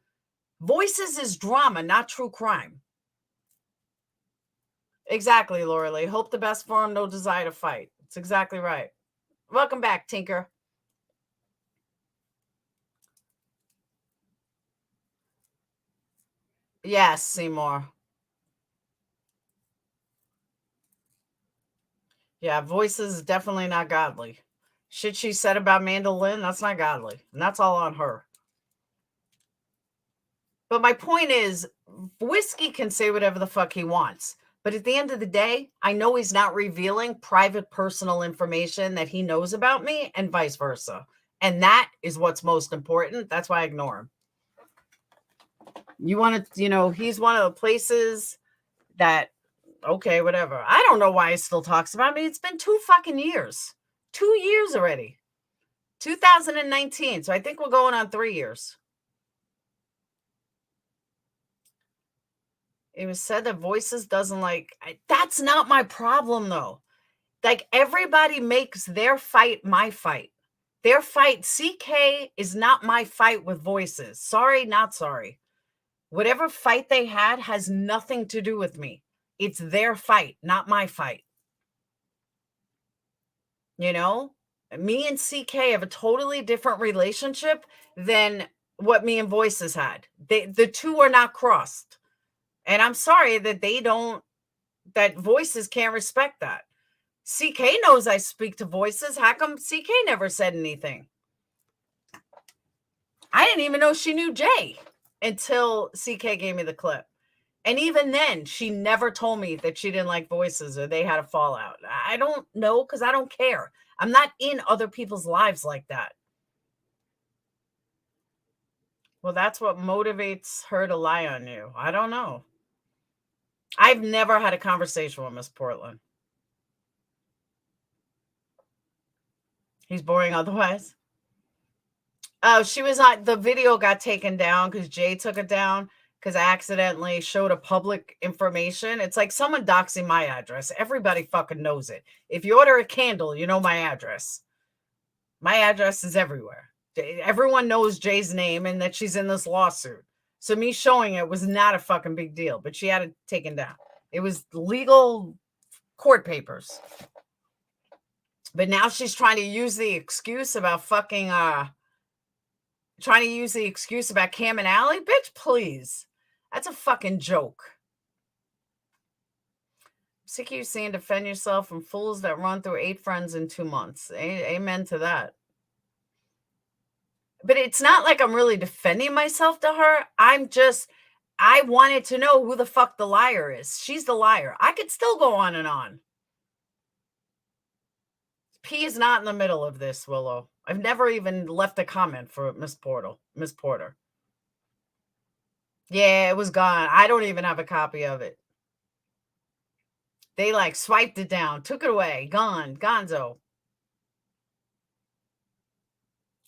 [SPEAKER 1] Voices is drama, not true crime. Exactly, Laura Lee. Hope the best for him, no desire to fight. It's exactly right. Welcome back, Tinker. Yes, Seymour. Yeah, Voices is definitely not godly. Shit she said about Lyin, that's not godly. And that's all on her. But my point is, Whiskey can say whatever the fuck he wants. But at the end of the day, I know he's not revealing private personal information that he knows about me and vice versa. And that is what's most important. That's why I ignore him. You want to, he's one of the places that, okay, whatever. I don't know why he still talks about me. It's been 2 fucking years. 2 years already. 2019. So I think we're going on 3 years. It was said that Voices doesn't that's not my problem though. Like everybody makes their fight my fight. Their fight, CK is not my fight with Voices. Sorry, not sorry. Whatever fight they had has nothing to do with me. It's their fight, not my fight. Me and CK have a totally different relationship than what me and Voices had. The two are not crossed. And I'm sorry that that Voices can't respect that. CK knows I speak to Voices. How come CK never said anything? I didn't even know she knew Jay until CK gave me the clip. And even then, she never told me that she didn't like Voices or they had a fallout. I don't know because I don't care. I'm not in other people's lives like that. Well, that's what motivates her to lie on you. I don't know. I've never had a conversation with Miss Portland. He's boring otherwise. Oh, she was on, the video got taken down because Jay took it down because I accidentally showed a public information. It's like someone doxing my address. Everybody fucking knows it. If you order a candle, you know my address. My address is everywhere. Everyone knows Jay's name and that she's in this lawsuit. So me showing it was not a fucking big deal, but she had it taken down. It was legal court papers. But now she's trying to use the excuse about fucking trying to use the excuse about Cam and Allie. Bitch, please. That's a fucking joke. Sick of you saying defend yourself from fools that run through 8 friends in 2 months. Amen to that. But it's not like I'm really defending myself to her. I wanted to know who the fuck the liar is. She's the liar. I could still go on and on. P is not in the middle of this, Willow. I've never even left a comment for Miss Porter. Yeah, it was gone. I don't even have a copy of it. They swiped it down, took it away, gone, gonzo.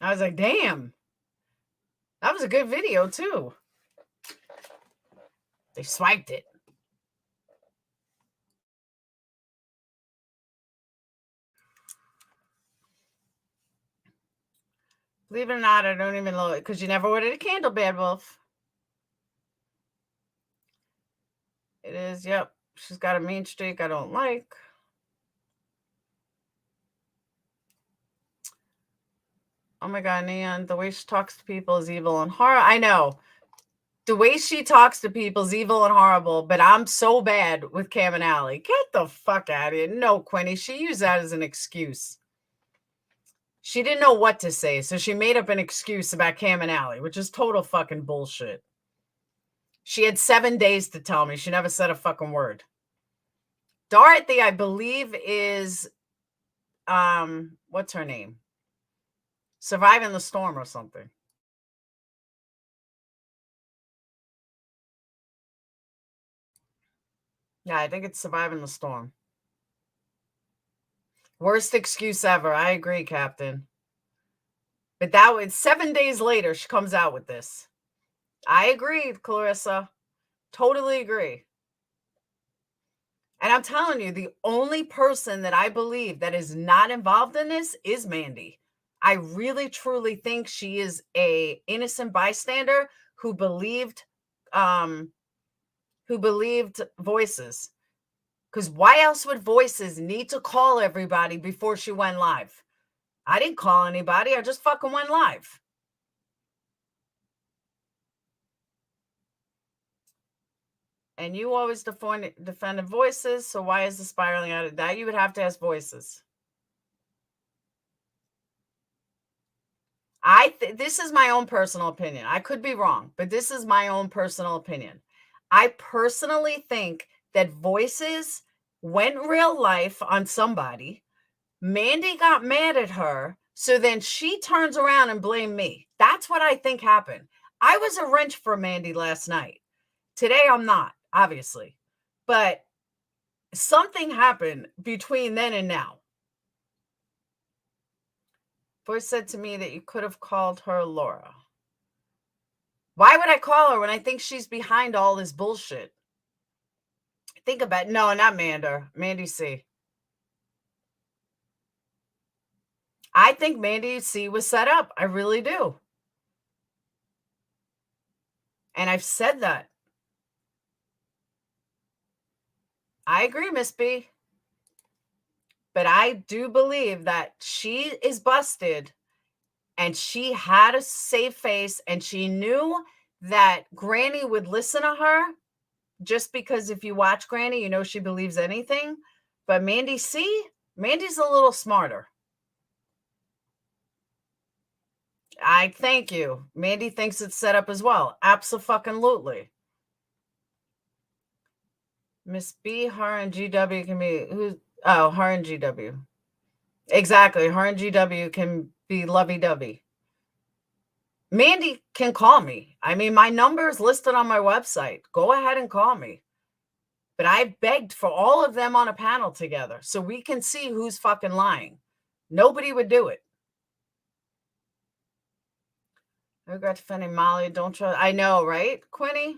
[SPEAKER 1] I was like, damn. That was a good video too. They swiped it. Believe it or not, I don't even know it because you never ordered a candle, Bad Wolf. It is, yep. She's got a mean streak I don't like. Oh my God, Neon, the way she talks to people is evil and horrible. I know. The way she talks to people is evil and horrible, but I'm so bad with Cam and Allie. Get the fuck out of here. No, Quinny, she used that as an excuse. She didn't know what to say, so she made up an excuse about Cam and Allie, which is total fucking bullshit. She had 7 days to tell me. She never said a fucking word. Dorothy, I believe, is, what's her name? Surviving the Storm or something. Yeah, I think it's Surviving the Storm. Worst excuse ever. I agree, Captain. But that was 7 days later, she comes out with this. I agree, Clarissa. Totally agree. And I'm telling you, the only person that I believe that is not involved in this is Mandi. I really, truly think she is a innocent bystander who believed Voices. Because why else would Voices need to call everybody before she went live? I didn't call anybody. I just fucking went live. And you always defended Voices, so why is the spiraling out of that? You would have to ask Voices. This is my own personal opinion. I could be wrong, but this is my own personal opinion. I personally think that Voices went real life on somebody. Mandi got mad at her, so then she turns around and blamed me. That's what I think happened. I was a wrench for Mandi last night. Today I'm not, obviously. But something happened between then and now. Voice said to me that you could have called her Laura. Why would I call her when I think she's behind all this bullshit? Think about it. No, not Mandi C. I think Mandi C was set up. I really do. And I've said that. I agree, Miss B. But I do believe that she is busted and she had a safe face and she knew that Granny would listen to her just because if you watch Granny, you know she believes anything. But Mandi C, Mandi's a little smarter. I thank you. Mandi thinks it's set up as well. Abso-fucking-lutely. Miss B, her and GW can be her and GW. Exactly. Her and GW can be lovey-dovey. Mandi can call me. I mean, my number is listed on my website. Go ahead and call me. But I begged for all of them on a panel together so we can see who's fucking lying. Nobody would do it. I regret defending Molly. Don't trust. I know, right, Quinny?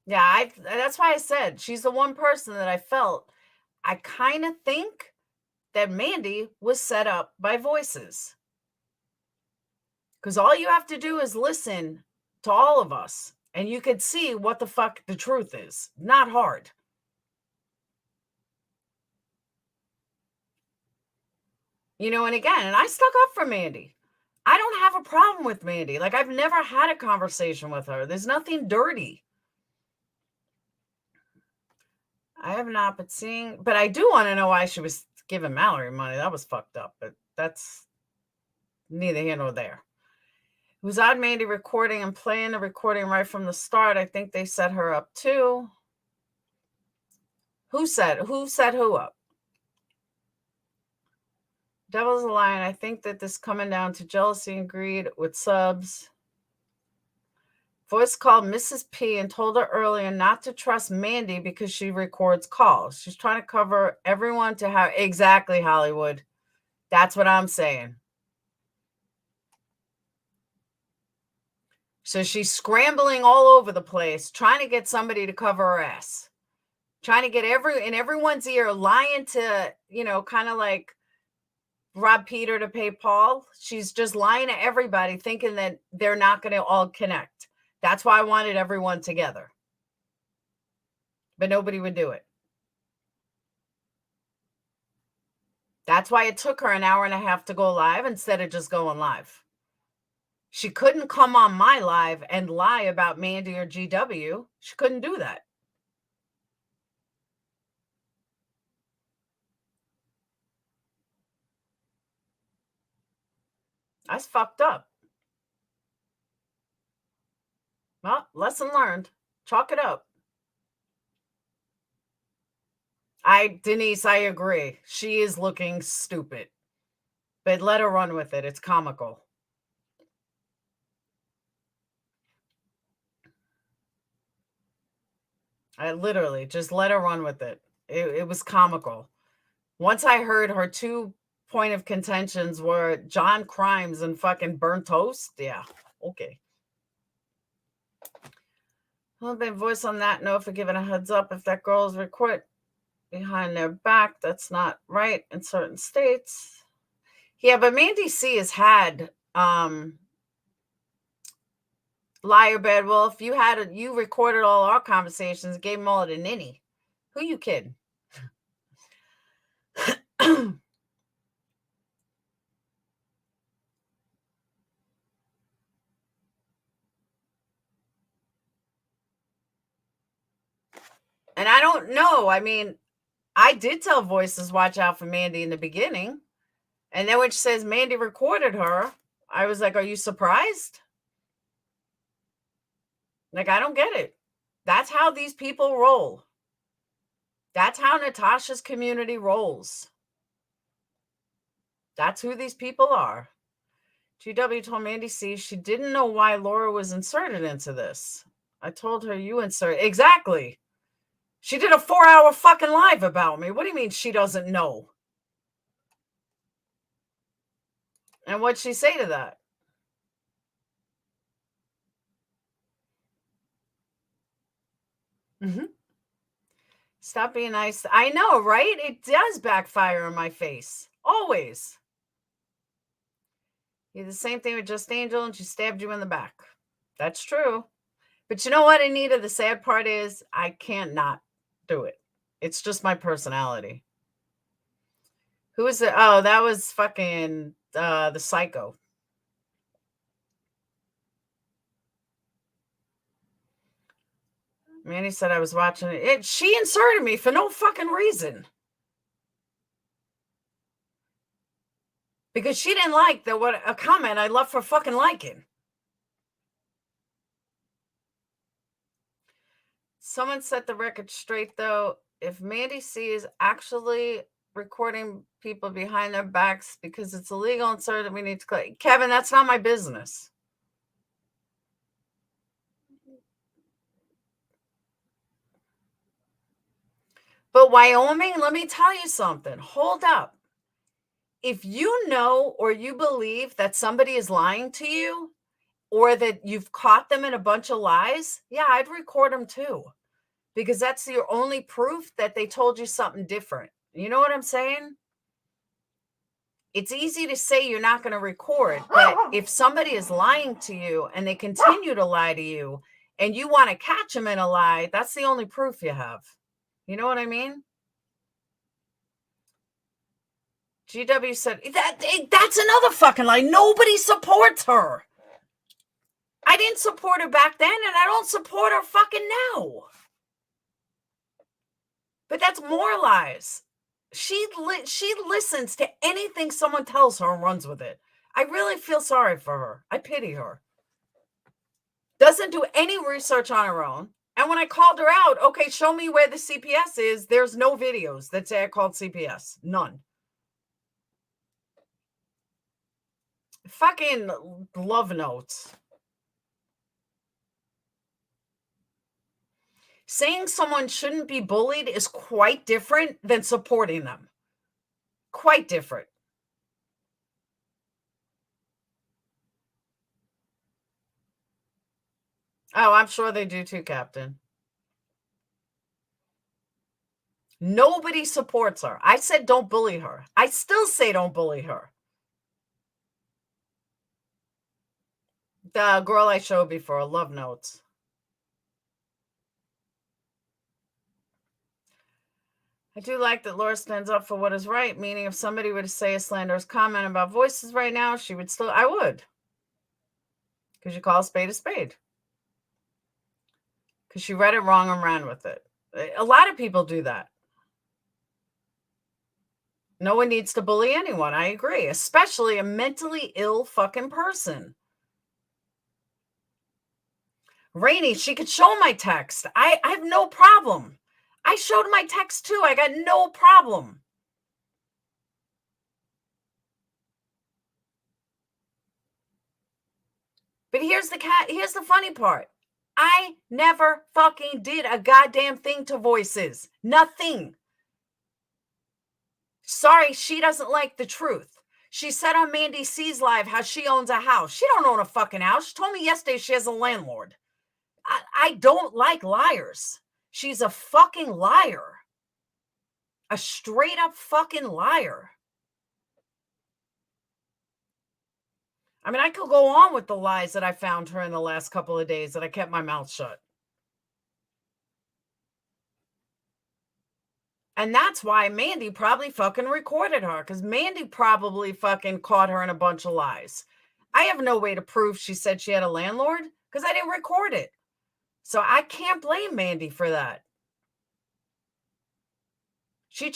[SPEAKER 1] Yeah, that's why I said she's the one person that I felt. I kind of think that Mandi was set up by Voices. Because all you have to do is listen to all of us, and you could see what the fuck the truth is. Not hard. You know, and again, and I stuck up for Mandi. I don't have a problem with Mandi. Like, I've never had a conversation with her. There's nothing dirty. I have not been seeing, but I do want to know why she was giving Mallory money. That was fucked up, but that's neither here nor there. It was odd Mandi recording and playing the recording right from the start. I think they set her up too. Who set who up? Devil's a Lion. I think that this coming down to jealousy and greed with subs. Voice called Mrs. P and told her earlier not to trust Mandi because she records calls. She's trying to cover everyone to have exactly Hollywood. That's what I'm saying. So she's scrambling all over the place, trying to get somebody to cover her ass, trying to get in everyone's ear, lying to, kind of like rob Peter to pay Paul. She's just lying to everybody, thinking that they're not going to all connect. That's why I wanted everyone together. But nobody would do it. That's why it took her an hour and a half to go live instead of just going live. She couldn't come on my live and lie about Mandi or GW. She couldn't do that. That's fucked up. Well, lesson learned. Chalk it up. Denise, I agree. She is looking stupid. But let her run with it. It's comical. I literally just let her run with it. It was comical. Once I heard her 2 point of contentions were John Crimes and fucking burnt toast. Yeah. Okay. Well, been voice on that note for giving a heads up if that girl is recorded behind their back. That's not right in certain states. Yeah, but Mandi C has had liar bad wolf. You recorded all our conversations, gave them all to Ninny. Who you kidding? And I don't know. I mean, I did tell Voices watch out for Mandi in the beginning. And then when she says Mandi recorded her, I was like, are you surprised? Like, I don't get it. That's how these people roll. That's how Natasha's community rolls. That's who these people are. GW told Mandi C she didn't know why Laura was inserted into this. I told her you insert. Exactly. She did a 4-hour fucking live about me. What do you mean she doesn't know? And what'd she say to that? Mm-hmm. Stop being nice. I know, right? It does backfire in my face. Always. You did the same thing with Just Angel and she stabbed you in the back. That's true. But you know what, Anita? The sad part is I can't not do it. It's just my personality. Who is it? Oh, that was fucking the Psycho. Manny said I was watching it. She inserted me for no fucking reason. Because she didn't like a comment I left for fucking liking. Someone set the record straight, though. If Mandi C is actually recording people behind their backs because it's illegal and so that we need to click. Kevin, that's not my business. But Wyoming, let me tell you something. Hold up. If you know or you believe that somebody is lying to you or that you've caught them in a bunch of lies, yeah, I'd record them too. Because that's your only proof that they told you something different. You know what I'm saying? It's easy to say you're not going to record, but if somebody is lying to you and they continue to lie to you and you want to catch them in a lie, that's the only proof you have. You know what I mean? GW said, that's another fucking lie. Nobody supports her. I didn't support her back then, and I don't support her fucking now. But that's more lies. She listens to anything someone tells her and runs with it. I really feel sorry for her. I pity her. Doesn't do any research on her own. And when I called her out, okay, show me where the CPS is. There's no videos that say I called CPS. None. Fucking love notes. Saying someone shouldn't be bullied is quite different than supporting them. Quite different. Oh, I'm sure they do too, Captain. Nobody supports her. I said don't bully her. I still say don't bully her. The girl I showed before, love notes. I do like that Laura stands up for what is right, meaning if somebody were to say a slanderous comment about Voices right now, she would still, I would. Because you call a spade a spade. Because she read it wrong and ran with it. A lot of people do that. No one needs to bully anyone. I agree. Especially a mentally ill fucking person. Rainey, she could show my text. I have no problem. I showed my text too. I got no problem. But here's the funny part. I never fucking did a goddamn thing to Voices. Nothing. Sorry, she doesn't like the truth. She said on Mandi C's live how she owns a house. She don't own a fucking house. She told me yesterday she has a landlord. I don't like liars. She's a fucking liar. A straight up fucking liar. I mean, I could go on with the lies that I found her in the last couple of days that I kept my mouth shut. And that's why Mandi probably fucking recorded her, because Mandi probably fucking caught her in a bunch of lies. I have no way to prove she said she had a landlord because I didn't record it. So I can't blame Mandi for that. She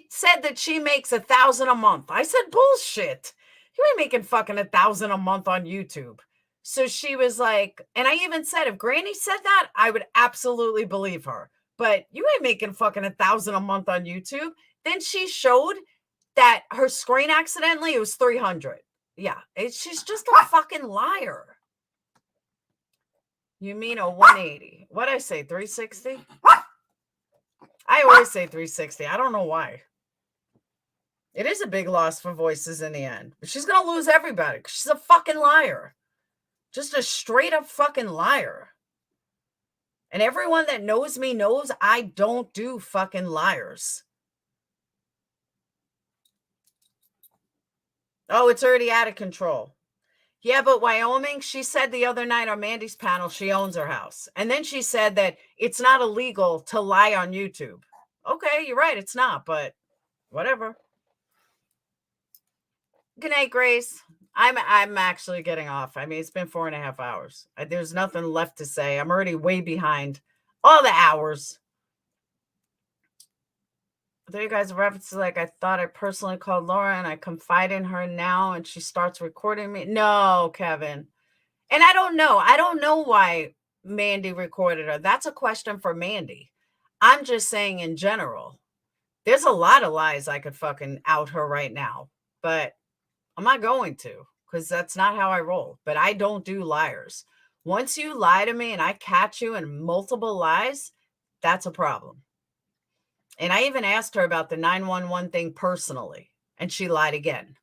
[SPEAKER 1] said that she makes $1,000 a month. I said, bullshit. You ain't making fucking $1,000 a month on YouTube. So she was like, and I even said, if Granny said that, I would absolutely believe her. But you ain't making fucking $1,000 a month on YouTube. Then she showed that her screen accidentally, it was 300. Yeah, she's just a fucking liar. You mean a 180? What'd I say, 360? I always say 360. I don't know why. It is a big loss for Voices in the end. But she's going to lose everybody because she's a fucking liar. Just a straight up fucking liar. And everyone that knows me knows I don't do fucking liars. Oh, it's already out of control. Yeah, but Wyoming, she said the other night on Mandy's panel, she owns her house. And then she said that it's not illegal to lie on YouTube. Okay, you're right, it's not, but whatever. Good night, Grace. I'm actually getting off. I mean, it's been 4.5 hours. There's nothing left to say. I'm already way behind all the hours. There you guys references like I thought I personally called Laura and I confide in her now and she starts recording me. No, Kevin. And I don't know. I don't know why Mandy recorded her. That's a question for Mandy. I'm just saying in general. There's a lot of lies I could fucking out her right now. But I'm not going to because that's not how I roll. But I don't do liars. Once you lie to me and I catch you in multiple lies, that's a problem. And I even asked her about the 911 thing personally, and she lied again.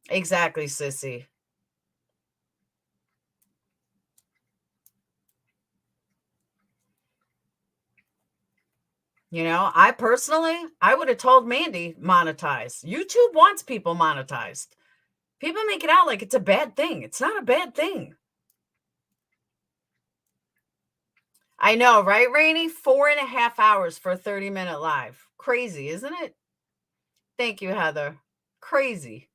[SPEAKER 1] Exactly, sissy. You know, I would have told Mandy monetize. YouTube wants people monetized. People make it out like it's a bad thing. It's not a bad thing. I know, right, Rainey? 4.5 hours for a 30-minute live. Crazy, isn't it? Thank you, Heather. Crazy.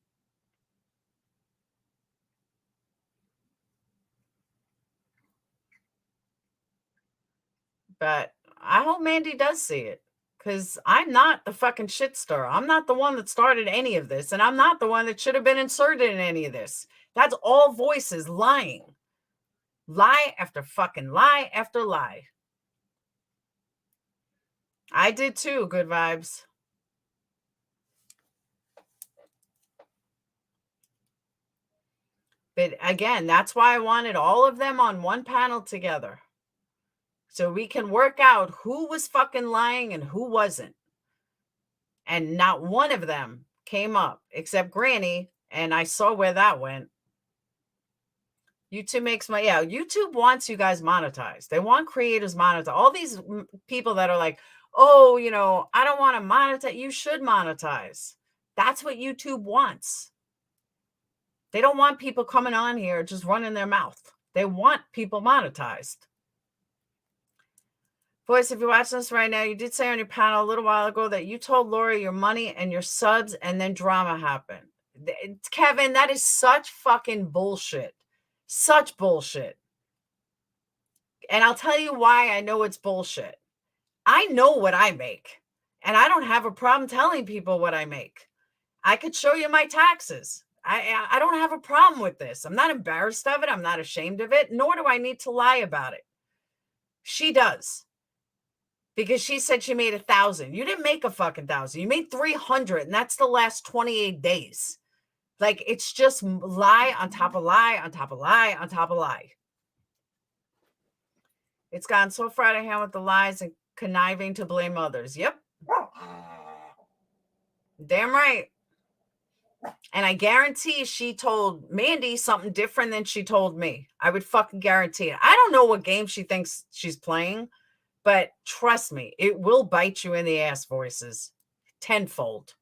[SPEAKER 1] But I hope Mandy does see it. Because I'm not the fucking shit stirrer. I'm not the one that started any of this. And I'm not the one that should have been inserted in any of this. That's all Voices lying. Lie after fucking lie after lie. I did too, good vibes. But again, that's why I wanted all of them on one panel together. So we can work out who was fucking lying and who wasn't. And not one of them came up except Granny. And I saw where that went. YouTube makes money. Yeah, YouTube wants you guys monetized. They want creators monetized. All these people that are like, oh, you know, I don't want to monetize. You should monetize. That's what YouTube wants. They don't want people coming on here just running their mouth. They want people monetized. Voice, if you're watching this right now, you did say on your panel a little while ago that you told Laura your money and your subs and then drama happened. Kevin, that is such fucking bullshit. Such bullshit. And I'll tell you why I know it's bullshit. I know what I make. And I don't have a problem telling people what I make. I could show you my taxes. I don't have a problem with this. I'm not embarrassed of it. I'm not ashamed of it. Nor do I need to lie about it. She does. Because she said she made 1,000. You didn't make a fucking 1,000. You made 300. And that's the last 28 days. Like, it's just lie on top of lie on top of lie on top of lie. It's gone so far out of hand with the lies and conniving to blame others. Yep. Damn right. And I guarantee she told Mandy something different than she told me. I would fucking guarantee it. I don't know what game she thinks she's playing, but trust me, it will bite you in the ass, Voices. Tenfold.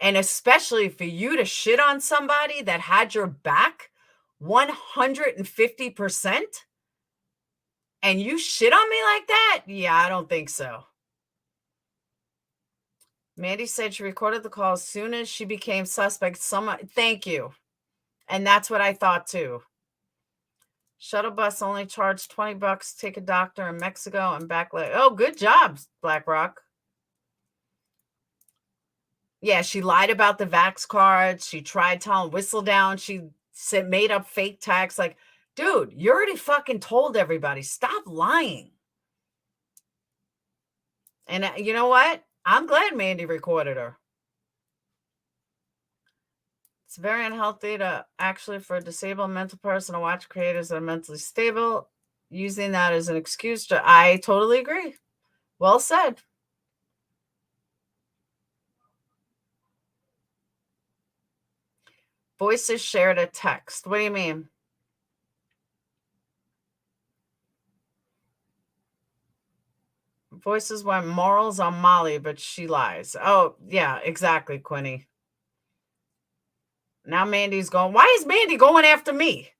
[SPEAKER 1] And especially for you to shit on somebody that had your back 150%, and you shit on me like that? Yeah, I don't think so. Mandy said she recorded the call as soon as she became suspect. Thank you. And that's what I thought too. Shuttle bus only charged $20. Take a doctor in Mexico and back. Oh, good job, BlackRock. Yeah, she lied about the Vax cards. She tried telling Whistle Down. She said made up fake tax. Like, dude, you already fucking told everybody. Stop lying. And you know what? I'm glad Mandi recorded her. It's very unhealthy to actually for a disabled mental person to watch creators that are mentally stable. Using that as an excuse to, I totally agree. Well said. Voices shared a text. What do you mean? Voices went morals on Molly, but she lies. Oh, yeah, exactly, Quinny. Now Mandi's going, why is Mandi going after me?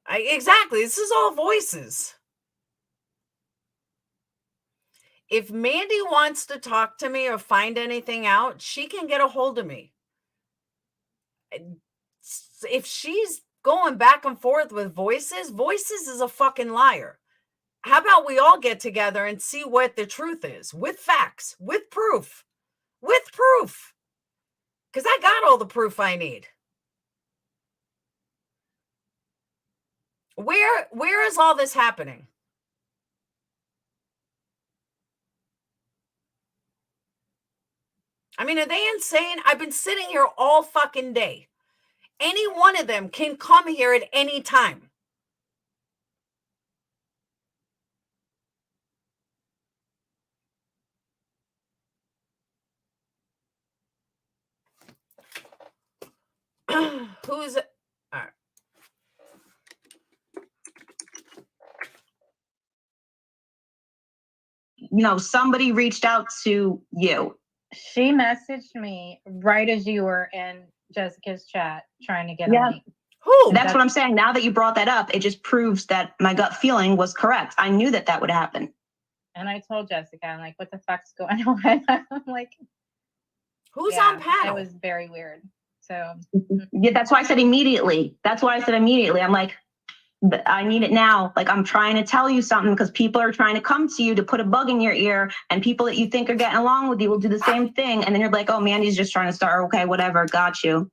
[SPEAKER 1] Exactly. This is all voices. If Mandi wants to talk to me or find anything out, she can get a hold of me. If she's going back and forth with voices is a fucking liar. How about we all get together and see what the truth is with facts, with proof, because I got all the proof I need. Where is all this happening? I mean, are they insane? I've been sitting here all fucking day. Any one of them can come here at any time. Who's all right.
[SPEAKER 4] You know, somebody reached out to you.
[SPEAKER 11] She messaged me right as you were in Jessica's chat trying to get on me.
[SPEAKER 4] Who? That's what I'm saying. Now that you brought that up, it just proves that my gut feeling was correct. I knew that that would happen.
[SPEAKER 11] And I told Jessica, I'm like, what the fuck's going on? I'm like,
[SPEAKER 1] who's on panel?
[SPEAKER 11] It was very weird. So
[SPEAKER 4] yeah, that's why I said immediately. I'm like, I need it now. Like, I'm trying to tell you something because people are trying to come to you to put a bug in your ear, and people that you think are getting along with you will do the same thing. And then you're like, oh, Mandi's just trying to start. Okay, whatever. Got you.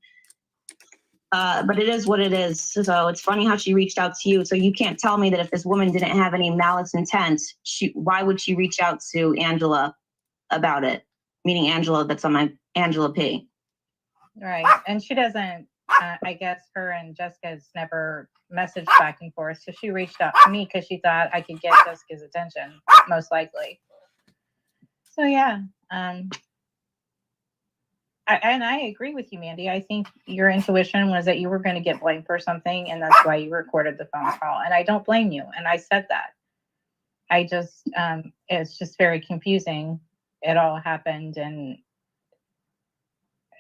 [SPEAKER 4] But it is what it is. So it's funny how she reached out to you. So you can't tell me that if this woman didn't have any malice intent, why would she reach out to Angela about it? Meaning Angela, that's on my Angela P.
[SPEAKER 11] Right. And she doesn't, I guess her and Jessica's never messaged back and forth. So she reached out to me because she thought I could get Jessica's attention, most likely. So yeah. I agree with you, Mandi. I think your intuition was that you were going to get blamed for something, and that's why you recorded the phone call. And I don't blame you. And I said that. I just, it's just very confusing. It all happened, and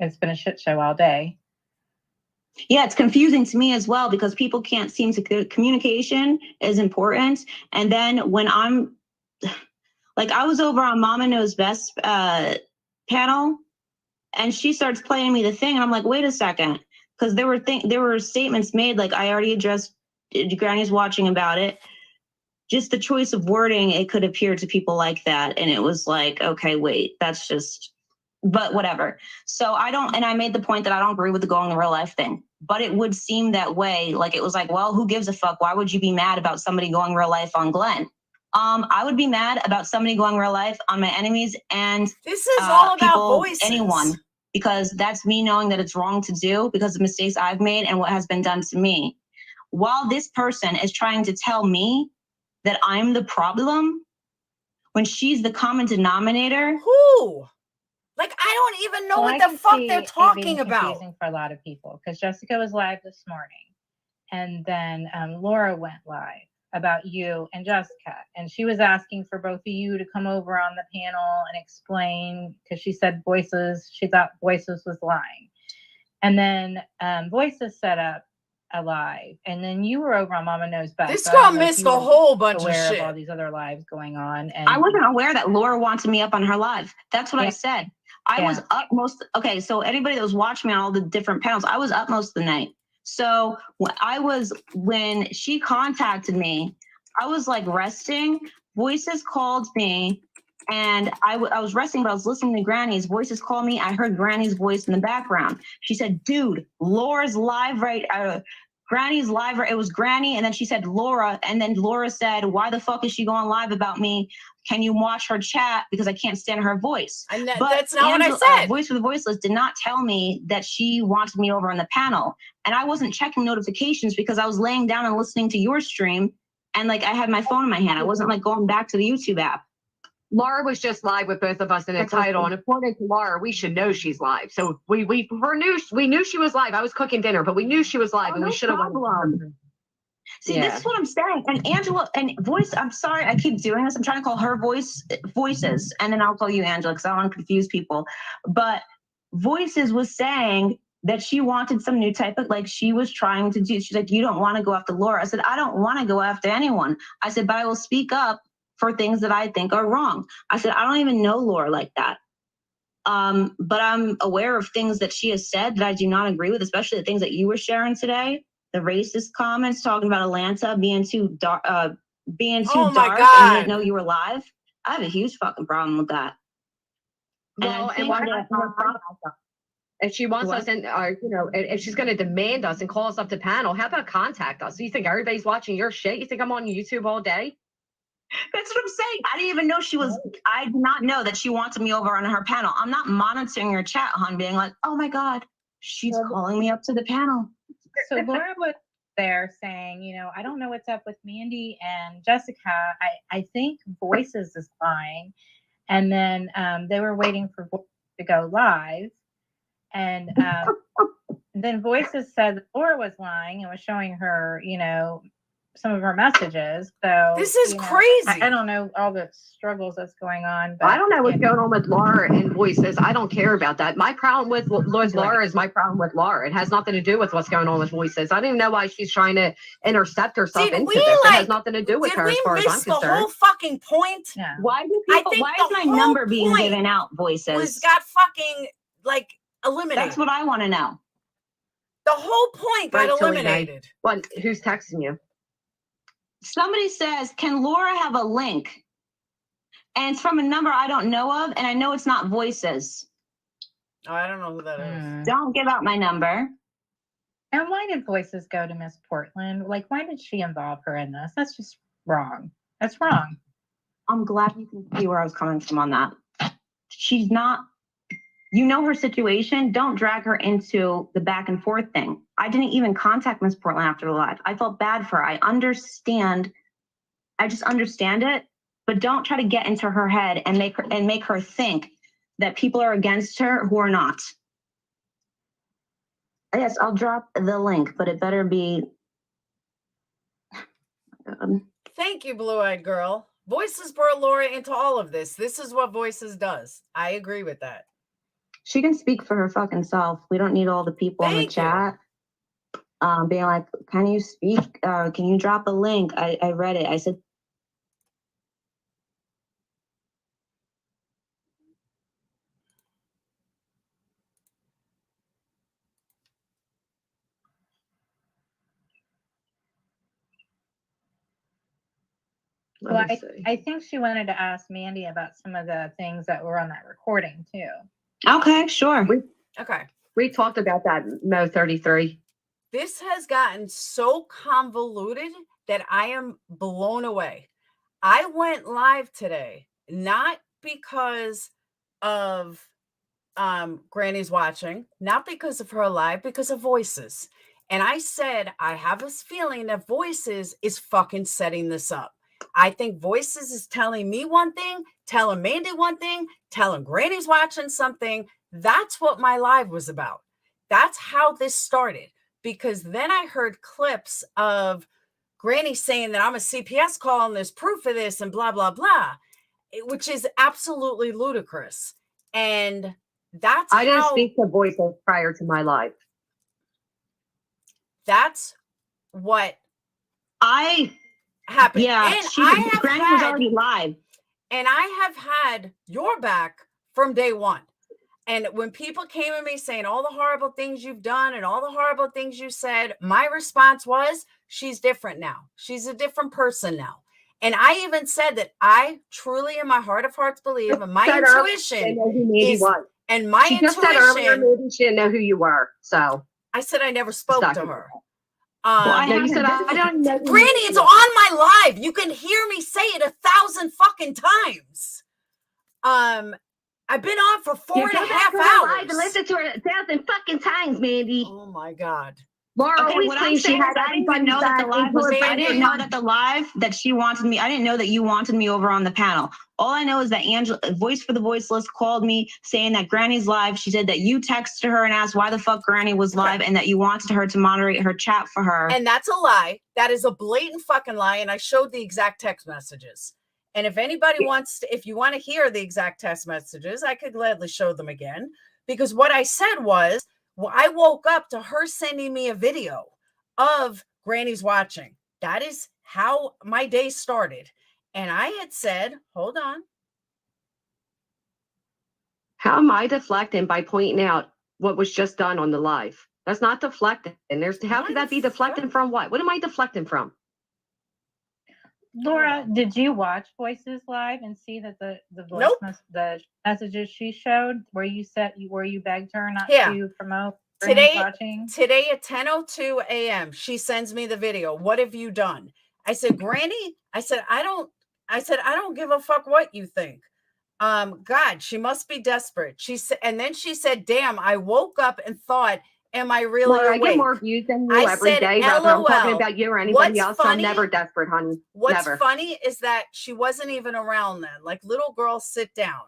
[SPEAKER 11] it's been a shit show all day.
[SPEAKER 4] Yeah, it's confusing to me as well because people can't seem to, communication is important. And then when I'm, like, I was over on Mama Knows Best panel, and she starts playing me the thing, and I'm like, wait a second, because there were statements made, like, I already addressed, Granny's watching about it. Just the choice of wording, it could appear to people like that, and it was like, okay, wait, that's just, but whatever. So I made the point that I don't agree with the going in real life thing, but it would seem that way. Like, it was like, well, who gives a fuck? Why would you be mad about somebody going real life on Glenn? I would be mad about somebody going real life on my enemies and
[SPEAKER 1] this is all about
[SPEAKER 4] people,
[SPEAKER 1] voices.
[SPEAKER 4] anyone, because that's me knowing that it's wrong to do because of mistakes I've made and what has been done to me. While this person is trying to tell me that I'm the problem when she's the common denominator.
[SPEAKER 1] Who? Like, I don't even know what the fuck they're talking about.
[SPEAKER 11] Confusing for a lot of people because Jessica was live this morning, and then Laura went live about you and Jessica, and she was asking for both of you to come over on the panel and explain because she said she thought Voices was lying, and then Voices set up a live, and then you were over on Mama Knows Best.
[SPEAKER 1] This girl missed a whole bunch of shit.
[SPEAKER 11] Of all these other lives going on, and
[SPEAKER 4] I wasn't aware that Laura wanted me up on her live. That's what I said. I was up okay, so anybody that was watching me on all the different panels, I was up most of the night. So when she contacted me, I was like resting. Voices called me, and I was resting, but I was listening to Granny's. Voices called me. I heard Granny's voice in the background. She said, dude, Laura's live Granny's live. It was Granny, and then she said Laura, and then Laura said, why the fuck is she going live about me? Can you watch her chat, because I can't stand her voice?
[SPEAKER 1] And
[SPEAKER 4] but
[SPEAKER 1] that's not
[SPEAKER 4] Angela,
[SPEAKER 1] what I said.
[SPEAKER 4] Voice for the Voiceless did not tell me that she wanted me over on the panel, and I wasn't checking notifications because I was laying down and listening to your stream, and like I had my phone in my hand. I wasn't like going back to the YouTube app.
[SPEAKER 7] Laura was just live with both of us in a title, and according to Laura, we should know she's live. So we knew she was live. I was cooking dinner, but we knew she was live, and we should have went.
[SPEAKER 4] See, this is what I'm saying. And Angela and Voice, I'm sorry, I keep doing this. I'm trying to call her Voices, and then I'll call you Angela because I don't want to confuse people. But Voices was saying that she wanted some new type of, like, she was trying to do. She's like, you don't want to go after Laura. I said, I don't want to go after anyone. I said, but I will speak up for things that I think are wrong. I said, I don't even know Laura like that. But I'm aware of things that she has said that I do not agree with, especially the things that you were sharing today. The racist comments talking about Atlanta being too dark, dark, and you didn't know you were live. I have a huge fucking problem with that.
[SPEAKER 7] Well, and why not? If she wants us in, or if she's going to demand us and call us up to panel, how about contact us? You think everybody's watching your shit? You think I'm on YouTube all day?
[SPEAKER 4] That's what I'm saying. I didn't even know she was. I did not know that she wanted me over on her panel. I'm not monitoring your chat, hon, being like, oh my god, she's calling me up to the panel.
[SPEAKER 11] So Laura was there saying, I don't know what's up with Mandi and Jessica. I think Voices is lying. And then they were waiting for Voices to go live. And then Voices said that Laura was lying and was showing her, some of her messages. So
[SPEAKER 1] this is crazy.
[SPEAKER 11] I don't know all the struggles that's going on. But
[SPEAKER 7] I don't know what's going on with Laura and Voices. I don't care about that. My problem with Laura is my problem with Laura. It has nothing to do with what's going on with Voices. I don't even know why she's trying to intercept herself into this. It has nothing to do with her as far as I'm concerned.
[SPEAKER 1] The whole fucking point.
[SPEAKER 11] Yeah.
[SPEAKER 4] Why is my number being given out, Voices?
[SPEAKER 1] Got fucking eliminated.
[SPEAKER 4] That's what I want to know.
[SPEAKER 1] The whole point got eliminated.
[SPEAKER 7] What? Who's texting you?
[SPEAKER 4] Somebody says, can Laura have a link? And it's from a number I don't know of, and I know it's not Voices.
[SPEAKER 1] Oh, I don't know who that is.
[SPEAKER 4] Don't give out my number.
[SPEAKER 11] And why did Voices go to Miss Portland? Like, why did she involve her in this? That's just wrong. That's wrong.
[SPEAKER 4] I'm glad you can see where I was coming from on that. She's not, her situation. Don't drag her into the back and forth thing. I didn't even contact Miss Portland after the live. I felt bad for her. I just understand it, but don't try to get into her head and make her think that people are against her who are not. Yes, I'll drop the link, but it better be.
[SPEAKER 1] Thank you, Blue-Eyed Girl. Voices brought Laura into all of this. This is what Voices does. I agree with that.
[SPEAKER 4] She can speak for her fucking self. We don't need all the people in the chat being like, can you speak? Can you drop a link? I read it. I said,
[SPEAKER 11] well, I think she wanted to ask Mandi about some of the things that were on that recording too.
[SPEAKER 4] Okay, sure.
[SPEAKER 7] We talked about that, Mo 33.
[SPEAKER 1] This has gotten so convoluted that I am blown away. I went live today, not because of Granny's watching, not because of her live, because of Voices. And I said, I have this feeling that Voices is fucking setting this up. I think Voices is telling me one thing, telling Mandi one thing, telling Granny's watching something. That's what my live was about. That's how this started. Because then I heard clips of Granny saying that I'm a CPS call and there's proof of this and blah, blah, blah, which is absolutely ludicrous. And that's
[SPEAKER 7] I didn't speak to Voices prior to my live.
[SPEAKER 1] That's what happened.
[SPEAKER 4] Yeah, Granny was already live.
[SPEAKER 1] And I have had your back from day one. And when people came at me saying all the horrible things you've done and all the horrible things you said, my response was, she's different now. She's a different person now. And I even said that I truly, in my heart of hearts, believe, and my intuition is, and my
[SPEAKER 7] She just said earlier
[SPEAKER 1] intuition,
[SPEAKER 7] maybe she didn't know who you were. So
[SPEAKER 1] I said I never spoke to her.
[SPEAKER 7] yeah, you said I don't know.
[SPEAKER 1] Granny, it's on my live. You can hear me say it 1,000 fucking times. I've been on for 4.5 hours.
[SPEAKER 7] Live and listen to her 1,000 fucking times, Mandy.
[SPEAKER 1] Oh my God.
[SPEAKER 7] Laura
[SPEAKER 4] Okay,
[SPEAKER 7] always
[SPEAKER 4] what I'm
[SPEAKER 7] claims she
[SPEAKER 4] saying
[SPEAKER 7] had
[SPEAKER 4] is I didn't even know that the live was. I didn't know that the live that she wanted me. I didn't know that you wanted me over on the panel. All I know is that Angela, Voice for the Voiceless, called me saying that Granny's live. She said that you texted her and asked why the fuck Granny was live, and that you wanted her to moderate her chat for her.
[SPEAKER 1] And that's a lie. That is a blatant fucking lie. And I showed the exact text messages. And if anybody wants to, if you want to hear the exact text messages, I could gladly show them again. Because what I said was, well, I woke up to her sending me a video of Granny's watching. That is how my day started. And I had said, hold on.
[SPEAKER 7] How am I deflecting by pointing out what was just done on the live? That's not deflecting. And how could that be deflecting from what? What am I deflecting from?
[SPEAKER 11] Laura, did you watch Voices Live and see that the voice the messages she showed where you begged her not to promote
[SPEAKER 1] today
[SPEAKER 11] watching?
[SPEAKER 1] Today at 10:02 a.m. she sends me the video. What have you done? I said, Granny, I said I don't give a fuck what you think. God, she must be desperate. She said, and then she said, damn, I woke up and thought, am I really awake?
[SPEAKER 7] I get more views than you every day. Whether I'm talking about you or anybody else. I'm never desperate, honey.
[SPEAKER 1] What's funny is that she wasn't even around then. Like, little girl, sit down.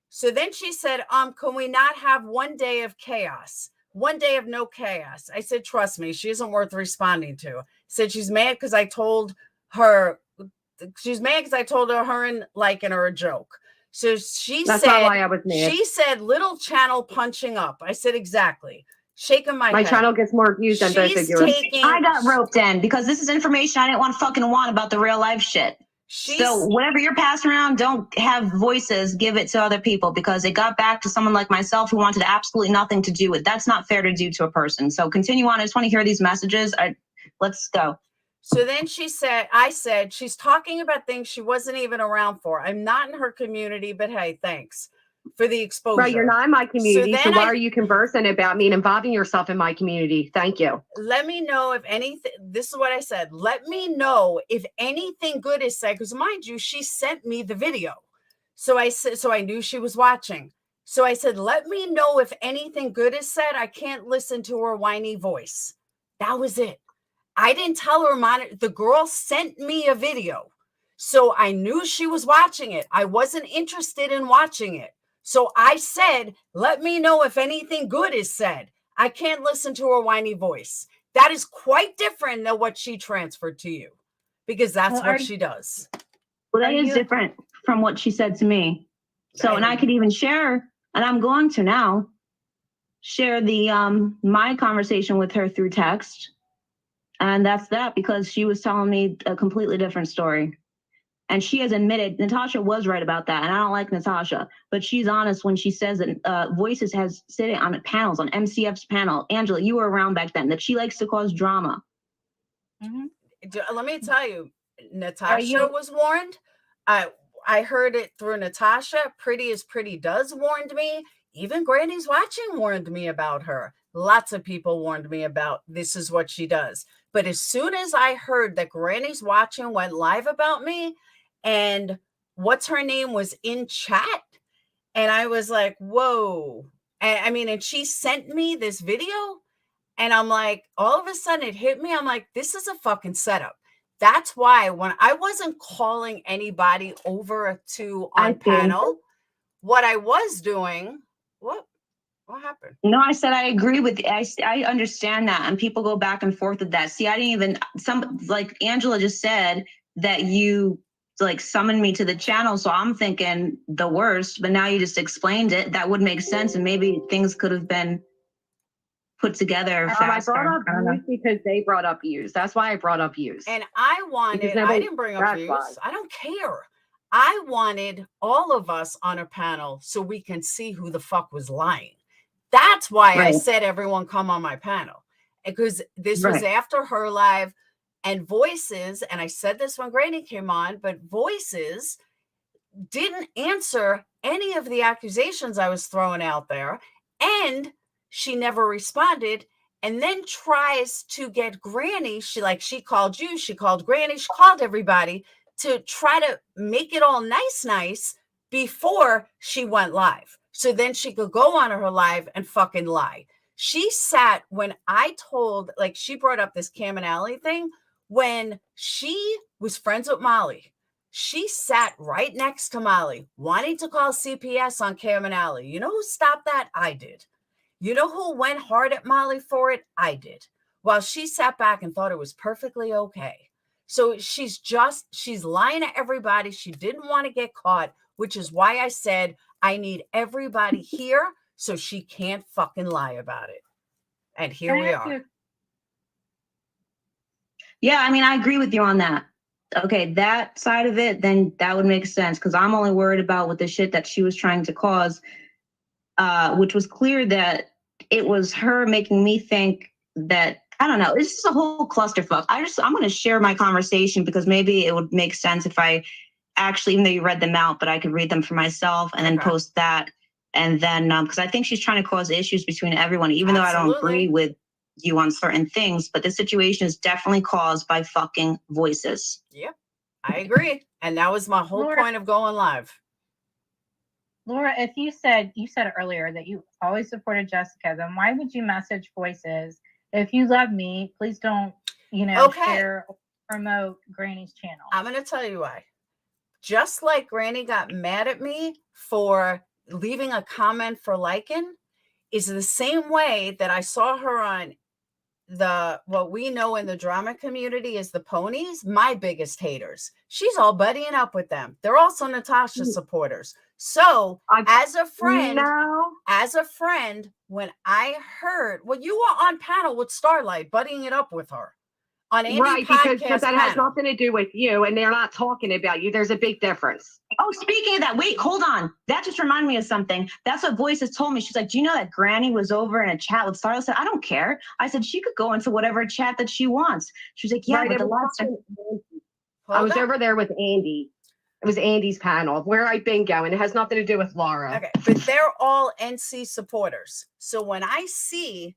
[SPEAKER 1] So then she said, can we not have one day of chaos? One day of no chaos. I said, trust me, she isn't worth responding to. Said she's mad because I told her, her and liking her a joke. So
[SPEAKER 7] That's not why I was mad.
[SPEAKER 1] She said, little channel punching up. I said, exactly. Shaking my head.
[SPEAKER 7] My channel gets more views than both of yours.
[SPEAKER 4] I got roped in because this is information I didn't want about the real life shit. So whatever you're passing around, don't have voices, give it to other people, because it got back to someone like myself who wanted absolutely nothing to do with. That's not fair to do to a person. So continue on. I just want to hear these messages. Let's go.
[SPEAKER 1] So then I said, she's talking about things she wasn't even around for. I'm not in her community, but hey, thanks for the exposure.
[SPEAKER 7] Right, you're not in my community, so why are you conversing about me and involving yourself in my community? Thank you.
[SPEAKER 1] Let me know if anything, this is what I said, let me know if anything good is said, because mind you, she sent me the video. So I said, so I knew she was watching. So I said, let me know if anything good is said. I can't listen to her whiny voice. That was it. I didn't tell her, the girl sent me a video. So I knew she was watching it. I wasn't interested in watching it. So I said, let me know if anything good is said. I can't listen to her whiny voice. That is quite different than what she transferred to you, because that's what she does.
[SPEAKER 4] Well, that is different from what she said to me. So, and I could even share, and I'm going to now share the my conversation with her through text. And that's that, because she was telling me a completely different story. And she has admitted Natasha was right about that. And I don't like Natasha, but she's honest when she says that Voices has sitting on panels, on MCF's panel. Angela, you were around back then, that she likes to cause drama.
[SPEAKER 1] Mm-hmm. Let me tell you, Natasha was warned. I heard it through Natasha. Pretty as Pretty Does warned me. Even Granny's Watching warned me about her. Lots of people warned me about this is what she does. But as soon as I heard that Granny's Watching went live about me and what's her name was in chat, and I was like, whoa. And she sent me this video, and I'm like, all of a sudden it hit me. I'm like, this is a fucking setup. That's why when I wasn't calling anybody over to on panel, what I was doing, what happened?
[SPEAKER 4] No, I said I agree with you. I understand that, and people go back and forth with that. See, I didn't even like Angela just said that you like summoned me to the channel, so I'm thinking the worst. But now you just explained it. That would make sense, and maybe things could have been put together faster.
[SPEAKER 7] I brought up views because they brought up views. That's why I brought up views.
[SPEAKER 1] And I didn't bring up views. I don't care. I wanted all of us on a panel so we can see who the fuck was lying. That's why I said everyone come on my panel. Because this was after her live, and Voices, and I said this when Granny came on, but Voices didn't answer any of the accusations I was throwing out there, and she never responded, and then tries to get Granny. She called you, she called Granny, she called everybody to try to make it all nice before she went live. So then she could go on her live and fucking lie. She sat when I told, she brought up this Cam and Alley thing when she was friends with Molly. She sat right next to Molly, wanting to call CPS on Cam and Alley. You know who stopped that? I did. You know who went hard at Molly for it? I did. While she sat back and thought it was perfectly okay. So she's lying to everybody. She didn't want to get caught, which is why I said I need everybody here so she can't fucking lie about it. And here we are.
[SPEAKER 4] Yeah, I mean, I agree with you on that. Okay, that side of it, then that would make sense, because I'm only worried about with the shit that she was trying to cause, which was clear that it was her making me think that, I don't know, it's just a whole clusterfuck. I'm going to share my conversation because maybe it would make sense if I actually, even though you read them out, but I could read them for myself and then post that. And then, because I think she's trying to cause issues between everyone, even though I don't agree with you on certain things, but this situation is definitely caused by fucking Voices.
[SPEAKER 1] Yep, I agree. And that was my whole point of going live.
[SPEAKER 11] Laura, if you said earlier that you always supported Jessica, then why would you message Voices? If you love me, please don't, share or promote Granny's channel.
[SPEAKER 1] I'm going to tell you why. Just like Granny got mad at me for leaving a comment for Lyin, is the same way that I saw her on what we know in the drama community is the ponies, my biggest haters. She's all buddying up with them. They're also Natasha supporters. So as a friend, when I heard, you were on panel with Starlight, buddying it up with her on Andy
[SPEAKER 7] because that has nothing to do with you, and they're not talking about you. There's a big difference.
[SPEAKER 4] Oh, speaking of that, wait, hold on. That just reminded me of something. That's what Voices told me. She's like, do you know that Granny was over in a chat with Starlight? I said, I don't care. I said, she could go into whatever chat that she wants. She was like, yeah, but the last time
[SPEAKER 7] I was over there with Andy. It was Andy's panel where I've been going. It has nothing to do with Laura.
[SPEAKER 1] Okay, but they're all NC supporters. So when I see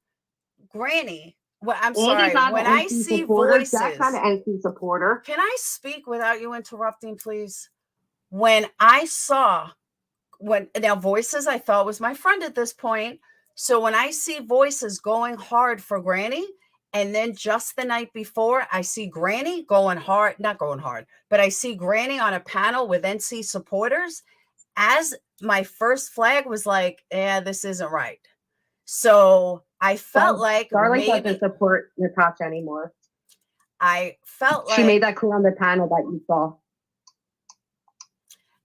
[SPEAKER 1] Granny, I'm sorry, when I see Voices,
[SPEAKER 7] that's not an NC supporter.
[SPEAKER 1] Can I speak without you interrupting, please? When I saw, now Voices I thought was my friend at this point. So when I see Voices going hard for Granny, and then just the night before, I see Granny going hard, not going hard, but I see Granny on a panel with NC supporters, as my first flag was like, yeah, this isn't right. So I felt like
[SPEAKER 7] Starlight doesn't support Natasha anymore.
[SPEAKER 1] I felt like
[SPEAKER 7] she made that clear on the panel that you saw.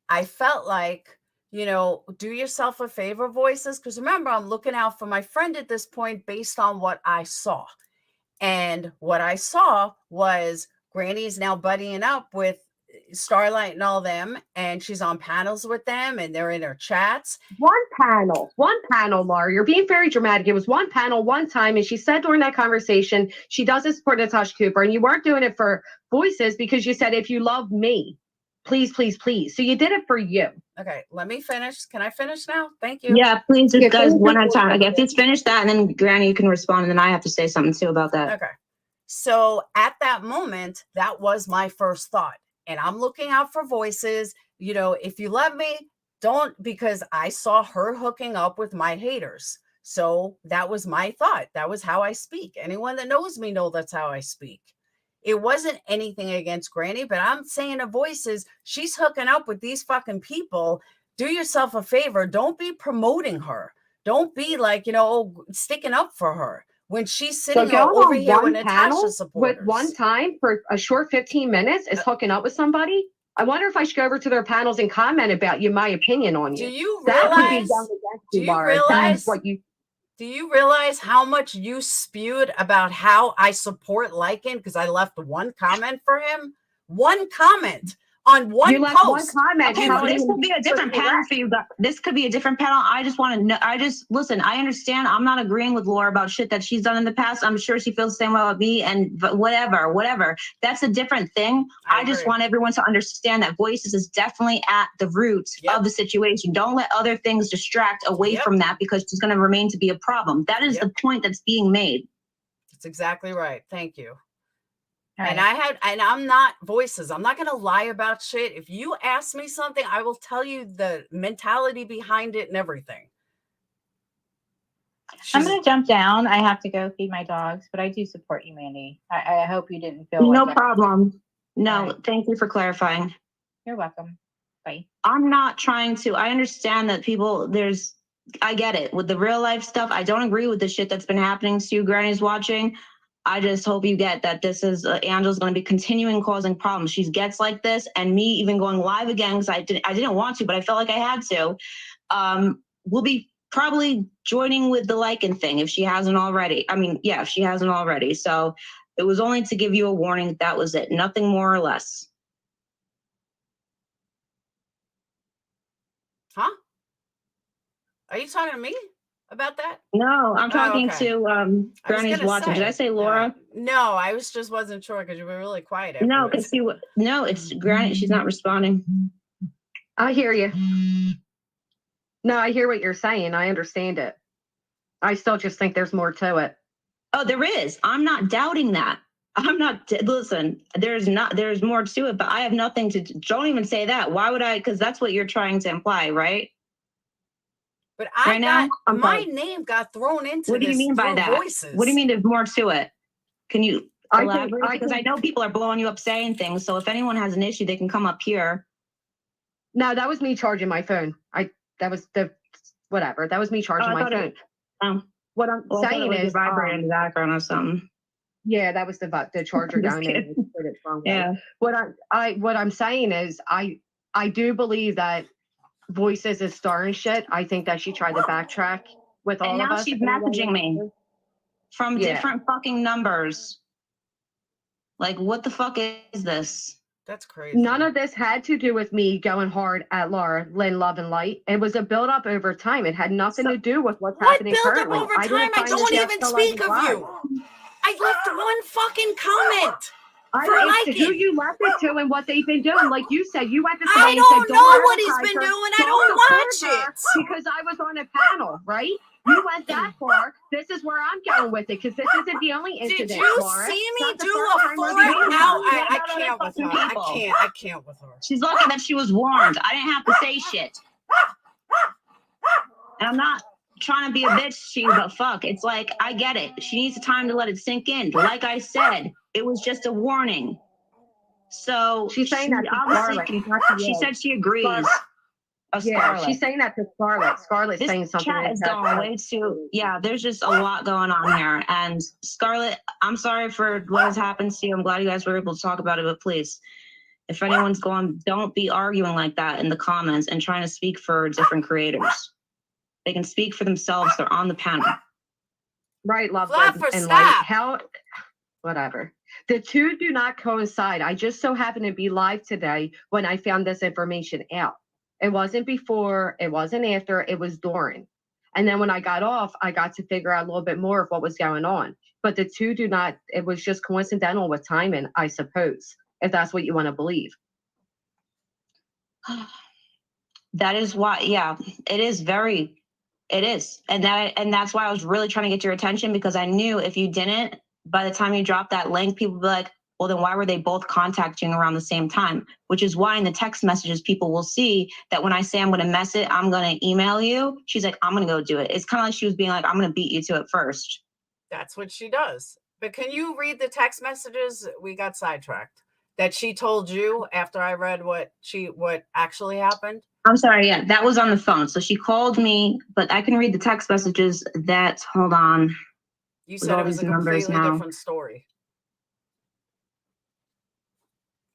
[SPEAKER 1] I felt like, do yourself a favor, Voices, because remember, I'm looking out for my friend at this point based on what I saw. And what I saw was Granny is now buddying up with Starlight and all them, and she's on panels with them, and they're in her chats.
[SPEAKER 7] One panel, Laura. You're being very dramatic. It was one panel, one time, and she said during that conversation she doesn't support Natasha Cooper, and you weren't doing it for Voices because you said, if you love me, please, please, please. So you did it for you.
[SPEAKER 1] Okay, let me finish. Can I finish now? Thank you.
[SPEAKER 4] Yeah, please, just guys, one at a time. Okay, let's finish that, and then Granny, you can respond, and then I have to say something too about that.
[SPEAKER 1] Okay. So at that moment, that was my first thought. And I'm looking out for Voices. If you love me, don't, because I saw her hooking up with my haters. So that was my thought. That was how I speak. Anyone that knows me know that's how I speak. It wasn't anything against Granny, but I'm saying to Voices, she's hooking up with these fucking people. Do yourself a favor. Don't be promoting her. Don't be like, sticking up for her when she's sitting over here with Natasha supporters.
[SPEAKER 7] With one time for a short 15 minutes is hooking up with somebody. I wonder if I should go over to their panels and comment about you, my opinion on you.
[SPEAKER 1] Do you realize? Do you realize how much you spewed about how I support Lyin? Because I left one comment for him. One comment. on one
[SPEAKER 5] You left one
[SPEAKER 1] post.
[SPEAKER 5] comment.
[SPEAKER 4] Okay,
[SPEAKER 5] How
[SPEAKER 4] well, this
[SPEAKER 5] many
[SPEAKER 4] could be a different
[SPEAKER 5] was
[SPEAKER 4] panel
[SPEAKER 5] correct?
[SPEAKER 4] for you. This could be a different panel. I just want to know. Listen. I understand. I'm not agreeing with Laura about shit that she's done in the past. I'm sure she feels the same way about me. And whatever. That's a different thing. I just
[SPEAKER 1] agree.
[SPEAKER 4] want everyone to understand that Voices is definitely at the root
[SPEAKER 1] Yep.
[SPEAKER 4] of the situation. Don't let other things distract away
[SPEAKER 1] Yep.
[SPEAKER 4] from that, because it's going to remain to be a problem. That is
[SPEAKER 1] Yep.
[SPEAKER 4] the point that's being made.
[SPEAKER 1] That's exactly right. Thank you.
[SPEAKER 11] All
[SPEAKER 1] And
[SPEAKER 11] right.
[SPEAKER 1] I'm not Voices. I'm not going to lie about shit. If you ask me something, I will tell you the mentality behind it and everything.
[SPEAKER 11] I'm going to jump down. I have to go feed my dogs, but I do support you, Mandy. I hope you didn't feel
[SPEAKER 4] No
[SPEAKER 11] like
[SPEAKER 4] problem. No,
[SPEAKER 11] Right.
[SPEAKER 4] thank you for clarifying.
[SPEAKER 11] You're welcome. Bye.
[SPEAKER 4] I'm not trying to. I understand that people, I get it. With the real life stuff, I don't agree with the shit that's been happening to you, grannies watching. I just hope you get that this is, Angela's going to be continuing causing problems. She gets like this, and me even going live again, because I didn't want to, but I felt like I had to. We'll be probably joining with the Lyin thing if she hasn't already. I mean, yeah, if she hasn't already. So it was only to give you a warning. That was it. Nothing more or less.
[SPEAKER 1] Huh? Are you talking to me about that?
[SPEAKER 4] No, I'm talking
[SPEAKER 1] okay.
[SPEAKER 4] to Granny's watching. Did I say Laura?
[SPEAKER 1] No, I just wasn't sure because you were really quiet afterwards.
[SPEAKER 4] No, because it's Granny. She's not responding.
[SPEAKER 5] I hear you. No, I hear what you're saying. I understand it. I still just think there's more to it.
[SPEAKER 4] Oh, there is. I'm not doubting that. I'm not. Listen, there's more to it, but I have nothing to. Don't even say that. Why would I? Because that's what you're trying to imply, right?
[SPEAKER 1] But
[SPEAKER 4] Right now,
[SPEAKER 1] my name got thrown into
[SPEAKER 4] what do you
[SPEAKER 1] this
[SPEAKER 4] mean by
[SPEAKER 1] through
[SPEAKER 4] that?
[SPEAKER 1] Voices.
[SPEAKER 4] What do you mean there's more to it? Can you elaborate? Because I
[SPEAKER 5] think-
[SPEAKER 4] know people are blowing you up saying things. So if anyone has an issue, they can come up here.
[SPEAKER 5] No, that was me charging my phone. That was me charging my phone. What I'm saying is
[SPEAKER 4] vibrating in the background or something.
[SPEAKER 5] Yeah, that was the charger
[SPEAKER 4] Just
[SPEAKER 5] going in.
[SPEAKER 4] kidding.
[SPEAKER 5] Put it wrong way.
[SPEAKER 4] Yeah.
[SPEAKER 5] What I'm saying is I do believe that Voices is starring shit. I think that she tried to backtrack with all
[SPEAKER 4] And
[SPEAKER 5] of
[SPEAKER 4] now
[SPEAKER 5] us.
[SPEAKER 4] she's messaging me from different fucking numbers. Like, what the fuck is this?
[SPEAKER 1] That's crazy.
[SPEAKER 5] None of this had to do with me going hard at Laura, Lynn, Love, and Light. It was a build up over time. It had nothing to do with what's happening
[SPEAKER 1] build
[SPEAKER 5] currently.
[SPEAKER 1] up over time? I don't even speak of you. I left one fucking comment.
[SPEAKER 5] It's who you left it to and what they've been doing. Like you said, you went to somebody
[SPEAKER 1] I
[SPEAKER 5] and said,
[SPEAKER 1] don't know what he's
[SPEAKER 5] advertise
[SPEAKER 1] been
[SPEAKER 5] her,
[SPEAKER 1] doing. I don't watch it.
[SPEAKER 5] Because I was on a panel, right? You went that far. This is where I'm going with it because this isn't the only incident.
[SPEAKER 1] Did you
[SPEAKER 5] Laura.
[SPEAKER 1] see me
[SPEAKER 5] Not the
[SPEAKER 1] do
[SPEAKER 5] first
[SPEAKER 1] a
[SPEAKER 5] time or
[SPEAKER 1] full
[SPEAKER 5] the only time.
[SPEAKER 1] I can't with her. I can't with her.
[SPEAKER 4] She's lucky that she was warned. I didn't have to say shit. And I'm not trying to be a bitch, but fuck. It's like, I get it. She needs time to let it sink in. Like I said, it was just a warning. So
[SPEAKER 5] She's saying that to
[SPEAKER 4] obviously she said she agrees.
[SPEAKER 5] Yeah, she's saying that to Scarlett. Scarlett's
[SPEAKER 4] This
[SPEAKER 5] saying something.
[SPEAKER 4] chat is going way too. Yeah, there's just a lot going on here. And Scarlett, I'm sorry for what has happened to you. I'm glad you guys were able to talk about it, but please, if anyone's going, don't be arguing like that in the comments and trying to speak for different creators. They can speak for themselves. They're on the panel.
[SPEAKER 5] Right, Love
[SPEAKER 1] Fluffer,
[SPEAKER 5] and
[SPEAKER 1] stop.
[SPEAKER 5] Light. Whatever. The two do not coincide. I just so happened to be live today when I found this information out. It wasn't before, it wasn't after, it was during. And then when I got off, I got to figure out a little bit more of what was going on. But the two do not, it was just coincidental with timing, I suppose, if that's what you want to believe.
[SPEAKER 4] That is why, yeah, it is. And that's why I was really trying to get your attention, because I knew if you didn't, by the time you dropped that link, people would be like, well, then why were they both contacting around the same time? Which is why in the text messages, people will see that when I say I'm going to mess it, I'm going to email you. She's like, I'm going to go do it. It's kind of like she was being like, I'm going to beat you to it first.
[SPEAKER 1] That's what she does. But can you read the text messages? We got sidetracked. That she told you after I read what actually happened?
[SPEAKER 4] I'm sorry. Yeah, that was on the phone. So she called me, but I can read the text messages that, hold on.
[SPEAKER 1] You said it was a completely different story.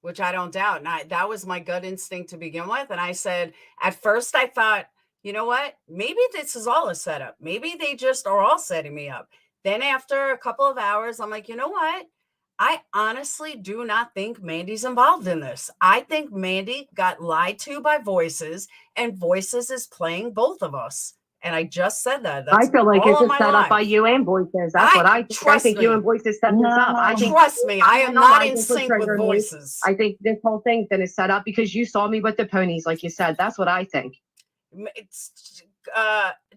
[SPEAKER 1] Which I don't doubt. And that was my gut instinct to begin with. And I said, at first I thought, you know what? Maybe this is all a setup. Maybe they just are all setting me up. Then after a couple of hours, I'm like, you know what? I honestly do not think Mandi's involved in this. I think Mandi got lied to by Voices, and Voices is playing both of us. And I just said that. That's
[SPEAKER 5] I feel like
[SPEAKER 1] all
[SPEAKER 5] it's
[SPEAKER 1] on
[SPEAKER 5] a
[SPEAKER 1] my
[SPEAKER 5] setup by
[SPEAKER 1] life.
[SPEAKER 5] you and Voices. That's what I think. I
[SPEAKER 1] Trust
[SPEAKER 5] think you
[SPEAKER 1] me.
[SPEAKER 5] and Voices set this up. I think
[SPEAKER 1] Trust me, I am
[SPEAKER 5] know
[SPEAKER 1] not
[SPEAKER 5] why
[SPEAKER 1] in
[SPEAKER 5] this was
[SPEAKER 1] sync with
[SPEAKER 5] triggering you.
[SPEAKER 1] Voices.
[SPEAKER 5] I think this whole thing's been set up because you saw me with the ponies, like you said. That's what I think.
[SPEAKER 1] It's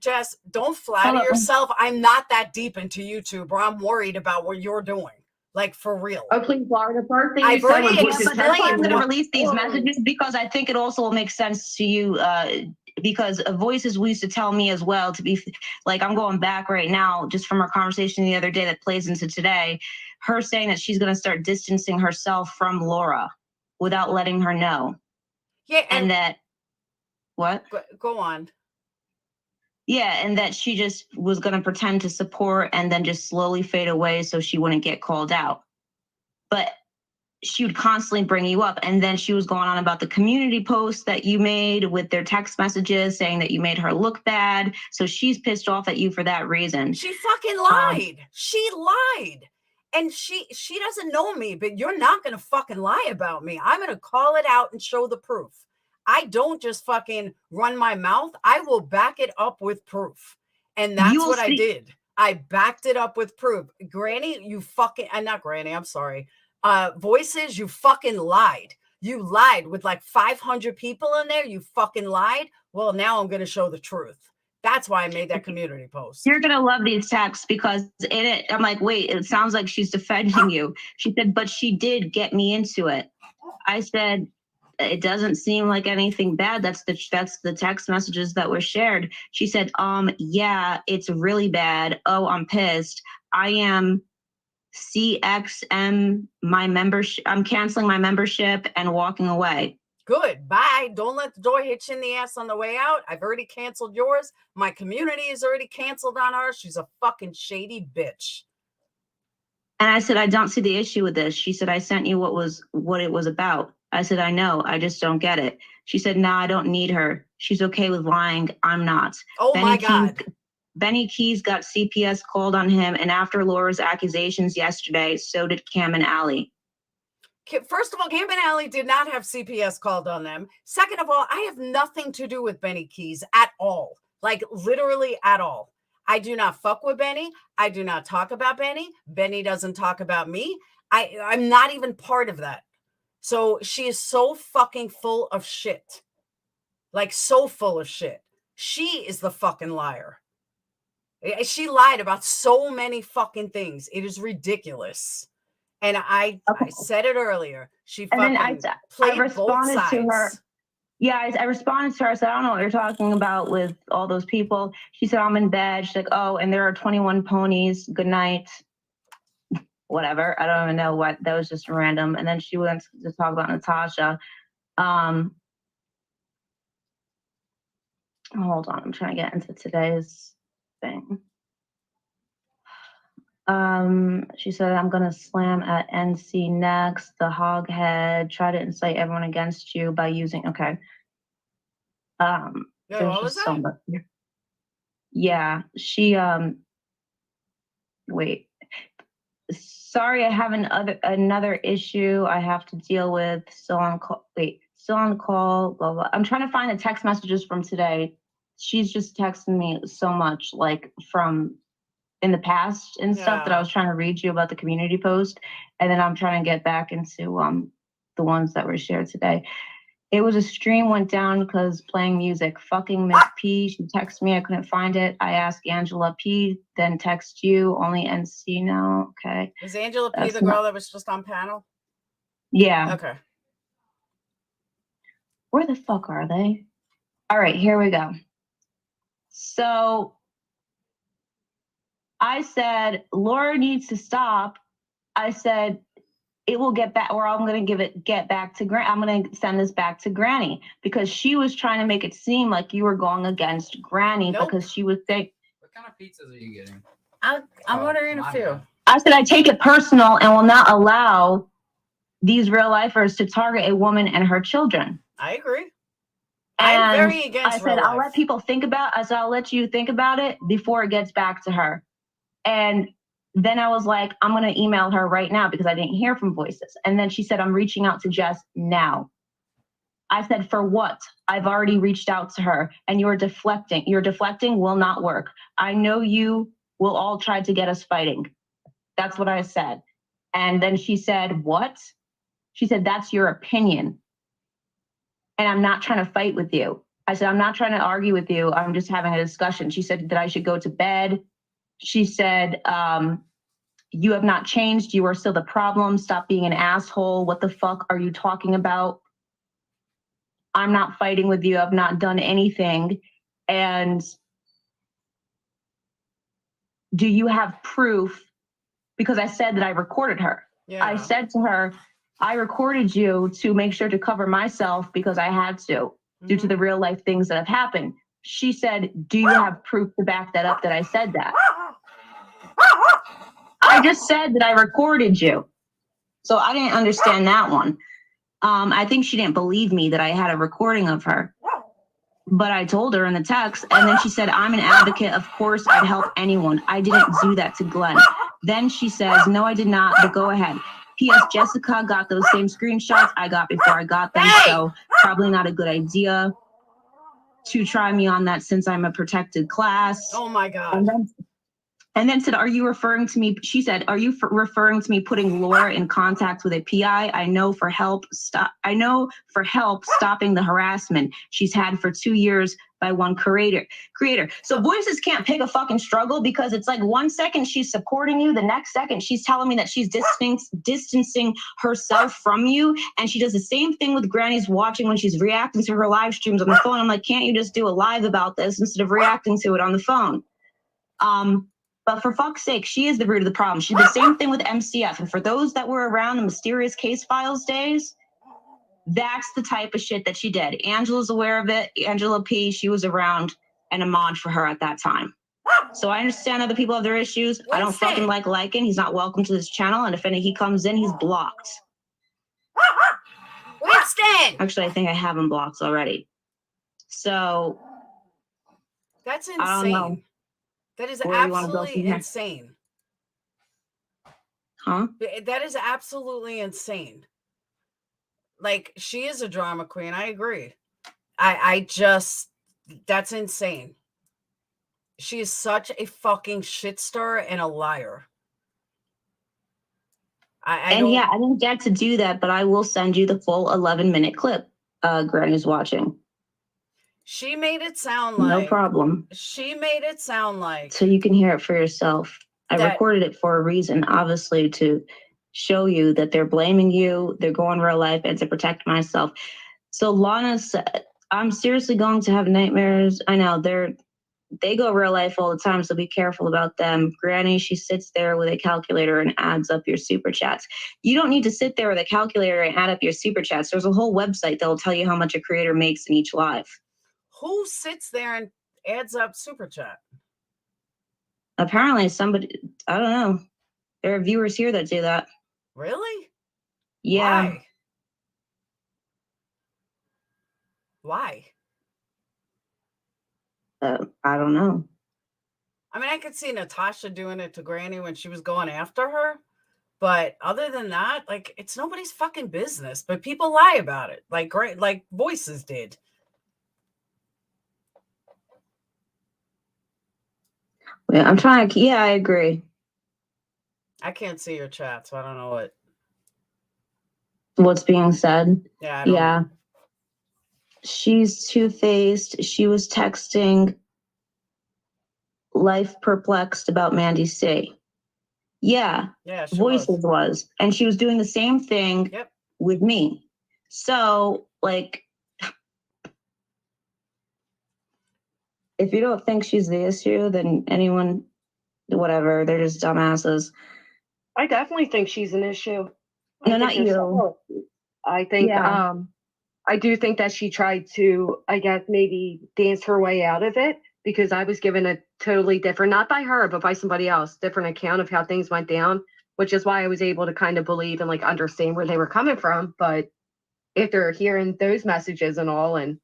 [SPEAKER 1] Jess, don't flatter yourself. I'm not that deep into YouTube, or I'm worried about what you're doing. Like, for real.
[SPEAKER 5] Oh, please, Laura. The first thing
[SPEAKER 1] I've
[SPEAKER 5] you said
[SPEAKER 1] already
[SPEAKER 5] when Voices
[SPEAKER 4] But that's why I'm going to
[SPEAKER 1] explained.
[SPEAKER 4] release these messages, because I think it also will make sense to you. Because Voices used to tell me as well, to be like, I'm going back right now just from our conversation the other day that plays into today, her saying that she's going to start distancing herself from Laura without letting her know.
[SPEAKER 1] Yeah,
[SPEAKER 4] and that what?
[SPEAKER 1] Go on.
[SPEAKER 4] Yeah, and that she just was going to pretend to support and then just slowly fade away so she wouldn't get called out. But she would constantly bring you up. And then she was going on about the community posts that you made with their text messages saying that you made her look bad. So she's pissed off at you for that reason.
[SPEAKER 1] She fucking lied. She lied. And she doesn't know me, but you're not going to fucking lie about me. I'm going to call it out and show the proof. I don't just fucking run my mouth. I will back it up with proof. And that's what I did. I backed it up with proof. Granny, you fucking, not Granny, I'm sorry. Voices, you fucking lied. You lied with like 500 people in there. You fucking lied. Well, now I'm going to show the truth. That's why I made that community post.
[SPEAKER 4] You're going to love these texts because in it, I'm like, wait, it sounds like she's defending you. She said, but she did get me into it. I said, it doesn't seem like anything bad. That's the text messages that were shared. She said, yeah, it's really bad. Oh, I'm pissed. I am CXM my membership. I'm canceling my membership and walking away.
[SPEAKER 1] Good. Bye. Don't let the door hit you in the ass on the way out. I've already canceled yours. My community is already canceled on her. She's a fucking shady bitch.
[SPEAKER 4] And I said, I don't see the issue with this. She said, I sent you what it was about. I said, I know, I just don't get it. She said, no, I don't need her. She's okay with lying. I'm not.
[SPEAKER 1] Oh my God.
[SPEAKER 4] Benny Keys got CPS called on him. And after Laura's accusations yesterday, so did Cam and Allie.
[SPEAKER 1] First of all, Cam and Allie did not have CPS called on them. Second of all, I have nothing to do with Benny Keys at all. Like literally at all. I do not fuck with Benny. I do not talk about Benny. Benny doesn't talk about me. I'm not even part of that. So she is so fucking full of shit. Like so full of shit. She is the fucking liar. She lied about so many fucking things. It is ridiculous. And I said it earlier. She fucking played both sides.
[SPEAKER 4] To her. Yeah, I responded to her. I said, I don't know what you're talking about with all those people. She said, I'm in bed. She's like, oh, and there are 21 ponies. Good night. Whatever. I don't even know what. That was just random. And then she went to talk about Natasha. Hold on. I'm trying to get into today's thing. She said, I'm going to slam at NC next. The hoghead. Try to incite everyone against you by using. Okay.
[SPEAKER 1] What was that?
[SPEAKER 4] Yeah, she wait. Sorry, I have another issue I have to deal with. Still on call. Wait, still on call. Blah blah. I'm trying to find the text messages from today. She's just texting me so much, like from in the past and stuff, that I was trying to read you about the community post, and then I'm trying to get back into the ones that were shared today. It was a stream went down because playing music. Fucking Miss P. She texted me. I couldn't find it. I asked Angela P. Then text you. Only NC now. Okay.
[SPEAKER 1] Is Angela P the girl that was just on panel?
[SPEAKER 4] Yeah.
[SPEAKER 1] Okay.
[SPEAKER 4] Where the fuck are they? All right, here we go. So I said, Laura needs to stop. I said, it will get back, or I'm going to get back to Granny. I'm going to send this back to Granny, because she was trying to make it seem like you were going against Granny. Nope. Because she was saying,
[SPEAKER 9] what kind of pizzas are you getting?
[SPEAKER 1] I'm ordering a few.
[SPEAKER 4] I said, I take it personal and will not allow these real lifers to target a woman and her children.
[SPEAKER 1] I agree.
[SPEAKER 4] And
[SPEAKER 1] I'm very against
[SPEAKER 4] I said, I'll let people think about, I said, I'll let you think about it before it gets back to her. And Then I was like, I'm going to email her right now because I didn't hear from Voices. And then she said, I'm reaching out to Jess now. I said, for what? I've already reached out to her and you're deflecting. Your deflecting will not work. I know you will all try to get us fighting. That's what I said. And then she said, what? She said, that's your opinion. And I'm not trying to fight with you. I said, I'm not trying to argue with you. I'm just having a discussion. She said that I should go to bed. She said, you have not changed. You are still the problem. Stop being an asshole. What the fuck are you talking about? I'm not fighting with you. I've not done anything. And do you have proof? Because I said that I recorded her. Yeah. I said to her, I recorded you to make sure to cover myself because I had to, due to the real life things that have happened. She said, do you have proof to back that up that I said that? I just said that I recorded you. So I didn't understand that one. I think she didn't believe me that I had a recording of her. But I told her in the text, and then she said, I'm an advocate. Of course, I'd help anyone. I didn't do that to Glenn. Then she says, no, I did not, but go ahead. P.S. Jessica got those same screenshots I got before I got them, so probably not a good idea to try me on that since I'm a protected class. Oh my God. And then said, are you referring to me? She said, are you referring to me putting Laura in contact with a PI? I know for help stopping the harassment she's had for 2 years by one creator. So Voices can't pick a fucking struggle because it's like 1 second she's supporting you, the next second she's telling me that she's distancing herself from you. And she does the same thing with Granny's watching when she's reacting to her live streams on the phone. I'm like, can't you just do a live about this instead of reacting to it on the phone? But for fuck's sake, she is the root of the problem. She did the same thing with MCF. And for those that were around the Mysterious Case Files days, that's the type of shit that she did. Angela's aware of it. Angela P, she was around and a mod for her at that time. So I understand other people have their issues. I don't fucking like Lyin. He's not welcome to this channel. And if he comes in, he's blocked.
[SPEAKER 1] Winston!
[SPEAKER 4] Actually, I think I have him blocked already. So
[SPEAKER 1] that's insane.
[SPEAKER 4] I don't know.
[SPEAKER 1] That is absolutely insane.
[SPEAKER 4] Huh?
[SPEAKER 1] That is absolutely insane. Like, she is a drama queen. I agree. I just, that's insane. She is such a fucking shitstar and a liar. I
[SPEAKER 4] didn't get to do that, but I will send you the full 11-minute clip. Granny's watching.
[SPEAKER 1] She made it sound like
[SPEAKER 4] no problem.
[SPEAKER 1] She made it sound like
[SPEAKER 4] so you can hear it for yourself. I recorded it for a reason, obviously, to show you that they're blaming you, they're going real life, and to protect myself. So Lana said, I'm seriously going to have nightmares. I know they go real life all the time, so be careful about them. Granny, she sits there with a calculator and adds up your super chats. You don't need to sit there with a calculator and add up your super chats. There's a whole website that will tell you how much a creator makes in each live.
[SPEAKER 1] Who sits there and adds up super chat?
[SPEAKER 4] Apparently somebody, I don't know. There are viewers here that do that.
[SPEAKER 1] Really?
[SPEAKER 4] Yeah.
[SPEAKER 1] Why?
[SPEAKER 4] I don't know.
[SPEAKER 1] I mean, I could see Natasha doing it to Granny when she was going after her. But other than that, like, it's nobody's fucking business. But people lie about it, like Voices did.
[SPEAKER 4] Yeah, I'm trying to. Yeah, I agree.
[SPEAKER 1] I can't see your chat, so I don't know
[SPEAKER 4] what's being said.
[SPEAKER 1] Yeah. I don't know.
[SPEAKER 4] She's two-faced. She was texting Life Perplexed about Mandi C. Yeah, Voices was. And she was doing the same thing with me. So, like, if you don't think she's the issue, then anyone, whatever, they're just dumbasses.
[SPEAKER 5] I definitely think she's an issue.
[SPEAKER 4] No, not you.
[SPEAKER 5] I think, I do think that she tried to, I guess, maybe dance her way out of it, because I was given a totally different, not by her, but by somebody else, different account of how things went down, which is why I was able to kind of believe and like understand where they were coming from. But if they're hearing those messages and all, and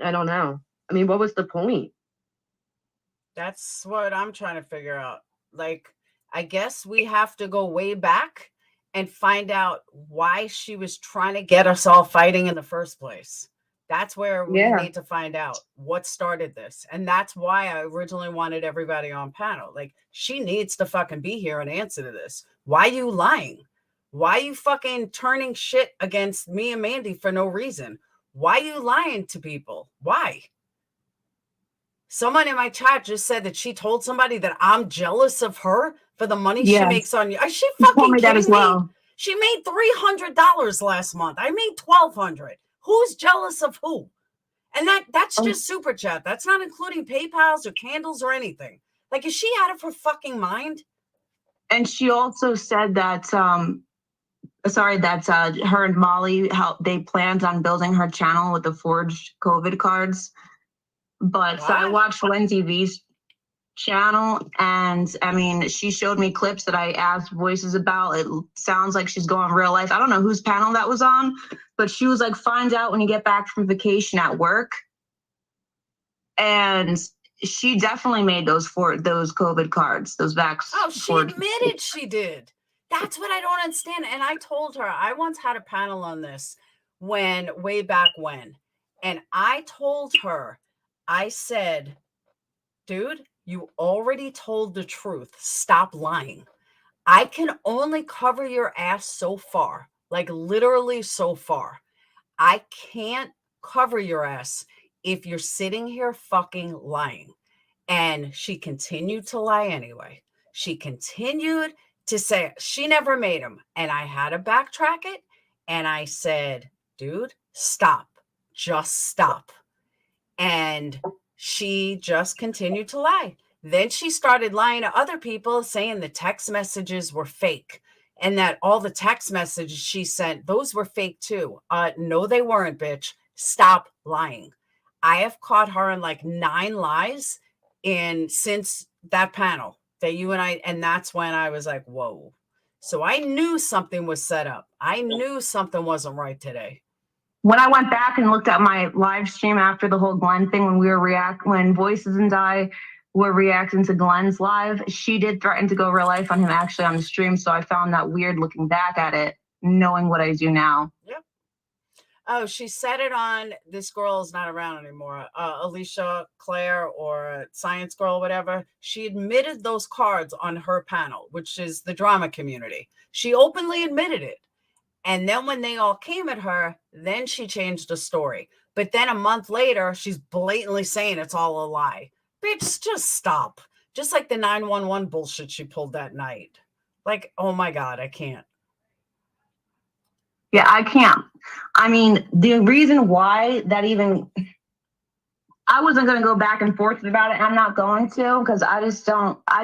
[SPEAKER 5] I don't know. I mean, what was the point?
[SPEAKER 1] That's what I'm trying to figure out. Like, I guess we have to go way back and find out why she was trying to get us all fighting in the first place. That's where we
[SPEAKER 5] Yeah.
[SPEAKER 1] need to find out what started this. And that's why I originally wanted everybody on panel. Like, she needs to fucking be here and answer to this. Why you lying? Why you fucking turning shit against me and Mandi for no reason? Why you lying to people? Why? Someone in my chat just said that she told somebody that I'm jealous of her for the money she makes on you. Is she
[SPEAKER 4] She told
[SPEAKER 1] fucking
[SPEAKER 4] me that as
[SPEAKER 1] kidding me?
[SPEAKER 4] well.
[SPEAKER 1] She made $300 last month. I made $1,200. Who's jealous of who? And that's just super chat. That's not including PayPals or candles or anything. Like, is she out of her fucking mind?
[SPEAKER 4] And she also said that her and Molly, how they planned on building her channel with the forged COVID cards. But so I watched Lindsay V's channel, and I mean, she showed me clips that I asked voices about. It sounds like she's going real life. I don't know whose panel that was on, but she was like, find out when you get back from vacation at work. And she definitely made those COVID cards, those vax.
[SPEAKER 1] Oh, she admitted she did. That's what I don't understand. And I told her, I once had a panel on this way back when. And I told her, I said, dude, you already told the truth. Stop lying. I can only cover your ass so far, like literally so far. I can't cover your ass if you're sitting here fucking lying. And she continued to lie anyway. She continued to say she never made him. And I had to backtrack it. And I said, dude, stop. Just stop. And she just continued to lie. Then she started lying to other people, saying the text messages were fake and that all the text messages she sent, those were fake too. No, they weren't, bitch. Stop lying. I have caught her in like 9 lies since that panel that you and I, and that's when I was like, whoa. So I knew something was set up. I knew something wasn't right today.
[SPEAKER 4] When I went back and looked at my live stream after the whole Glenn thing, when Voices and I were reacting to Glenn's live, she did threaten to go real life on him actually on the stream. So I found that weird looking back at it, knowing what I do now.
[SPEAKER 1] Yep. Oh, she said it on This Girl Is Not Around Anymore. Alicia Claire or Science Girl, whatever. She admitted those cards on her panel, which is the drama community. She openly admitted it. And then when they all came at her, then she changed the story. But then a month later, she's blatantly saying it's all a lie. Bitch, just stop. Just like the 911 bullshit she pulled that night. Like, oh my God, I can't.
[SPEAKER 4] Yeah, I can't. I mean, the reason why that even, I wasn't going to go back and forth about it. I'm not going to, because I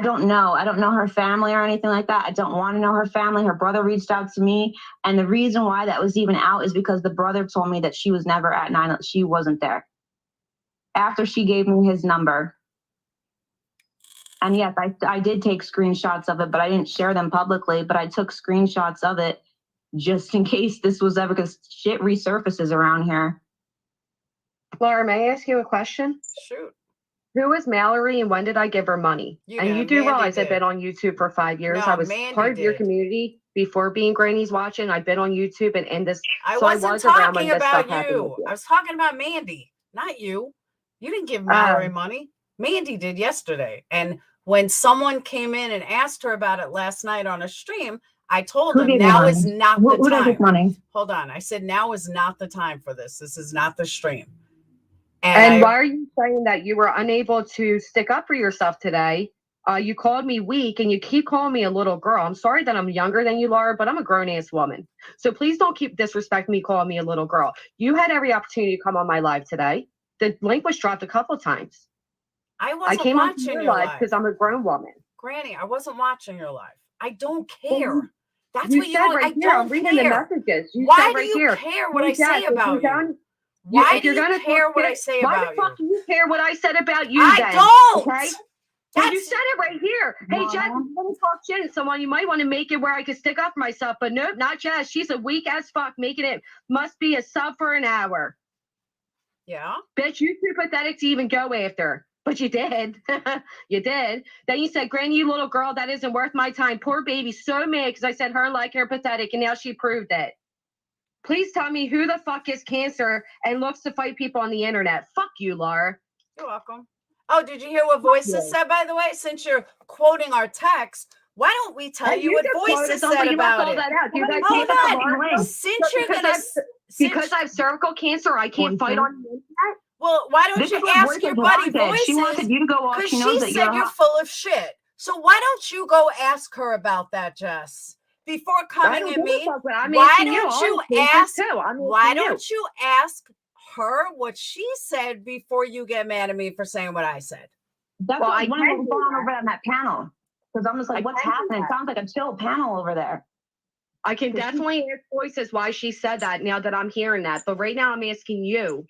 [SPEAKER 4] don't know. I don't know her family or anything like that. I don't want to know her family. Her brother reached out to me. And the reason why that was even out is because the brother told me that she was never at 9. She wasn't there. After she gave me his number. And yes, I did take screenshots of it, but I didn't share them publicly. But I took screenshots of it just in case this was ever, because shit resurfaces around here.
[SPEAKER 5] Laura, may I ask you a question?
[SPEAKER 1] Shoot.
[SPEAKER 5] Who is Mallory and when did I give her money? You do realize I've been on YouTube for 5 years.
[SPEAKER 1] No,
[SPEAKER 5] I was part of your community before being Granny's watching. I've been on YouTube and this.
[SPEAKER 1] I
[SPEAKER 5] so
[SPEAKER 1] wasn't
[SPEAKER 5] I was around when
[SPEAKER 1] talking
[SPEAKER 5] this stuff
[SPEAKER 1] about
[SPEAKER 5] happened with
[SPEAKER 1] you.
[SPEAKER 5] you.
[SPEAKER 1] I was talking about Mandi, not you. You didn't give Mallory money. Mandi did yesterday. And when someone came in and asked her about it last night on a stream, I told them now is not the
[SPEAKER 4] Who
[SPEAKER 1] time.
[SPEAKER 4] money?
[SPEAKER 1] Hold on. I said now is not the time for this. This is not the stream.
[SPEAKER 5] And why are you saying that you were unable to stick up for yourself today? You called me weak and you keep calling me a little girl. I'm sorry that I'm younger than you, Laura, but I'm a grown-ass woman. So please don't keep disrespecting me calling me a little girl. You had every opportunity to come on my live today. The link was dropped a couple times.
[SPEAKER 1] I
[SPEAKER 5] came on
[SPEAKER 1] watching
[SPEAKER 5] your
[SPEAKER 1] your
[SPEAKER 5] live
[SPEAKER 1] live
[SPEAKER 5] because I'm a grown woman.
[SPEAKER 1] Granny, I wasn't watching your live. I don't care. That's
[SPEAKER 5] you
[SPEAKER 1] what you
[SPEAKER 5] said
[SPEAKER 1] don't.
[SPEAKER 5] right
[SPEAKER 1] I
[SPEAKER 5] here.
[SPEAKER 1] don't
[SPEAKER 5] I'm reading
[SPEAKER 1] care.
[SPEAKER 5] the messages. You
[SPEAKER 1] Why
[SPEAKER 5] said
[SPEAKER 1] do
[SPEAKER 5] right
[SPEAKER 1] you
[SPEAKER 5] here.
[SPEAKER 1] care what I
[SPEAKER 5] Hey,
[SPEAKER 1] say
[SPEAKER 5] Jess,
[SPEAKER 1] about
[SPEAKER 5] if
[SPEAKER 1] you? Why do you care what I say
[SPEAKER 5] why
[SPEAKER 1] about
[SPEAKER 5] the fuck
[SPEAKER 1] you?
[SPEAKER 5] do you care what I said about you?
[SPEAKER 1] I
[SPEAKER 5] then?
[SPEAKER 1] don't.
[SPEAKER 5] Okay. Well, you said it right here. Hey, Jess, if you want to talk shit at someone, you might want to make it where I could stick up for myself. But nope, not Jess. She's a weak as fuck. Making it must be a sub for an hour.
[SPEAKER 1] Yeah.
[SPEAKER 5] Bitch, you too pathetic to even go after.
[SPEAKER 7] But you did. You did. Then you said, Granny, you little girl, that isn't worth my time. Poor baby, so mad because I said her and like her pathetic, and now she proved it. Please tell me who the fuck is Cancer and looks to fight people on the internet. Fuck you, Laura.
[SPEAKER 1] You're welcome. Oh, did you hear what Voices said, by the way? Since you're quoting our text, why don't we tell you what Voices said about it? Hold on. Since you're going to...
[SPEAKER 7] Because I have cervical cancer, I can't fight on the internet?
[SPEAKER 1] Well, why don't you ask your buddy Voices?
[SPEAKER 4] She wanted you to go off.
[SPEAKER 1] Because
[SPEAKER 4] She knows
[SPEAKER 1] she
[SPEAKER 4] that
[SPEAKER 1] said you're full of shit. So why don't you go ask her about that, Jess? Before coming at me, why don't you ask her what she said before you get mad at me for saying what I said?
[SPEAKER 4] That's what I wanted to go on over on that panel. Because I'm just like, what's happening? It sounds like a chill panel over there.
[SPEAKER 7] I can definitely ask Voices why she said that now that I'm hearing that. But right now I'm asking you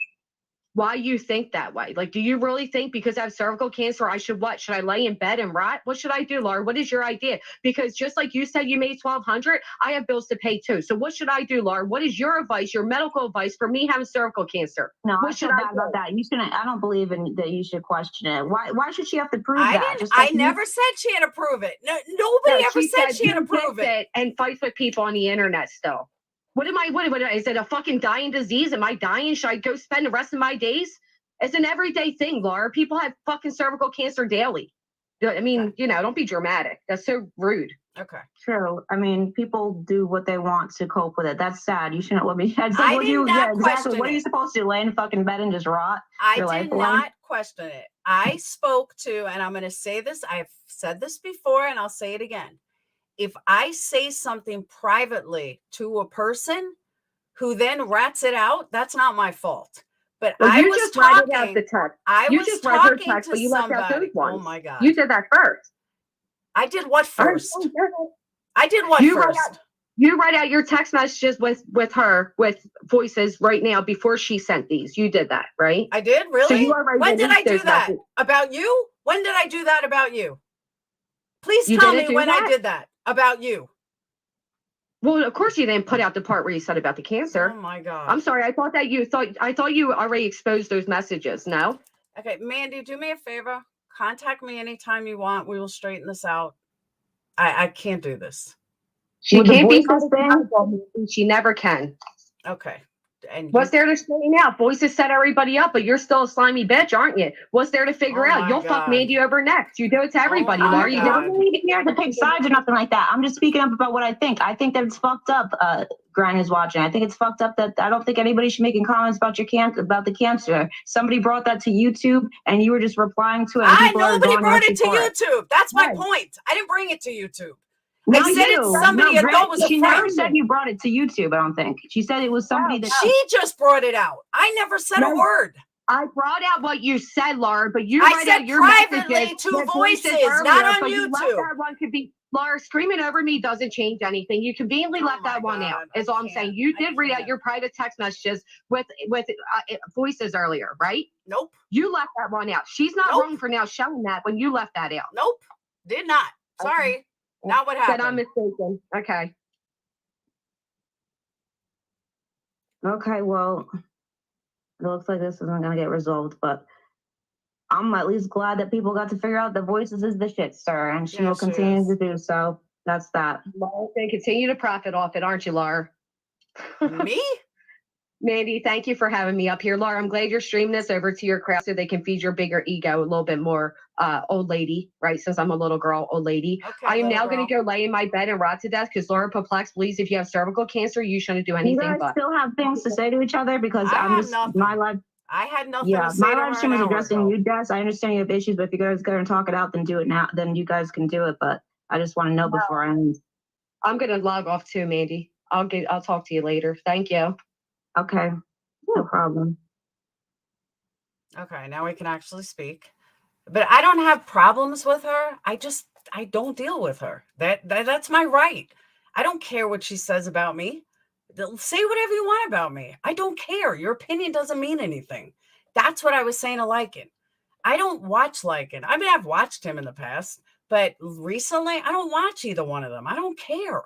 [SPEAKER 7] why you think that way. Like, do you really think because I have cervical cancer, I should what? Should I lay in bed and rot? What should I do, Laura? What is your idea? Because just like you said, you made $1,200. I have bills to pay too. So what should I do, Laura? What is your advice, your medical advice for me having cervical cancer?
[SPEAKER 4] No,
[SPEAKER 7] what
[SPEAKER 4] should I do about that? You shouldn't. I don't believe in that. You should question it. Why should she have to prove that?
[SPEAKER 1] Just like I never said she had to prove it. No, nobody ever said she had to prove it.
[SPEAKER 7] And fight with people on the internet still. What is it a fucking dying disease? Am I dying? Should I go spend the rest of my days? It's an everyday thing, Laura. People have fucking cervical cancer daily. I mean, don't be dramatic. That's so rude.
[SPEAKER 1] Okay.
[SPEAKER 4] True. I mean, people do what they want to cope with it. That's sad. You shouldn't let me.
[SPEAKER 1] I did not question it.
[SPEAKER 4] What are you supposed to do? Lay in fucking bed and just rot?
[SPEAKER 1] I did not question it. I spoke to, and I'm going to say this. I've said this before, and I'll say it again. If I say something privately to a person who then rats it out, that's not my fault. But I was talking.
[SPEAKER 7] Out the text.
[SPEAKER 1] I
[SPEAKER 7] you
[SPEAKER 1] was
[SPEAKER 7] just
[SPEAKER 1] talking
[SPEAKER 7] text,
[SPEAKER 1] to
[SPEAKER 7] you
[SPEAKER 1] somebody. Oh my God!
[SPEAKER 7] You did that first.
[SPEAKER 1] I did what first? I did what first?
[SPEAKER 7] You write out your text messages with her with Voices right now before she sent these. You did that, right?
[SPEAKER 1] I did, really?
[SPEAKER 7] So
[SPEAKER 1] when did I do that? About you? When did I do that about you? Please tell me when I did that about you.
[SPEAKER 7] Well, of course you didn't put out the part where you said about the cancer.
[SPEAKER 1] Oh my God!
[SPEAKER 7] I'm sorry. I thought you already exposed those messages. No.
[SPEAKER 1] Okay, Mandy, do me a favor. Contact me anytime you want. We will straighten this out. I can't do this.
[SPEAKER 7] She can't be something. She never can.
[SPEAKER 1] Okay. And
[SPEAKER 7] what's there to straighten out? Voices set everybody up, but you're still a slimy bitch, aren't you? What's there to figure out? You'll fuck Mandy over next. You do it to everybody, Laura. You don't
[SPEAKER 4] need to pick sides or nothing like that. I'm just speaking up about what I think. I think that it's fucked up. Granny is watching. I think it's fucked up that I don't think anybody should be making comments about about the cancer. Somebody brought that to YouTube, and you were just replying to it.
[SPEAKER 1] Nobody brought it to YouTube. That's my point. I didn't bring it to YouTube.
[SPEAKER 4] No,
[SPEAKER 1] I said it's somebody I thought was a friend.
[SPEAKER 4] She never said you brought it to YouTube, I don't think. She said it was somebody that...
[SPEAKER 1] She just brought it out. I never said a word.
[SPEAKER 7] I brought out what you said, Laura, but you
[SPEAKER 1] I said privately to Voices, not on YouTube.
[SPEAKER 7] That one could be... Laura, screaming over me doesn't change anything. You conveniently left that one out, is all I'm saying. You did read out your private text messages with Voices earlier, right?
[SPEAKER 1] Nope.
[SPEAKER 7] You left that one out. She's not wrong for now showing that when you left that out.
[SPEAKER 1] Nope. Did not. Sorry. Okay. Not what happened.
[SPEAKER 7] Then I'm mistaken. Okay.
[SPEAKER 4] Okay, well, it looks like this isn't going to get resolved, but I'm at least glad that people got to figure out that Voices is the shit, sir, and she will continue to do so. That's that.
[SPEAKER 7] Well, they continue to profit off it, aren't you, Laura?
[SPEAKER 1] Me?
[SPEAKER 7] Mandy, thank you for having me up here. Laura, I'm glad you're streaming this over to your crowd so they can feed your bigger ego a little bit more, old lady, right? Since I'm a little girl, old lady. Okay, I am now going to go lay in my bed and rot to death because Laura Perplex believes if you have cervical cancer, you shouldn't do anything.
[SPEAKER 4] You guys still have things to say to each other because my life.
[SPEAKER 1] I had nothing
[SPEAKER 4] to
[SPEAKER 1] say.
[SPEAKER 4] My live stream is addressing you, Jess. I understand you have issues, but if you guys go and talk it out, then do it now. Then you guys can do it. But I just want to know before I end.
[SPEAKER 7] I'm going to log off too, Mandy. I'll talk to you later. Thank you.
[SPEAKER 4] Okay. No problem.
[SPEAKER 1] Okay, now we can actually speak. But I don't have problems with her. I don't deal with her. That's my right. I don't care what she says about me. Say whatever you want about me. I don't care. Your opinion doesn't mean anything. That's what I was saying to Lyin. I don't watch Lyin. I mean, I've watched him in the past, but recently I don't watch either one of them. I don't care.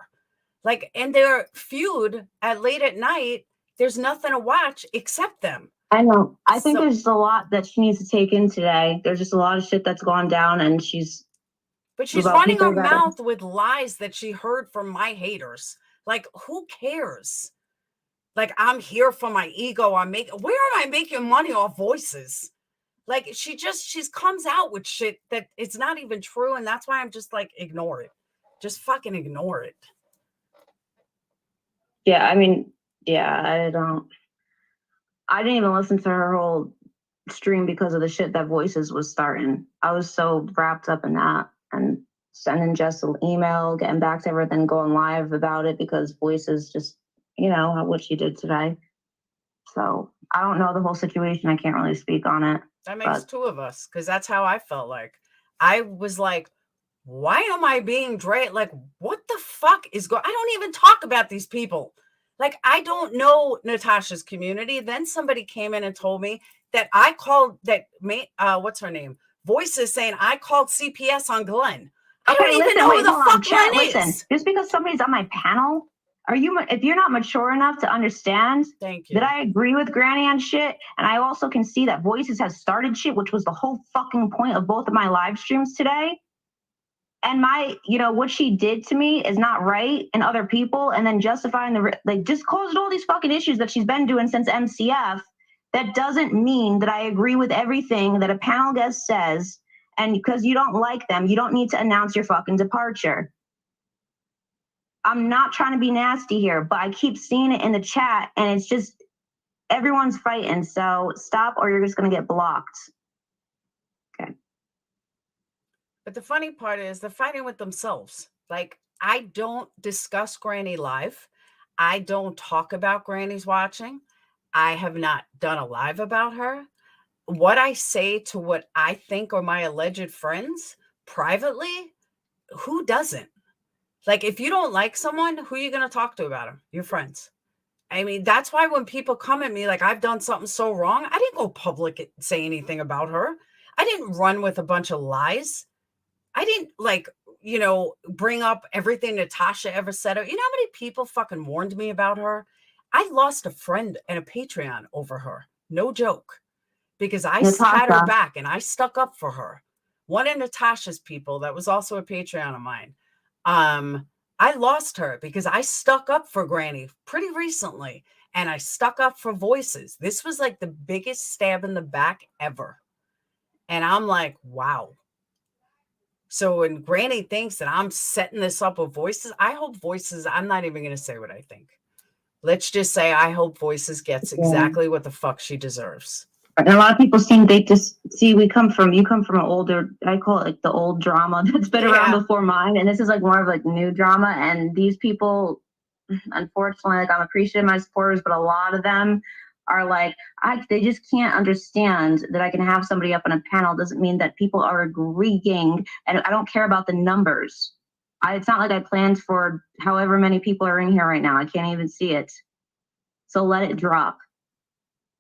[SPEAKER 1] And their feud at late at night, there's nothing to watch except them.
[SPEAKER 4] I know. I think
[SPEAKER 1] So-
[SPEAKER 4] there's a lot that she needs to take in today. There's just a lot of shit that's gone down, and
[SPEAKER 1] But she's
[SPEAKER 4] about
[SPEAKER 1] running her
[SPEAKER 4] people that-
[SPEAKER 1] mouth with lies that she heard from my haters. Like, who cares? Like, I'm here for my ego. Where am I making money off voices? Like, she comes out with shit that it's not even true. And that's why I'm just like, ignore it. Just fucking ignore it.
[SPEAKER 4] Yeah, I mean, yeah, I didn't even listen to her whole stream because of the shit that Voices was starting. I was so wrapped up in that and sending Jess an email, getting back to her, then going live about it because Voices just, what she did today. So I don't know the whole situation. I can't really speak on it.
[SPEAKER 1] That makes two of us, because that's how I felt. Like, I was like, why am I being dragged? Like, what the fuck is going? I don't even talk about these people. Like, I don't know Natasha's community. Then somebody came in and told me that I called what's her name? Voices saying I called CPS on Glenn. I don't even know who the fuck Glenn is.
[SPEAKER 4] Just because somebody's on my panel, if you're not mature enough to understand that I agree with Granny on shit, and I also can see that Voices has started shit, which was the whole fucking point of both of my live streams today. And what she did to me is not right, and other people, and then justifying just caused all these fucking issues that she's been doing since MCF. That doesn't mean that I agree with everything that a panel guest says. And because you don't like them, you don't need to announce your fucking departure. I'm not trying to be nasty here, but I keep seeing it in the chat, and it's just everyone's fighting. So stop, or you're just going to get blocked. Okay.
[SPEAKER 1] But the funny part is they're fighting with themselves. Like, I don't discuss Granny live. I don't talk about Granny's watching. I have not done a live about her. What I say to what I think are my alleged friends privately, who doesn't? Like, if you don't like someone, who are you going to talk to about them? Your friends. I mean, that's why when people come at me like I've done something so wrong, I didn't go public and say anything about her. I didn't run with a bunch of lies. I didn't bring up everything Natasha ever said. You know how many people fucking warned me about her? I lost a friend and a Patreon over her. No joke. Because I had her back and I stuck up for her. One of Natasha's people that was also a Patreon of mine. I lost her because I stuck up for Granny pretty recently, and I stuck up for Voices. This was like the biggest stab in the back ever. And I'm like, wow. So when Granny thinks that I'm setting this up with Voices, I hope Voices, I'm not even going to say what I think. Let's just say I hope Voices gets exactly what the fuck she deserves.
[SPEAKER 4] And a lot of people seem you come from an older, I call it like the old drama that's been around before mine. And this is like more of like new drama. And these people, unfortunately, like I'm appreciative of my supporters, but a lot of them are like, they just can't understand that I can have somebody up on a panel doesn't mean that people are agreeing. And I don't care about the numbers. It's not like I planned for however many people are in here right now. I can't even see it. So let it drop.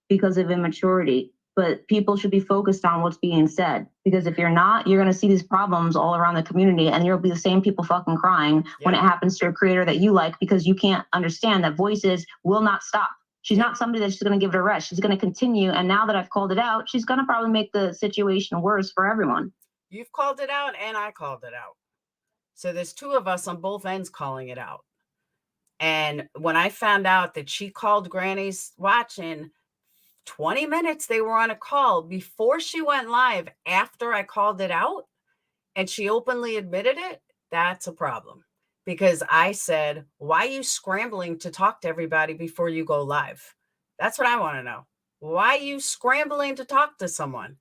[SPEAKER 4] Because of immaturity, but people should be focused on what's being said. Because if you're not, you're going to see these problems all around the community, and you'll be the same people fucking crying when it happens to a creator that you like, because you can't understand that Voices will not stop. She's not somebody that's just going to give it a rest. She's going to continue. And now that I've called it out, she's going to probably make the situation worse for everyone.
[SPEAKER 1] You've called it out, and I called it out. So there's two of us on both ends calling it out. And when I found out that she called Granny's watching 20 minutes, they were on a call before she went live after I called it out, and she openly admitted it, that's a problem. Because I said, why are you scrambling to talk to everybody before you go live? That's what I want to know. Why are you scrambling to talk to someone?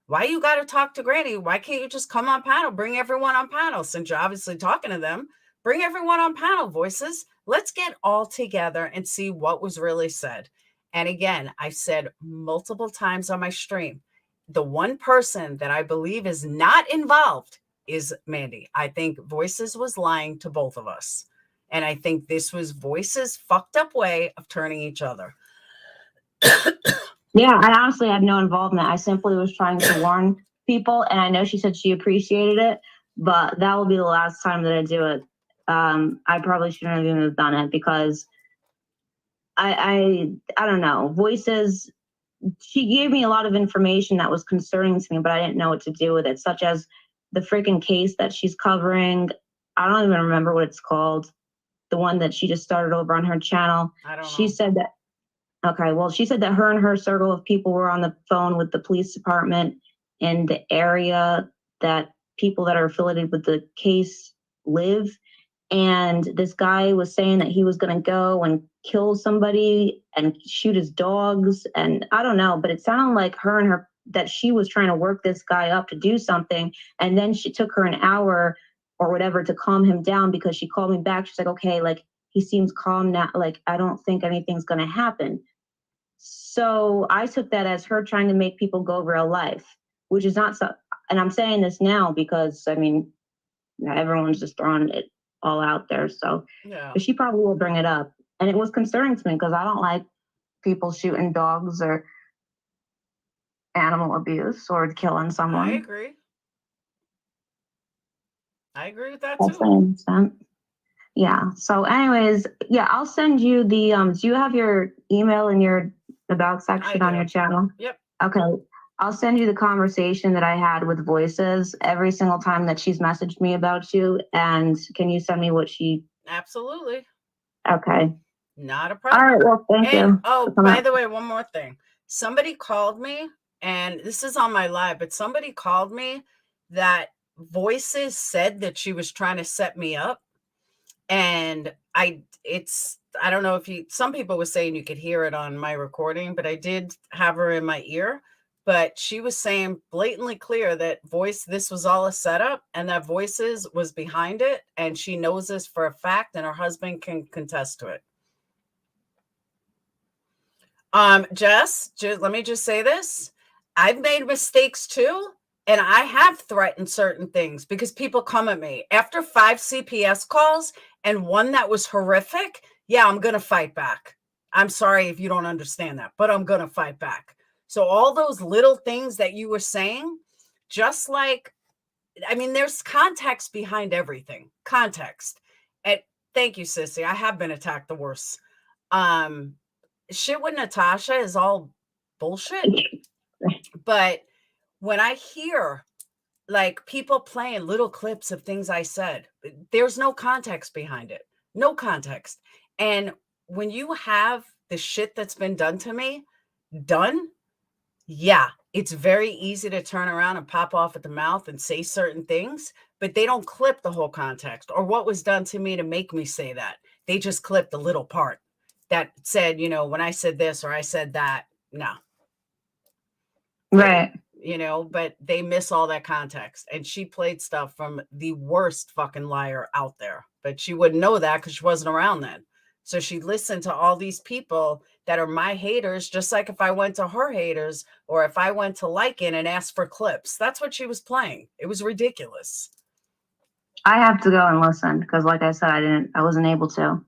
[SPEAKER 1] Why you got to talk to Granny? Why can't you just come on panel? Bring everyone on panel. Since you're obviously talking to them, bring everyone on panel, Voices. Let's get all together and see what was really said. And again, I said multiple times on my stream, the one person that I believe is not involved is Mandi. I think Voices was lying to both of us. And I think this was Voices' fucked up way of turning each other.
[SPEAKER 4] Yeah, I honestly had no involvement. I simply was trying to warn people. And I know she said she appreciated it, but that will be the last time that I do it. I probably shouldn't have even done it because I don't know. Voices she gave me a lot of information that was concerning to me, but I didn't know what to do with it, such as the freaking case that she's covering. I don't even remember what it's called. The one that she just started over on her channel.
[SPEAKER 1] I don't know.
[SPEAKER 4] She said that, okay, well, she said that her and her circle of people were on the phone with the police department in the area that people that are affiliated with the case live. And this guy was saying that he was going to go and kill somebody and shoot his dogs. And I don't know, but it sounded like that she was trying to work this guy up to do something. And then she took her an hour or whatever to calm him down, because she called me back. She's like, okay, like, he seems calm now. Like, I don't think anything's going to happen. So I took that as her trying to make people go real life, which is not so. And I'm saying this now because, I mean, everyone's just throwing it all out there. So
[SPEAKER 1] yeah,
[SPEAKER 4] but she probably will bring it up. And it was concerning to me because I don't like people shooting dogs or animal abuse or killing someone.
[SPEAKER 1] I agree. I agree with that
[SPEAKER 4] That's
[SPEAKER 1] too.
[SPEAKER 4] Yeah. So anyways, yeah, I'll send you the, do you have your email in your about section on your channel?
[SPEAKER 1] Yep.
[SPEAKER 4] Okay. I'll send you the conversation that I had with Voices every single time that she's messaged me about you. And can you send me what she...
[SPEAKER 1] Absolutely.
[SPEAKER 4] Okay.
[SPEAKER 1] Not a problem.
[SPEAKER 4] All right. Well, thank you.
[SPEAKER 1] Oh, by the way, one more thing. Somebody called me, and this is on my live, but somebody called me that Voices said that she was trying to set me up. And I don't know if some people were saying you could hear it on my recording, but I did have her in my ear. But she was saying blatantly clear that this was all a setup, and that Voices was behind it. And she knows this for a fact, and her husband can contest to it. Jess, let me just say this. I've made mistakes too. And I have threatened certain things because people come at me after 5 CPS calls and one that was horrific. Yeah, I'm going to fight back. I'm sorry if you don't understand that, but I'm going to fight back. So all those little things that you were saying, just like, I mean, there's context behind everything. Context. And thank you, Sissy. I have been attacked the worst. Shit with Natasha is all bullshit. But when I hear like people playing little clips of things I said, there's no context behind it. No context. And when you have the shit that's been done to me done, yeah, it's very easy to turn around and pop off at the mouth and say certain things, but they don't clip the whole context or what was done to me to make me say that. They just clip the little part that said, when I said this or I said that. No.
[SPEAKER 4] Right.
[SPEAKER 1] But they miss all that context. And she played stuff from the worst fucking liar out there, but she wouldn't know that because she wasn't around then. So she listened to all these people that are my haters, just like if I went to her haters or if I went to Lyin and asked for clips. That's what she was playing. It was ridiculous.
[SPEAKER 4] I have to go and listen because, like I said, I wasn't able to.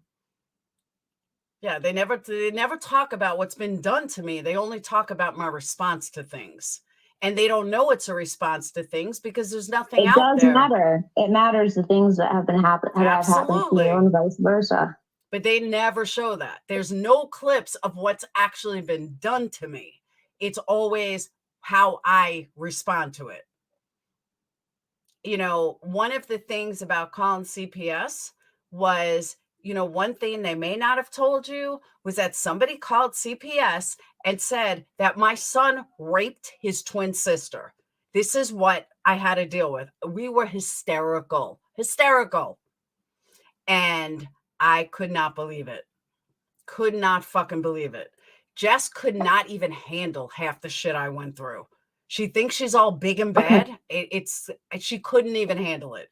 [SPEAKER 1] Yeah, they never talk about what's been done to me. They only talk about my response to things. And they don't know it's a response to things because there's nothing out there. It
[SPEAKER 4] does matter. It matters the things that have happened to you and vice versa.
[SPEAKER 1] But they never show that. There's no clips of what's actually been done to me. It's always how I respond to it. One of the things about calling CPS was, one thing they may not have told you was that somebody called CPS and said that my son raped his twin sister. This is what I had to deal with. We were hysterical. And I could not believe it. Could not fucking believe it. Jess could not even handle half the shit I went through. She thinks she's all big and bad. She couldn't even handle it.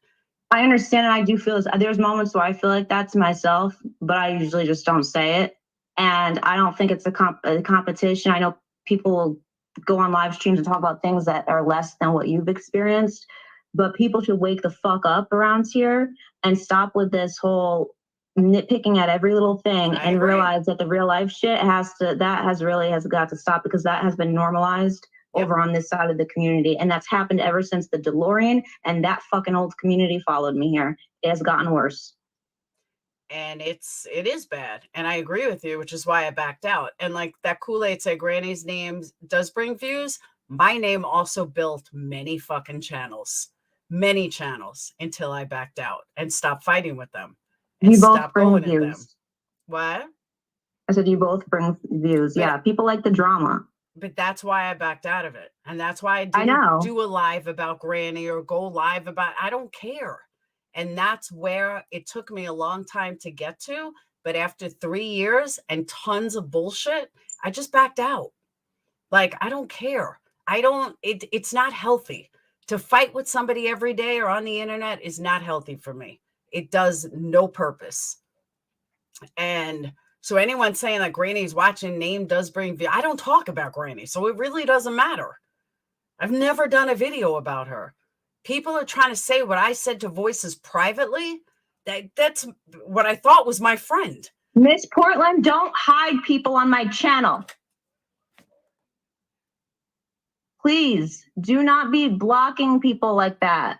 [SPEAKER 4] I understand, and I do feel this. There's moments where I feel like that to myself, but I usually just don't say it. And I don't think it's a competition. I know people will go on live streams and talk about things that are less than what you've experienced, but people should wake the fuck up around here and stop with this whole nitpicking at every little thing and realize that the real life shit has got to stop because that has been normalized over on this side of the community. And that's happened ever since the DeLorean, and that fucking old community followed me here. It has gotten worse.
[SPEAKER 1] And it is bad. And I agree with you, which is why I backed out. And like that Kool-Aid said, Granny's name does bring views. My name also built many fucking channels until I backed out and stopped fighting with them. And
[SPEAKER 4] You both
[SPEAKER 1] stopped
[SPEAKER 4] bring
[SPEAKER 1] going at them.
[SPEAKER 4] views.
[SPEAKER 1] What?
[SPEAKER 4] I said you both bring views.
[SPEAKER 1] But-
[SPEAKER 4] Yeah, people like the drama.
[SPEAKER 1] But that's why I backed out of it. And that's why I
[SPEAKER 4] I
[SPEAKER 1] didn't
[SPEAKER 4] know.
[SPEAKER 1] do a live about Granny or go live about, I don't care. And that's where it took me a long time to get to. But after 3 years and tons of bullshit, I just backed out. Like, I don't care. It's not healthy. To fight with somebody every day or on the internet is not healthy for me. It does no purpose. And so anyone saying that Granny's watching name does bring view, I don't talk about Granny, so it really doesn't matter. I've never done a video about her. People are trying to say what I said to Voices privately. That's what I thought was my friend.
[SPEAKER 4] Miss Portland, don't hide people on my channel. Please do not be blocking people like that.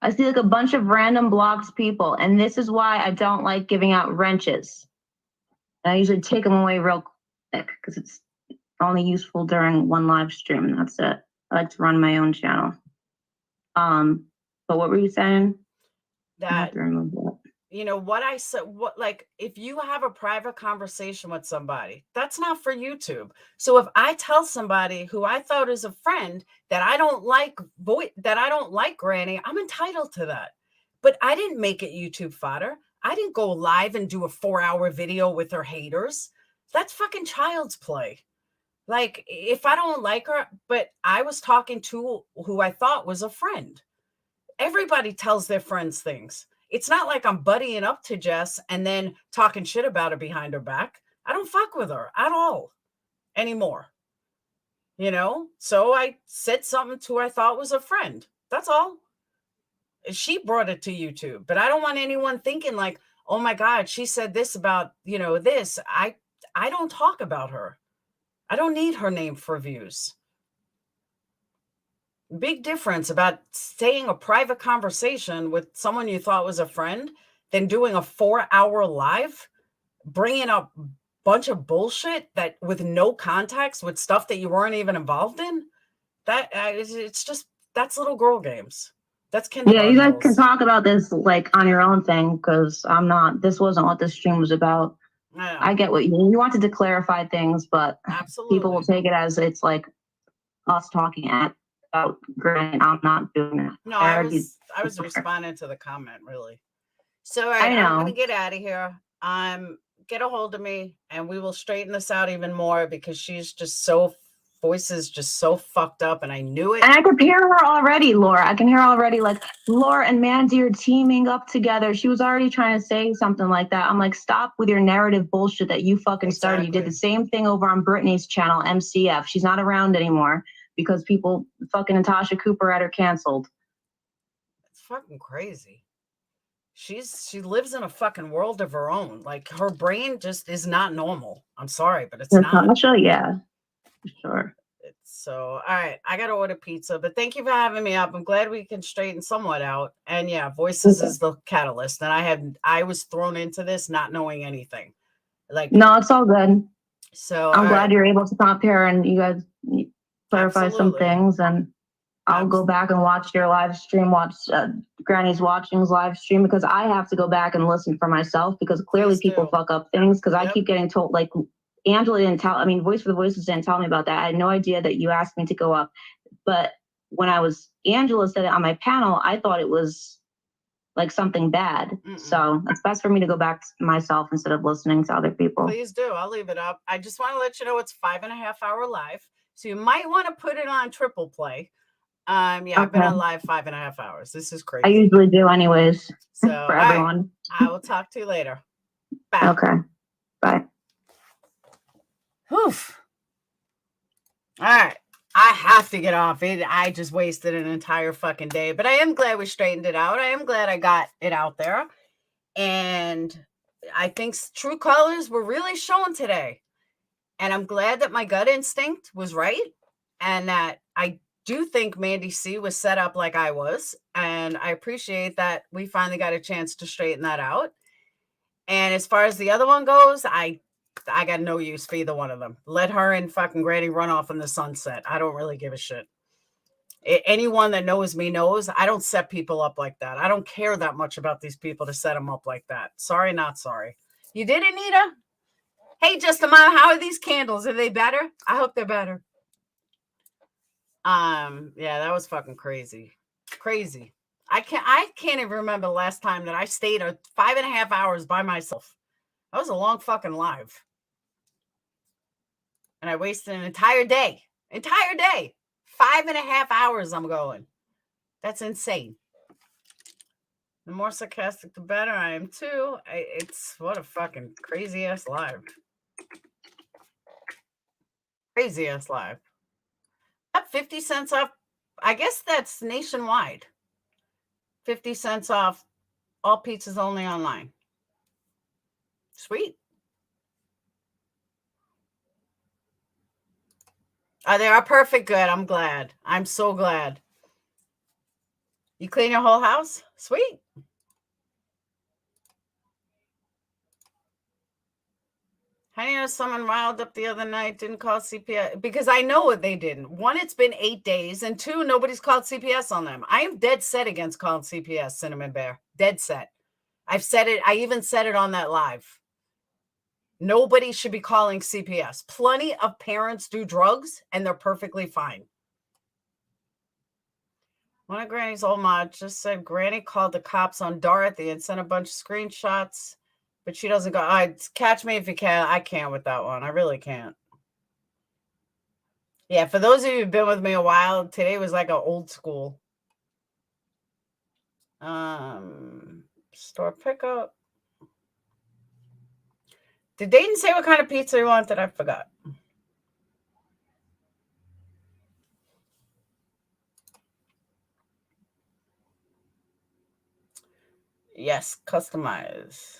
[SPEAKER 4] I see like a bunch of random blocked people, and this is why I don't like giving out wrenches. And I usually take them away real quick because it's only useful during one live stream, and that's it. I like to run my own channel. But what were you saying? I have
[SPEAKER 1] That,
[SPEAKER 4] to remove that.
[SPEAKER 1] you know, what I said, like, if you have a private conversation with somebody, that's not for YouTube. So if I tell somebody who I thought is a friend that I don't like Granny, I'm entitled to that. But I didn't make it YouTube fodder. I didn't go live and do a 4-hour video with her haters. That's fucking child's play. Like, if I don't like her, but I was talking to who I thought was a friend. Everybody tells their friends things. It's not like I'm buddying up to Jess and then talking shit about her behind her back. I don't fuck with her at all anymore. You know? So I said something to her I thought was a friend. That's all. She brought it to YouTube, but I don't want anyone thinking like, oh my God, she said this about, you know, this. I don't talk about her. I don't need her name for views. Big difference about staying a private conversation with someone you thought was a friend than doing a 4-hour live, bringing up a bunch of bullshit that with no context, with stuff that you weren't even involved in. That it's just, that's little girl games. That's kindergarten.
[SPEAKER 4] Yeah, you guys can
[SPEAKER 1] rules.
[SPEAKER 4] talk about this like on your own thing because I'm not. This wasn't what this stream was about.
[SPEAKER 1] Yeah,
[SPEAKER 4] I get what you wanted to clarify things, but
[SPEAKER 1] absolutely.
[SPEAKER 4] people will take it as it's like us talking about Granny. I'm not doing that.
[SPEAKER 1] No, I was responding to the comment, really. So, all right, I'm gonna get out of here. Get a hold of me, and we will straighten this out even more because she's just so Voices just so fucked up, and I knew it.
[SPEAKER 4] And I can hear her already, Laura. I can hear already, like, Laura and Mandi are teaming up together. She was already trying to say something like that. I'm like, stop with your narrative bullshit that you fucking started. You did the same thing over on Brittany's channel, MCF. She's not around anymore because people fucking Natasha Cooper had her canceled.
[SPEAKER 1] It's fucking crazy. She lives in a fucking world of her own. Like, her brain just is not normal. I'm sorry, but it's not.
[SPEAKER 4] Natasha, yeah. Sure.
[SPEAKER 1] So, all right, I gotta order pizza, but thank you for having me up. I'm glad we can straighten somewhat out. And yeah, Voices is the catalyst. And I was thrown into this not knowing anything. Like,
[SPEAKER 4] no, it's all good.
[SPEAKER 1] So
[SPEAKER 4] I'm glad you're able to come up here and you guys clarify some
[SPEAKER 1] Absolutely.
[SPEAKER 4] things. And I'll go back and watch your live stream, watch Granny's Watching's live stream, because I have to go back and listen for myself because clearly people fuck up things because I keep getting told, like, Angela didn't tell, I mean, Voice for the Voices didn't tell me about that. I had no idea that you asked me to go up. But when Angela said it on my panel, I thought it was like something bad. So it's best for me to go back to myself instead of listening to other people.
[SPEAKER 1] Please do. I'll leave it up. I just want to let you know it's 5.5 hour live. So you might want to put it on triple play. Yeah, I've been on live 5.5 hours. This is crazy.
[SPEAKER 4] I usually do anyways.
[SPEAKER 1] So
[SPEAKER 4] for everyone.
[SPEAKER 1] I will talk to you later. Bye.
[SPEAKER 4] Okay. Bye.
[SPEAKER 1] Whew. All right. I have to get off it. I just wasted an entire fucking day, but I am glad we straightened it out. I am glad I got it out there. And I think true colors were really shown today. And I'm glad that my gut instinct was right. And that I do think Mandi C was set up like I was. And I appreciate that we finally got a chance to straighten that out. And as far as the other one goes, I got no use for either one of them. Let her and fucking Granny run off in the sunset. I don't really give a shit. Anyone that knows me knows I don't set people up like that. I don't care that much about these people to set them up like that. Sorry, not sorry. You did, Anita? Hey, Just a Mom, how are these candles? Are they better? I hope they're better. Yeah, that was fucking crazy. Crazy. I can't even remember the last time that I stayed 5.5 hours by myself. That was a long fucking live. And I wasted an entire day. 5.5 hours I'm going. That's insane. The more sarcastic, the better. I am too. It's what a fucking crazy ass live. Crazy ass live. Up 50 cents off. I guess that's nationwide. 50 cents off all pizzas only online. Sweet. They are perfect good. I'm glad. I'm so glad. You clean your whole house? Sweet. How do you know someone riled up the other night, didn't call CPS? Because I know what they didn't. One, it's been 8 days. And two, nobody's called CPS on them. I am dead set against calling CPS, Cinnamon Bear. Dead set. I've said it. I even said it on that live. Nobody should be calling CPS. Plenty of parents do drugs, and they're perfectly fine. One of Granny's old mod just said Granny called the cops on Dorothy and sent a bunch of screenshots, but she doesn't go. Catch me if you can. I can't with that one. I really can't. Yeah, for those of you who've been with me a while, today was like an old school. Store pickup. Did Dayton say what kind of pizza he wanted? I forgot. Yes, customize.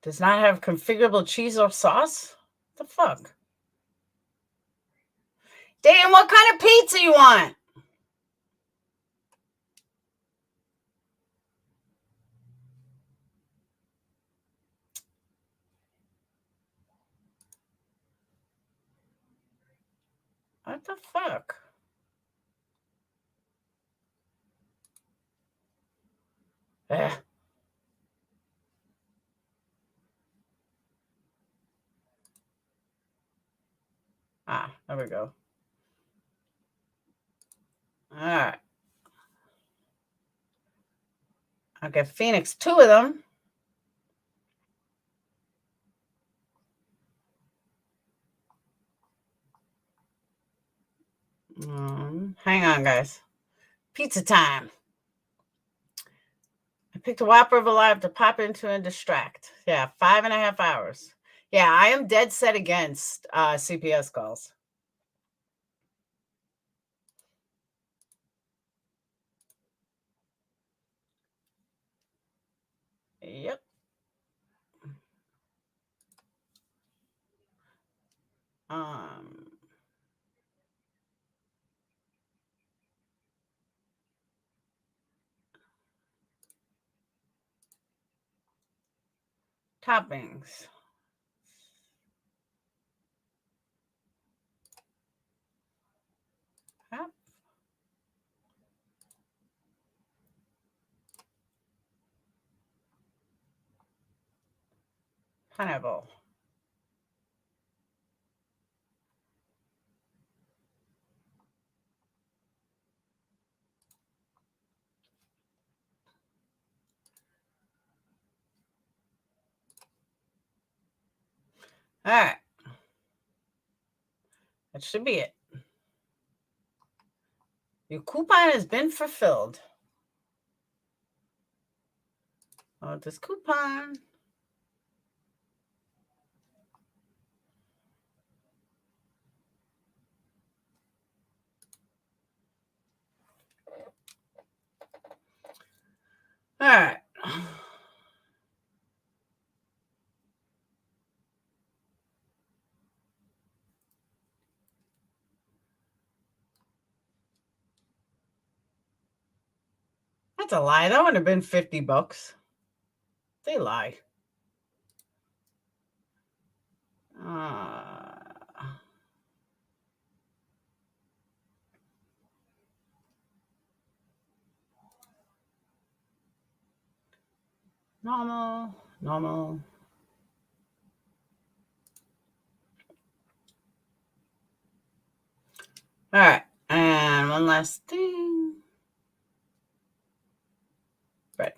[SPEAKER 1] Does not have configurable cheese or sauce? What the fuck? Dayton, what kind of pizza you want? What the fuck? Eh. There we go. All right. I'll get Phoenix 2 of them. Hang on, guys. Pizza time. I picked a Whopper of Alive to pop into and distract. Yeah, 5.5 hours. Yeah, I am dead set against CPS calls. Yep. Toppings. Yep. Pineapple. All right. That should be it. Your coupon has been fulfilled. Oh, this coupon. All right. That's a lie. That would have been $50. They lie. Normal. All right. And one last thing. Right.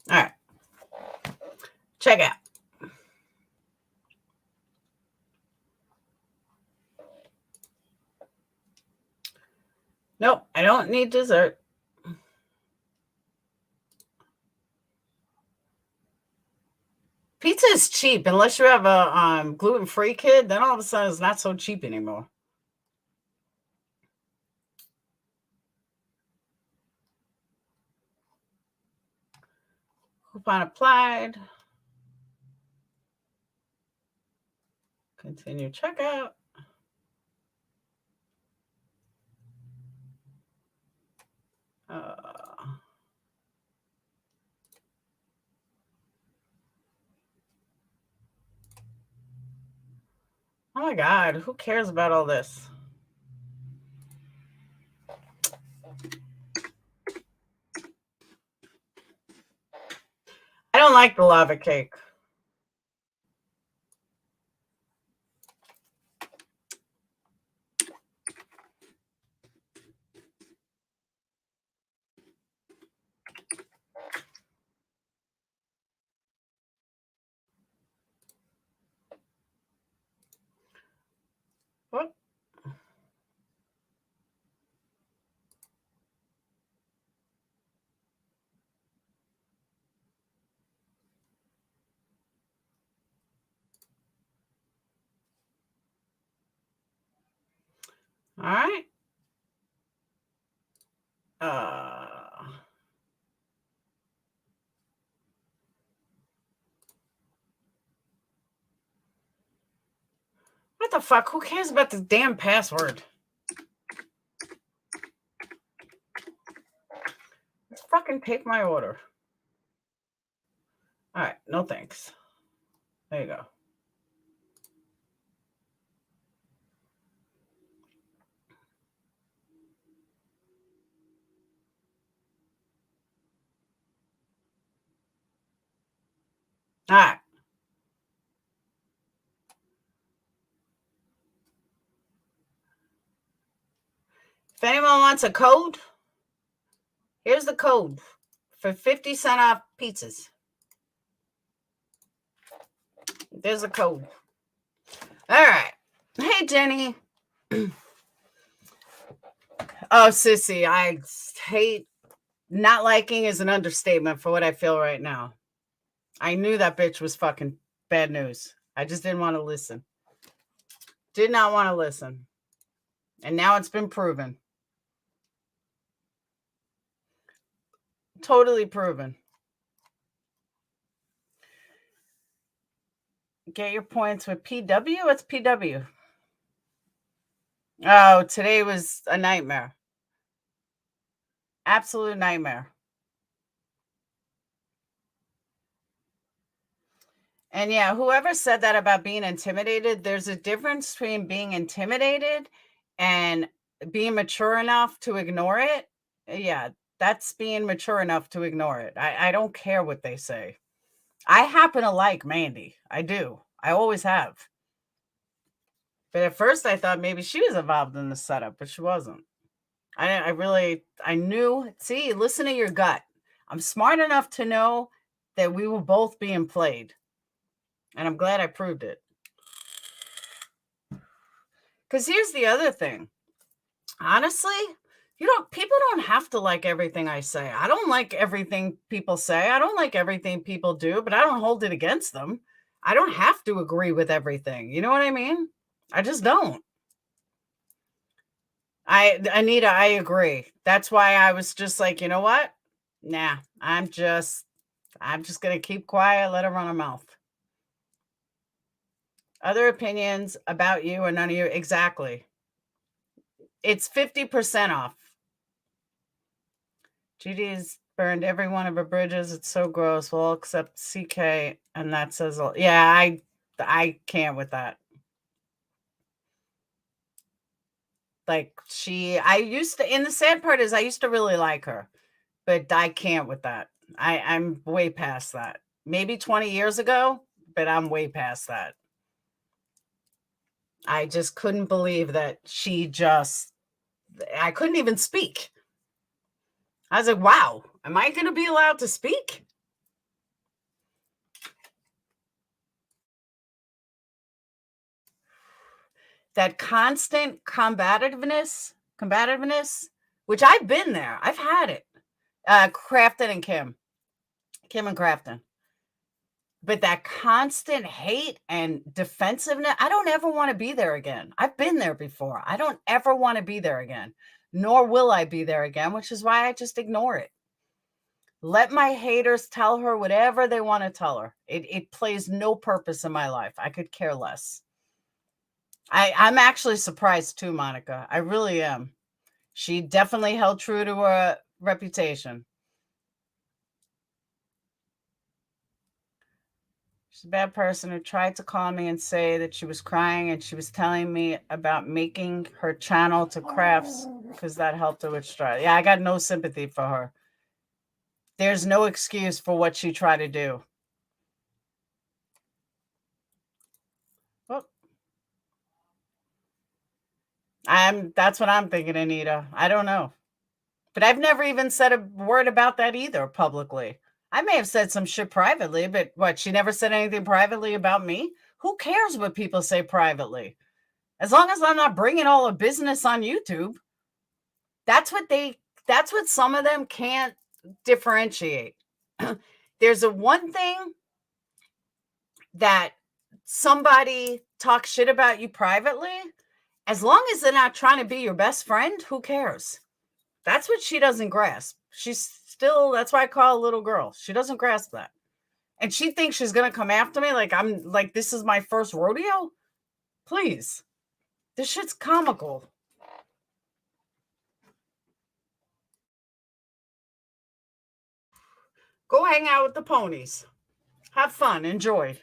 [SPEAKER 1] All right. Check out. Nope, I don't need dessert. Pizza is cheap unless you have a gluten-free kid. Then all of a sudden it's not so cheap anymore. Coupon applied. Continue checkout. Oh my God, who cares about all this? I don't like the lava cake. What? All right. What the fuck? Who cares about this damn password? Let's fucking take my order. All right, no thanks. There you go. All right. If anyone wants a code, here's the code for 50% off pizzas. There's a code. All right. Hey, Jenny. Oh, sissy, I hate, not liking is an understatement for what I feel right now. I knew that bitch was fucking bad news. I just didn't want to listen. Did not want to listen. And now it's been proven. Totally proven. Get your points with PW? What's PW? Oh, today was a nightmare. Absolute nightmare. And yeah, whoever said that about being intimidated, there's a difference between being intimidated and being mature enough to ignore it. Yeah, that's being mature enough to ignore it. I don't care what they say. I happen to like Mandi. I do. I always have. But at first I thought maybe she was involved in the setup, but she wasn't. I knew. See, listen to your gut. I'm smart enough to know that we were both being played. And I'm glad I proved it. Because here's the other thing. Honestly, people don't have to like everything I say. I don't like everything people say. I don't like everything people do, but I don't hold it against them. I don't have to agree with everything. You know what I mean? I just don't. Anita, I agree. That's why I was just like, you know what? Nah, I'm just going to keep quiet, let her run her mouth. Other opinions about you and none of you. Exactly. It's 50% off. Judy's burned every one of her bridges. It's so gross. Well, except CK, and that says, yeah, I can't with that. Like and the sad part is I used to really like her, but I can't with that. I'm way past that. Maybe 20 years ago, but I'm way past that. I just couldn't believe that I couldn't even speak. I was like, wow, am I going to be allowed to speak? That constant combativeness, which I've been there. I've had it. Crafton and Kim and Crafton. But that constant hate and defensiveness, I don't ever want to be there again. I've been there before. I don't ever want to be there again, nor will I be there again, which is why I just ignore it. Let my haters tell her whatever they want to tell her. It plays no purpose in my life. I could care less. I'm actually surprised too, Monica. I really am. She definitely held true to her reputation. She's a bad person who tried to call me and say that she was crying and she was telling me about making her channel to crafts because that helped her with stress. Yeah, I got no sympathy for her. There's no excuse for what she tried to do. Well, that's what I'm thinking, Anita. I don't know. But I've never even said a word about that either publicly. I may have said some shit privately, but what, she never said anything privately about me? Who cares what people say privately? As long as I'm not bringing all the business on YouTube. That's what some of them can't differentiate. There's one thing that somebody talks shit about you privately, as long as they're not trying to be your best friend, who cares? That's what she doesn't grasp. That's why I call her a little girl. She doesn't grasp that. And she thinks she's going to come after me like this is my first rodeo? Please. This shit's comical. Go hang out with the ponies. Have fun. Enjoy.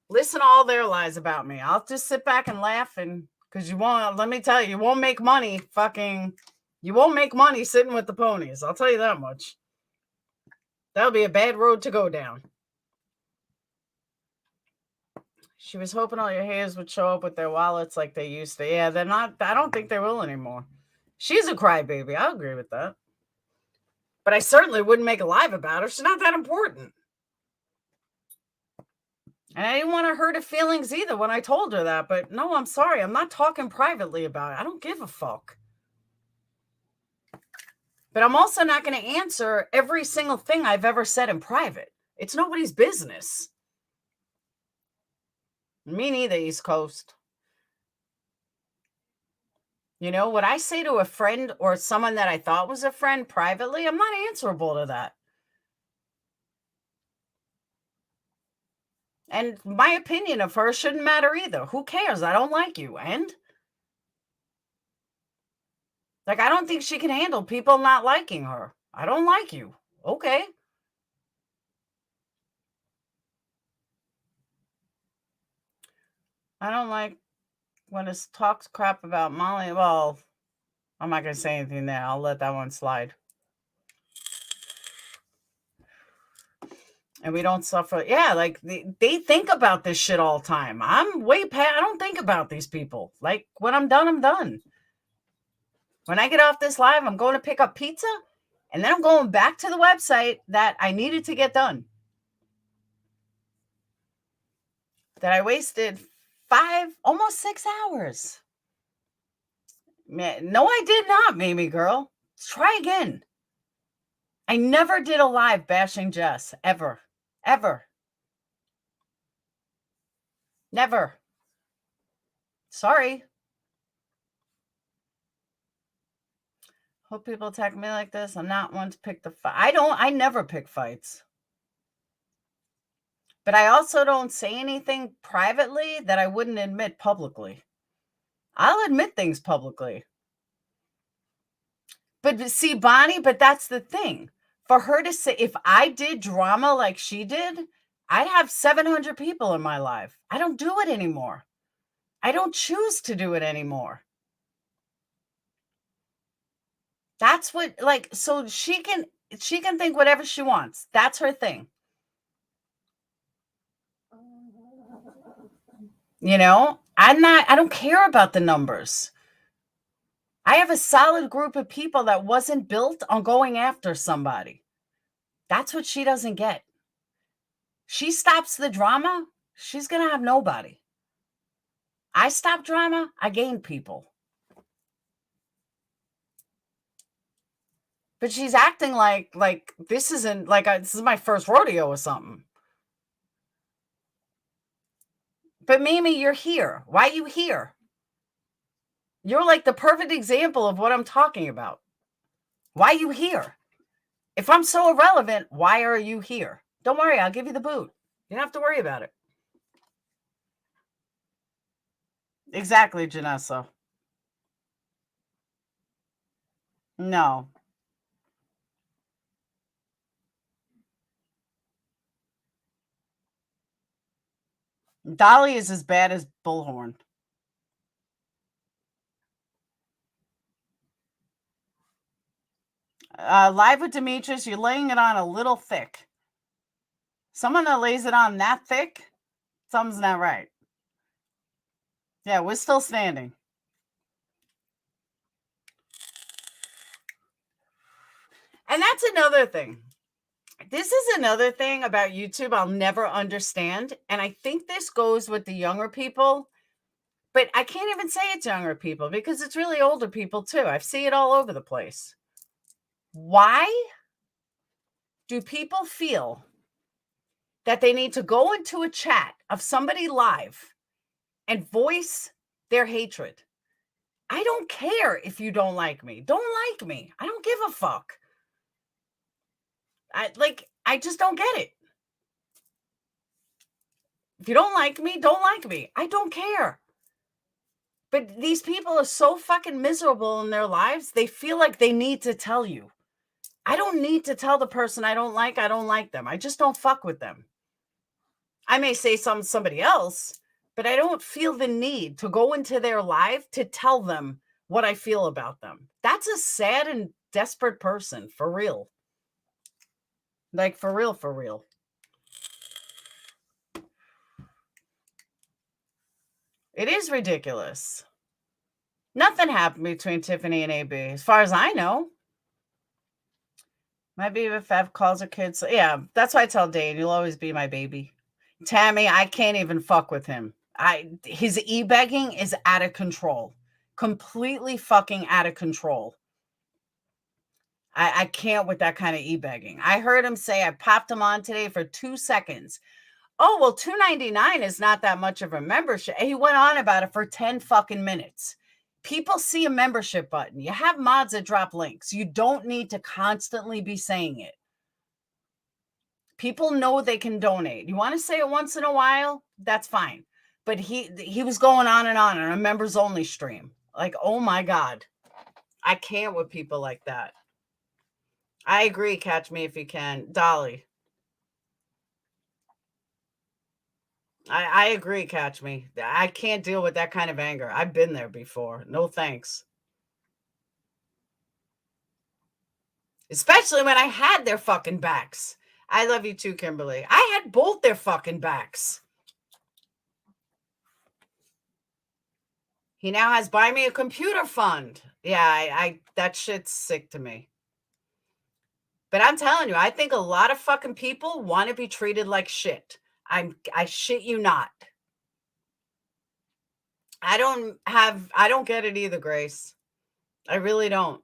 [SPEAKER 1] Listen to all their lies about me. I'll just sit back and laugh, and because let me tell you, you won't make money sitting with the ponies. I'll tell you that much. That'll be a bad road to go down. She was hoping all your haters would show up with their wallets like they used to. Yeah, they're not. I don't think they will anymore. She's a crybaby. I'll agree with that. But I certainly wouldn't make a live about her. She's not that important. And I didn't want to hurt her feelings either when I told her that. But no, I'm sorry. I'm not talking privately about it. I don't give a fuck. But I'm also not going to answer every single thing I've ever said in private. It's nobody's business. Me neither, East Coast. You know, what I say to a friend or someone that I thought was a friend privately, I'm not answerable to that. And my opinion of her shouldn't matter either. Who cares? I don't like you. And I don't think she can handle people not liking her. I don't like you. Okay. I don't like when it talks crap about Molly. Well, I'm not going to say anything there. I'll let that one slide. And we don't suffer. Yeah, they think about this shit all the time. I'm way past. I don't think about these people. Like, when I'm done, I'm done. When I get off this live, I'm going to pick up pizza, and then I'm going back to the website that I needed to get done. That I wasted almost 6 hours. Man, no, I did not, Mimi girl. Let's try again. I never did a live bashing Jess, ever. Ever. Never. Sorry. Hope people attack me like this. I'm not one to pick the fight. I never pick fights. But I also don't say anything privately that I wouldn't admit publicly. I'll admit things publicly. But see, Bonnie, but that's the thing. For her to say, if I did drama like she did, I'd have 700 people in my life. I don't do it anymore. I don't choose to do it anymore. That's what, like, so she can think whatever she wants. That's her thing. You know, I don't care about the numbers. I have a solid group of people that wasn't built on going after somebody. That's what she doesn't get. She stops the drama, she's going to have nobody. I stop drama, I gain people. But she's acting like this isn't like this is my first rodeo or something. But Mimi, you're here. Why are you here? You're like the perfect example of what I'm talking about. Why are you here? If I'm so irrelevant, why are you here? Don't worry, I'll give you the boot. You don't have to worry about it. Exactly, Janessa. No. Dolly is as bad as Bullhorn. Live with Demetrius, you're laying it on a little thick. Someone that lays it on that thick, something's not right. Yeah, we're still standing. And that's another thing. This is another thing about YouTube I'll never understand. And I think this goes with the younger people. But I can't even say it's younger people because it's really older people too. I see it all over the place. Why do people feel that they need to go into a chat of somebody live and voice their hatred? I don't care if you don't like me. Don't like me. I don't give a fuck. I just don't get it. If you don't like me, don't like me. I don't care. But these people are so fucking miserable in their lives, they feel like they need to tell you. I don't need to tell the person I don't like them. I just don't fuck with them. I may say something to somebody else, but I don't feel the need to go into their life to tell them what I feel about them. That's a sad and desperate person, for real. Like, for real, for real. It is ridiculous. Nothing happened between Tiffany and AB, as far as I know. My BFF calls her kids. Yeah, that's why I tell Dane, you'll always be my baby. Tammy, I can't even fuck with him. His e-begging is out of control. Completely fucking out of control. I can't with that kind of e-begging. I heard him say, I popped him on today for 2 seconds. Oh, well, $2.99 is not that much of a membership. He went on about it for 10 fucking minutes. People see a membership button. You have mods that drop links. You don't need to constantly be saying it. People know they can donate. You want to say it once in a while? That's fine. But he was going on a members only stream. Like, oh my God. I can't with people like that. I agree. Catch me if you can. Dolly. I agree. Catch me. I can't deal with that kind of anger. I've been there before. No thanks. Especially when I had their fucking backs. I love you too, Kimberly. I had both their fucking backs. He now has buy me a computer fund. Yeah, I that shit's sick to me. But I'm telling you, I think a lot of fucking people want to be treated like shit. I shit you not. I don't get it either, Grace. I really don't.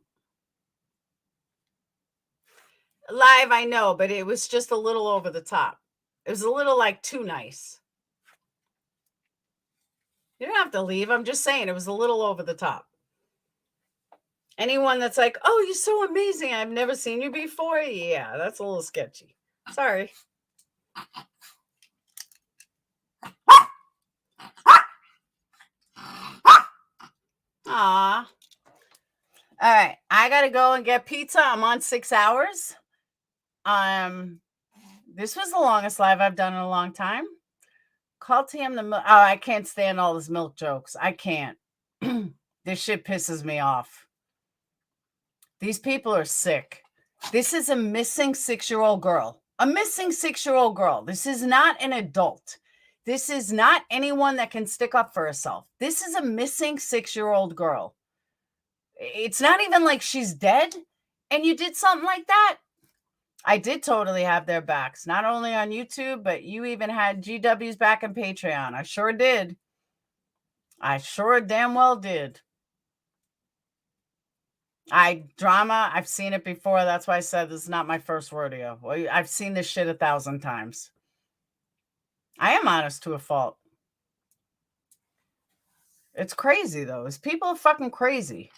[SPEAKER 1] Live, I know, but it was just a little over the top. It was a little like too nice. You don't have to leave. I'm just saying it was a little over the top. Anyone that's like, oh, you're so amazing, I've never seen you before. Yeah, that's a little sketchy. Sorry. Aw. All right, I gotta go and get pizza. I'm on 6 hours. This was the longest live I've done in a long time. Call TM the milk. Oh, I can't stand all this milk jokes. I can't. This shit pisses me off. These people are sick. This is a missing 6-year-old girl. A missing 6-year-old girl. This is not an adult. This is not anyone that can stick up for herself. This is a missing 6-year-old girl. It's not even like she's dead, and you did something like that. I did totally have their backs, not only on YouTube, but you even had GW's back on Patreon. I sure did. I sure damn well did. I've seen it before. That's why I said this is not my first rodeo. Well, I've seen this shit 1,000 times. I am honest to a fault. It's crazy, though. These people are fucking crazy.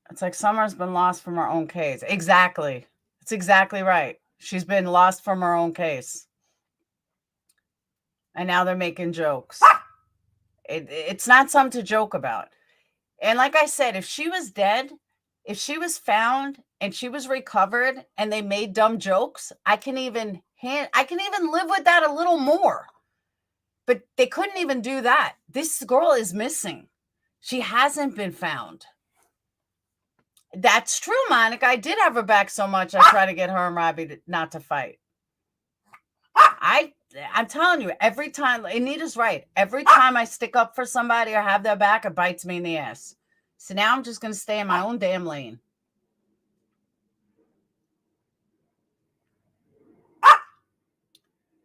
[SPEAKER 1] It's like Summer's been lost from her own case. Exactly. It's exactly right. She's been lost from her own case. And now they're making jokes. It's not something to joke about. And like I said, if she was dead, if she was found and she was recovered and they made dumb jokes, I can even live with that a little more. But they couldn't even do that. This girl is missing. She hasn't been found. That's true, Monica. I did have her back so much. I try to get her and Robbie not to fight. I'm telling you, every time, Anita's right. Every time I stick up for somebody or have their back, it bites me in the ass. So now I'm just going to stay in my own damn lane.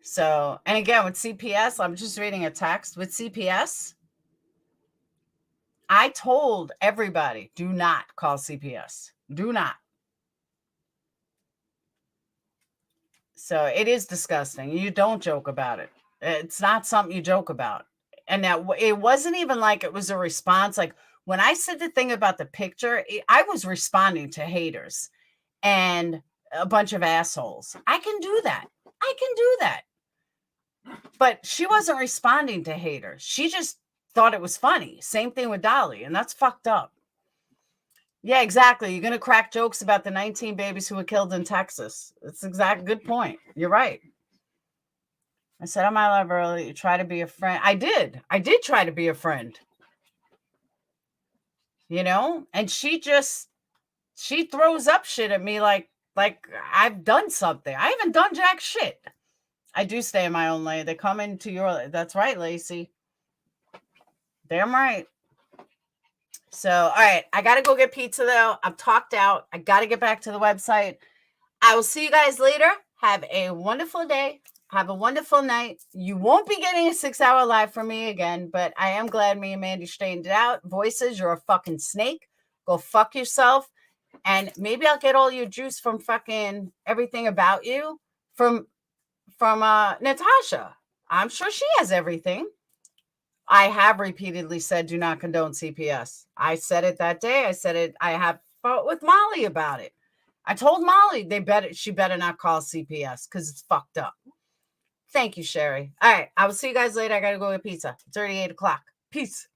[SPEAKER 1] So, and again, with CPS, I'm just reading a text. With CPS, I told everybody, do not call CPS. Do not. So it is disgusting. You don't joke about it. It's not something you joke about. And now it wasn't even like it was a response. Like when I said the thing about the picture, I was responding to haters and a bunch of assholes. I can do that. But she wasn't responding to haters. She just thought it was funny. Same thing with Dolly. And that's fucked up. Yeah, exactly. You're going to crack jokes about the 19 babies who were killed in Texas. That's exact good point. You're right. I said on my live earlier, you try to be a friend. I did try to be a friend. You know? And she throws up shit at me like I've done something. I haven't done jack shit. I do stay in my own lane. They come into your. That's right, Lacey. Damn right. So, all right. I got to go get pizza, though. I'm talked out. I got to get back to the website. I will see you guys later. Have a wonderful day. Have a wonderful night. You won't be getting a 6-hour live from me again, but I am glad me and Mandi straightened it out. Voices, you're a fucking snake. Go fuck yourself. And maybe I'll get all your juice from fucking everything about you from Natasha. I'm sure she has everything. I have repeatedly said do not condone CPS. I said it that day. I said it. I have fought with Molly about it. I told Molly she better not call CPS because it's fucked up. Thank you, Sherry. All right. I will see you guys later. I got to go get pizza. It's already 8 o'clock. Peace.